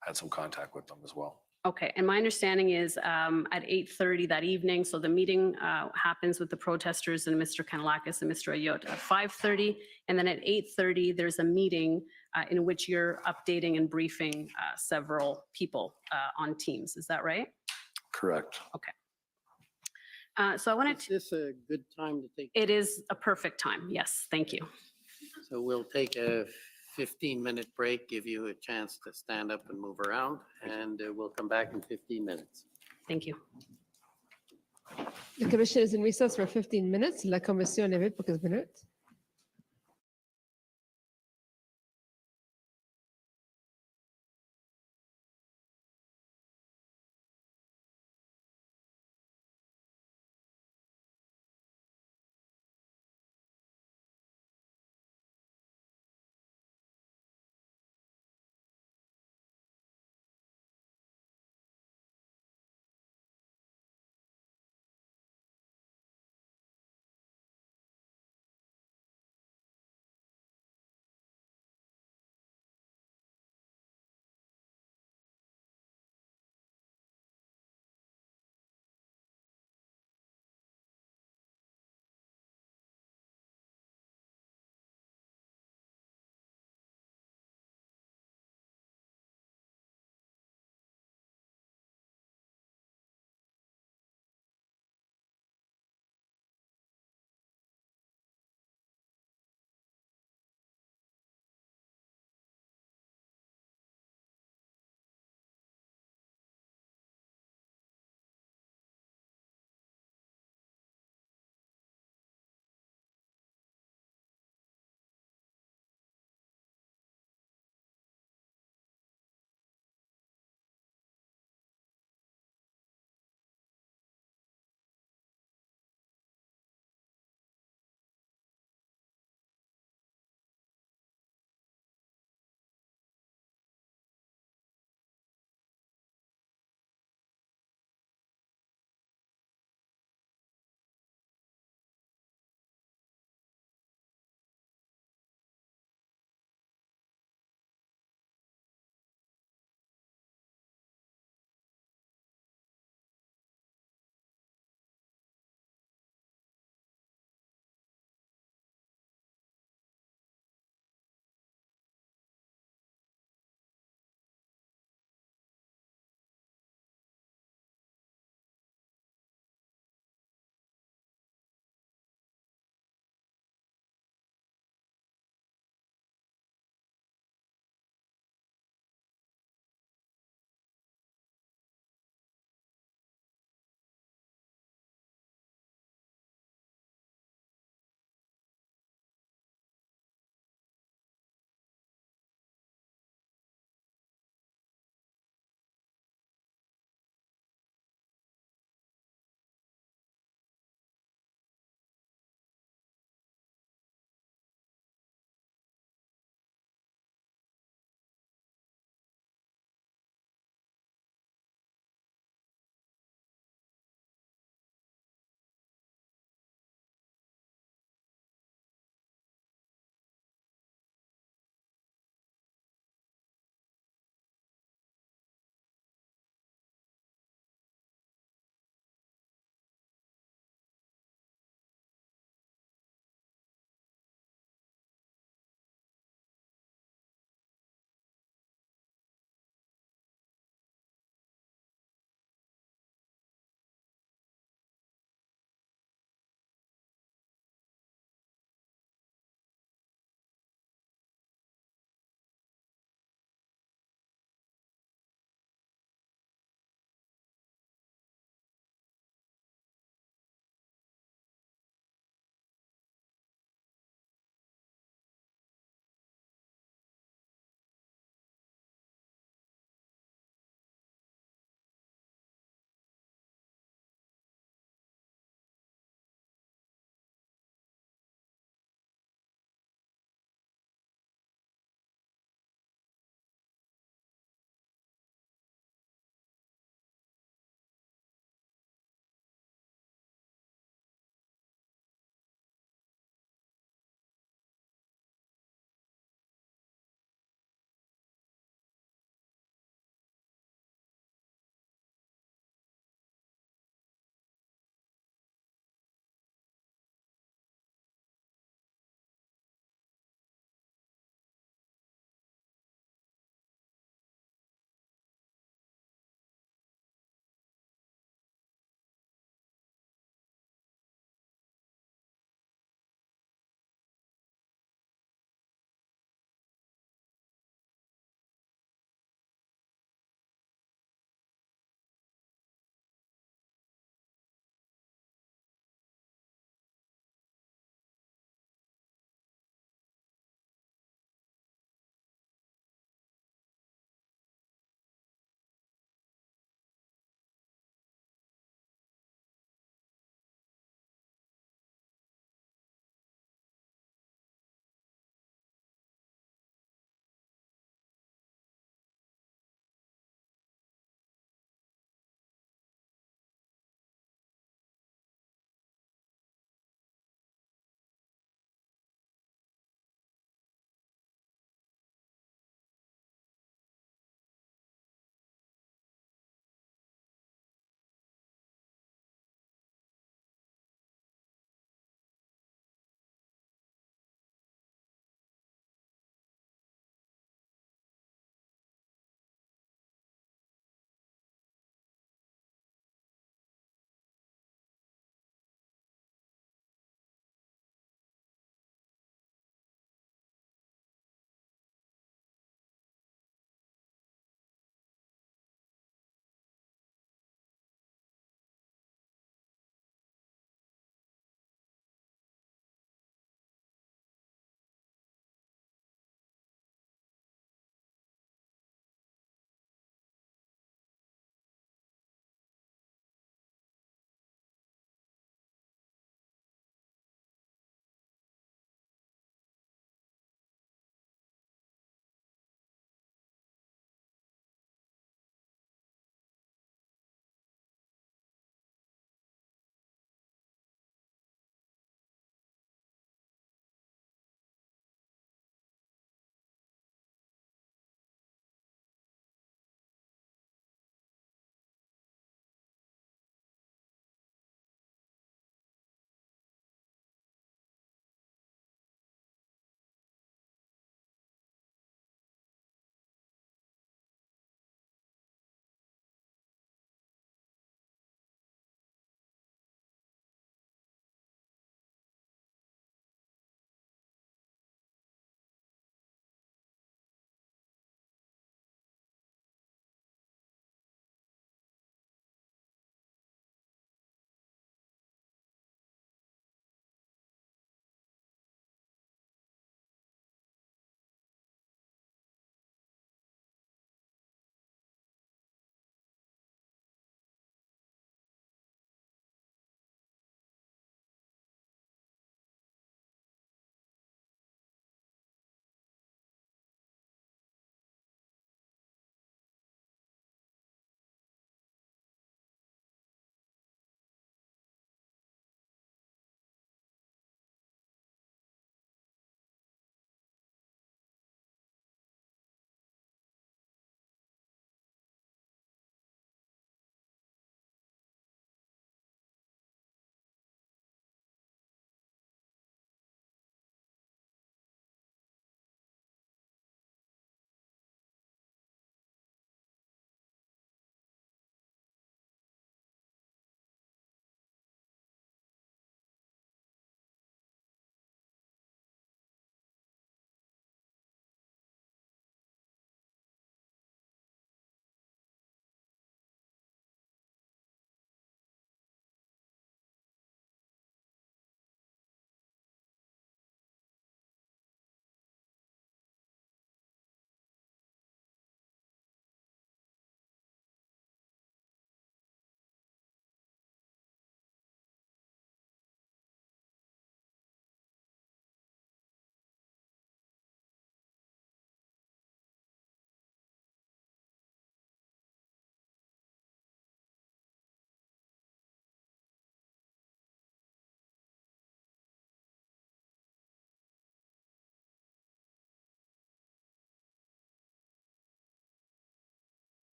had some contact with them as well. Okay, and my understanding is at 8:30 that evening, so the meeting happens with the protesters and Mr. Kanalakis and Mr. Ayot at 5:30, and then at 8:30 there's a meeting in which you're updating and briefing several people on Teams. Is that right? Correct. Okay. So I wanted to. Is this a good time to take? It is a perfect time. Yes, thank you. So we'll take a 15-minute break, give you a chance to stand up and move around, and we'll come back in 15 minutes. Thank you. The commission is in recess for 15 minutes. La commission levée pour 15 minutes.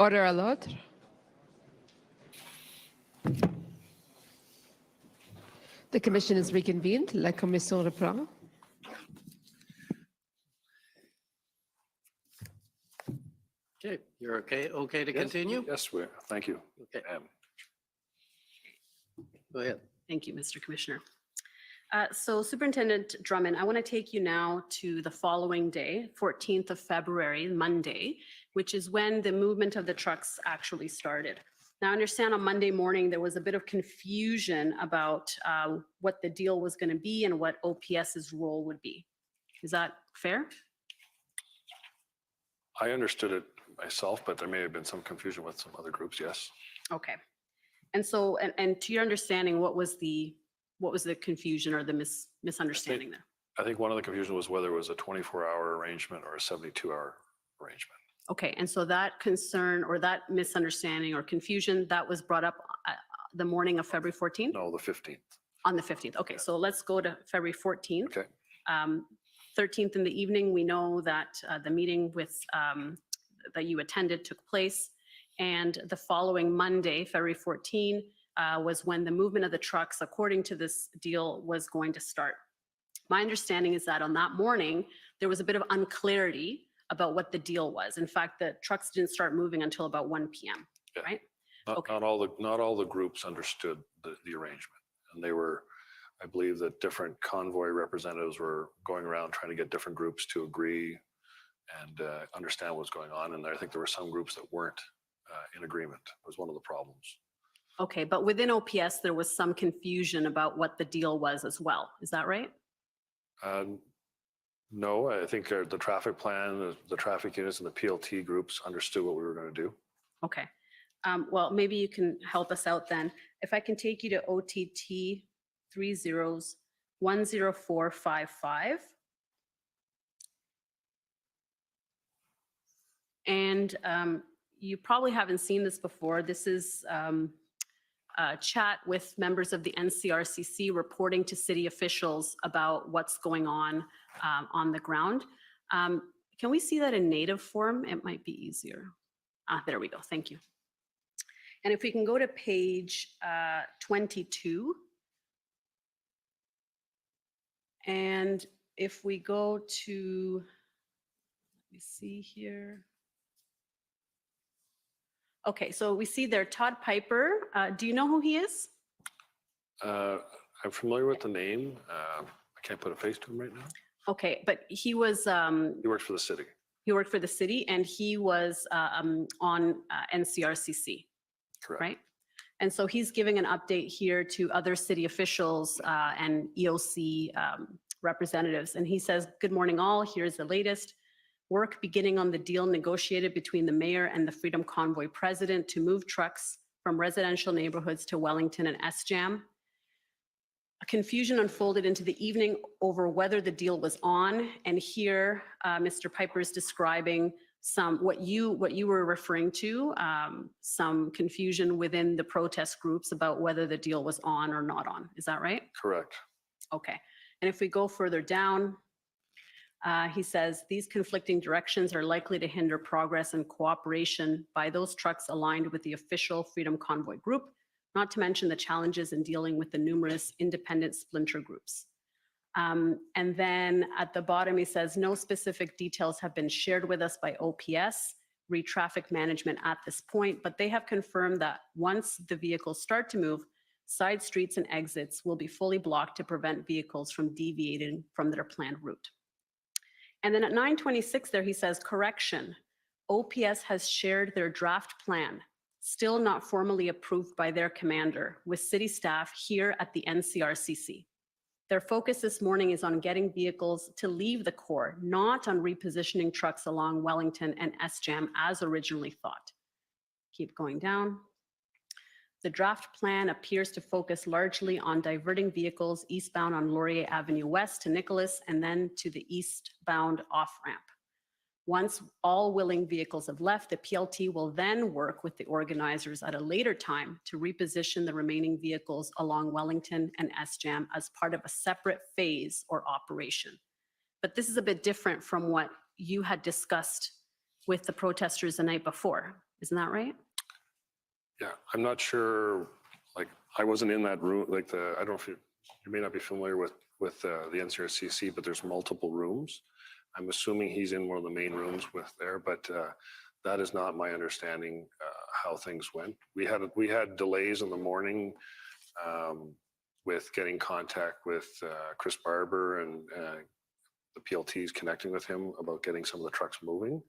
Order à l'ordre. The commission is reconvened. La commission reprend. Okay, you're okay to Yes, continue? Yes, thank you. Okay. Go ahead. Thank you, Mr. Commissioner. So Superintendent Drummond, I want to take you now to the following day, 14th of February, Monday, which is when the movement of the trucks actually started. Now, I understand on Monday morning, there was a bit of confusion about what the deal was going to be and what OPS's role would be. Is that fair? I understood it myself, but there may have been some confusion with some other groups, yes. Okay. And so, and to your understanding, what was the confusion or the misunderstanding there? I think one of the confusion was whether it was a 24-hour arrangement or a 72-hour arrangement. Okay, and so that concern or that misunderstanding or confusion, that was brought up the morning of February 14th? No, the 15th. On the 15th. Okay, so let's go to February 14th. Okay. 13th in the evening, we know that the meeting with that you attended took place. And the following Monday, February 14, was when the movement of the trucks, according to this deal, was going to start. My understanding is that on that morning, there was a bit of unclarity about what the deal was. In fact, the trucks didn't start moving until about 1 p.m., Yeah. right? Not all the groups understood the arrangement. And they were, I believe that different convoy representatives were going around trying to get different groups to agree and understand what's going on. And I think there were some groups that weren't in agreement. It was one of the problems. Okay, but within OPS, there was some confusion about what the deal was as well. Is that right? No, I think the traffic plan, the traffic units and the PLT groups understood what we were going to do. Okay. Well, maybe you can help us out then. If I can take you to OTT 30-10455. And you probably haven't seen this before. This is a chat with members of the NCRCC reporting to city officials about what's going on the ground. Can we see that in native form? It might be easier. There we go. Thank you. And if we can go to page 22. And if we go to, let me see here. Okay, so we see there Todd Piper. Do you know who he is? I'm familiar with the name. I can't put a face to him right now. Okay, but he was. He worked for the city. He worked for the city and he was on NCRCC. Correct. Right? And so he's giving an update here to other city officials and EOC representatives. And he says, good morning all, here's the latest. Work beginning on the deal negotiated between the mayor and the Freedom Convoy president to move trucks from residential neighborhoods to Wellington and SJAM. A confusion unfolded into the evening over whether the deal was on. And here, Mr. Piper is describing what you were referring to, some confusion within the protest groups about whether the deal was on or not on. Is that right? Correct. Okay. And if we go further down, he says these conflicting directions are likely to hinder progress and cooperation by those trucks aligned with the official Freedom Convoy group, not to mention the challenges in dealing with the numerous independent splinter groups. And then at the bottom, he says, no specific details have been shared with us by OPS, traffic management at this point, but they have confirmed that once the vehicles start to move, side streets and exits will be fully blocked to prevent vehicles from deviating from their planned route. And then at 9:26 there, he says, correction, OPS has shared their draft plan, still not formally approved by their commander, with city staff here at the NCRCC. Their focus this morning is on getting vehicles to leave the core, not on repositioning trucks along Wellington and SJAM as originally thought. Keep going down. The draft plan appears to focus largely on diverting vehicles eastbound on Laurier Avenue West to Nicholas and then to the eastbound off-ramp. Once all willing vehicles have left, the PLT will then work with the organizers at a later time to reposition the remaining vehicles along Wellington and SJAM as part of a separate phase or operation. But this is a bit different from what you had discussed with the protesters the night before. Isn't that right? Yeah, I'm not sure, like, I wasn't in that room, like I don't know if you may not be familiar with the NCRCC, but there's multiple rooms. I'm assuming he's in one of the main rooms with there, but that is not my understanding how things went. We had delays in the morning with getting contact with Chris Barber and the PLTs connecting with him about getting some of the trucks moving.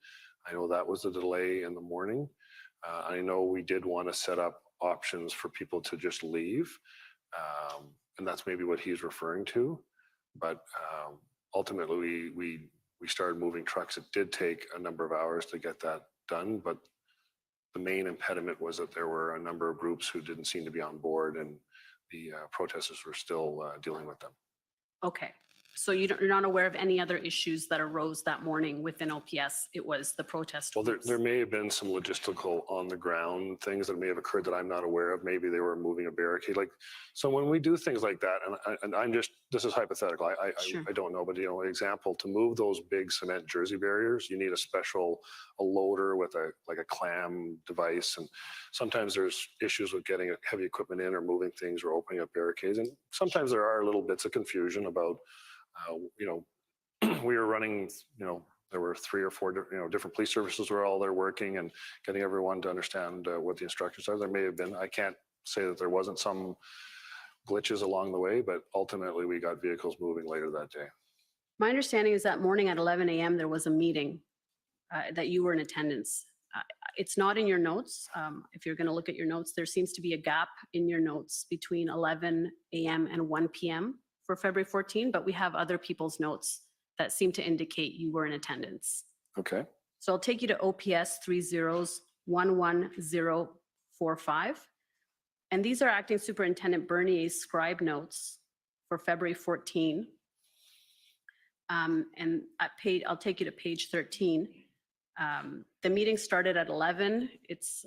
I know that was a delay in the morning. I know we did want to set up options for people to just leave. And that's maybe what he's referring to. But ultimately, we started moving trucks. It did take a number of hours to get that done. But the main impediment was that there were a number of groups who didn't seem to be on board, and the protesters were still dealing with them. Okay. So you're not aware of any other issues that arose that morning within OPS? It was the protest. Well, there may have been some logistical on the ground things that may have occurred that I'm not aware of. Maybe they were moving a barricade. Like, so when we do things like that, and I'm just, this is hypothetical. I don't know, but you know, example, to move those big cement jersey barriers, you need a loader with a clam device. And sometimes there's issues with getting heavy equipment in or moving things or opening up barricades. And sometimes there are little bits of confusion about, you know, we were running, you know, there were 3 or 4 different police services were all there working and getting everyone to understand what the instructions are. There may have been, I can't say that there wasn't some glitches along the way, but ultimately we got vehicles moving later that day. My understanding is that morning at 11 a.m. there was a meeting that you were in attendance. It's not in your notes. If you're going to look at your notes, there seems to be a gap in your notes between 11 a.m. and 1 p.m. for February 14, but we have other people's notes that seem to indicate you were in attendance. Okay. So I'll take you to OPS 30-11045. And these are Acting Superintendent Bernier's scribe notes for February 14. And I'll take you to page 13. The meeting started at 11. It's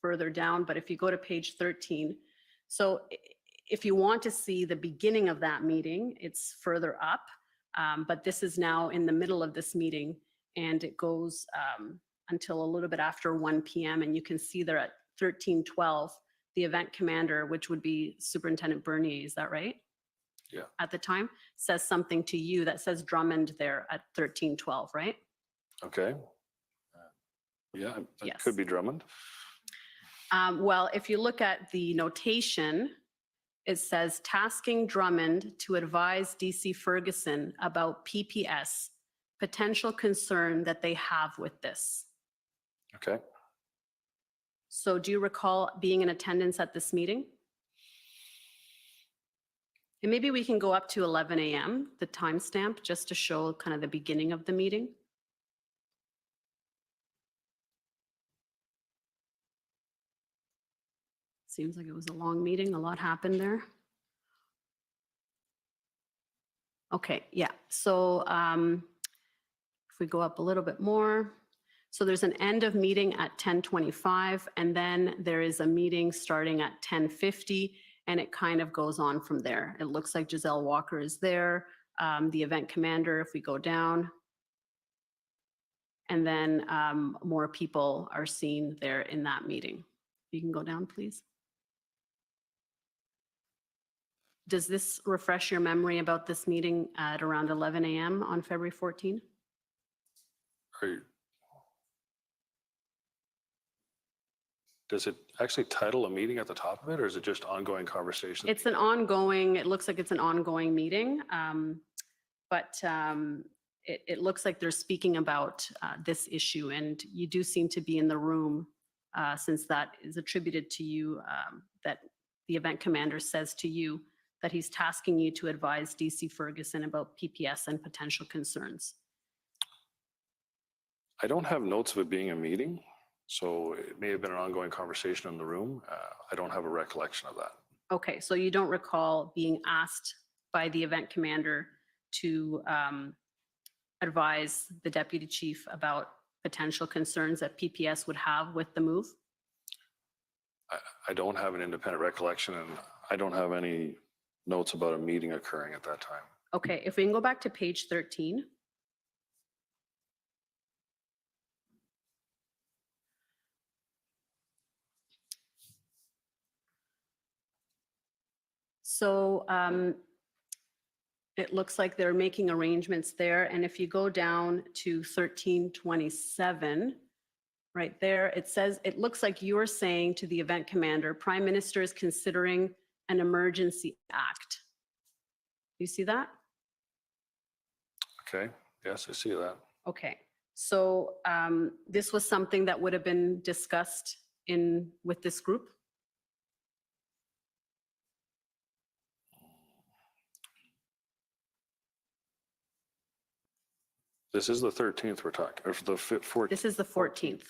further down, but if you go to page 13, so if you want to see the beginning of that meeting, it's further up. But this is now in the middle of this meeting, and it goes until a little bit after 1 p.m. And you can see there at 13:12, the event commander, which would be Superintendent Bernier, is that right? Yeah. At the time, says something to you that says Drummond there at 13:12, right? Okay. Yeah, that Yes. could be Drummond. Well, if you look at the notation, it says tasking Drummond to advise DC Ferguson about PPS, potential concern that they have with this. Okay. So do you recall being in attendance at this meeting? And maybe we can go up to 11 a.m., the timestamp, just to show kind of the beginning of the meeting. Seems like it was a long meeting, a lot happened there. Okay, yeah, so if we go up a little bit more, so there's an end of meeting at 10:25, and then there is a meeting starting at 10:50, and it kind of goes on from there. It looks like Giselle Walker is there, the event commander, if we go down. And then more people are seen there in that meeting. You can go down, please. Does this refresh your memory about this meeting at around 11 a.m. on February 14? Does it actually title a meeting at the top of it, or is it just ongoing conversation? It's an ongoing, it looks like it's an ongoing meeting, but it looks like they're speaking about this issue, and you do seem to be in the room since that is attributed to you, that the event commander says to you that he's tasking you to advise DC Ferguson about PPS and potential concerns. I don't have notes of it being a meeting, so it may have been an ongoing conversation in the room. I don't have a recollection of that. Okay, so you don't recall being asked by the event commander to advise the deputy chief about potential concerns that PPS would have with the move? I don't have an independent recollection, and I don't have any notes about a meeting occurring at that time. Okay, if we can go back to page 13. So it looks like they're making arrangements there. And if you go down to 1327, right there, it says, it looks like you're saying to the event commander, Prime Minister is considering an emergency act. You see that? Okay, yes, I see that. Okay, so this was something that would have been discussed with this group? This is the 13th we're talking, or the 14th. This is the 14th.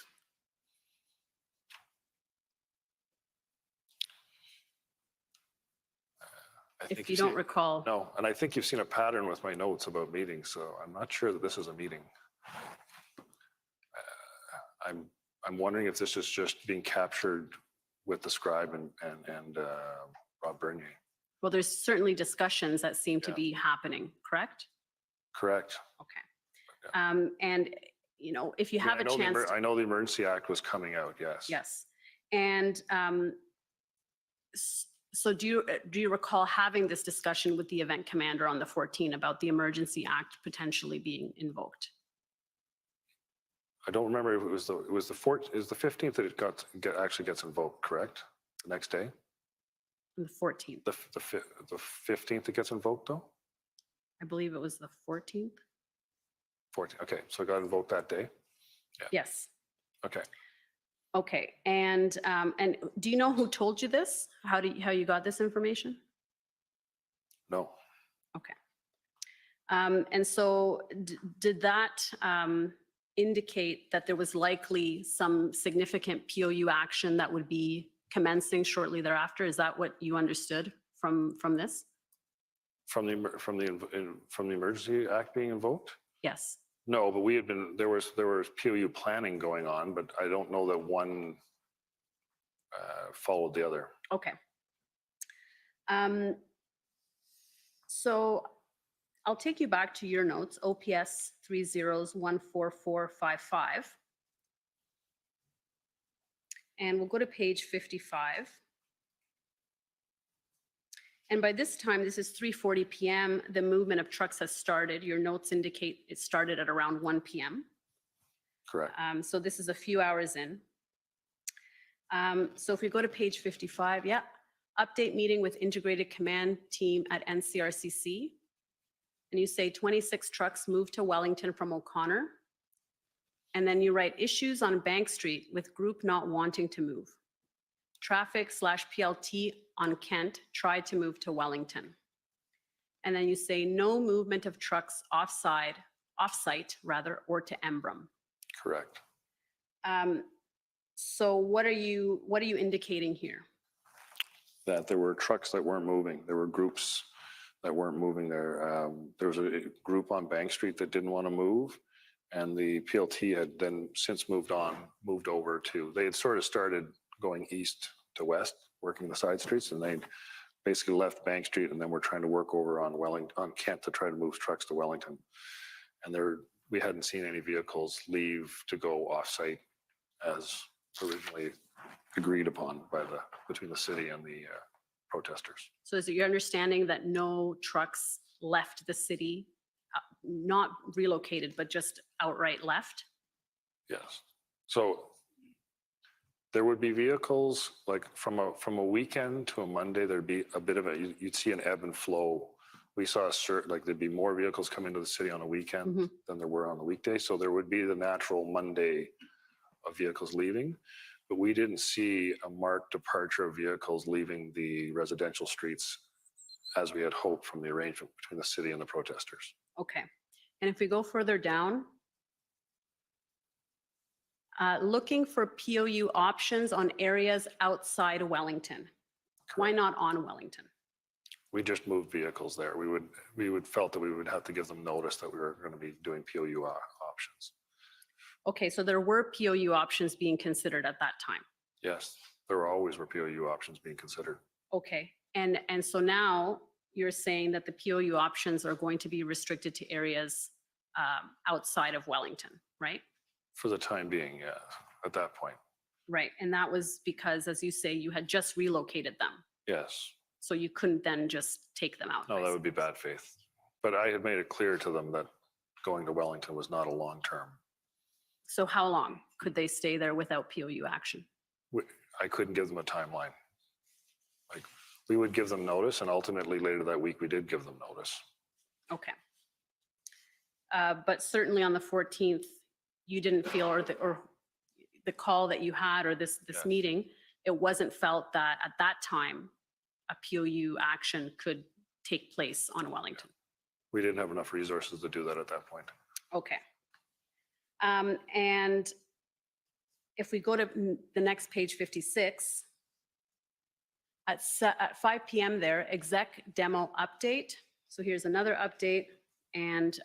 If you don't recall. No, and I think you've seen a pattern with my notes about meetings, so I'm not sure that this is a meeting. I'm wondering if this is just being captured with the scribe and Rob Bernier. Well, there's certainly discussions that seem to be happening, correct? Correct. Okay. And, you know, if you Yeah, have a chance. I know the Emergency Act was coming out, yes. Yes. And so do you recall having this discussion with the event commander on the 14th about the Emergency Act potentially being invoked? I don't remember if it was the 15th that it actually gets invoked, correct? The next day? The 14th. The 15th it gets invoked though? I believe it was the 14th. 14th, okay, so it got invoked that day? Yes. Okay. Okay. And do you know who told you this? How you got this information? No. Okay. And so did that indicate that there was likely some significant POU action that would be commencing shortly thereafter? Is that what you understood from this? From the Emergency Act being invoked? Yes. No, but there was POU planning going on, but I don't know that one followed the other. Okay. So I'll take you back to your notes, OPS 30s14455. And we'll go to page 55. And by this time, this is 3:40 p.m. The movement of trucks has started. Your notes indicate it started at around 1 p.m. Correct. So this is a few hours in. So if we go to page 55, yeah, update meeting with integrated command team at NCRCC. And you say 26 trucks moved to Wellington from O'Connor. And then you write issues on Bank Street with group not wanting to move. Traffic/PLT on Kent tried to move to Wellington. And then you say no movement of trucks offsite rather, or to Embrun. Correct. So what are you indicating here? That there were trucks that weren't moving. There were groups that weren't moving there. There was a group on Bank Street that didn't want to move. And the PLT had then since moved over to, they had sort of started going east to west, working the side streets, and they basically left Bank Street and then we're trying to work over on Kent to try to move trucks to Wellington. And we hadn't seen any vehicles leave to go off-site as originally agreed upon between the city and the protesters. So is it your understanding that no trucks left the city, not relocated, but just outright left? Yes. So there would be vehicles like from a weekend to a Monday, there'd be a bit of you'd see an ebb and flow. We saw there'd be more vehicles come into the city on a weekend than there were on the weekday. So there would be the natural Monday of vehicles leaving, but we didn't see a marked departure of vehicles leaving the residential streets as we had hoped from the arrangement between the city and the protesters. Okay. And if we go further down, looking for POU options on areas outside Wellington. Why not on Wellington? We just moved vehicles there. We would felt that we would have to give them notice that we were going to be doing POU options. Okay, so there were POU options being considered at that time. Yes, there always were POU options being considered. Okay, and so now you're saying that the POU options are going to be restricted to areas outside of Wellington, right? For the time being, yeah, at that point. Right, and that was because, as you say, you had just relocated them. Yes, So you couldn't then just take them out. No, that would be bad faith. But I had made it clear to them that going to Wellington was not a long-term. So how long could they stay there without POU action? I couldn't give them a timeline. Like, we would give them notice, and ultimately later that week, we did give them notice. Okay. But certainly on the 14th, you didn't feel, or the call that you had, or this meeting, it wasn't felt that at that time, a POU action could take place on Wellington. We didn't have enough resources to do that at that point. Okay. And if we go to the next page, 56, at 5 p.m. there, exec demo update. So here's another update. And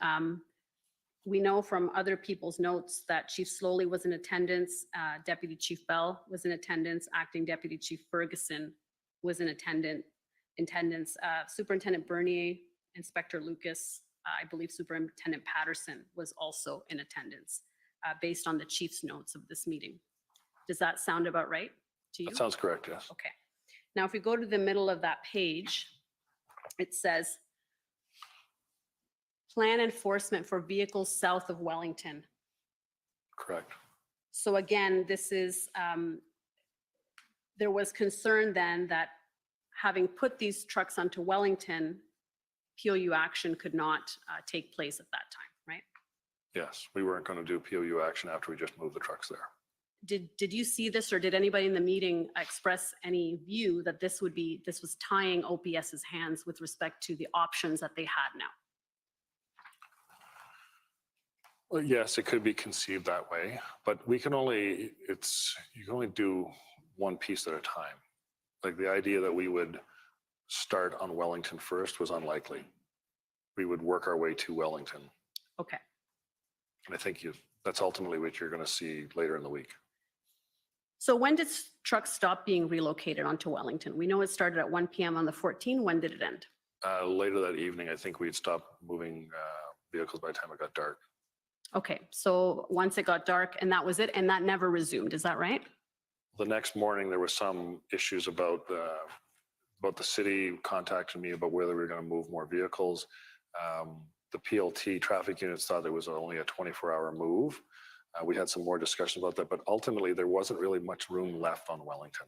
we know from other people's notes that Chief Slowly was in attendance, Deputy Chief Bell was in attendance, Acting Deputy Chief Ferguson was in attendance, Superintendent Bernier, Inspector Lucas, I believe Superintendent Patterson was also in attendance, based on the chief's notes of this meeting. Does that sound about right to you? That sounds correct, yes. Okay. Now, if we go to the middle of that page, it says, plan enforcement for vehicles south of Wellington. Correct. So again, this is, there was concern then that having put these trucks onto Wellington, POU action could not take place at that time, right? Yes, we weren't going to do POU action after we just moved the trucks there. Did you see this, or did anybody in the meeting express any view that this was tying OPS's hands with respect to the options that they had now? Well, yes, it could be conceived that way, but you can only do one piece at a time. Like, the idea that we would start on Wellington first was unlikely. We would work our way to Wellington. Okay. And I think that's ultimately what you're going to see later in the week. So when did trucks stop being relocated onto Wellington? We know it started at 1 p.m. on the 14th. When did it end? Later that evening, I think we'd stopped moving vehicles by the time it got dark. Okay, so once it got dark, and that was it, and that never resumed, is that right? The next morning, there were some issues about the city contacting me about whether we were going to move more vehicles. The PLT traffic units thought it was only a 24-hour move. We had some more discussion about that, but ultimately there wasn't really much room left on Wellington.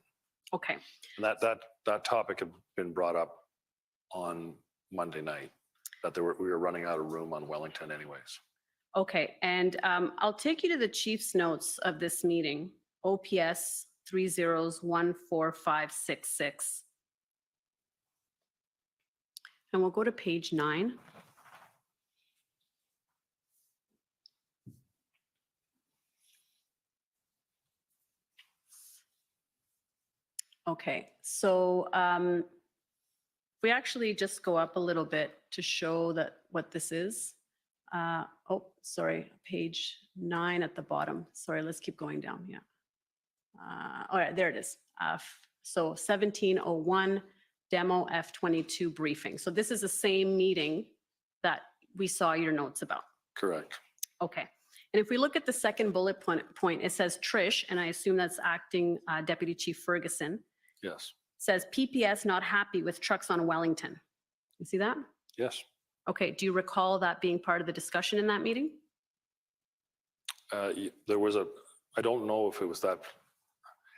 Okay. And that topic had been brought up on Monday night, that we were running out of room on Wellington anyways. Okay, and I'll take you to the chief's notes of this meeting, OPS 30-14566. And we'll go to page 9. Okay, so we actually just go up a little bit to show that what this is. Oh, sorry, page 9 at the bottom. Sorry, let's keep going down. Yeah. All right, there it is. So 1701 demo F22 briefing. So this is the same meeting that we saw your notes about. Correct. Okay. And if we look at the second bullet point, it says Trish, and I assume that's acting Deputy Chief Ferguson, Yes. says PPS not happy with trucks on Wellington. You see that? Yes. Okay. Do you recall that being part of the discussion in that meeting? There was I don't know if it was that,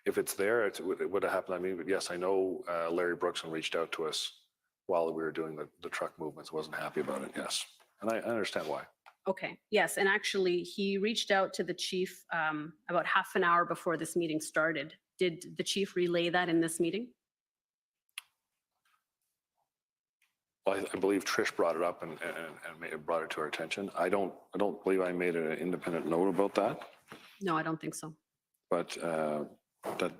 if it's there, it would have happened. I mean, but yes, I know Larry Brookson reached out to us while we were doing the truck movements, wasn't happy about it. Yes. And I understand why. Okay, yes, and actually he reached out to the chief about half an hour before this meeting started. Did the chief relay that in this meeting? Well, I believe Trish brought it up and brought it to our attention. I don't believe I made an independent note about that, No, I don't think so. but that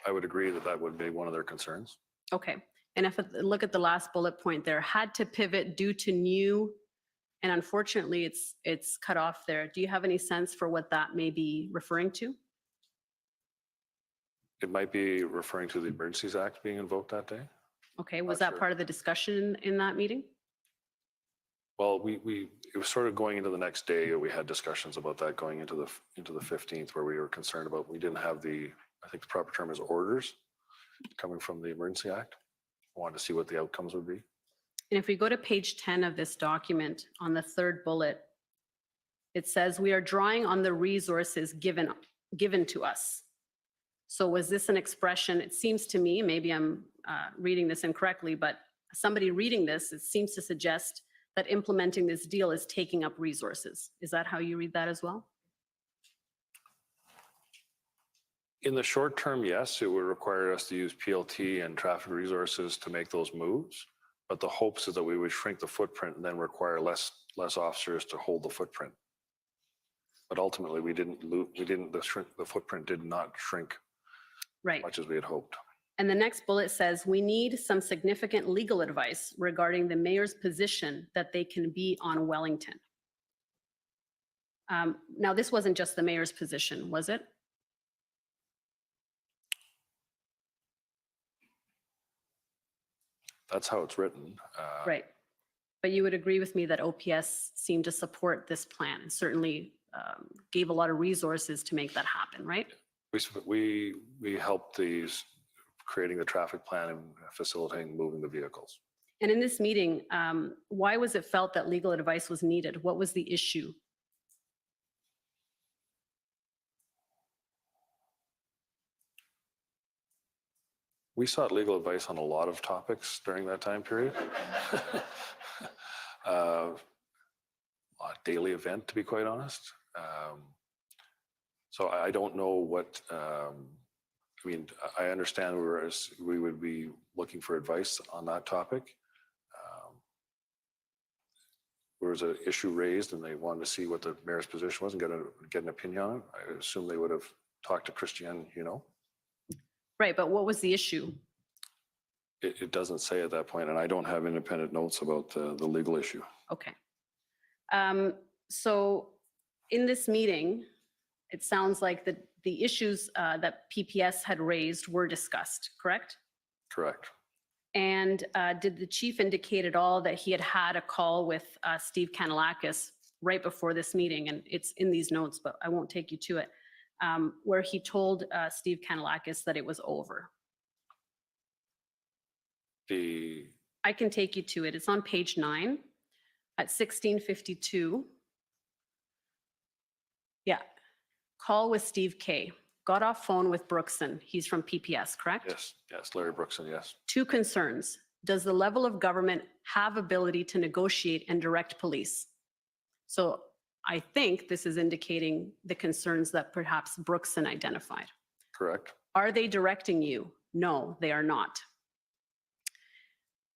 I would agree that would be one of their concerns. Okay, and if I look at the last bullet point there, had to pivot due to new, and unfortunately it's cut off there. Do you have any sense for what that may be referring to? It might be referring to the Emergencies Act being invoked that day. Okay, was that part of the discussion in that meeting? Well, it was sort of going into the next day. We had discussions about that going into the 15th, where we were concerned about, we didn't have I think the proper term is orders coming from the Emergency Act. wanted to see what the outcomes would be. And if we go to page 10 of this document, on the third bullet, it says, we are drawing on the resources given to us. So was this an expression? It seems to me, maybe I'm reading this incorrectly, but somebody reading this, it seems to suggest that implementing this deal is taking up resources. Is that how you read that as well? In the short term, yes, it would require us to use PLT and traffic resources to make those moves. But the hopes is that we would shrink the footprint and then require less officers to hold the footprint. But ultimately, the footprint did not shrink Right. as much as we had hoped. And the next bullet says, we need some significant legal advice regarding the mayor's position that they can be on Wellington. Now, this wasn't just the mayor's position, was it? That's how it's written. Right. But you would agree with me that OPS seemed to support this plan and certainly gave a lot of resources to make that happen, right? We helped creating the traffic plan and facilitating moving the vehicles. And in this meeting, why was it felt that legal advice was needed? What was the issue? We sought legal advice on a lot of topics during that time period. A daily event, to be quite honest. So I don't know what, I mean, I understand we would be looking for advice on that topic. There was an issue raised and they wanted to see what the mayor's position was and get an opinion on it. I assume they would have talked to Christiane, Right, but what was the issue? It doesn't say at that point, and I don't have independent notes about the legal issue. Okay. So in this meeting, it sounds like the issues that PPS had raised were discussed, correct? Correct. And did the chief indicate at all that he had a call with Steve Kanalakis right before this meeting? And it's in these notes, but I won't take you to it, where he told Steve Kanalakis that it was over. I can take you to it. It's on page 9 at 16:52. Yeah. Call with Steve K. Got off phone with Brookson. He's from PPS, correct? Yes, Larry Brookson, yes. 2 concerns. Does the level of government have ability to negotiate and direct police? So I think this is indicating the concerns that perhaps Brookson identified. Correct. Are they directing you? No, they are not.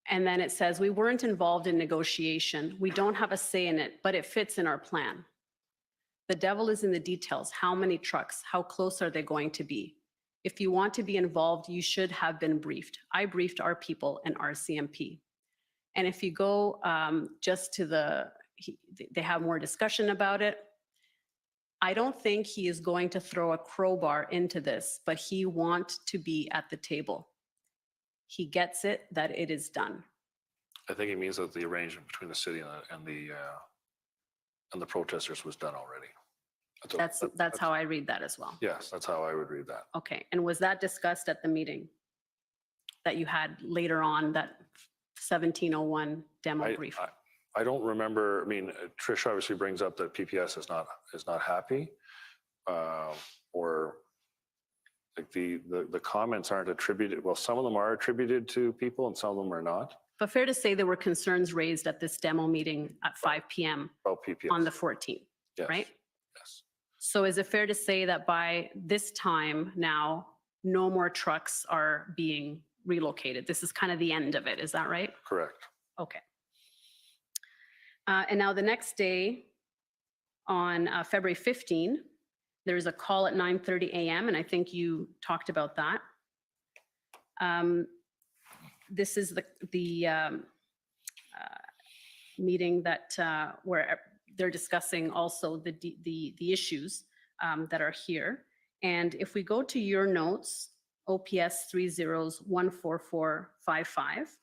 And then it says, we weren't involved in negotiation. We don't have a say in it, but it fits in our plan. The devil is in the details. How many trucks? How close are they going to be? If you want to be involved, you should have been briefed. I briefed our people and RCMP. And if you go just to they have more discussion about it. I don't think he is going to throw a crowbar into this, but he wants to be at the table. He gets it that it is done. I think he means that the arrangement between the city and the protesters was done already. That's how I read that as well. Yes, that's how I would read that. Okay, and was that discussed at the meeting that you had later on, that 1701 demo brief? I don't remember. I mean, Trish obviously brings up that PPS is not happy, or like the comments aren't attributed. Well, some of them are attributed to people, and some of them are not. But fair to say there were concerns raised at this demo meeting at 5 p.m. about PPS on the 14th, Yes. right? Yes. So is it fair to say that by this time now, no more trucks are being relocated? This is kind of the end of it. Is that right? Correct. Okay. And now the next day, on February 15, there's a call at 9:30 a.m. and I think you talked about that. This is the meeting that where they're discussing also the issues that are here. And if we go to your notes, OPS 30s14455.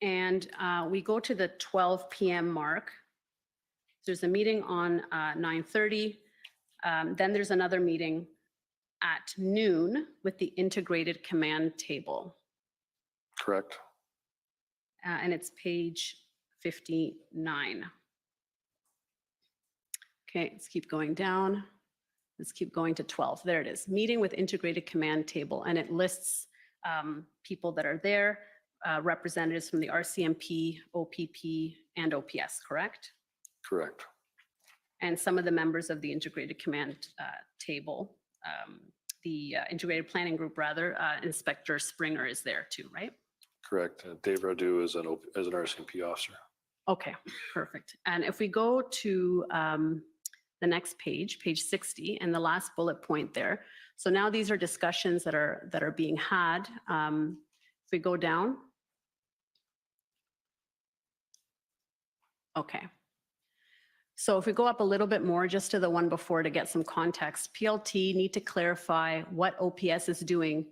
And we go to the 12 p.m. mark. There's a meeting on 9:30. Then there's another meeting at noon with the integrated command table. Correct. And it's page 59. Okay, let's keep going down. Let's keep going to 12. There it is. Meeting with integrated command table. And it lists people that are there, representatives from the RCMP, OPP, and OPS, correct? Correct. And some of the members of the integrated command table, the integrated planning group rather, Inspector Springer is there too, right? Correct. Dave Radu is an RCMP officer. Okay, perfect. And if we go to the next page, page 60, and the last bullet point there. So now these are discussions that are being had. If we go down. Okay. So if we go up a little bit more, just to the one before to get some context, PLT need to clarify what OPS is doing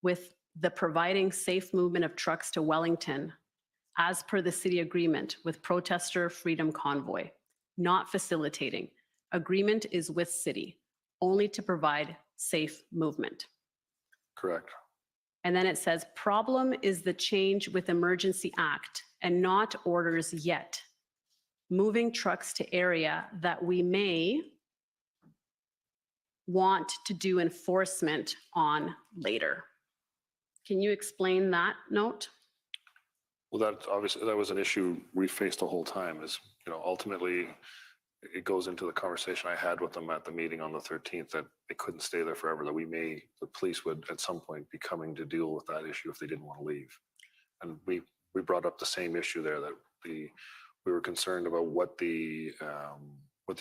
with the providing safe movement of trucks to Wellington as per the city agreement with Protester Freedom Convoy, not facilitating. Agreement is with city, only to provide safe movement. Correct. And then it says, problem is the change with Emergency Act and not orders yet. Moving trucks to area that we may want to do enforcement on later. Can you explain that note? Well, that obviously, that was an issue we faced the whole time is, ultimately it goes into the conversation I had with them at the meeting on the 13th that they couldn't stay there forever, that the police would at some point be coming to deal with that issue if they didn't want to leave. And we brought up the same issue there, that we were concerned about what the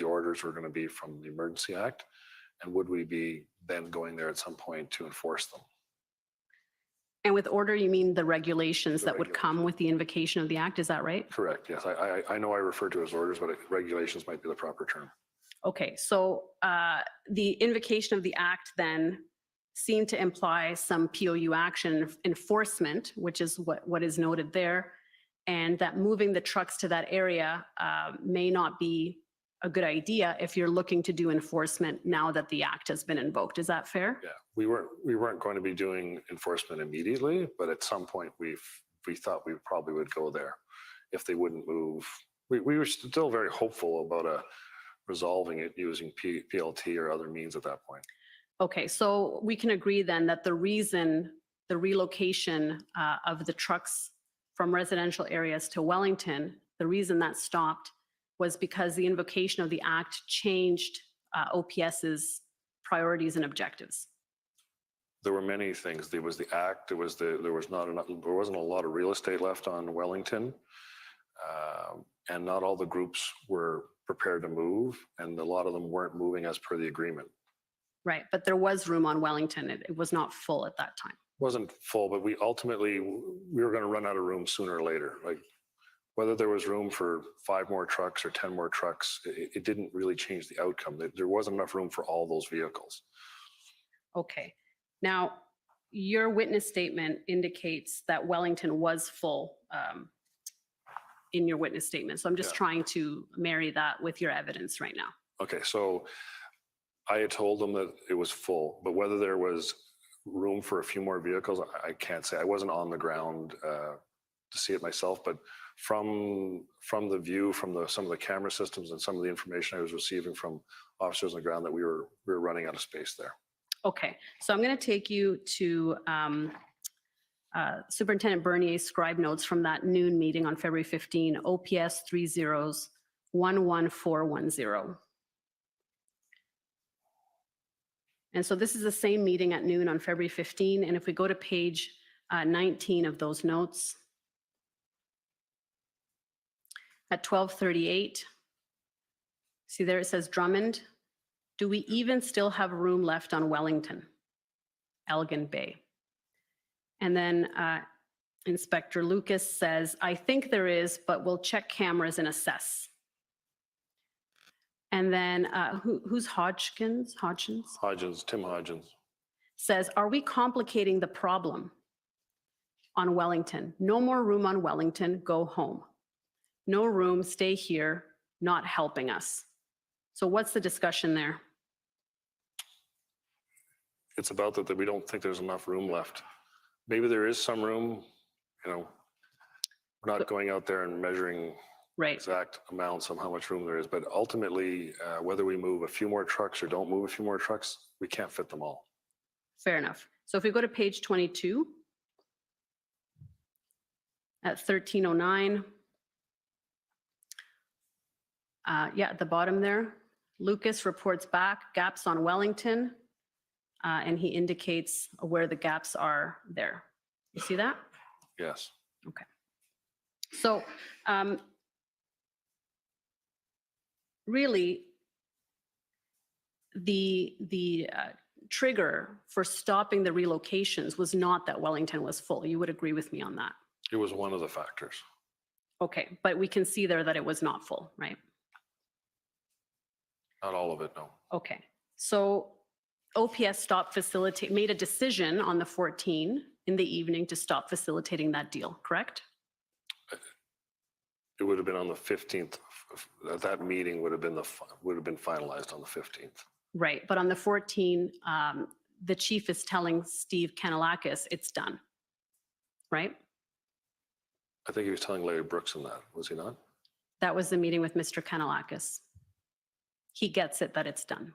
orders were going to be from the Emergency Act, and would we be then going there at some point to enforce them? And with order, you mean the regulations that would come with the invocation of the act, is that right? Correct, yes. I know I refer to as orders, but regulations might be the proper term. Okay, so the invocation of the act then seemed to imply some POU action enforcement, which is what is noted there, and that moving the trucks to that area may not be a good idea if you're looking to do enforcement now that the act has been invoked. Is that fair? Yeah, we weren't going to be doing enforcement immediately, but at some point we thought we probably would go there if they wouldn't move. We were still very hopeful about resolving it using PLT or other means at that point. Okay, so we can agree then that the reason the relocation of the trucks from residential areas to Wellington, the reason that stopped was because the invocation of the act changed OPS's priorities and objectives. There were many things. There was the act. There wasn't a lot of real estate left on Wellington, and not all the groups were prepared to move, and a lot of them weren't moving as per the agreement. Right, but there was room on Wellington. It was not full at that time. Wasn't full, but we were going to run out of room sooner or later. Like whether there was room for 5 more trucks or 10 more trucks, it didn't really change the outcome. There wasn't enough room for all those vehicles. Okay. Now, your witness statement indicates that Wellington was full in your witness statement. So I'm just trying to marry that with your evidence right now. Okay, so I had told them that it was full, but whether there was room for a few more vehicles, I can't say. I wasn't on the ground to see it myself, but from the view, from some of the camera systems and some of the information I was receiving from officers on the ground, that we were running out of space there. Okay, so I'm going to take you to Superintendent Bernier's scribe notes from that noon meeting on February 15, OPS 30-11410. And so this is the same meeting at noon on February 15. And if we go to page 19 of those notes, at 12:38, see there it says Drummond. Do we even still have room left on Wellington, Elgin Bay? And then Inspector Lucas says, I think there is, but we'll check cameras and assess. And then who's Hodgkins? Tim Hodgins. Says, are we complicating the problem on Wellington? No more room on Wellington, go home. No room, stay here, not helping us. So what's the discussion there? it's about that we don't think there's enough room left. Maybe there is some room, we're not going out there and measuring Right. exact amounts of how much room there is, but ultimately, whether we move a few more trucks or don't move a few more trucks, we can't fit them all. Fair enough. So if we go to page 22, at 1309, at the bottom there, Lucas reports back gaps on Wellington, and he indicates where the gaps are there. You see that? Yes. Okay. So really, the trigger for stopping the relocations was not that Wellington was full. You would agree with me on that? It was one of the factors. Okay, but we can see there that it was not full, right? Not all of it, no. Okay, so OPS made a decision on the 14 in the evening to stop facilitating that deal, correct? It would have been on the 15th. That meeting would have been finalized on the 15th. Right, but on the 14, the chief is telling Steve Kanalakis it's done, right? I think he was telling Larry Brooks in that, was he not? That was the meeting with Mr. Kanalakis. He gets it that it's done.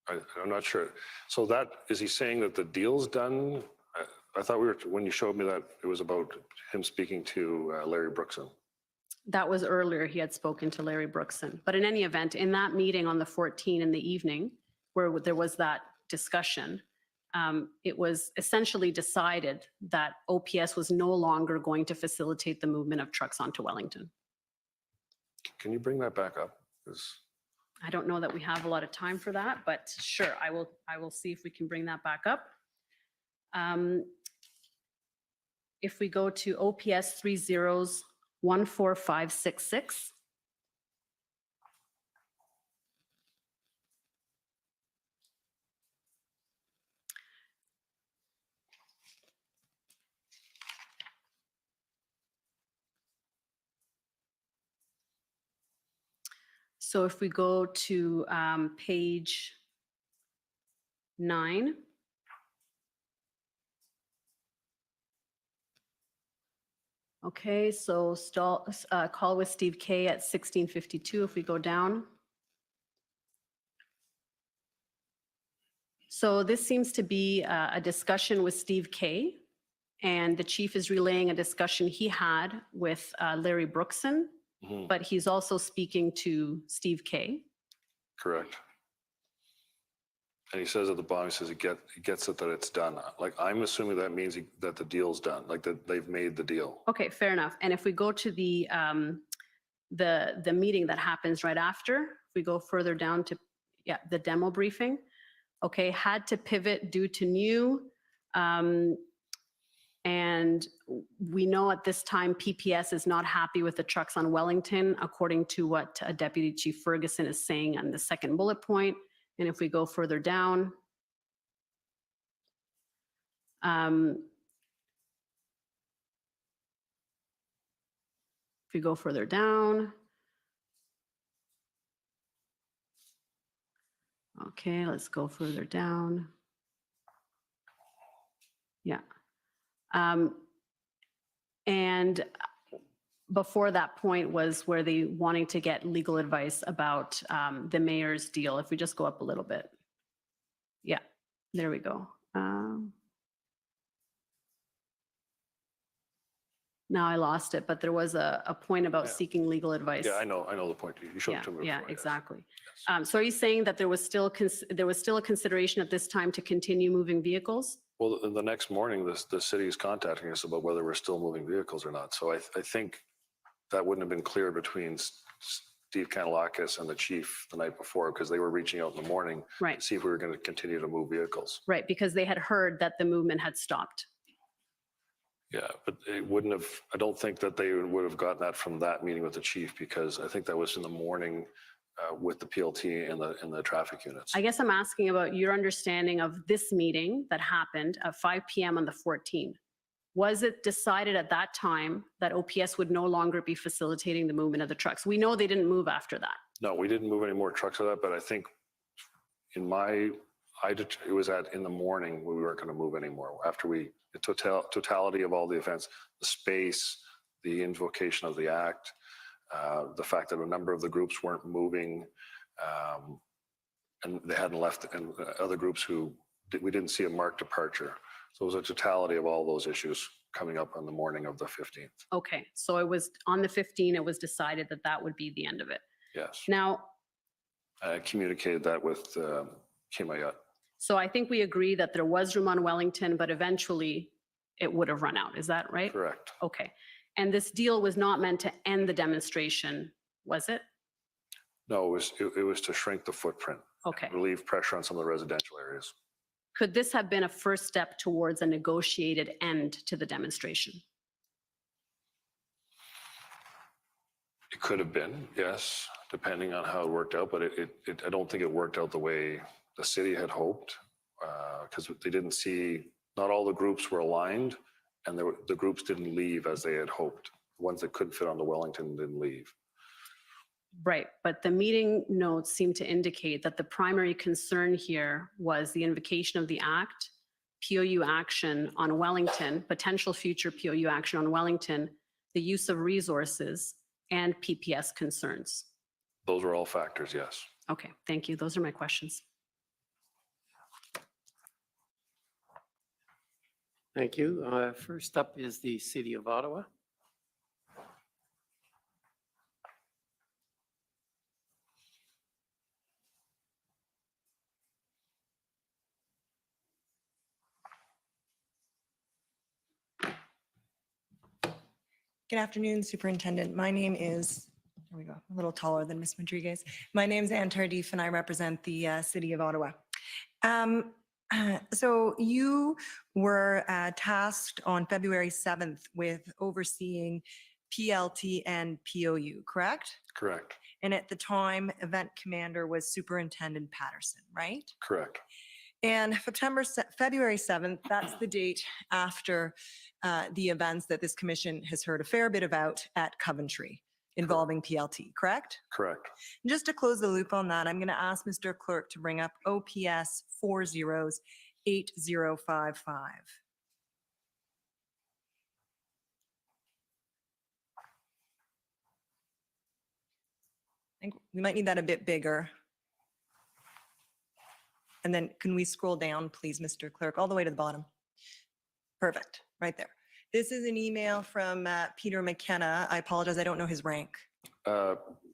I'm not sure. So is he saying that the deal's done? I thought when you showed me that, it was about him speaking to Larry Brookson. That was earlier, he had spoken to Larry Brookson. But in any event, in that meeting on the 14 in the evening, where there was that discussion, it was essentially decided that OPS was no longer going to facilitate the movement of trucks onto Wellington. Can you bring that back up? I don't know that we have a lot of time for that, but sure, I will see if we can bring that back up. If we go to OPS 30-14566. So if we go to page 9. Okay, so call with Steve K at 16:52 if we go down. So this seems to be a discussion with Steve K, and the chief is relaying a discussion he had with Larry Brookson, but he's also speaking to Steve K. Correct. And he says at the bottom, he says he gets it that it's done. Like, I'm assuming that means that the deal's done, like that they've made the deal. Okay, fair enough. And if we go to the meeting that happens right after, if we go further down to, the demo briefing, okay, had to pivot due to new, and we know at this time PPS is not happy with the trucks on Wellington, according to what Deputy Chief Ferguson is saying on the second bullet point. And if we go further down, if we go further down, okay, let's go further down. Yeah. And before that point was where they wanting to get legal advice about the mayor's deal. If we just go up a little bit. Yeah, there we go. Now I lost it, but there was a point about seeking legal advice. Yeah, I know the point. You showed it to me Yeah, before, yes. exactly. So are you saying that there was still a consideration at this time to continue moving vehicles? Well, the next morning, the city is contacting us about whether we're still moving vehicles or not. So I think that wouldn't have been clear between Steve Kanalakis and the chief the night before, because they were reaching out in the morning Right. to see if we were going to continue to move vehicles. Right, because they had heard that the movement had stopped. Yeah, but it wouldn't have, I don't think that they would have gotten that from that meeting with the chief, because I think that was in the morning with the PLT and the traffic units. I guess I'm asking about your understanding of this meeting that happened at 5 p.m. on the 14th. Was it decided at that time that OPS would no longer be facilitating the movement of the trucks? We know they didn't move after that. No, we didn't move any more trucks of that, but I think in my It was in the morning, we weren't going to move anymore. After the totality of all the events, the space, the invocation of the act, the fact that a number of the groups weren't moving, and they hadn't left, and other groups we didn't see a marked departure. So it was a totality of all those issues coming up on the morning of the 15th. Okay, so it was on the 15th, it was decided that that would be the end of it. Yes. Now, I communicated that with Kimayut. so I think we agree that there was room on Wellington, but eventually it would have run out. Is that right? Correct. Okay. And this deal was not meant to end the demonstration, was it? No, it was to shrink the footprint. Okay. Relieve pressure on some of the residential areas. Could this have been a first step towards a negotiated end to the demonstration? It could have been, yes, depending on how it worked out, but I don't think it worked out the way the city had hoped, because they didn't see, not all the groups were aligned, and the groups didn't leave as they had hoped. The ones that couldn't fit onto Wellington didn't leave. Right, but the meeting notes seem to indicate that the primary concern here was the invocation of the act, POU action on Wellington, potential future POU action on Wellington, the use of resources, and PPS concerns. Those are all factors, yes. Okay, thank you. Those are my questions. Thank you. First up is the City of Ottawa. Good afternoon, Superintendent. My name is, there we go, a little taller than Ms. Rodriguez. My name is Anne Tardif and I represent the City of Ottawa. So you were tasked on February 7th with overseeing PLT and POU, correct? Correct. And at the time, event commander was Superintendent Patterson, right? Correct. And February 7th, that's the date after the events that this commission has heard a fair bit about at Coventry involving PLT, correct? Correct. And just to close the loop on that, I'm going to ask Mr. Clerk to bring up OPS 408055. I think we might need that a bit bigger. And then can we scroll down, please, Mr. Clerk, all the way to the bottom? Perfect, right there. This is an email from Peter McKenna. I apologize, I don't know his rank.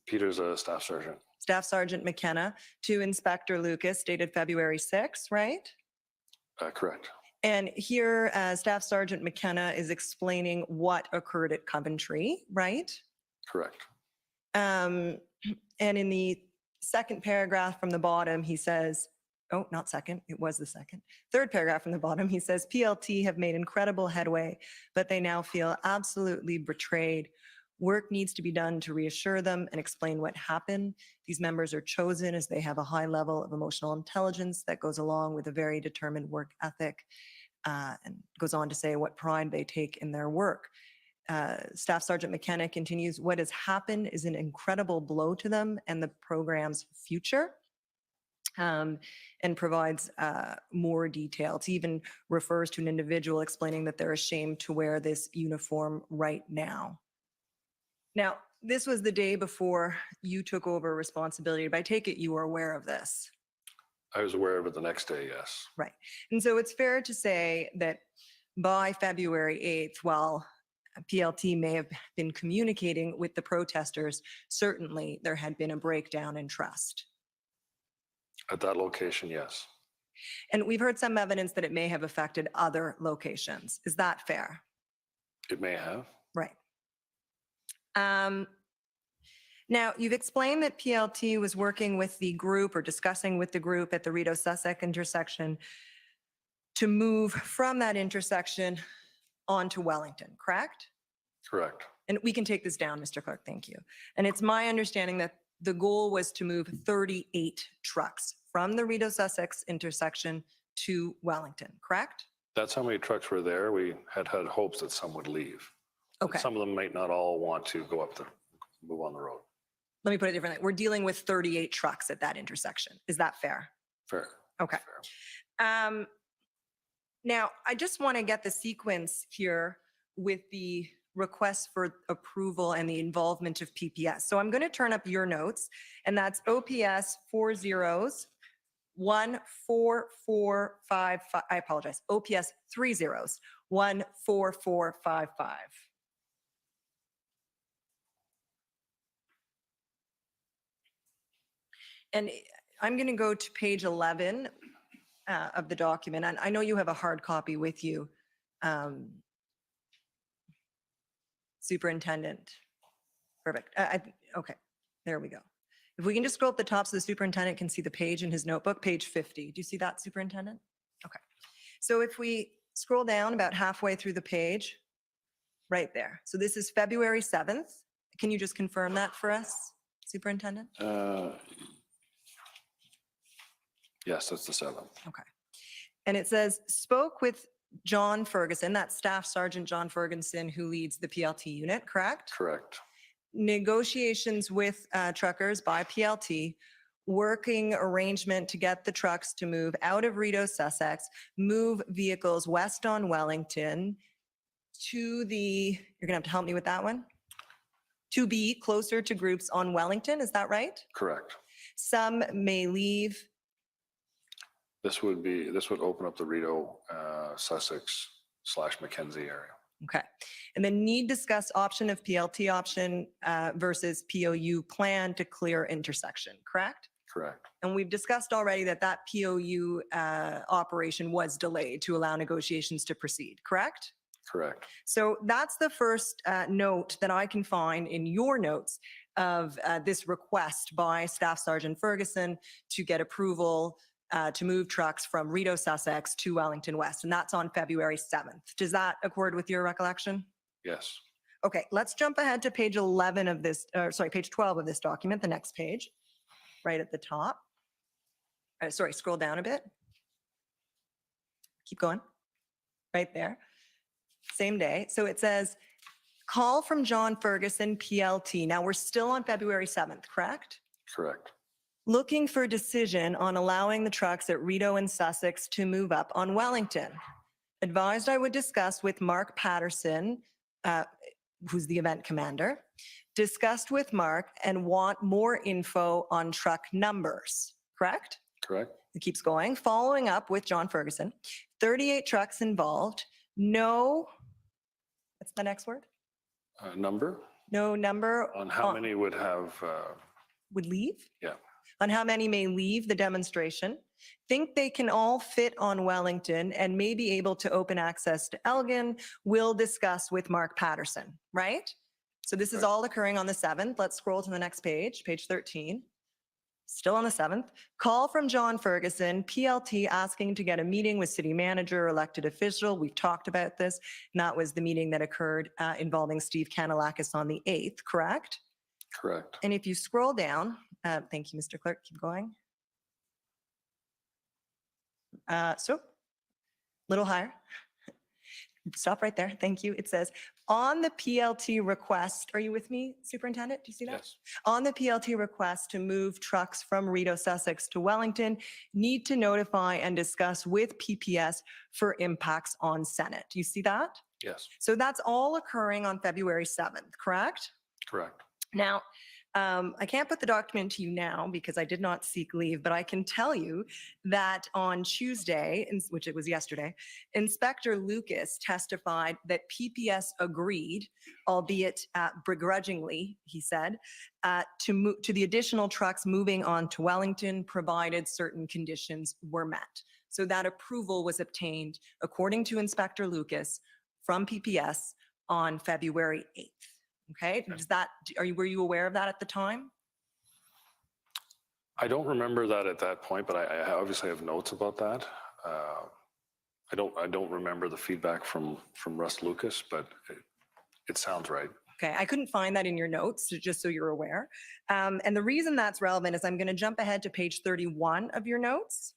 Peter's a staff sergeant. Staff Sergeant McKenna to Inspector Lucas dated February 6th, right? Correct. And here, Staff Sergeant McKenna is explaining what occurred at Coventry, right? Correct. And in the second paragraph from the bottom, he says, oh, not second, it was the second. Third paragraph from the bottom, he says, PLT have made incredible headway, but they now feel absolutely betrayed. Work needs to be done to reassure them and explain what happened. These members are chosen as they have a high level of emotional intelligence that goes along with a very determined work ethic, and goes on to say what pride they take in their work. Staff Sergeant McKenna continues, what has happened is an incredible blow to them and the program's future. And provides more details. He even refers to an individual explaining that they're ashamed to wear this uniform right now. Now, this was the day before you took over responsibility, but I take it you were aware of this. I was aware of it the next day, yes. Right. And so it's fair to say that by February 8th, while PLT may have been communicating with the protesters, certainly there had been a breakdown in trust. At that location, yes. And we've heard some evidence that it may have affected other locations. Is that fair? It may have. Right. Now, you've explained that PLT was working with the group or discussing with the group at the Rideau-Sussex intersection to move from that intersection onto Wellington, correct? Correct. And we can take this down, Mr. Clerk, thank you. And it's my understanding that the goal was to move 38 trucks from the Rideau-Sussex intersection to Wellington, correct? That's how many trucks were there. We had hopes that some would leave. Okay. Some of them might not all want to go up move on the road. Let me put it differently. We're dealing with 38 trucks at that intersection. Is that fair? Fair. Okay. Now, I just want to get the sequence here with the request for approval and the involvement of PPS. So I'm going to turn up your notes, and that's OPS 14455. I apologize. OPS 14455. And I'm going to go to page 11 of the document. And I know you have a hard copy with you, Superintendent. Perfect. Okay, there we go. If we can just scroll up the top so the superintendent can see the page in his notebook, page 50. Do you see that, Superintendent? Okay. So if we scroll down about halfway through the page, right there. So this is February 7th. Can you just confirm that for us, Superintendent? Yes, that's the 7th. Okay. And it says, spoke with John Ferguson, that's Staff Sergeant John Ferguson, who leads the PLT unit, correct? Correct. Negotiations with truckers by PLT, working arrangement to get the trucks to move out of Rideau, Sussex, move vehicles west on Wellington to the, you're gonna have to help me with that one, to be closer to groups on Wellington, is that right? Correct. Some may leave. This would open up the Rideau, Sussex / Mackenzie area. Okay. And then need discuss option of PLT option versus POU plan to clear intersection, correct? Correct. And we've discussed already that that POU operation was delayed to allow negotiations to proceed, correct? Correct. So that's the first note that I can find in your notes of this request by Staff Sergeant Ferguson to get approval to move trucks from Rideau, Sussex to Wellington West, and that's on February 7th. Does that accord with your recollection? Yes. Okay, let's jump ahead to page 11 of this, page 12 of this document, the next page, right at the top. Scroll down a bit. Keep going. Right there. Same day. So it says, call from John Ferguson, PLT. Now we're still on February 7th, correct? Correct. Looking for decision on allowing the trucks at Rideau and Sussex to move up on Wellington. Advised I would discuss with Mark Patterson, who's the event commander, discussed with Mark and want more info on truck numbers, correct? Correct. It keeps going. Following up with John Ferguson, 38 trucks involved. No, what's the next word? Number? No number. On how many would have, would leave? yeah. On how many may leave the demonstration. Think they can all fit on Wellington and may be able to open access to Elgin. We'll discuss with Mark Patterson, right? So this is all occurring on the 7th. Let's scroll to the next page, page 13. Still on the 7th. Call from John Ferguson, PLT, asking to get a meeting with city manager, elected official. We've talked about this. And that was the meeting that occurred involving Steve Kanalakis on the 8th, correct? Correct. And if you scroll down, thank you, Mr. Clerk, keep going. So, little higher. Stop right there. Thank you. It says, on the PLT request, are you with me, Superintendent? Do you see that? Yes. On the PLT request to move trucks from Rideau, Sussex to Wellington, need to notify and discuss with PPS for impacts on Senate. Do you see that? Yes. So that's all occurring on February 7th, correct? Correct. Now, I can't put the document to you now because I did not seek leave, but I can tell you that on Tuesday, which it was yesterday, Inspector Lucas testified that PPS agreed, albeit begrudgingly, he said, to the additional trucks moving on to Wellington, provided certain conditions were met. So that approval was obtained, according to Inspector Lucas, from PPS on February 8th. Okay, were you aware of that at the time? I don't remember that at that point, but I obviously have notes about that. I don't remember the feedback from Russ Lucas, but it sounds right. Okay, I couldn't find that in your notes, just so you're aware. And the reason that's relevant is I'm going to jump ahead to page 31 of your notes.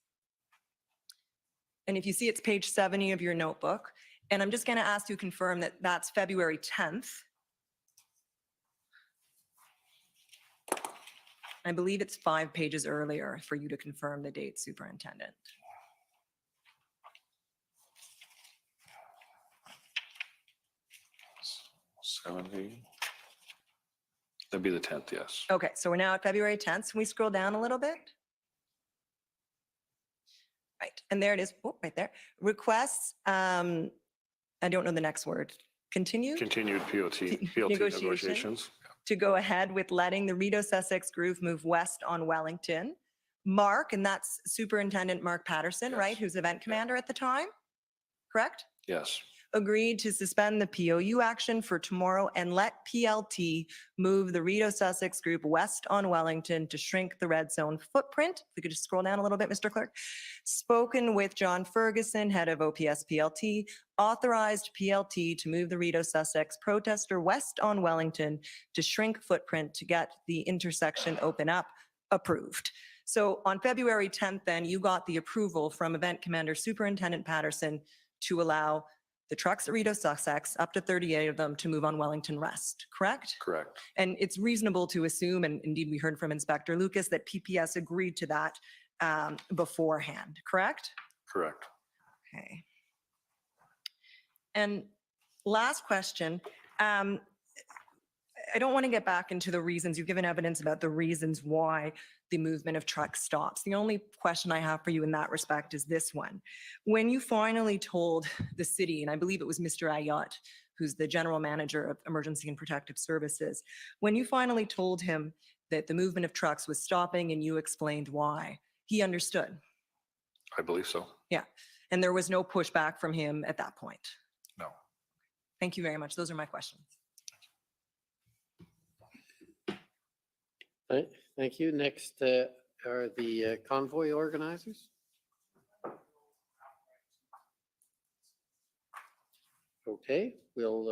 And if you see, it's page 70 of your notebook. And I'm just going to ask you to confirm that that's February 10th. I believe it's 5 pages earlier for you to confirm the date, Superintendent. That'd be the 10th, yes. Okay, so we're now at February 10th. Can we scroll down a little bit? Right, and there it is, oh, right there. Requests, I don't know the next word. Continued Continued PLT negotiations. to go ahead with letting the Rideau Sussex Groove move west on Wellington. Mark, and that's Superintendent Mark Patterson, right, who's event commander at the time, correct? Yes. Agreed to suspend the POU action for tomorrow and let PLT move the Rideau Sussex Group west on Wellington to shrink the red zone footprint. If we could just scroll down a little bit, Mr. Clerk. Spoken with John Ferguson, head of OPS PLT, authorized PLT to move the Rideau Sussex protester west on Wellington to shrink footprint to get the intersection open up, approved. So on February 10th, then you got the approval from Event Commander Superintendent Patterson to allow the trucks at Rideau Sussex, up to 38 of them, to move on Wellington West, correct? Correct. And it's reasonable to assume, and indeed we heard from Inspector Lucas, that PPS agreed to that beforehand, correct? Correct. Okay. And last question. I don't want to get back into the reasons. You've given evidence about the reasons why the movement of trucks stops. The only question I have for you in that respect is this one. When you finally told the city, and I believe it was Mr. Ayotte, who's the general manager of Emergency and Protective Services, when you finally told him that the movement of trucks was stopping and you explained why, he understood. I believe so. Yeah. And there was no pushback from him at that point. No. Thank you very much. Those are my questions. Thank you. Next are the convoy organizers. Okay, we'll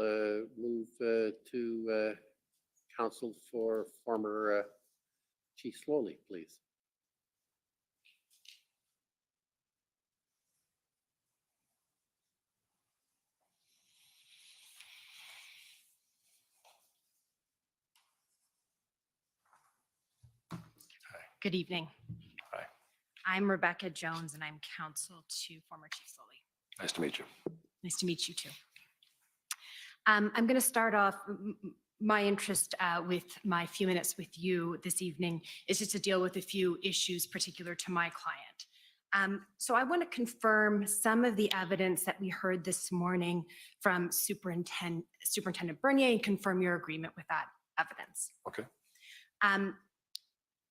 move to Council for former Chief Slowly, please. Good evening. Hi. I'm Rebecca Jones and I'm counsel to former Chief Slowly. Nice to meet you. Nice to meet you too. I'm going to start off, my interest with my few minutes with you this evening is just to deal with a few issues particular to my client. So I want to confirm some of the evidence that we heard this morning from Superintendent Bernier and confirm your agreement with that evidence. Okay.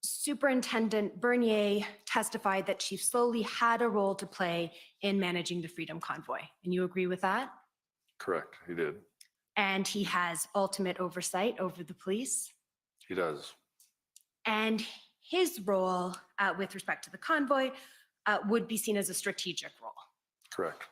Superintendent Bernier testified that Chief Slowly had a role to play in managing the Freedom Convoy. And you agree with that? Correct. He did. And he has ultimate oversight over the police. He does. And his role with respect to the convoy would be seen as a strategic role. Correct.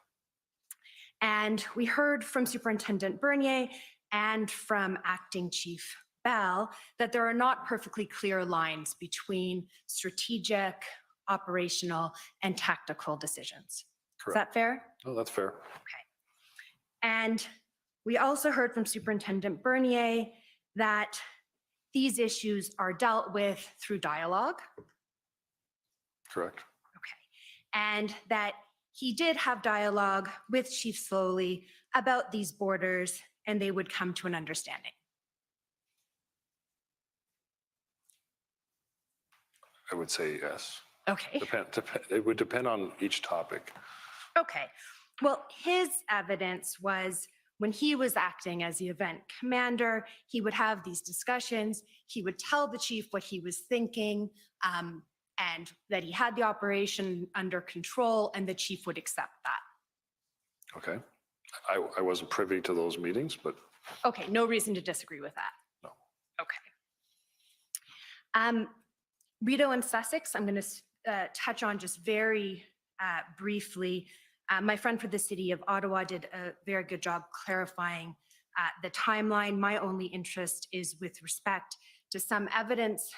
And we heard from Superintendent Bernier and from Acting Chief Bell that there are not perfectly clear lines between strategic, operational, and tactical decisions. Correct. Is that fair? Oh, that's fair. Okay. And we also heard from Superintendent Bernier that these issues are dealt with through dialogue. Correct. Okay. And that he did have dialogue with Chief Slowly about these borders and they would come to an understanding. I would say yes. Okay. It would depend on each topic. Okay. Well, his evidence was when he was acting as the event commander, he would have these discussions. He would tell the chief what he was thinking and that he had the operation under control and the chief would accept that. Okay. I wasn't privy to those meetings, but. Okay. No reason to disagree with that. No. Okay. Rideau and Sussex, I'm going to touch on just very briefly. My friend for the city of Ottawa did a very good job clarifying the timeline. My only interest is with respect to some evidence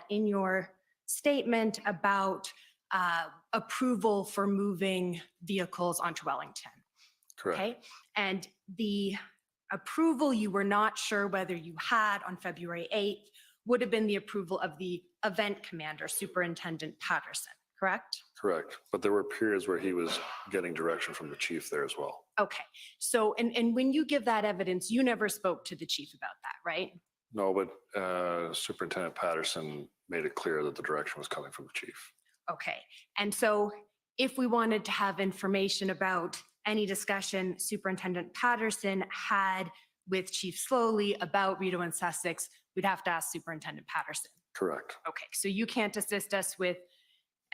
in your statement about approval for moving vehicles onto Wellington. Correct. Okay. And the approval you were not sure whether you had on February 8th would have been the approval of the event commander, Superintendent Patterson, correct? Correct. But there were periods where he was getting direction from the chief there as well. Okay, so, and when you give that evidence, you never spoke to the chief about that, right? No, but Superintendent Patterson made it clear that the direction was coming from the chief. Okay, and so if we wanted to have information about any discussion Superintendent Patterson had with Chief Slowly about Rideau and Sussex, we'd have to ask Superintendent Patterson. Correct. Okay, so you can't assist us with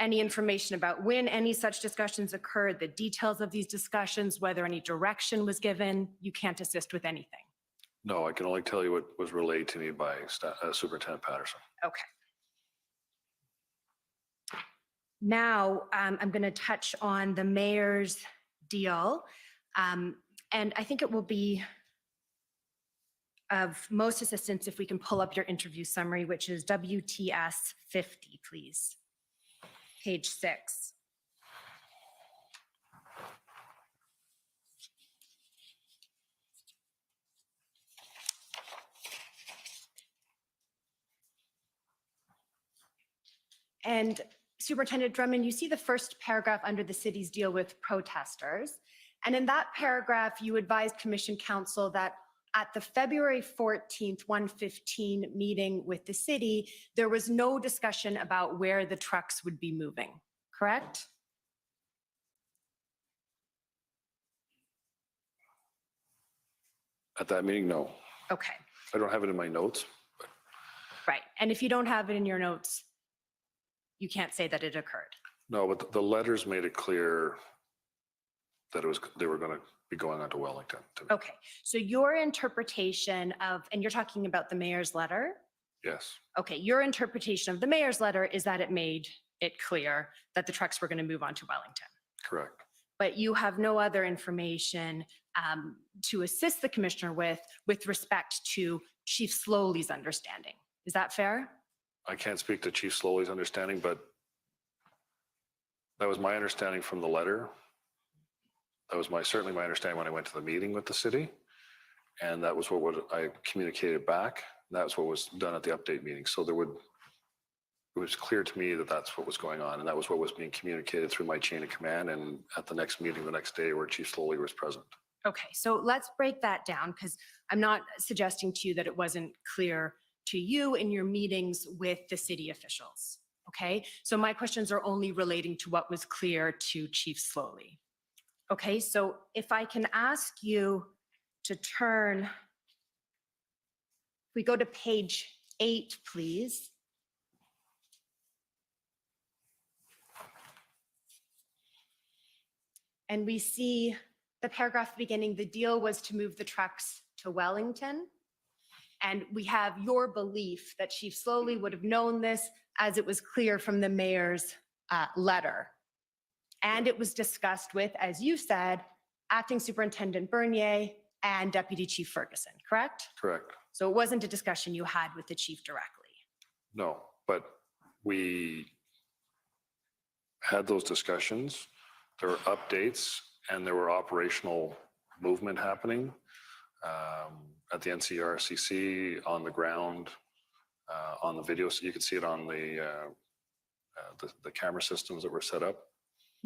any information about when any such discussions occurred, the details of these discussions, whether any direction was given. You can't assist with anything. No, I can only tell you what was relayed to me by Superintendent Patterson. Okay. Now, I'm going to touch on the mayor's deal. And I think it will be of most assistance if we can pull up your interview summary, which is WTS 50, please. Page 6. And Superintendent Drummond, you see the first paragraph under the city's deal with protesters. And in that paragraph, you advised Commission Council that at the February 14th, 1:15 meeting with the city, there was no discussion about where the trucks would be moving, correct? At that meeting, no. Okay, I don't have it in my notes. right. And if you don't have it in your notes, you can't say that it occurred. No, but the letters made it clear that they were going to be going on to Wellington. Okay, so your interpretation of, and you're talking about the mayor's letter? Yes, Okay, your interpretation of the mayor's letter is that it made it clear that the trucks were going to move on to Wellington. correct. But you have no other information to assist the commissioner with respect to Chief Slowly's understanding. Is that fair? I can't speak to Chief Slowly's understanding, but that was my understanding from the letter. That was certainly my understanding when I went to the meeting with the city. And that was what I communicated back. That's what was done at the update meeting. So it was clear to me that that's what was going on. And that was what was being communicated through my chain of command and at the next meeting the next day where Chief Slowly was present. Okay, so let's break that down because I'm not suggesting to you that it wasn't clear to you in your meetings with the city officials. Okay, so my questions are only relating to what was clear to Chief Slowly. Okay, so if I can ask you to turn, we go to page 8, please. And we see the paragraph beginning, the deal was to move the trucks to Wellington. And we have your belief that Chief Slowly would have known this as it was clear from the mayor's letter. And it was discussed with, as you said, Acting Superintendent Bernier and Deputy Chief Ferguson, correct? Correct. So it wasn't a discussion you had with the chief directly. No, but we had those discussions. There were updates and there were operational movement happening at the NCRCC on the ground, on the video. So you could see it on the camera systems that were set up.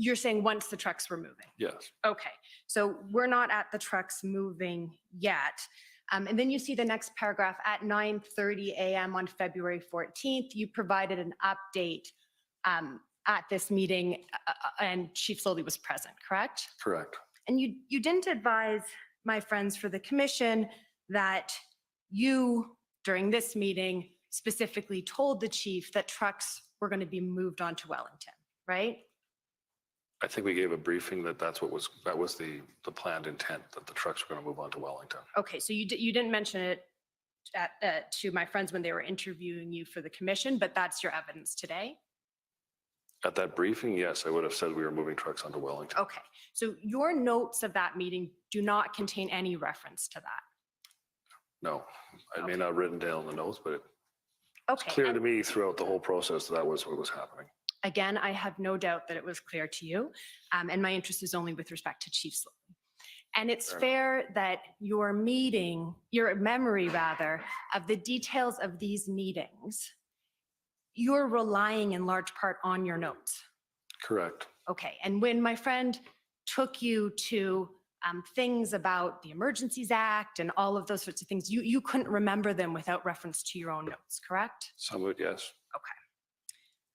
You're saying once the trucks were moving? Yes. Okay, so we're not at the trucks moving yet. And then you see the next paragraph at 9:30 a.m. on February 14th, you provided an update at this meeting and Chief Slowly was present, correct? Correct. And you didn't advise my friends for the commission that you, during this meeting, specifically told the chief that trucks were going to be moved on to Wellington, right? I think we gave a briefing that that was the planned intent, that the trucks were going to move on to Wellington. Okay, so you didn't mention it to my friends when they were interviewing you for the commission, but that's your evidence today? At that briefing, yes, I would have said we were moving trucks onto Wellington. Okay, so your notes of that meeting do not contain any reference to that? No, I may not have written down the notes, but it's Okay, clear to me throughout the whole process that was what was happening. again, I have no doubt that it was clear to you, and my interest is only with respect to Chief Slowly. And it's Fair fair that your memory rather, of the details of these meetings, you're relying in large part on your notes. Correct. Okay, and when my friend took you to things about the Emergencies Act and all of those sorts of things, you couldn't remember them without reference to your own notes, correct? Some of it, yes.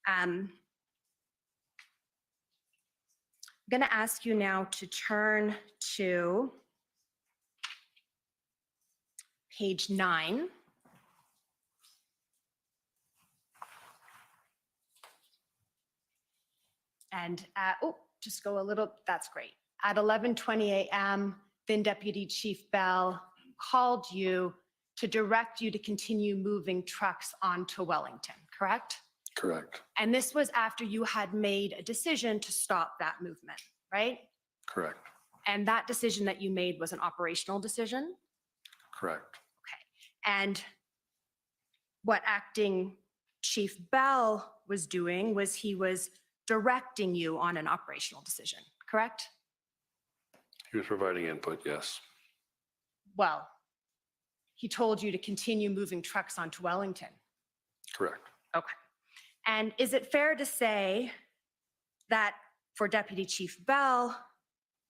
I'm going to ask you now to turn to page 9. And just go a little, that's great. At 11:20 a.m., then Deputy Chief Bell called you to direct you to continue moving trucks onto Wellington, correct? Correct. And this was after you had made a decision to stop that movement, right? Correct. And that decision that you made was an operational decision? Correct. And what Acting Chief Bell was doing was he was directing you on an operational decision, correct? He was providing input, yes. Well, he told you to continue moving trucks onto Wellington. Correct. Okay. And is it fair to say that for Deputy Chief Bell,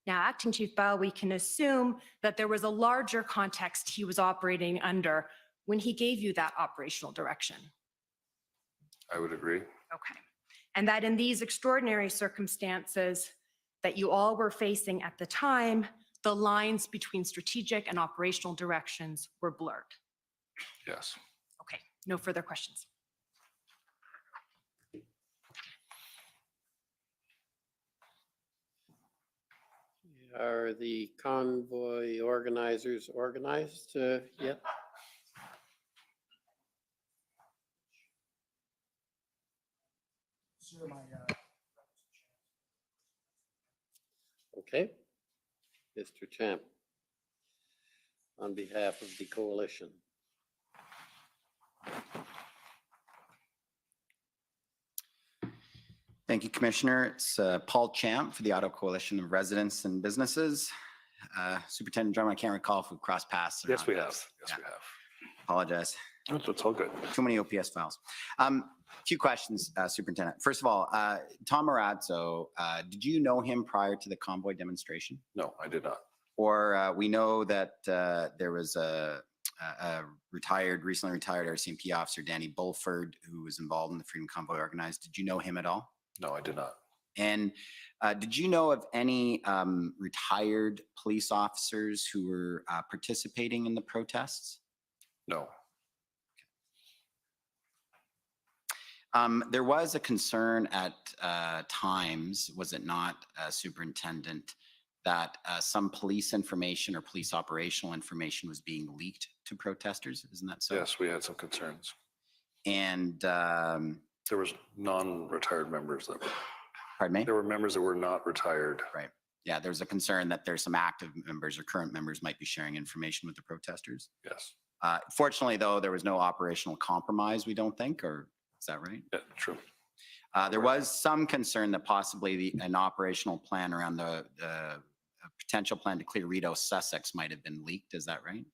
now Acting Chief Bell, we can assume that there was a larger context he was operating under when he gave you that operational direction? I would agree. Okay. And that in these extraordinary circumstances that you all were facing at the time, the lines between strategic and operational directions were blurred. Yes. Okay, no further questions. Are the convoy organizers organized yet? Okay. Mr. Champ, on behalf of the coalition. Thank you, Commissioner. It's Paul Champ for the Ottawa Coalition of Residents and Businesses. Superintendent Drummond, I can't recall if we've crossed paths. or Yes, not. we have. Yes, we have. Apologize. That's all good. Too many OPS files. Few questions, Superintendent. First of all, Tom Marazzo, did you know him prior to the convoy demonstration? No, I did not. Or we know that there was a recently retired RCMP officer, Danny Bulford, who was involved in the Freedom Convoy organized. Did you know him at all? No, I did not. And did you know of any retired police officers who were participating in the protests? No. There was a concern at times, was it not, Superintendent, that some police information or police operational information was being leaked to protesters? Isn't that so? Yes, we had some concerns. And there was non-retired members that were. Pardon me? There were members that were not retired. Right. Yeah, there's a concern that there's some active members or current members might be sharing information with the protesters. Yes. Fortunately, though, there was no operational compromise, we don't think, or is that right? Yeah, true. There was some concern that possibly an operational plan around the potential plan to clear Rideau Sussex might have been leaked. Is that right?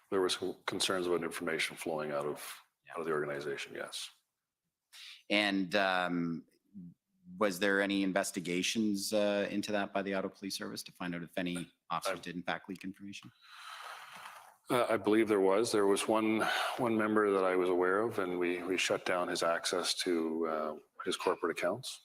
There was concerns about information flowing out of the organization. Yes. And was there any investigations into that by the Ottawa Police Service to find out if any officers did in fact leak information? I believe there was. There was one member that I was aware of, and we shut down his access to his corporate accounts.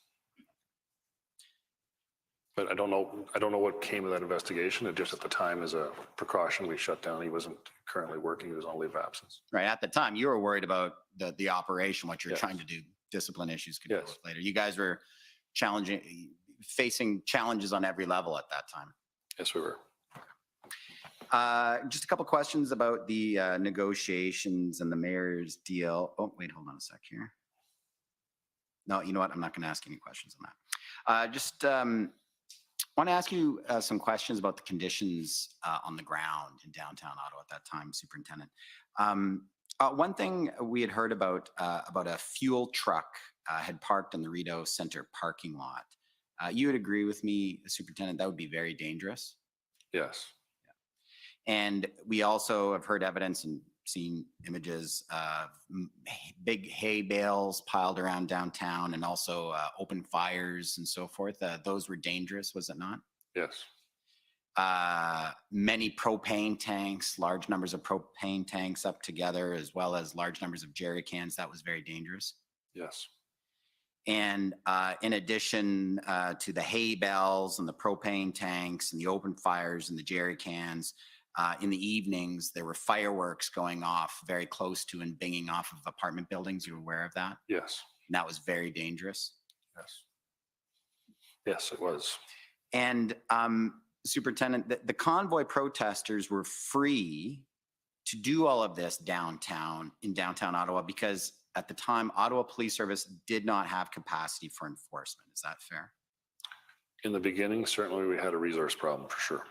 But I don't know what came of that investigation. It just at the time, as a precaution, we shut down. He wasn't currently working. He was on leave of absence. Right. At the time, you were worried about the operation, what you're trying to do, discipline issues could deal with later. You guys were facing challenges on every level at that time. Yes, we were. Just a couple questions about the negotiations and the mayor's deal. Oh, wait, hold on a sec here. No, you know what? I'm not going to ask any questions on that. Just want to ask you some questions about the conditions on the ground in downtown Ottawa at that time, Superintendent. One thing we had heard about a fuel truck had parked in the Rideau Centre parking lot. You would agree with me, Superintendent, that would be very dangerous? Yes. And we also have heard evidence and seen images of big hay bales piled around downtown and also open fires and so forth. Those were dangerous, was it not? Yes. Many propane tanks, large numbers of propane tanks up together, as well as large numbers of jerry cans. That was very dangerous. Yes. And in addition to the hay bales and the propane tanks and the open fires and the jerry cans, in the evenings, there were fireworks going off very close to and binging off of apartment buildings. You were aware of that? Yes. And that was very dangerous. Yes. Yes, it was. And Superintendent, the convoy protesters were free to do all of this downtown, in downtown Ottawa, because at the time, Ottawa Police Service did not have capacity for enforcement. Is that fair? In the beginning, certainly we had a resource problem for sure.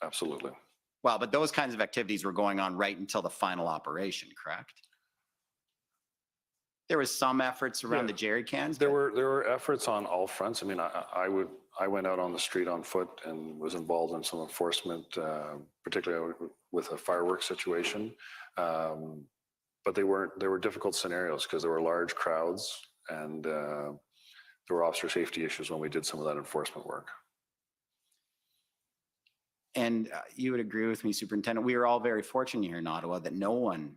Absolutely. Well, but those kinds of activities were going on right until the final operation, correct? There was some efforts around the jerry cans. There were efforts on all fronts. I mean, I went out on the street on foot and was involved in some enforcement, particularly with a fireworks situation. But they were difficult scenarios because there were large crowds and there were officer safety issues when we did some of that enforcement work. And you would agree with me, Superintendent, we are all very fortunate here in Ottawa that no one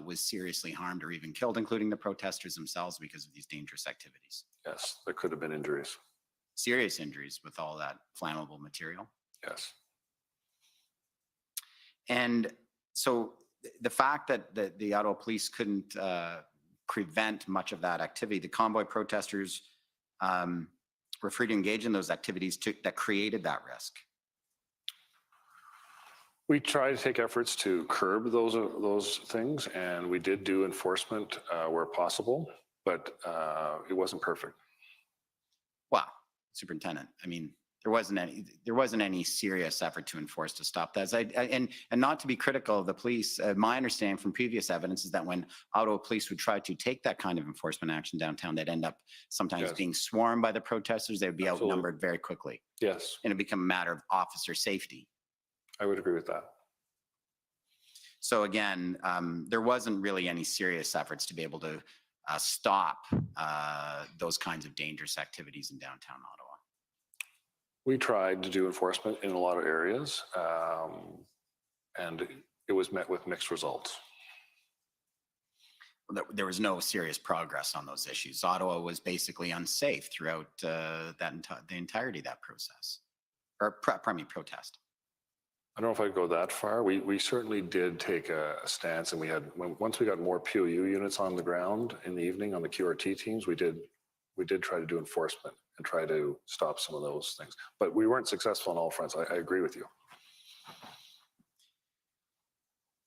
was seriously harmed or even killed, including the protesters themselves, because of these dangerous activities. Yes, there could have been injuries. Serious injuries with all that flammable material. Yes. And so the fact that the Ottawa Police couldn't prevent much of that activity, the convoy protesters were free to engage in those activities that created that risk. We tried to take efforts to curb those things, and we did do enforcement where possible, but it wasn't perfect. Wow, Superintendent, I mean, there wasn't any serious effort to enforce to stop that. And not to be critical of the police, my understanding from previous evidence is that when Ottawa Police would try to take that kind of enforcement action downtown, they'd end up sometimes being swarmed by the protesters. They would be outnumbered very quickly. Yes. And it'd become a matter of officer safety. I would agree with that. So again, there wasn't really any serious efforts to be able to stop those kinds of dangerous activities in downtown Ottawa. We tried to do enforcement in a lot of areas, and it was met with mixed results. There was no serious progress on those issues. Ottawa was basically unsafe throughout the entirety of that process, or pardon me, protest. I don't know if I'd go that far. We certainly did take a stance, and we had once we got more POU units on the ground in the evening on the QRT teams, we did try to do enforcement and try to stop some of those things. But we weren't successful on all fronts. I agree with you.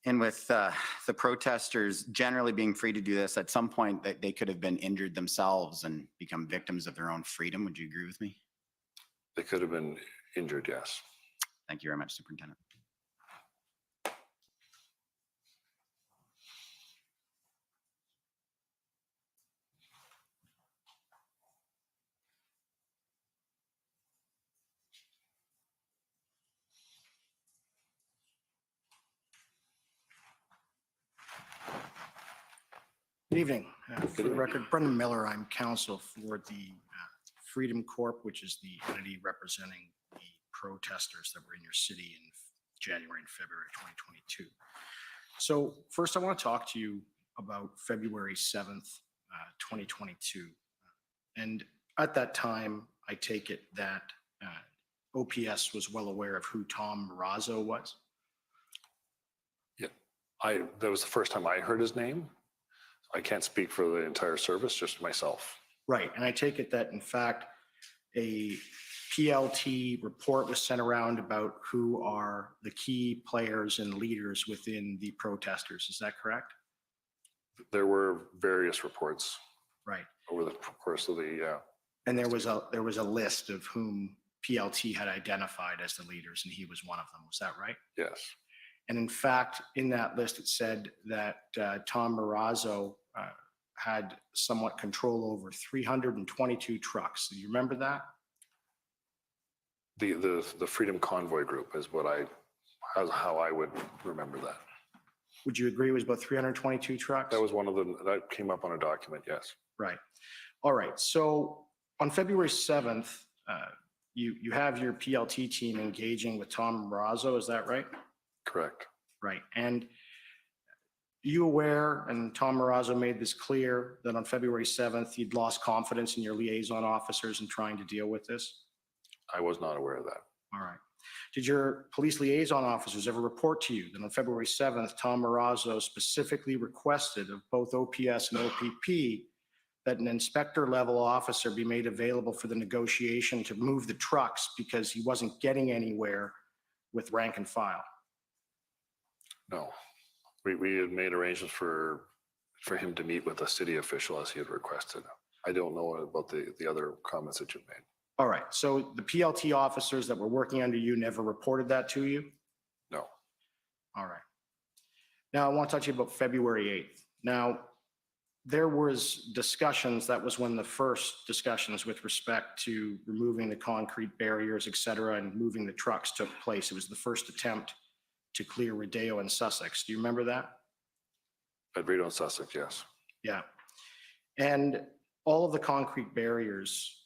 And with the protesters generally being free to do this, at some point they could have been injured themselves and become victims of their own freedom. Would you agree with me? They could have been injured, yes. Thank you very much, Superintendent. Good evening. For the record, Brendan Miller, I'm counsel for the Freedom Corp, which is the entity representing the protesters that were in your city in January and February 2022. So first, I want to talk to you about February 7th, 2022. And at that time, I take it that OPS was well aware of who Tom Marazzo was? Yeah, that was the first time I heard his name. I can't speak for the entire service, just myself. Right, and I take it that in fact, a PLT report was sent around about who are the key players and leaders within the protesters. Is that correct? There were various reports. Right. Over the course of the. And there was a list of whom PLT had identified as the leaders, and he was one of them. Was that right? Yes. And in fact, in that list, it said that Tom Marazzo had somewhat control over 322 trucks. Do you remember that? The Freedom Convoy Group is how I would remember that. Would you agree it was about 322 trucks? That was one of them, that came up on a document, yes. Right. All right. So on February 7th, you have your PLT team engaging with Tom Marazzo, is that right? Correct. Right. And you aware, and Tom Marazzo made this clear, that on February 7th, you'd lost confidence in your liaison officers in trying to deal with this? I was not aware of that. All right. Did your police liaison officers ever report to you that on February 7th, Tom Marazzo specifically requested of both OPS and OPP that an inspector level officer be made available for the negotiation to move the trucks because he wasn't getting anywhere with rank and file? No. We had made arrangements for him to meet with a city official as he had requested. I don't know about the other comments that you've made. All right. So the PLT officers that were working under you never reported that to you? No. All right. Now I want to talk to you about February 8th. Now, there was discussions, that was when the first discussions with respect to removing the concrete barriers, et cetera, and moving the trucks took place. It was the first attempt to clear Rodeo and Sussex. Do you remember that? At Rideau and Sussex, yes. Yeah. And all of the concrete barriers,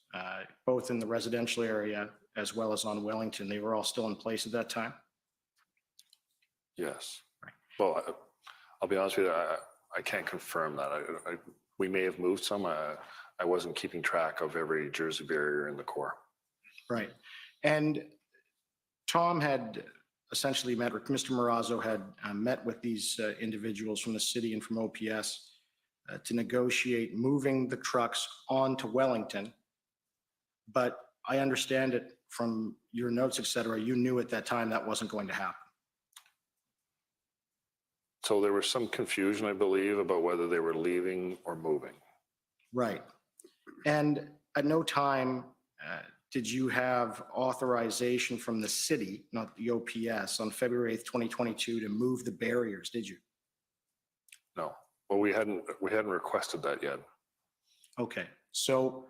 both in the residential area as well as on Wellington, they were all still in place at that time? Yes. Right. Well, I'll be honest with you, I can't confirm that. We may have moved some. I wasn't keeping track of every Jersey barrier in the core. Right. And Tom had essentially met, or Mr. Marazzo had met with these individuals from the city and from OPS to negotiate moving the trucks onto Wellington. But I understand it from your notes, et cetera, you knew at that time that wasn't going to happen. So there was some confusion, I believe, about whether they were leaving or moving. Right. And at no time did you have authorization from the city, not the OPS, on February 8th, 2022 to move the barriers, did you? No. Well, we hadn't requested that yet. Okay. So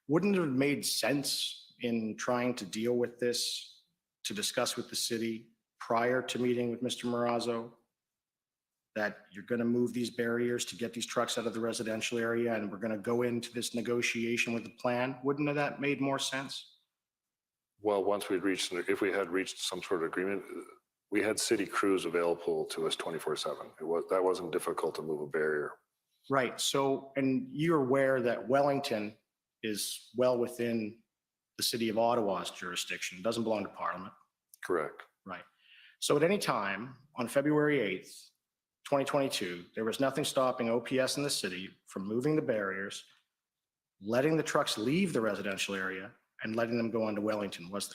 wouldn't it have made sense in trying to deal with this, to discuss with the city prior to meeting with Mr. Marazzo, that you're going to move these barriers to get these trucks out of the residential area and we're going to go into this negotiation with a plan? Wouldn't that made more sense? Well, once we'd reached, if we had reached some sort of agreement, we had city crews available to us 24/7. That wasn't difficult to move a barrier. Right. So, and you're aware that Wellington is well within the city of Ottawa's jurisdiction. It doesn't belong to Parliament. Correct. Right. So at any time on February 8th, 2022, there was nothing stopping OPS in the city from moving the barriers, letting the trucks leave the residential area and letting them go onto Wellington, was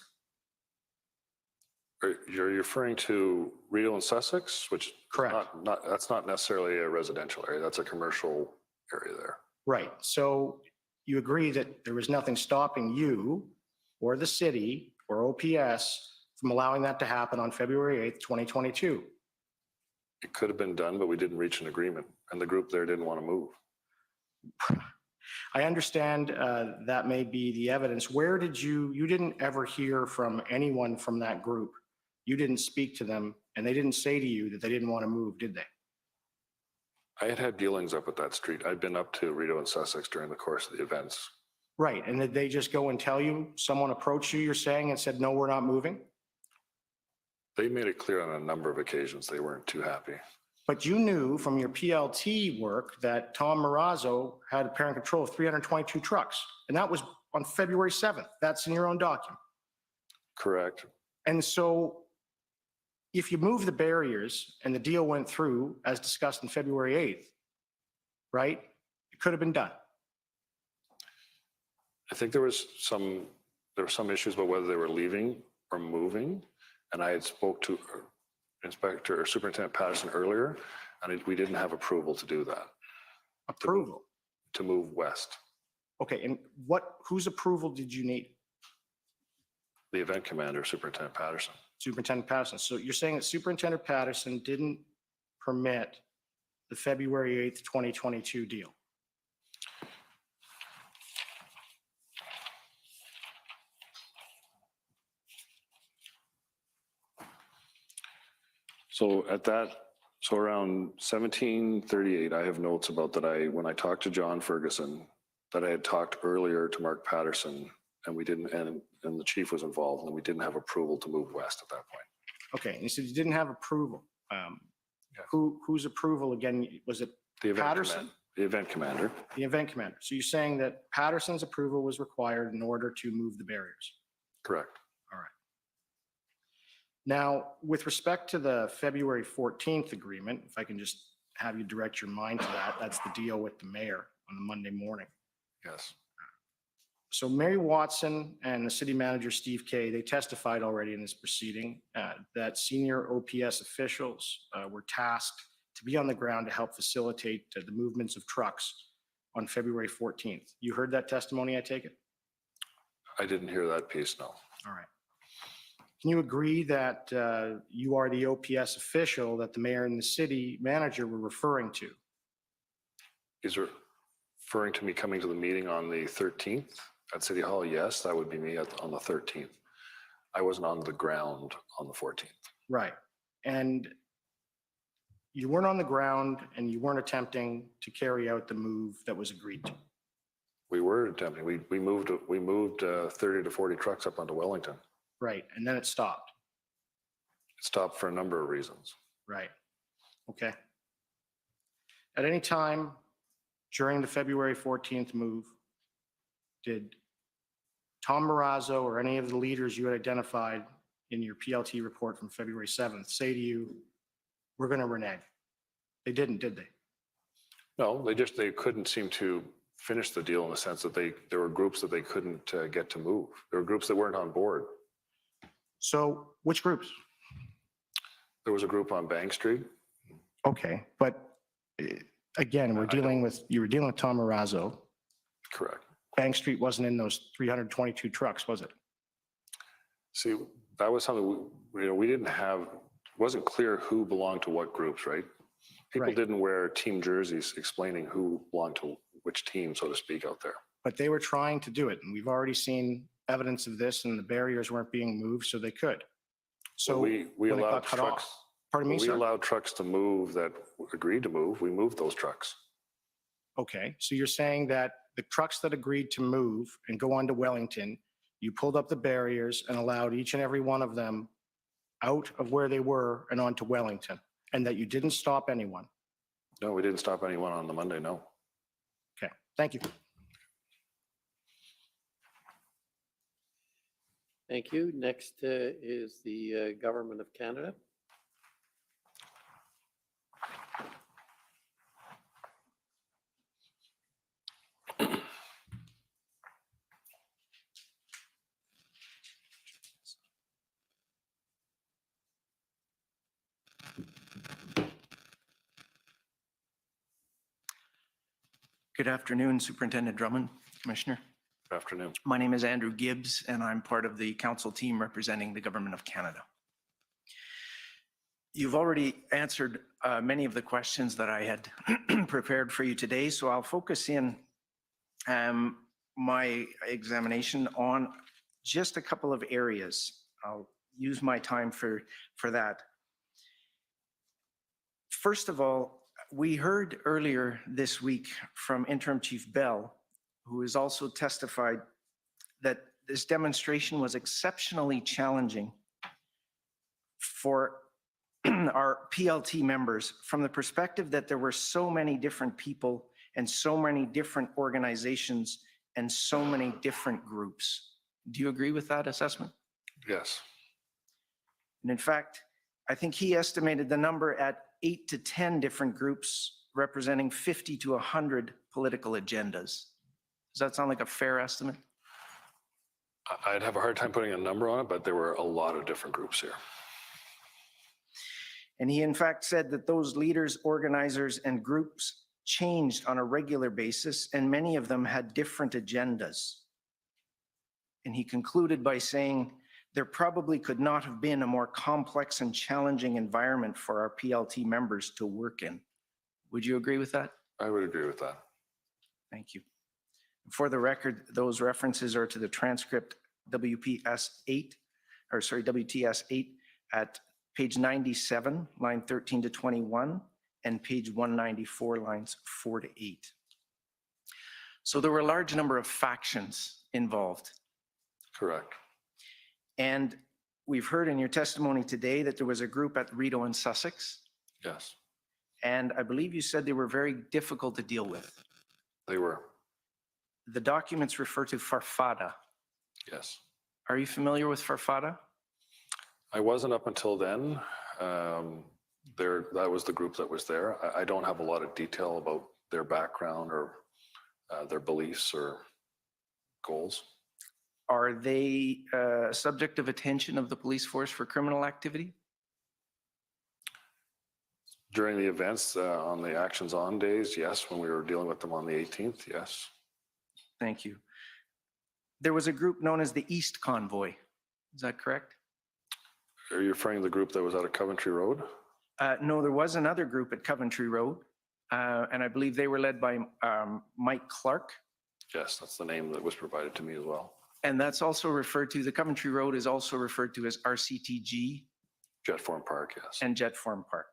there? You're referring to Rideau and Sussex, which Correct. That's not necessarily a residential area. That's a commercial area there. Right. So you agree that there was nothing stopping you or the city or OPS from allowing that to happen on February 8th, 2022? It could have been done, but we didn't reach an agreement and the group there didn't want to move. I understand that may be the evidence. Where did you didn't ever hear from anyone from that group? You didn't speak to them and they didn't say to you that they didn't want to move, did they? I had dealings up at that street. I'd been up to Rideau and Sussex during the course of the events. Right. And did they just go and tell you, someone approached you, you're saying, and said, no, we're not moving? They made it clear on a number of occasions they weren't too happy. But you knew from your PLT work that Tom Marazzo had apparent control of 322 trucks. And that was on February 7th. That's in your own document. Correct. And so if you move the barriers and the deal went through as discussed on February 8th, right, it could have been done. I think there were some issues about whether they were leaving or moving. And I had spoke to Superintendent Patterson earlier, and we didn't have approval to do that. Approval? To move west. Okay, and whose approval did you need? The event commander, Superintendent Patterson. Superintendent Patterson. So you're saying that Superintendent Patterson didn't permit the February 8th, 2022 deal? So so around 1738, I have notes about that when I talked to John Ferguson, that I had talked earlier to Mark Patterson and we didn't, and the chief was involved and we didn't have approval to move west at that point. Okay, and you said you didn't have approval. Whose approval again? Was it The event Patterson? command- The event commander. The event commander. So you're saying that Patterson's approval was required in order to move the barriers? Correct. All right. Now, with respect to the February 14th agreement, if I can just have you direct your mind to that, that's the deal with the mayor on the Monday morning. Yes. So Mary Watson and the city manager, Steve Kay, they testified already in this proceeding that senior OPS officials were tasked to be on the ground to help facilitate the movements of trucks on February 14th. You heard that testimony, I take it? I didn't hear that piece, no. All right. Can you agree that you are the OPS official that the mayor and the city manager were referring to? He's referring to me coming to the meeting on the 13th at City Hall. Yes, that would be me on the 13th. I wasn't on the ground on the 14th. Right. And you weren't on the ground and you weren't attempting to carry out the move that was agreed to. We were attempting, we moved 30 to 40 trucks up onto Wellington. Right. And then it stopped. It stopped for a number of reasons. Right. Okay. At any time during the February 14th move, did Tom Marazzo or any of the leaders you had identified in your PLT report from February 7th say to you, we're going to renege? They didn't, did they? No, they couldn't seem to finish the deal in the sense that there were groups that they couldn't get to move. There were groups that weren't on board. So which groups? There was a group on Bank Street. Okay. But again, you were dealing with Tom Marazzo. Correct. Bank Street wasn't in those 322 trucks, was it? See, that was something we didn't have. It wasn't clear who belonged to what groups, right? People Right. didn't wear team jerseys explaining who belonged to which team, so to speak, out there. But they were trying to do it. And we've already seen evidence of this and the barriers weren't being moved, so they could. So we when it allowed got cut trucks. off- Pardon me, We sir? allowed trucks to move that agreed to move. We moved those trucks. Okay, so you're saying that the trucks that agreed to move and go on to Wellington, you pulled up the barriers and allowed each and every one of them out of where they were and onto Wellington, and that you didn't stop anyone? No, we didn't stop anyone on the Monday, no. Okay, thank you. Thank you. Next is the Government of Canada. Good afternoon, Superintendent Drummond, Commissioner. Good afternoon. My name is Andrew Gibbs, and I'm part of the council team representing the Government of Canada. You've already answered many of the questions that I had prepared for you today, so I'll focus in my examination on just a couple of areas. I'll use my time for that. First of all, we heard earlier this week from Interim Chief Bell, who has also testified that this demonstration was exceptionally challenging for our PLT members from the perspective that there were so many different people and so many different organizations and so many different groups. Do you agree with that assessment? Yes. And in fact, I think he estimated the number at 8 to 10 different groups representing 50 to 100 political agendas. Does that sound like a fair estimate? I'd have a hard time putting a number on it, but there were a lot of different groups here. And he in fact said that those leaders, organizers, and groups changed on a regular basis, and many of them had different agendas. And he concluded by saying, there probably could not have been a more complex and challenging environment for our PLT members to work in. Would you agree with that? I would agree with that. Thank you. For the record, those references are to the transcript WTS 8 at page 97, line 13 to 21, and page 194, lines 4 to 8. So there were a large number of factions involved. Correct. And we've heard in your testimony today that there was a group at Rideau and Sussex, Yes, and I believe you said they were very difficult to deal with. they were. The documents refer to Farfada. Yes. Are you familiar with Farfada? I wasn't up until then. That was the group that was there. I don't have a lot of detail about their background or their beliefs or goals. Are they subject of attention of the police force for criminal activity? During the events on the Actions On days, yes. When we were dealing with them on the 18th, yes. Thank you. There was a group known as the East Convoy. Is that correct? Are you referring to the group that was out of Coventry Road? No, there was another group at Coventry Road, and I believe they were led by Mike Clark. Yes, that's the name that was provided to me as well. And that's also referred to, the Coventry Road is also referred to as RCTG. Jetform Park, yes. And Jetform Park.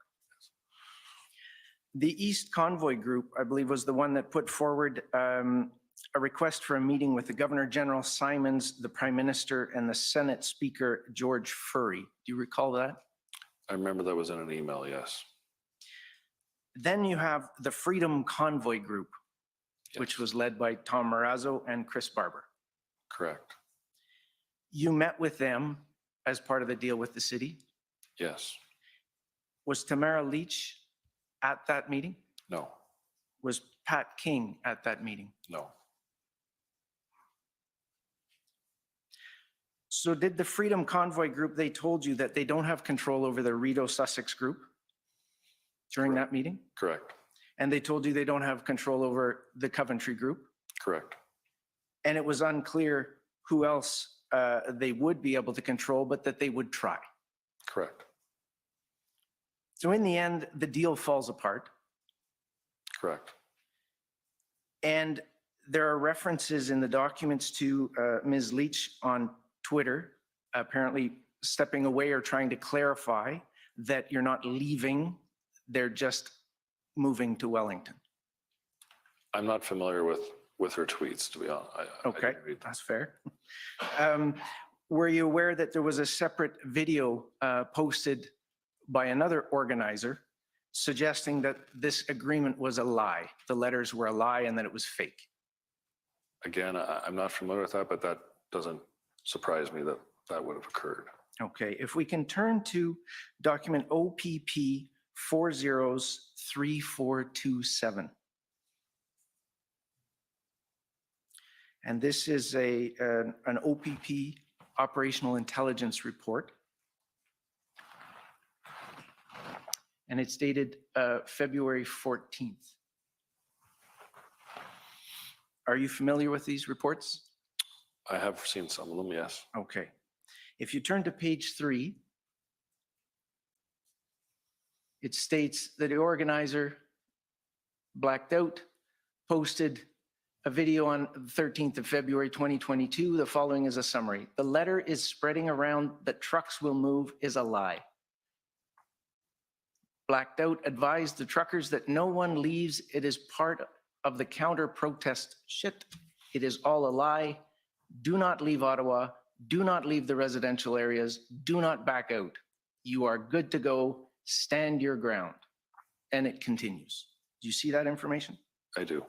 The East Convoy Group, I believe, was the one that put forward a request for a meeting with the Governor General Simons, the Prime Minister, and the Senate Speaker George Furry. Do you recall that? I remember that was in an email, yes. Then you have the Freedom Convoy Group, which was led by Tom Marazzo and Chris Barber. Correct. You met with them as part of the deal with the city. Yes. Was Tamara Leach at that meeting? No. Was Pat King at that meeting? No. So did the Freedom Convoy Group, they told you that they don't have control over the Rideau Sussex group during that meeting? Correct. And they told you they don't have control over the Coventry group? Correct. And it was unclear who else they would be able to control, but that they would try. Correct. So in the end, the deal falls apart. Correct. And there are references in the documents to Ms. Leach on Twitter, apparently stepping away or trying to clarify that you're not leaving, they're just moving to Wellington. I'm not familiar with her tweets, to be honest. Okay, that's fair. Were you aware that there was a separate video posted by another organizer suggesting that this agreement was a lie, the letters were a lie, and that it was fake? Again, I'm not familiar with that, but that doesn't surprise me that that would have occurred. Okay, if we can turn to document OPP 403427. And this is an OPP operational intelligence report. And it's dated February 14th. Are you familiar with these reports? I have seen some of them, yes. Okay. If you turn to page 3, it states that the organizer blacked out, posted a video on the 13th of February 2022. The following is a summary. The letter is spreading around that trucks will move is a lie. Blacked out advised the truckers that no one leaves. It is part of the counter protest shit. It is all a lie. Do not leave Ottawa. Do not leave the residential areas. Do not back out. You are good to go. Stand your ground. And it continues. Do you see that information? I do.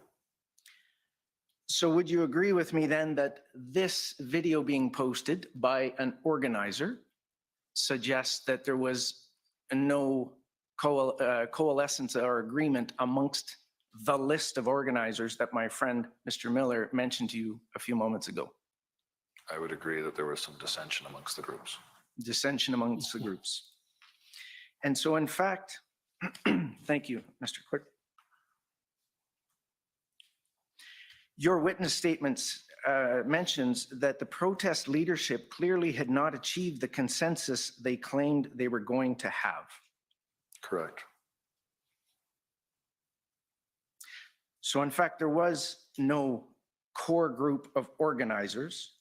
So would you agree with me then that this video being posted by an organizer suggests that there was no coalescence or agreement amongst the list of organizers that my friend Mr. Miller mentioned to you a few moments ago? I would agree that there was some dissension amongst the groups. Dissension amongst the groups. And so in fact, thank you, Mr. Clerk. Your witness statements mentions that the protest leadership clearly had not achieved the consensus they claimed they were going to have. Correct. So in fact, there was no core group of organizers.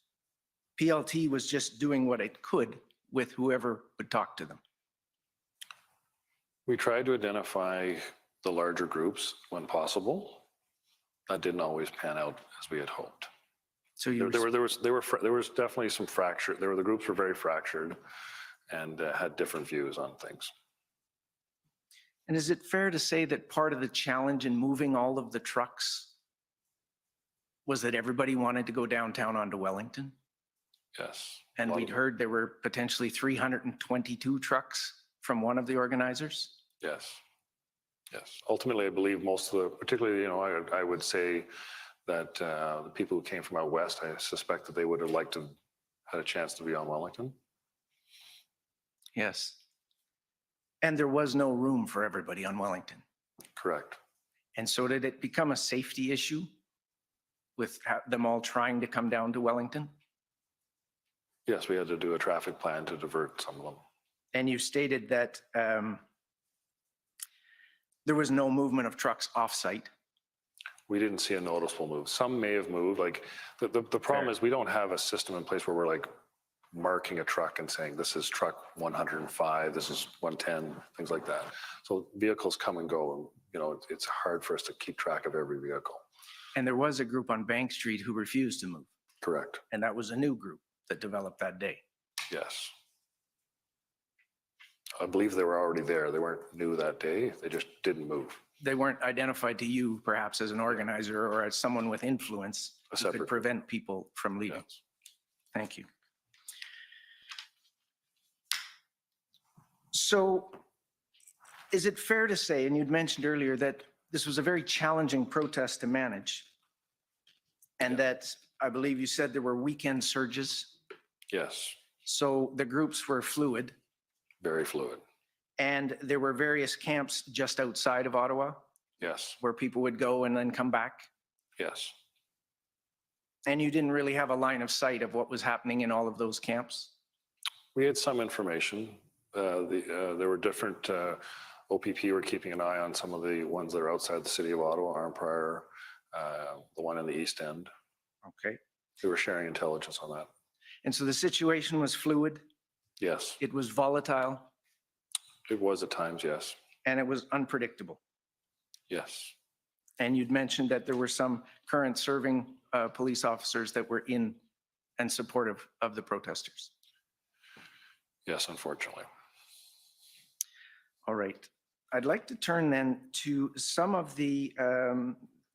PLT was just doing what it could with whoever would talk to them. We tried to identify the larger groups when possible. That didn't always pan out as we had hoped. So you There was definitely some fracture. The groups were very fractured and had different views on things. And is it fair to say that part of the challenge in moving all of the trucks was that everybody wanted to go downtown onto Wellington? Yes. And A lot we'd of- heard there were potentially 322 trucks from one of the organizers? Yes. Yes. Ultimately, I believe most of the, particularly, I would say that the people who came from out west, I suspect that they would have liked to had a chance to be on Wellington. Yes. And there was no room for everybody on Wellington. Correct. And so did it become a safety issue with them all trying to come down to Wellington? Yes, we had to do a traffic plan to divert some of them. And you stated that there was no movement of trucks off-site. We didn't see a noticeable move. Some may have moved. Like the problem is we don't have a system in place where we're like marking a truck and saying, this is truck 105, this is 110, things like that. So vehicles come and go, and it's hard for us to keep track of every vehicle. And there was a group on Bank Street who refused to move. Correct. And that was a new group that developed that day. Yes. I believe they were already there. They weren't new that day. They just didn't move. They weren't identified to you perhaps as an organizer or as someone with influence A who separate could prevent people from leaving. Yes. Thank you. So is it fair to say, and you'd mentioned earlier that this was a very challenging protest to manage, and that I believe you said there were weekend surges, Yes. so the groups were fluid, Very fluid. and there were various camps just outside of Ottawa Yes. where people would go and then come back? Yes. And you didn't really have a line of sight of what was happening in all of those camps? We had some information. There were different, OPP were keeping an eye on some of the ones that are outside the city of Ottawa, Arnprior, the one in the East End. Okay. They were sharing intelligence on that. And so the situation was fluid, Yes, it was volatile, it was at times, yes. and it was unpredictable. Yes, And you'd mentioned that there were some current serving police officers that were in and supportive of the protesters. yes, unfortunately. All right. I'd like to turn then to some of the,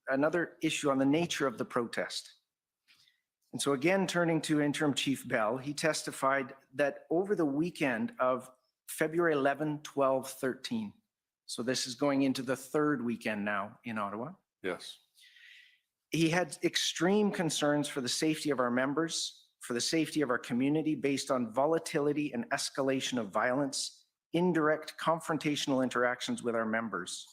another issue on the nature of the protest. And so again, turning to Interim Chief Bell, he testified that over the weekend of February 11, 12, 13, so this is going into the third weekend now in Ottawa, Yes, he had extreme concerns for the safety of our members, for the safety of our community based on volatility and escalation of violence, indirect confrontational interactions with our members.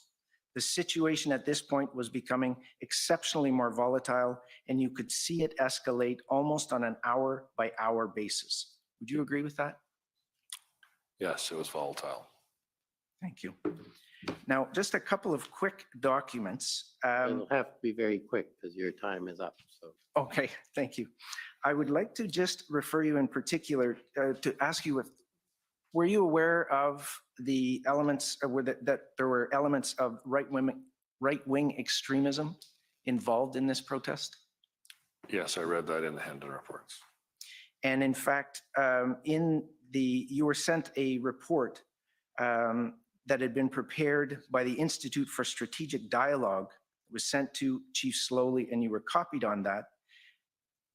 The situation at this point was becoming exceptionally more volatile, and you could see it escalate almost on an hour-by-hour basis. Would you agree with that? yes, it was volatile. Thank you. Now, just a couple of quick documents. It'll have to be very quick because your time is up, so. Okay, thank you. I would like to just refer you in particular to ask you if, were you aware of the elements, that there were elements of right-wing extremism involved in this protest? Yes, I read that in the Hendon reports. And in fact, you were sent a report that had been prepared by the Institute for Strategic Dialogue. It was sent to Chief Slowly, and you were copied on that.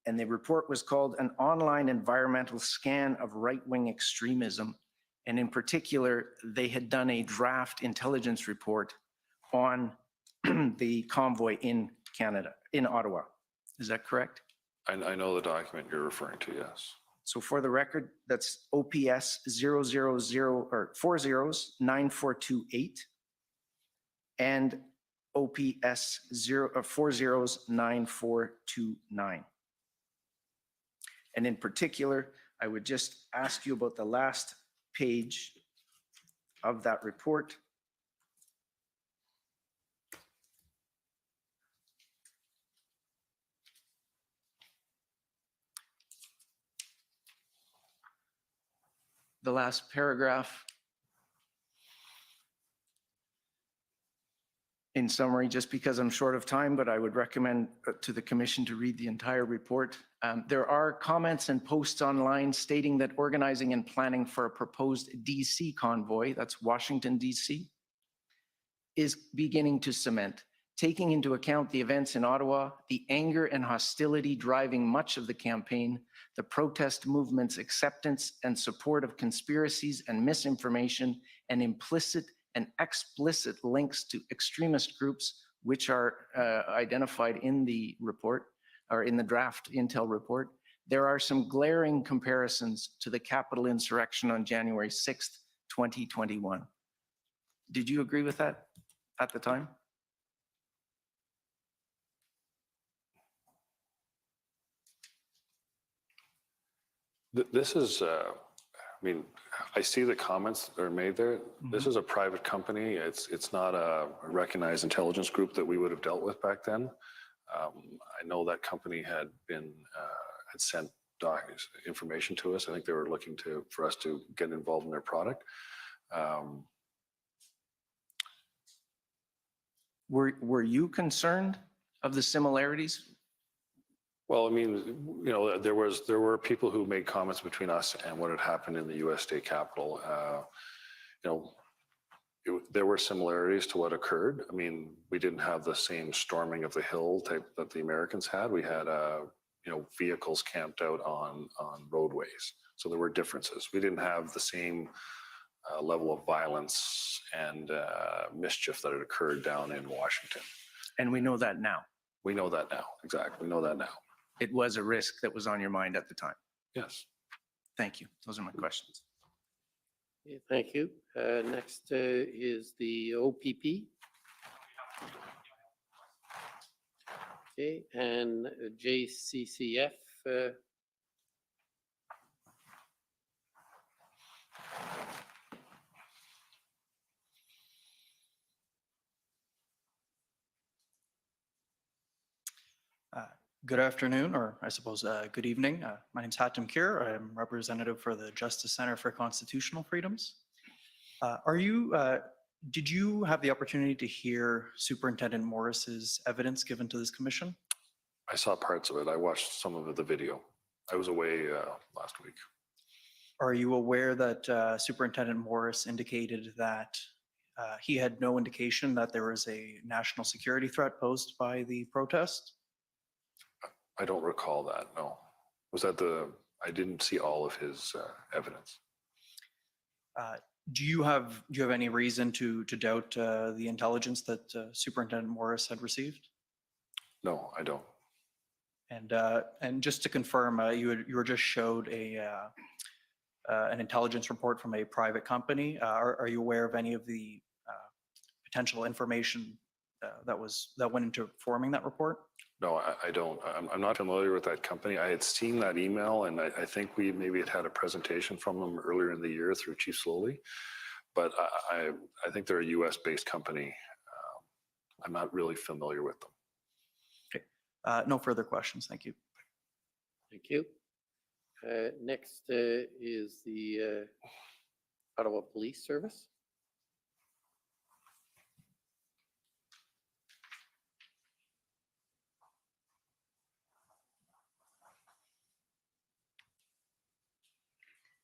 And the report was called An Online Environmental Scan of Right-Wing Extremism. And in particular, they had done a draft intelligence report on the convoy in Canada, in Ottawa. Is that correct? I know the document you're referring to, yes. So for the record, that's OPS 000 or 409428 and OPS 409429. And in particular, I would just ask you about the last page of that report. The last paragraph. in summary, just because I'm short of time, but I would recommend to the commission to read the entire report. There are comments and posts online stating that organizing and planning for a proposed DC convoy, that's Washington, DC, is beginning to cement, taking into account the events in Ottawa, the anger and hostility driving much of the campaign, the protest movement's acceptance and support of conspiracies and misinformation, and implicit and explicit links to extremist groups, which are identified in the report or in the draft Intel report. There are some glaring comparisons to the Capitol insurrection on January 6th, 2021. Did you agree with that at the time? This is, I mean, I see the comments that are made there. This is a private company. It's not a recognized intelligence group that we would have dealt with back then. I know that company had sent information to us. I think they were looking for us to get involved in their product. Were you concerned of the similarities? Well, I mean, you know, there were people who made comments between us and what had happened in the U.S. state capitol. You know, there were similarities to what occurred. I mean, we didn't have the same storming of the hill type that the Americans had. We had, you know, vehicles camped out on roadways. So there were differences. We didn't have the same level of violence and mischief that had occurred down in Washington. And we know that now. We know that now. Exactly. We know that now. It was a risk that was on your mind at the time. Yes. Thank you. Those are my questions. Okay, thank you. Next is the OPP. Okay, and JCCF. Good afternoon, or I suppose good evening. My name is Hatem Kir. I am representative for the Justice Center for Constitutional Freedoms. Did you have the opportunity to hear Superintendent Morris's evidence given to this commission? I saw parts of it. I watched some of the video. I was away last week. Are you aware that Superintendent Morris indicated that he had no indication that there was a national security threat posed by the protest? I don't recall that, no. Was that I didn't see all of his evidence. Do you have any reason to doubt the intelligence that Superintendent Morris had received? No, I don't. And just to confirm, you were just showed an intelligence report from a private company. Are you aware of any of the potential information that went into forming that report? No, I don't. I'm not familiar with that company. I had seen that email, and I think we maybe had a presentation from them earlier in the year through Chief Slowly, but I think they're a US-based company. I'm not really familiar with them. Okay. No further questions. Thank you. Thank you. Next is the Ottawa Police Service.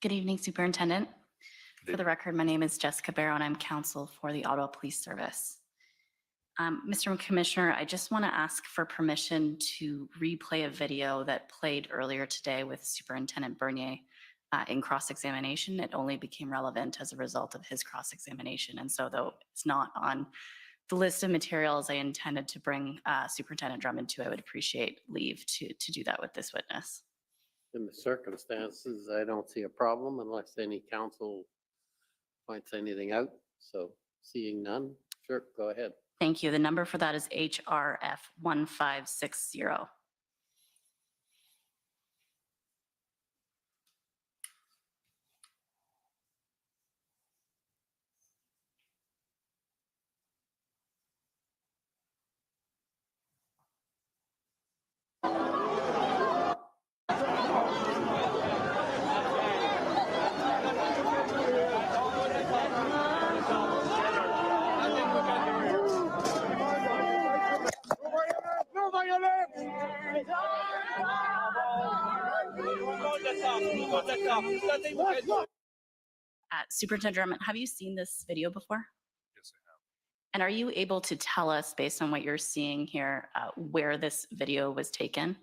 Good evening, Superintendent. For the record, my name is Jessica Barrow, and I'm counsel for the Ottawa Police Service. Mr. Commissioner, I just want to ask for permission to replay a video that played earlier today with Superintendent Bernier in cross-examination. It only became relevant as a result of his cross-examination. And so though it's not on the list of materials I intended to bring Superintendent Drummond to, I would appreciate leave to do that with this witness. In the circumstances, I don't see a problem unless any council points anything out. So seeing none, sure, go ahead. Thank you. The number for that is HRF 1560. Superintendent Drummond, have you seen this video before? Yes, I have. And are you able to tell us, based on what you're seeing here, where this video was taken?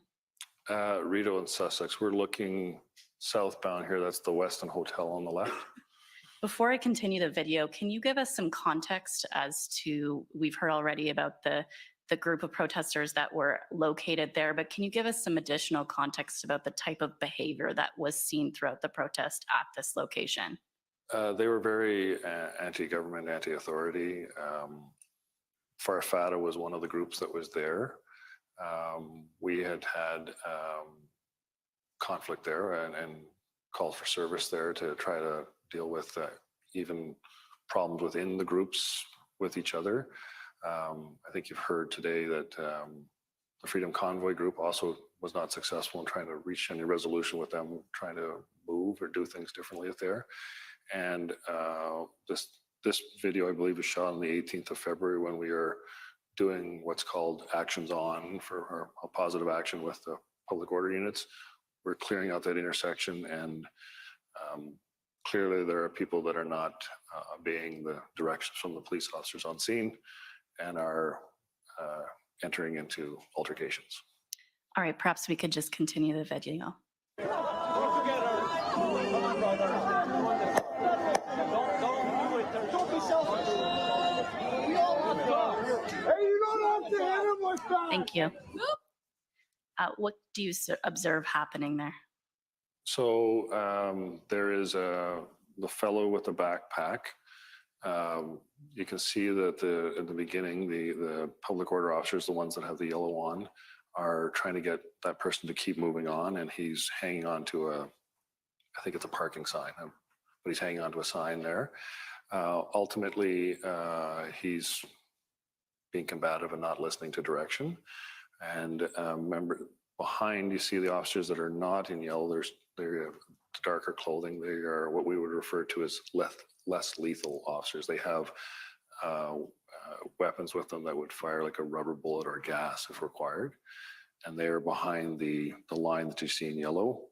Rideau and Sussex, we're looking southbound here. That's the Westin Hotel on the left. Before I continue the video, can you give us some context as to, we've heard already about the group of protesters that were located there, but can you give us some additional context about the type of behavior that was seen throughout the protest at this location? They were very anti-government, anti-authority. Farfada was one of the groups that was there. We had conflict there and calls for service there to try to deal with even problems within the groups with each other. I think you've heard today that the Freedom Convoy group also was not successful in trying to reach any resolution with them, trying to move or do things differently there. And this video, I believe, was shot on the 18th of February when we are doing what's called actions on for a positive action with the public order units. We're clearing out that intersection, and clearly there are people that are not obeying the directions from the police officers on scene and are entering into altercations. All right, perhaps we could just continue the video. Thank you. What do you observe happening there? So there is the fellow with the backpack. You can see that in the beginning, the public order officers, the ones that have the yellow on, are trying to get that person to keep moving on, and he's hanging on to I think it's a parking sign, but he's hanging on to a sign there. Ultimately, he's being combative and not listening to direction. And remember, behind you see the officers that are not in yellow. They're darker clothing. They are what we would refer to as less lethal officers. They have weapons with them that would fire like a rubber bullet or gas if required. And they are behind the line that you see in yellow.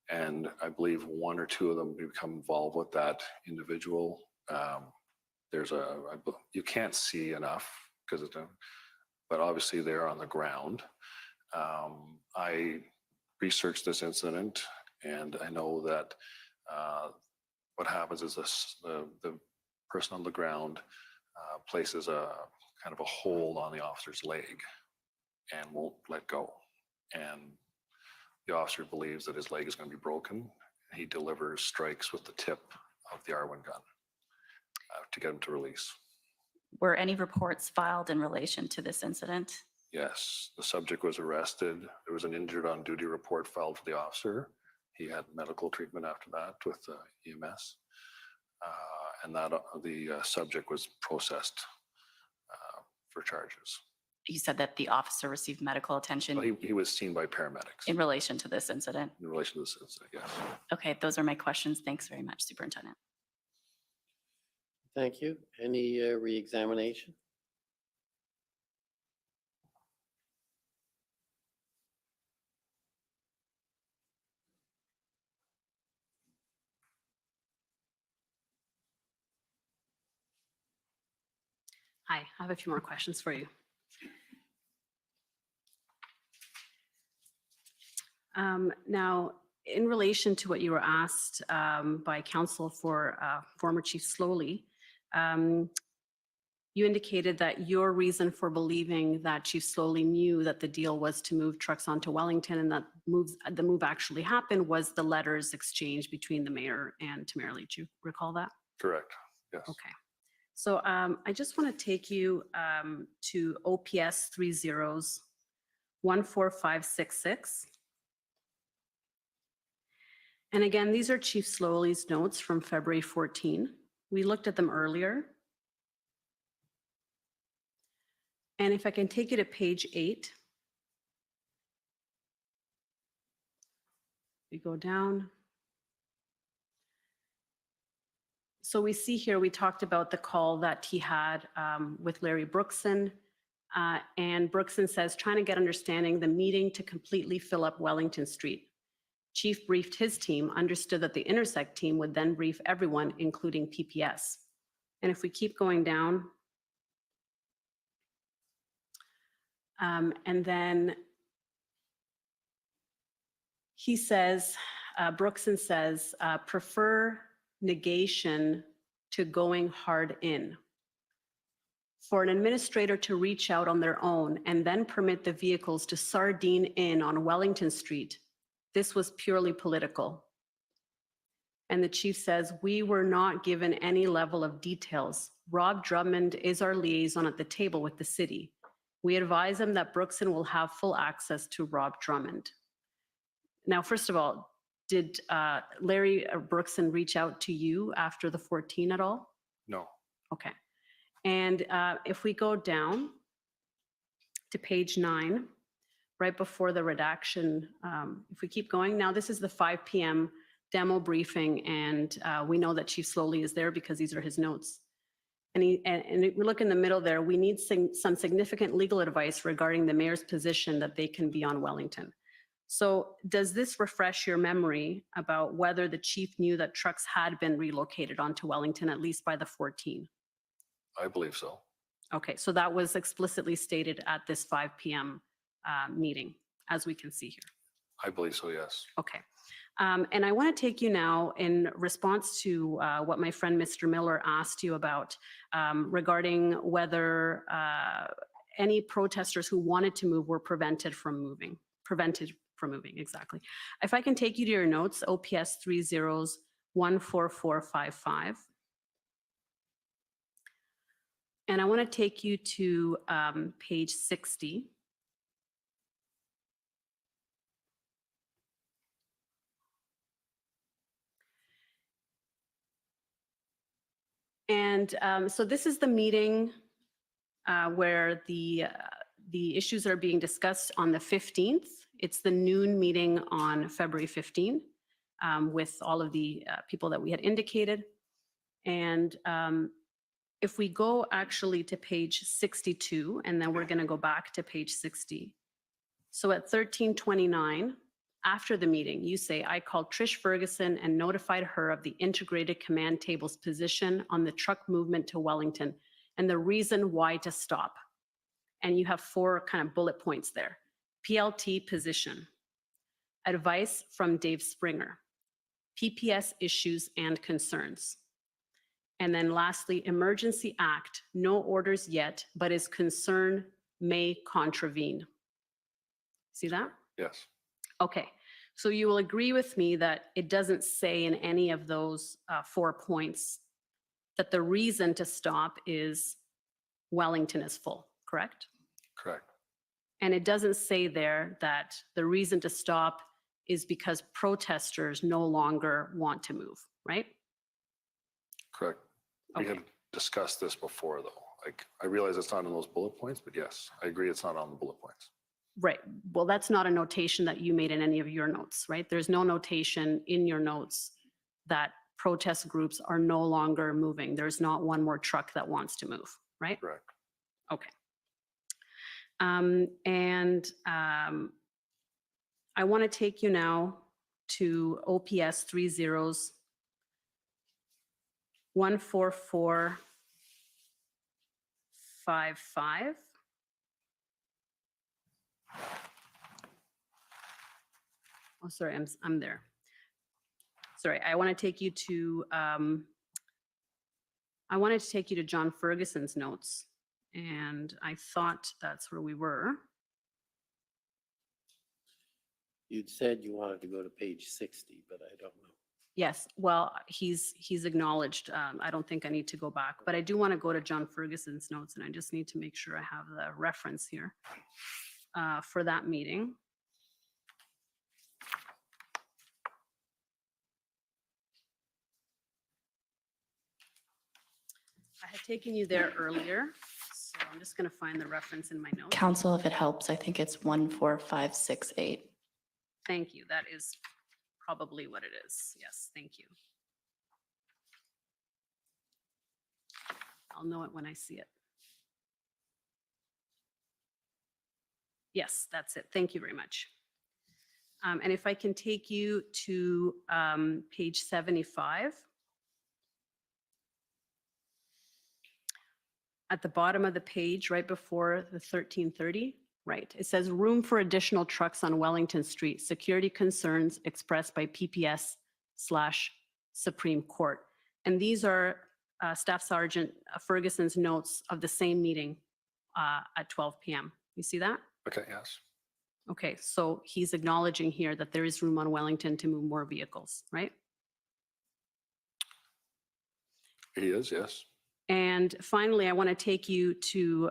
And I believe one or two of them become involved with that individual. You can't see enough because but obviously they're on the ground. I researched this incident, and I know that what happens is the person on the ground places a kind of a hold on the officer's leg and won't let go. And the officer believes that his leg is going to be broken. He delivers strikes with the tip of the R1 gun to get him to release. Were any reports filed in relation to this incident? Yes, the subject was arrested. There was an injured on duty report filed for the officer. He had medical treatment after that with EMS. And that the subject was processed for charges. You said that the officer received medical attention Well, he was seen by paramedics in relation to this incident. in relation to this incident, yes. Okay, those are my questions. Thanks very much, Superintendent. Thank you. Any re-examination? Hi, I have a few more questions for you. Now, in relation to what you were asked by counsel for former Chief Slowly, you indicated that your reason for believing that Chief Slowly knew that the deal was to move trucks onto Wellington and that the move actually happened was the letters exchanged between the mayor and Tamerley. Do you recall that? Correct, yes. Okay. So I just want to take you to OPS 30-14566. And again, these are Chief Slowly's notes from February 14. We looked at them earlier. And if I can take you to page 8. We go down. So we see here, we talked about the call that he had with Larry Brookson And Brookson says, trying to get understanding the meeting to completely fill up Wellington Street. Chief briefed his team, understood that the Intersect team would then brief everyone, including PPS. And if we keep going down, and then he says, Brookson says, prefer negation to going hard in. For an administrator to reach out on their own and then permit the vehicles to sardine in on Wellington Street, this was purely political. And the chief says, we were not given any level of details. Rob Drummond is our liaison at the table with the city. We advise him that Brookson will have full access to Rob Drummond. Now, first of all, did Larry Brookson reach out to you after the 14 at all? No. Okay. And if we go down to page 9, right before the redaction, if we keep going, now this is the 5 p.m. demo briefing, and we know that Chief Slowly is there because these are his notes. And if we look in the middle there, we need some significant legal advice regarding the mayor's position that they can be on Wellington. So does this refresh your memory about whether the chief knew that trucks had been relocated onto Wellington, at least by the 14? I believe so. Okay, so that was explicitly stated at this 5 p.m. Meeting, as we can see here. I believe so, yes. Okay. And I want to take you now in response to what my friend Mr. Miller asked you about regarding whether any protesters who wanted to move were prevented from moving, exactly. If I can take you to your notes, OPS 30s14455. And I want to take you to page 60. And so this is the meeting where the issues are being discussed on the 15th. It's the noon meeting on February 15 with all of the people that we had indicated. And if we go actually to page 62, and then we're going to go back to page 60. So at 13:29, after the meeting, you say, I called Trish Ferguson and notified her of the integrated command table's position on the truck movement to Wellington and the reason why to stop. And you have 4 kind of bullet points there. PLT position, advice from Dave Springer, PPS issues and concerns. And then lastly, emergency act, no orders yet, but is concern may contravene. See that? Yes. Okay, so you will agree with me that it doesn't say in any of those 4 points that the reason to stop is Wellington is full, correct? Correct. And it doesn't say there that the reason to stop is because protesters no longer want to move, right? Correct. We had discussed this before, though. Like, I realize it's not in those bullet points, but yes, I agree it's not on the bullet points. Right. Well, that's not a notation that you made in any of your notes, right? There's no notation in your notes that protest groups are no longer moving. There's not one more truck that wants to move, right? Correct. Okay. I want to take you now to OPS 30s14455. Oh, sorry, I'm there. Sorry, I want to take you to, I wanted to take you to John Ferguson's notes, and I thought that's where we were. You'd said you wanted to go to page 60, but I don't know. Yes, well, he's acknowledged. I don't think I need to go back, but I do want to go to John Ferguson's notes, and I just need to make sure I have the reference here for that meeting. I had taken you there earlier, so I'm just going to find the reference in my notes. Council, if it helps, I think it's 14568. Thank you. That is probably what it is. Yes, thank you. I'll know it when I see it. Yes, that's it. Thank you very much. And if I can take you to page 75. At the bottom of the page, right before the 1330, right, it says room for additional trucks on Wellington Street, security concerns expressed by PPS/Supreme Court. And these are Staff Sergeant Ferguson's notes of the same meeting at 12 p.m. You see that? Okay, yes. Okay, so he's acknowledging here that there is room on Wellington to move more vehicles, right? He is, yes. And finally, I want to take you to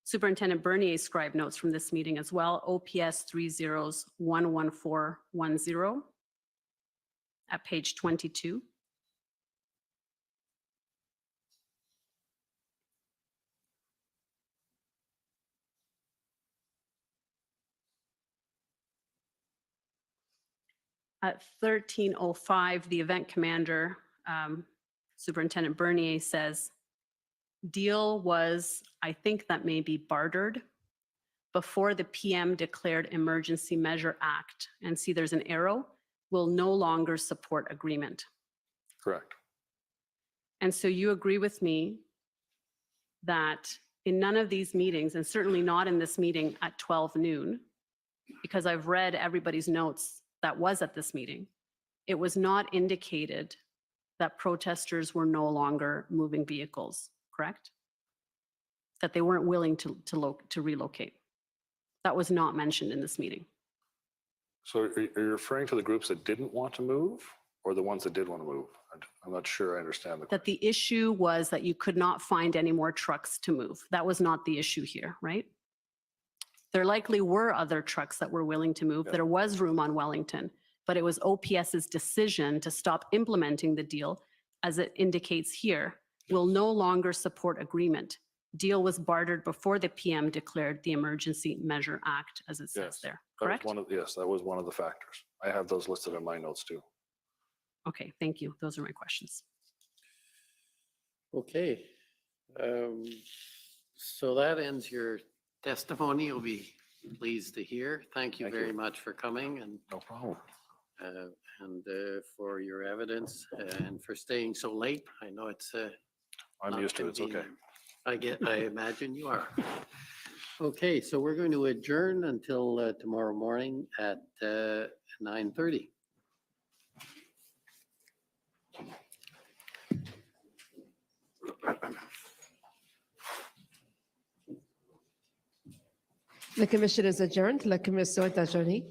Superintendent Bernier's scribe notes from this meeting as well, OPS 30-11410 at page 22. At 13:05, the event commander, Superintendent Bernier, says, deal was, I think that may be bartered before the PM declared Emergency Measure Act. And see, there's an arrow, will no longer support agreement. Correct. And so you agree with me that in none of these meetings, and certainly not in this meeting at 12 noon, because I've read everybody's notes that was at this meeting, it was not indicated that protesters were no longer moving vehicles, correct? That they weren't willing to relocate. That was not mentioned in this meeting. So are you referring to the groups that didn't want to move or the ones that did want to move? I'm not sure I understand the That the issue was that you could not find any more trucks to move. That was not the issue here, right? There likely were other trucks that were willing to move. There was room on Wellington, but it was OPS's decision to stop implementing the deal, as it indicates here, will no longer support agreement. Deal was bartered before the PM declared the Emergency Measure Act, as it says Yes, there, that was correct? yes, that was one of the factors. I have those listed in my notes too. Okay, thank you. Those are my questions. Okay. So that ends your testimony. You'll be pleased to hear. Thank you very much for coming and no problem. For your evidence and for staying so late. I know it's I'm not used to it. It's okay. convenient. I imagine you are. Okay, so we're going to adjourn until tomorrow morning at 9:30. The commission is adjourned. La commission est adjournée.